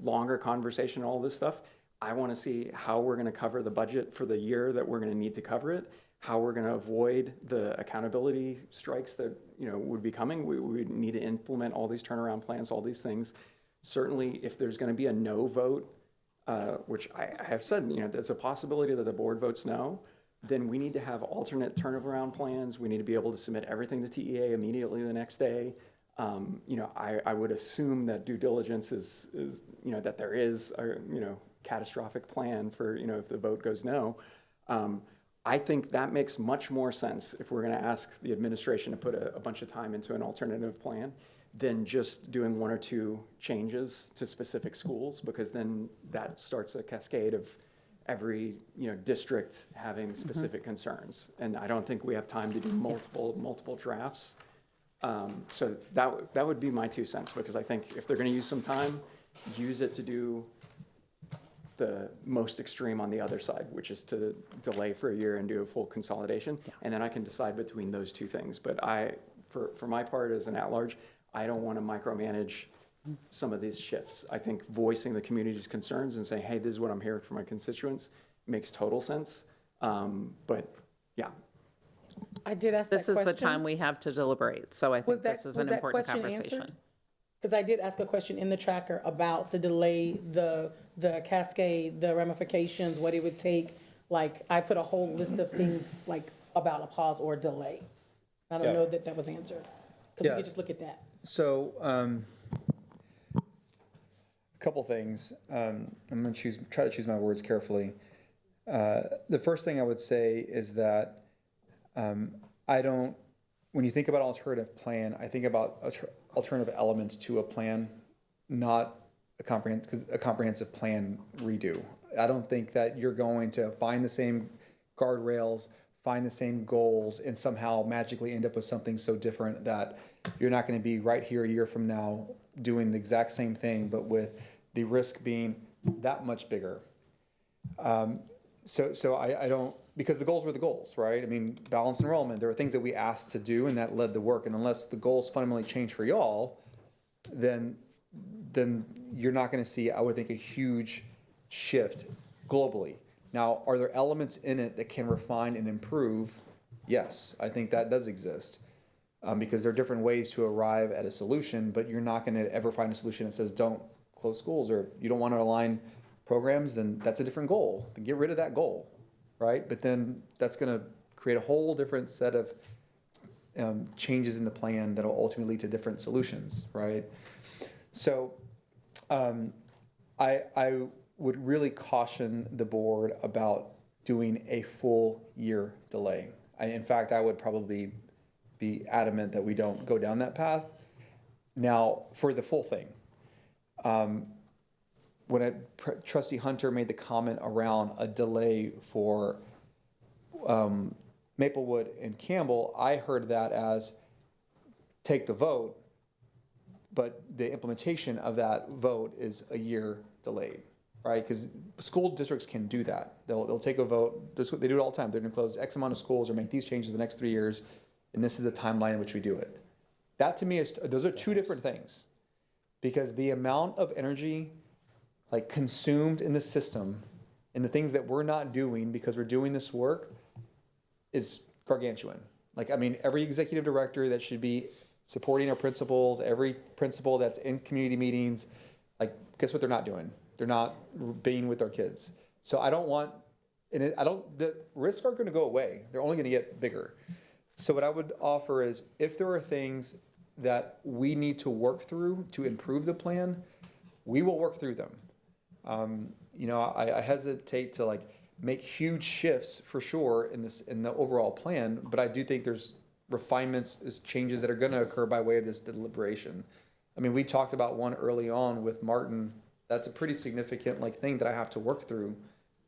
longer conversation, all this stuff, I want to see how we're going to cover the budget for the year that we're going to need to cover it, how we're going to avoid the accountability strikes that would be coming. We would need to implement all these turnaround plans, all these things. Certainly, if there's going to be a no vote, which I have said, there's a possibility that the board votes no, then we need to have alternate turnaround plans. We need to be able to submit everything to TEA immediately the next day. I would assume that due diligence is that there is a catastrophic plan for if the vote goes no. I think that makes much more sense if we're going to ask the administration to put a bunch of time into an alternative plan than just doing 1 or 2 changes to specific schools, because then that starts a cascade of every district having specific concerns, and I don't think we have time to do multiple drafts. So that would be my 2 cents, because I think if they're going to use some time, use it to do the most extreme on the other side, which is to delay for a year and do a full consolidation, and then I can decide between those 2 things. But for my part as an at-large, I don't want to micromanage some of these shifts. I think voicing the community's concerns and saying, hey, this is what I'm hearing from my constituents makes total sense. But yeah. I did ask that question. This is the time we have to deliberate, so I think this is an important conversation. Because I did ask a question in the tracker about the delay, the cascade, the ramifications, what it would take. Like, I put a whole list of things like about a pause or a delay. I don't know that was answered. Because we could just look at that. So, a couple things. I'm going to try to choose my words carefully. The first thing I would say is that when you think about alternative plan, I think about alternative elements to a plan, not a comprehensive plan redo. I don't think that you're going to find the same guardrails, find the same goals, and somehow magically end up with something so different that you're not going to be right here a year from now doing the exact same thing, but with the risk being that much bigger. So I don't, because the goals were the goals, right? I mean, balanced enrollment, there were things that we asked to do and that led the work. And unless the goals fundamentally change for y'all, then you're not going to see, I would think, a huge shift globally. Now, are there elements in it that can refine and improve? Yes, I think that does exist. Because there are different ways to arrive at a solution, but you're not going to ever find a solution that says don't close schools, or if you don't want to align programs, then that's a different goal. Then get rid of that goal, right? But then that's going to create a whole different set of changes in the plan that will ultimately lead to different solutions, right? So I would really caution the board about doing a full year delay. In fact, I would probably be adamant that we don't go down that path. Now, for the full thing, when Trustee Hunter made the comment around a delay for Maplewood and Campbell, I heard that as take the vote, but the implementation of that vote is a year delayed, right? Because school districts can do that. They'll take a vote. They do it all the time. They're going to close X amount of schools or make these changes in the next 3 years, and this is the timeline in which we do it. That to me is, those are two different things, because the amount of energy like consumed in the system and the things that we're not doing because we're doing this work is gargantuan. Like, I mean, every executive director that should be supporting our principals, every principal that's in community meetings, like, guess what they're not doing? They're not being with our kids. So I don't want, the risks aren't going to go away. They're only going to get bigger. So what I would offer is, if there are things that we need to work through to improve the plan, we will work through them. I hesitate to like make huge shifts for sure in the overall plan, but I do think there's refinements, there's changes that are going to occur by way of this deliberation. I mean, we talked about one early on with Martin. That's a pretty significant like thing that I have to work through.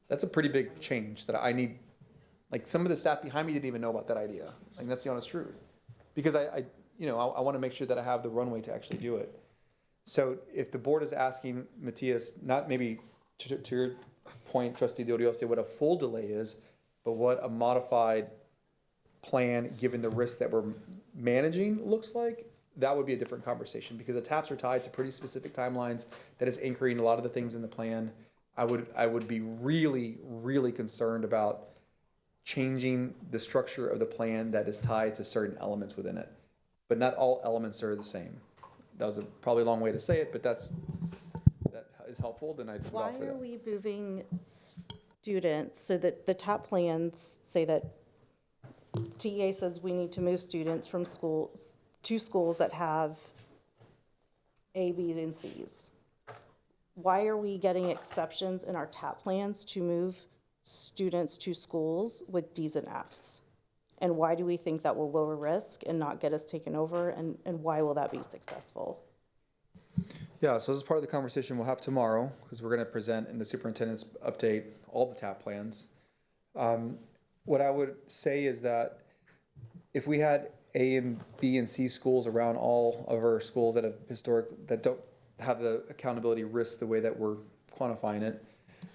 That's a pretty big change that I need. Like, some of the staff behind me didn't even know about that idea. Like, that's the honest truth, because I want to make sure that I have the runway to actually do it. So if the board is asking Matthias, not maybe to your point, Trustee Diodio, say what a full delay is, but what a modified plan, given the risks that we're managing, looks like, that would be a different conversation, because the TAPs are tied to pretty specific timelines that is anchoring a lot of the things in the plan. I would be really, really concerned about changing the structure of the plan that is tied to certain elements within it. But not all elements are the same. That was probably a long way to say it, but that is helpful. Then I'd Why offer are that. we moving students so that the top plans say that TEA says we need to move students from schools to schools that have A, B, and C's? Why are we getting exceptions in our TAP plans to move students to schools with D's and F's? And why do we think that will lower risk and not get us taken over? And why will that be successful? Yeah, so this is part of the conversation we'll have tomorrow, because we're going to present in the superintendent's update all the TAP plans. What I would say is that if we had A and B and C schools around all of our schools that don't have the accountability risks the way that we're quantifying it,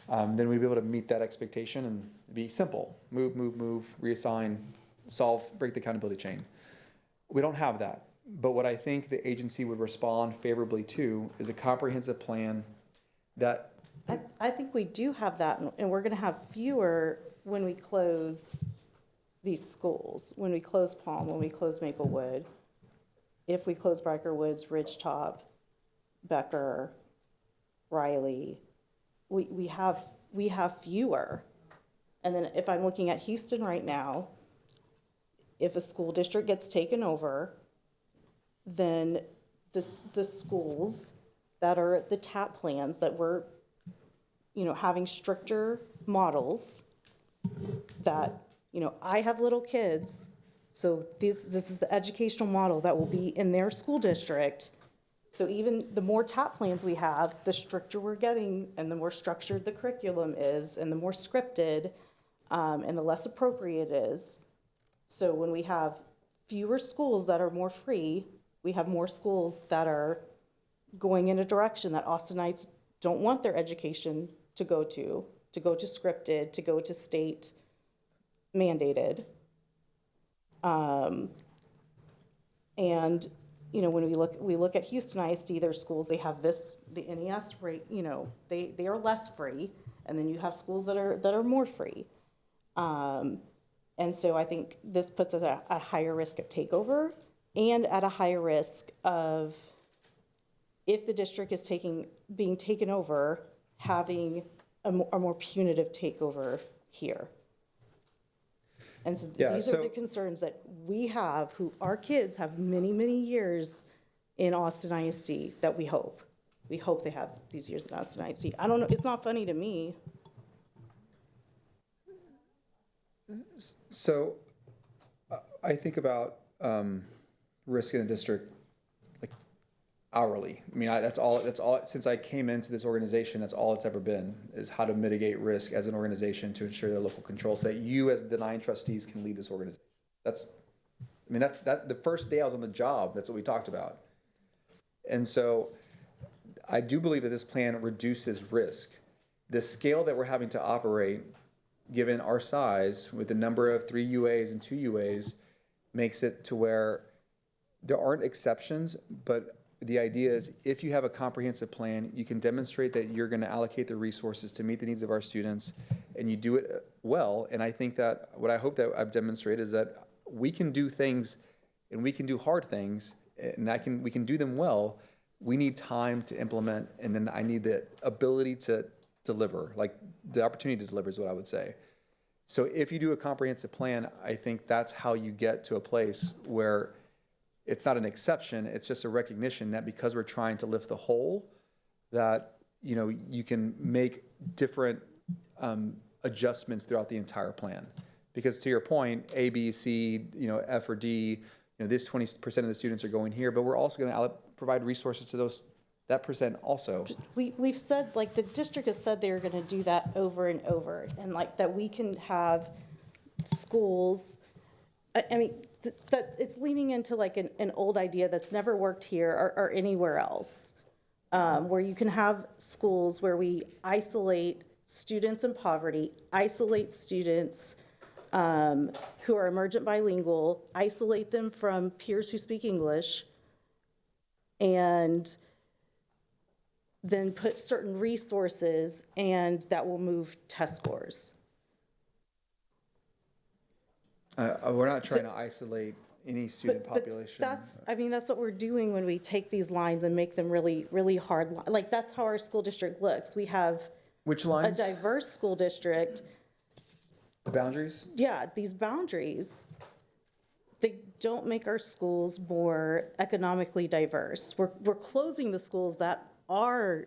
then we'd be able to meet that expectation and be simple. Move, reassign, solve, break the accountability chain. We don't have that. But what I think the agency would respond favorably to is a comprehensive plan that... I think we do have that, and we're going to have fewer when we close these schools, when we close Palm, when we close Maplewood, if we close Briker Woods, Ridgetop, Becker, Riley, we have fewer. And then if I'm looking at Houston right now, if a school district gets taken over, then the schools that are the TAP plans that we're, having stricter models that, I have little kids, so this is the educational model that will be in their school district. So even the more TAP plans we have, the stricter we're getting, and the more structured the curriculum is, and the more scripted, and the less appropriate it is. So when we have fewer schools that are more free, we have more schools that are going in a direction that Austinites don't want their education to go to scripted, to go to state mandated. And, you know, when we look at Houston ISD, their schools, they have this, the NES rate, you know, they are less free, and then you have schools that are more free. And so I think this puts us at a higher risk of takeover and at a higher risk of, if the district is being taken over, having a more punitive takeover here. And so these are the concerns that we have, who our kids have many, many years in Austin ISD that we hope they have these years in Austin ISD. I don't know, it's not funny to me. So I think about risk in a district like hourly. I mean, that's all, since I came into this organization, that's all it's ever been, is how to mitigate risk as an organization to ensure their local control so that you as the 9 trustees can lead this organization. That's the first day I was on the job, that's what we talked about. And so I do believe that this plan reduces risk. The scale that we're having to operate, given our size, with the number of 3 UAs and 2 UAs, makes it to where there aren't exceptions, but the idea is if you have a comprehensive plan, you can demonstrate that you're going to allocate the resources to meet the needs of our students, and you do it well. And I think that what I hope that I've demonstrated is that we can do things, and we can do hard things, and we can do them well. We need time to implement, and then I need the ability to deliver, like the opportunity to deliver is what I would say. So if you do a comprehensive plan, I think that's how you get to a place where it's not an exception, it's just a recognition that because we're trying to lift the whole, that, you know, you can make different adjustments throughout the entire plan. Because to your point, A, B, C, you know, F or D, you know, this 20% of the students are going here, but we're also going to provide resources to that percent also. We've said, like, the district has said they're gonna do that over and over, and like that we can have schools, I mean, that it's leaning into like an old idea that's never worked here or anywhere else, where you can have schools where we isolate students in poverty, isolate students who are emergent bilingual, isolate them from peers who speak English, and then put certain resources, and that will move test scores. We're not trying to isolate any student population. That's what we're doing when we take these lines and make them really, really hard. Like, that's how our school district looks. We have which lines? A diverse school district. The boundaries? Yeah, these boundaries, they don't make our schools more economically diverse. We're closing the schools that are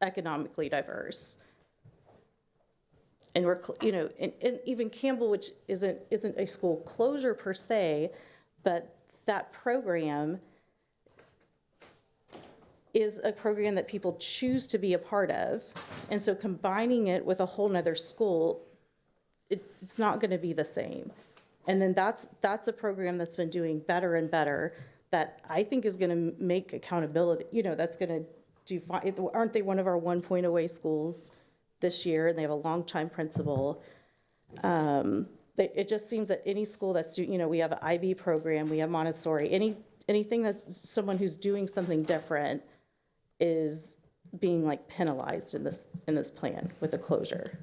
economically diverse. And we're, you know, and even Campbell, which isn't a school closure per se, but that program is a program that people choose to be a part of. And so combining it with a whole nother school, it's not going to be the same. And then that's a program that's been doing better and better, that I think is going to make accountability, you know, that's going to do fine. Aren't they one of our 1 point away schools this year? And they have a longtime principal. It just seems that any school that's, you know, we have an IB program, we have Montessori, anything that's someone who's doing something different is being like penalized in this plan with the closure.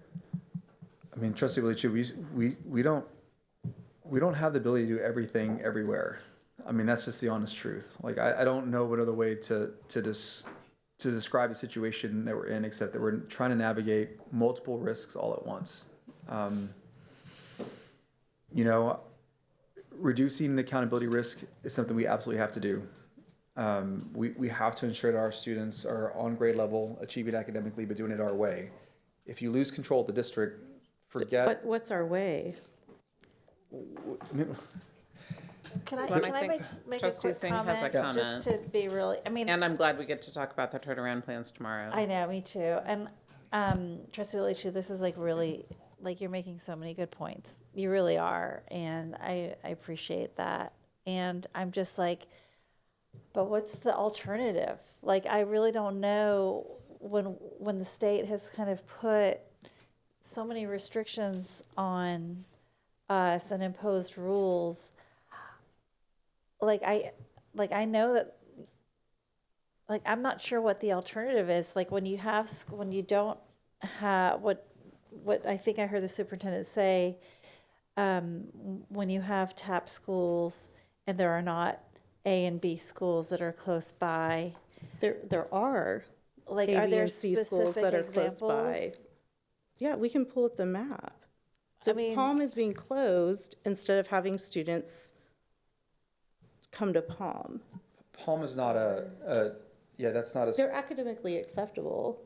I mean, Trustee Bellucci, we don't have the ability to do everything everywhere. I mean, that's just the honest truth. Like, I don't know what other way to describe the situation that we're in, except that we're trying to navigate multiple risks all at once. You know, reducing the accountability risk is something we absolutely have to do. We have to ensure that our students are on grade level, achieving academically, but doing it our way. If you lose control of the district, forget. What's our way? Can I make a Trustee quick Singh has a comment, comment. just to be really, I mean. And I'm glad we get to talk about the turnaround plans tomorrow. I know, me too. And Trustee Bellucci, this is like really, like, you're making so many good points. You really are, and I appreciate that. And I'm just like, but what's the alternative? Like, I really don't know, when the state has kind of put so many restrictions on us and imposed rules. I know that like, I'm not sure what the alternative is. Like, when you have, when you don't have, what I think I heard the superintendent say, when you have TAP schools and there are not A and B schools that are close by, There are like, A, are B, there and C schools specific that are close by. examples? Yeah, we can pull up the map. So Palm is being closed instead of having students come to Palm. Palm is not yeah, that's not a. They're academically acceptable.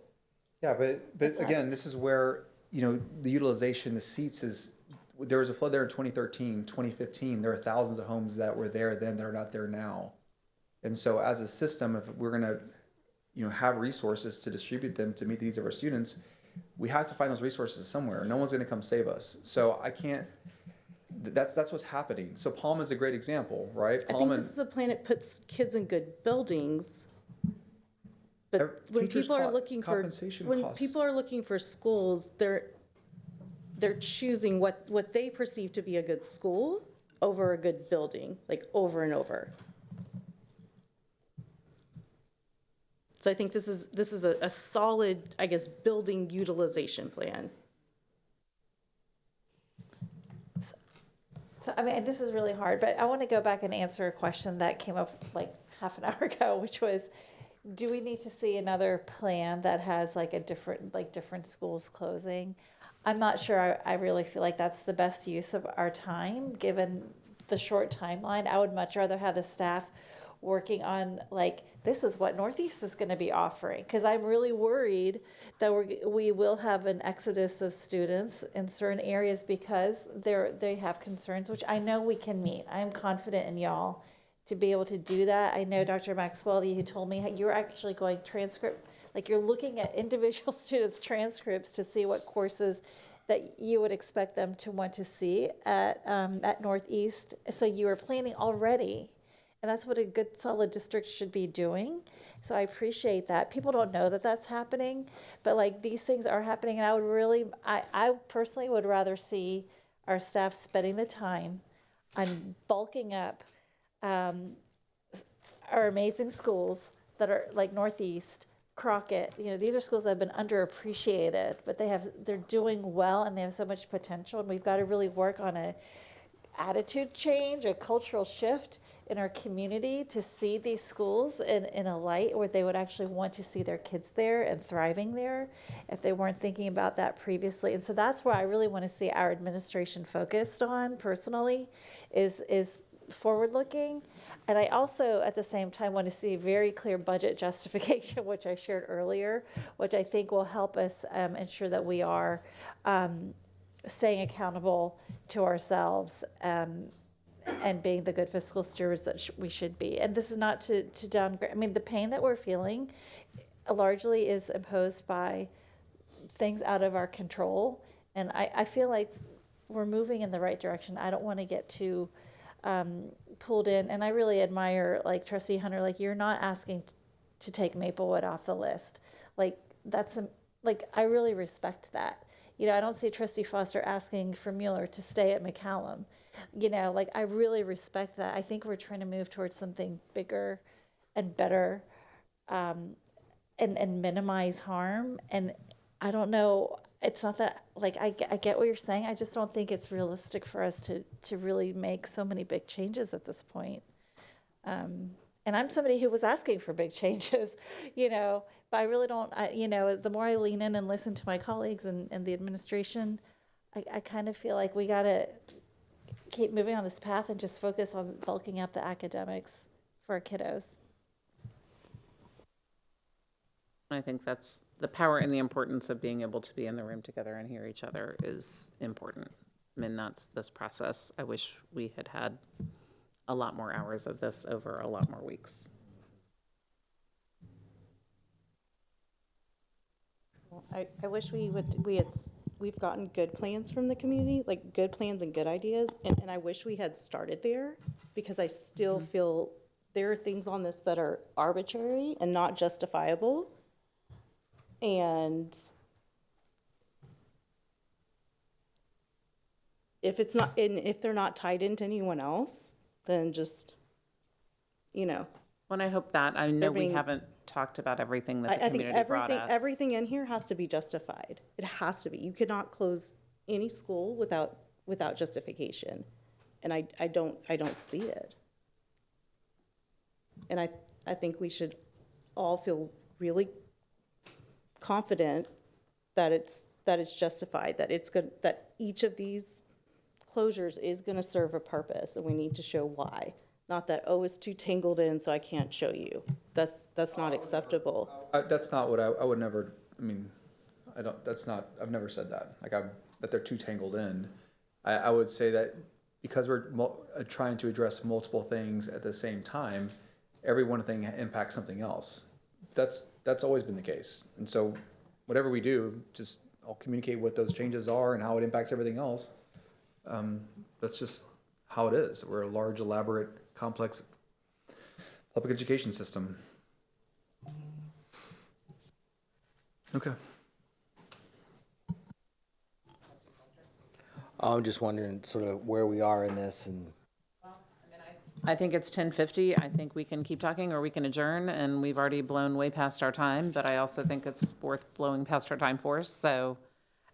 Yeah, but again, this is where, the utilization, the seats is, there was a flood there in 2013, 2015. There are thousands of homes that were there then that are not there now. And so as a system, if we're going to, have resources to distribute them to meet the needs of our students, we have to find those resources somewhere. No one's going to come save us. So I can't, that's what's happening. So Palm is a great example, right? I think this is a plan that puts kids in good buildings. But when people are looking for, when people are looking for schools, they're choosing what they perceive to be a good school over a good building, like over and over. So I think this is a solid, I guess, building utilization plan. So, I mean, this is really hard, but I want to go back and answer a question that came up like half an hour ago, which was, do we need to see another plan that has like different schools closing? I'm not sure. I really feel like that's the best use of our time, given the short timeline. I would much rather have the staff working on like, this is what Northeast is going to be offering, because I'm really worried that we will have an exodus of students in certain areas because they have concerns, which I know we can meet. I'm confident in y'all to be able to do that. I know Dr. Maxwell, you told me you're actually going transcript, like you're looking at individual students' transcripts to see what courses that you would expect them to want to see at Northeast. So you are planning already. And that's what a good solid district should be doing. So I appreciate that. People don't know that that's happening, but like these things are happening. And I would really, I personally would rather see our staff spending the time on bulking up our amazing schools that are like Northeast, Crockett. These are schools that have been underappreciated, but they're doing well and they have so much potential. And we've got to really work on a attitude change, a cultural shift in our community to see these schools in a light where they would actually want to see their kids there and thriving there if they weren't thinking about that previously. And so that's where I really want to see our administration focused on personally is forward looking. And I also at the same time want to see very clear budget justification, which I shared earlier, which I think will help us ensure that we are staying accountable to ourselves and being the good fiscal stewards that we should be. And this is not to downgrade. I mean, the pain that we're feeling largely is imposed by things out of our control. And I feel like we're moving in the right direction. I don't want to get too pulled in. And I really admire, like, Trustee Hunter, like, you're not asking to take Maplewood off the list. Like, I really respect that. I don't see Trustee Foster asking for Mueller to stay at McCallum. I really respect that. I think we're trying to move towards something bigger and better and minimize harm. And I don't know, it's not that, I get what you're saying. I just don't think it's realistic for us to really make so many big changes at this point. And I'm somebody who was asking for big changes, but I really don't, the more I lean in and listen to my colleagues and the administration, I kind of feel like we got to keep moving on this path and just focus on bulking up the academics for our kiddos. I think that's the power and the importance of being able to be in the room together and hear each other is important. I mean, that's this process. I wish we had a lot more hours of this over a lot more weeks. I wish we've gotten good plans from the community, like good plans and good ideas, and I wish we had started there, because I still feel there are things on this that are arbitrary and not justifiable. And if they're not tied into anyone else, then just, When I hope that, I know we mean, haven't talked about everything that the I think community brought everything, us. everything in here has to be justified. It has to be. You cannot close any school without justification. And I don't see it. And I think we should all feel really confident that it's justified, that it's good, that each of these closures is gonna serve a purpose, and we need to show why. Not that, oh, it's too tangled in, so I can't show you. That's not acceptable. That's not what I would never, I mean, I don't, that's not, I've never said that, like, that they're too tangled in. I would say that because we're trying to address multiple things at the same time, every one thing impacts something else. That's always been the case. And so whatever we do, just I'll communicate what those changes are and how it impacts everything else. That's just how it is. We're a large, elaborate, complex public education system. Okay. I'm just wondering sort of where we are in this and. I think it's 10:50. I think we can keep talking or we can adjourn, and we've already blown way past our time, but I also think it's worth blowing past our time for us. So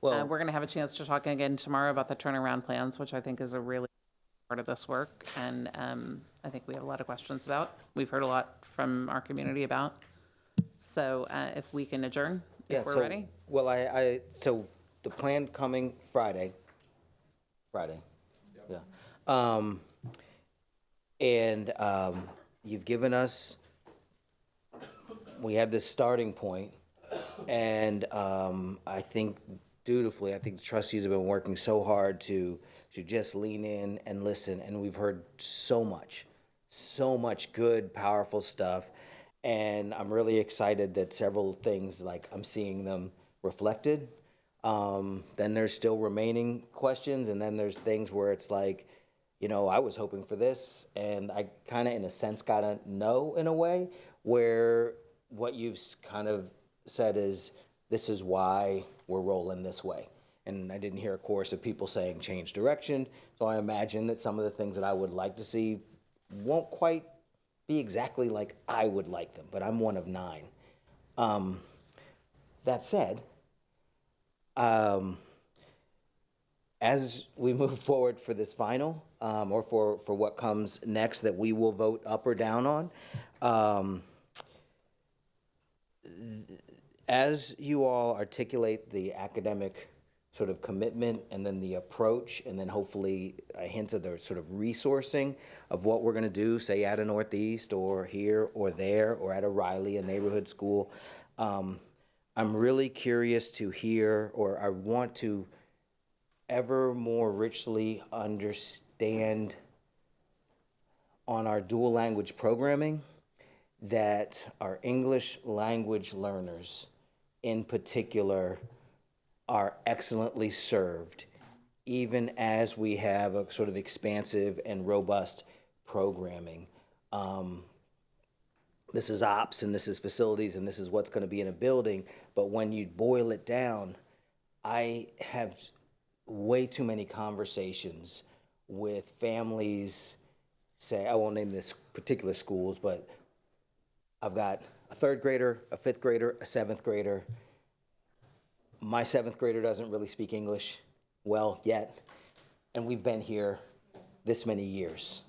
we're going to have a chance to talk again tomorrow about the turnaround plans, which I think is a really part of this work. And I think we have a lot of questions about. We've heard a lot from our community about. So if we can adjourn, if we're ready. Well, so the plan coming Friday. Yeah. And you've given us, we had this starting point, and I think dutifully, I think the trustees have been working so hard to just lean in and listen, and we've heard so much good, powerful stuff, and I'm really excited that several things, like I'm seeing them reflected. Then there's still remaining questions, and then there's things where it's like, you know, I was hoping for this, and I kind of, in a sense, got to know in a way where what you've kind of said is, this is why we're rolling this way. And I didn't hear a chorus of people saying change direction, so I imagine that some of the things that I would like to see won't quite be exactly like I would like them, but I'm one of 9. That said, as we move forward for this final, or for what comes next that we will vote up or down on, as you all articulate the academic sort of commitment and then the approach and then hopefully a hint of the sort of resourcing of what we're going to do, say at a Northeast or here or there or at a Riley, a neighborhood school, I'm really curious to hear, or I want to ever more richly understand on our dual language programming that our English language learners in particular are excellently served, even as we have a sort of expansive and robust programming. This is ops and this is facilities and this is what's going to be in a building, but when you boil it down, I have way too many conversations with families, say, I won't name this particular schools, but I've got a 3rd grader, a 5th grader, a 7th grader. My 7th grader doesn't really speak English well yet, and we've been here this many years.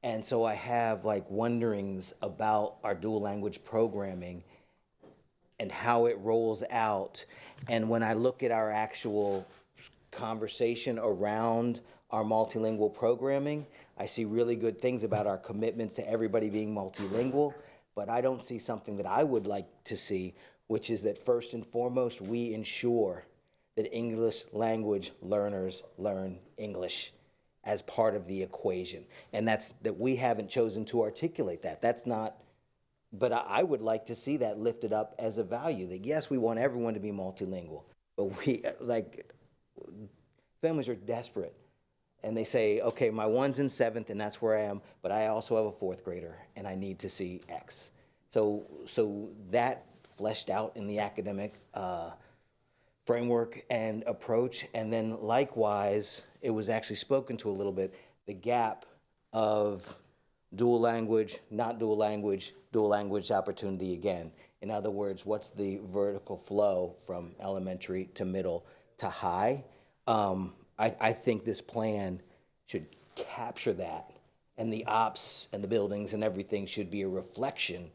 And so I have like wonderings about our dual language programming and how it rolls out. And when I look at our actual conversation around our multilingual programming, I see really good things about our commitments to everybody being multilingual, but I don't see something that I would like to see, which is that first and foremost, we ensure that English language learners learn English as part of the equation. And that's that we haven't chosen to articulate that. That's not, but I would like to see that lifted up as a value, that yes, we want everyone to be multilingual, but we, like, families are desperate. And they say, okay, my 1's in 7th and that's where I am, but I also have a 4th grader and I need to see X. So that fleshed out in the academic framework and approach. And then likewise, it was actually spoken to a little bit, the gap of dual language, not dual language opportunity again. In other words, what's the vertical flow from elementary to middle to high? I think this plan should capture that, and the ops and the buildings and everything should be a reflection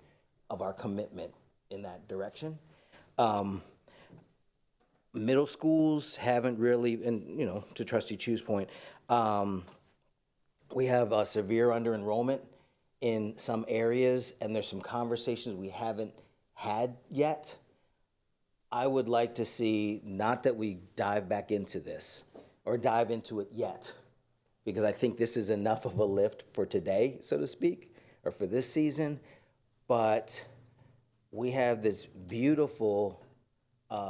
of our commitment in that direction. Middle schools haven't really, and you know, to Trustee Chu's point, we have a severe under-enrollment in some areas, and there's some conversations we haven't had yet. I would like to see, not that we dive back into this, or dive into it yet, because I think this is enough of a lift for today, so to speak, or for this season, but we have this beautiful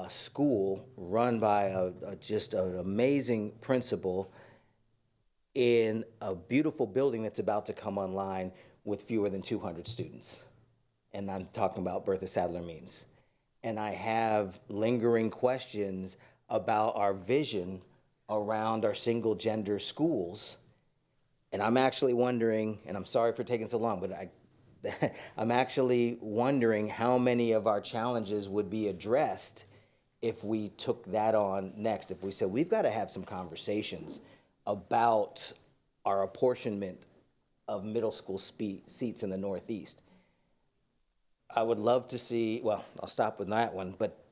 school run by just an amazing principal in a beautiful building that's about to come online with fewer than 200 students. And I'm talking about Bertha Sadler Means. And I have lingering questions about our vision around our single gender schools. And I'm actually wondering, and I'm sorry for taking so long, but I'm actually wondering how many of our challenges would be addressed if we took that on next. If we said, we've got to have some conversations about our apportionment of middle school seats in the Northeast. I would love to see, well, I'll stop with that one, but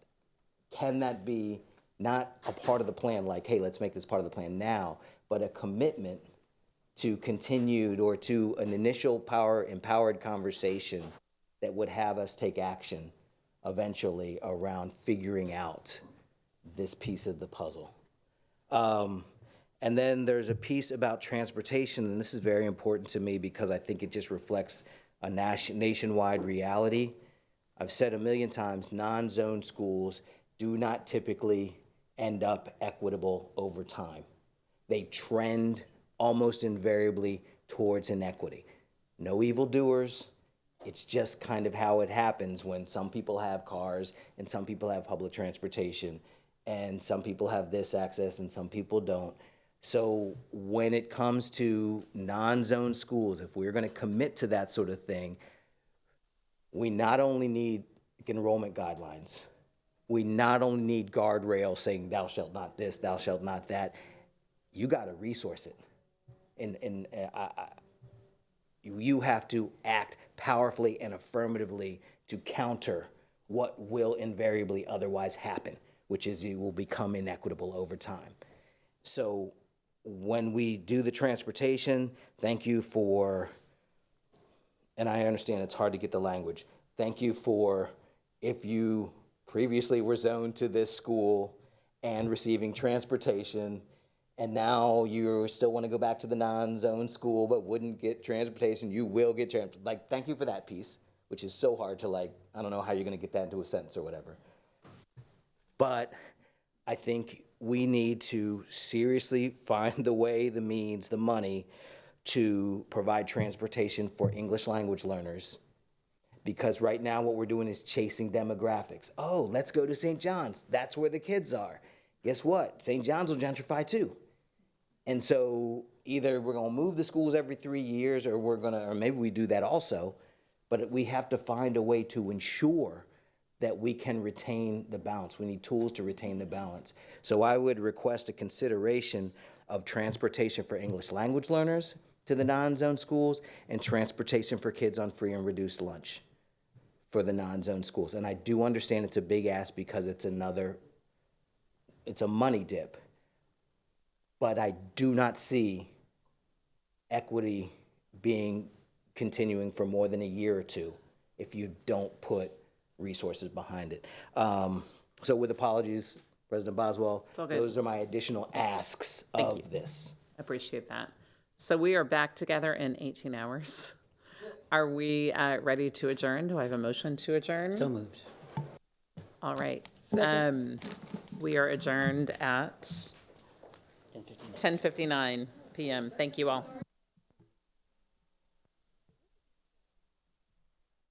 can that be not a part of the plan, like, hey, let's make this part of the plan now, but a commitment to continued or to an initial empowered conversation that would have us take action eventually around figuring out this piece of the puzzle. And then there's a piece about transportation, and this is very important to me because I think it just reflects a nationwide reality. I've said a million times, non-zone schools do not typically end up equitable over time. They trend almost invariably towards inequity. No evildoers. It's just kind of how it happens when some people have cars and some people have public transportation and some people have this access and some people don't. So when it comes to non-zone schools, if we're going to commit to that sort of thing, we not only need enrollment guidelines, we not only need guardrails saying thou shalt not this, thou shalt not that. You got to resource it. And you have to act powerfully and affirmatively to counter what will invariably otherwise happen, which is you will become inequitable over time. So when we do the transportation, thank you for, and I understand it's hard to get the language, thank you for, if you previously were zoned to this school and receiving transportation, and now you still want to go back to the non-zone school but wouldn't get transportation, you will get transportation. Like, thank you for that piece, which is so hard to, like, I don't know how you're going to get that into a sentence or whatever. But I think we need to seriously find the way, the means, the money to provide transportation for English language learners. Because right now what we're doing is chasing demographics. Oh, let's go to St. John's. That's where the kids are. Guess what? St. John's will gentrify too. And so either we're going to move the schools every 3 years or maybe we do that also, but we have to find a way to ensure that we can retain the balance. We need tools to retain the balance. So I would request a consideration of transportation for English language learners to the non-zone schools and transportation for kids on free and reduced lunch for the non-zone schools. And I do understand it's a big ask because it's a money dip. But I do not see equity continuing for more than a year or two if you don't put resources behind it. So with apologies, President Boswell, those are my additional asks of this. I appreciate that. So we are back together in 18 hours. Are we ready to adjourn? Do I have a motion to adjourn? So moved. All right. We are adjourned at 10:59 p.m. Thank you all.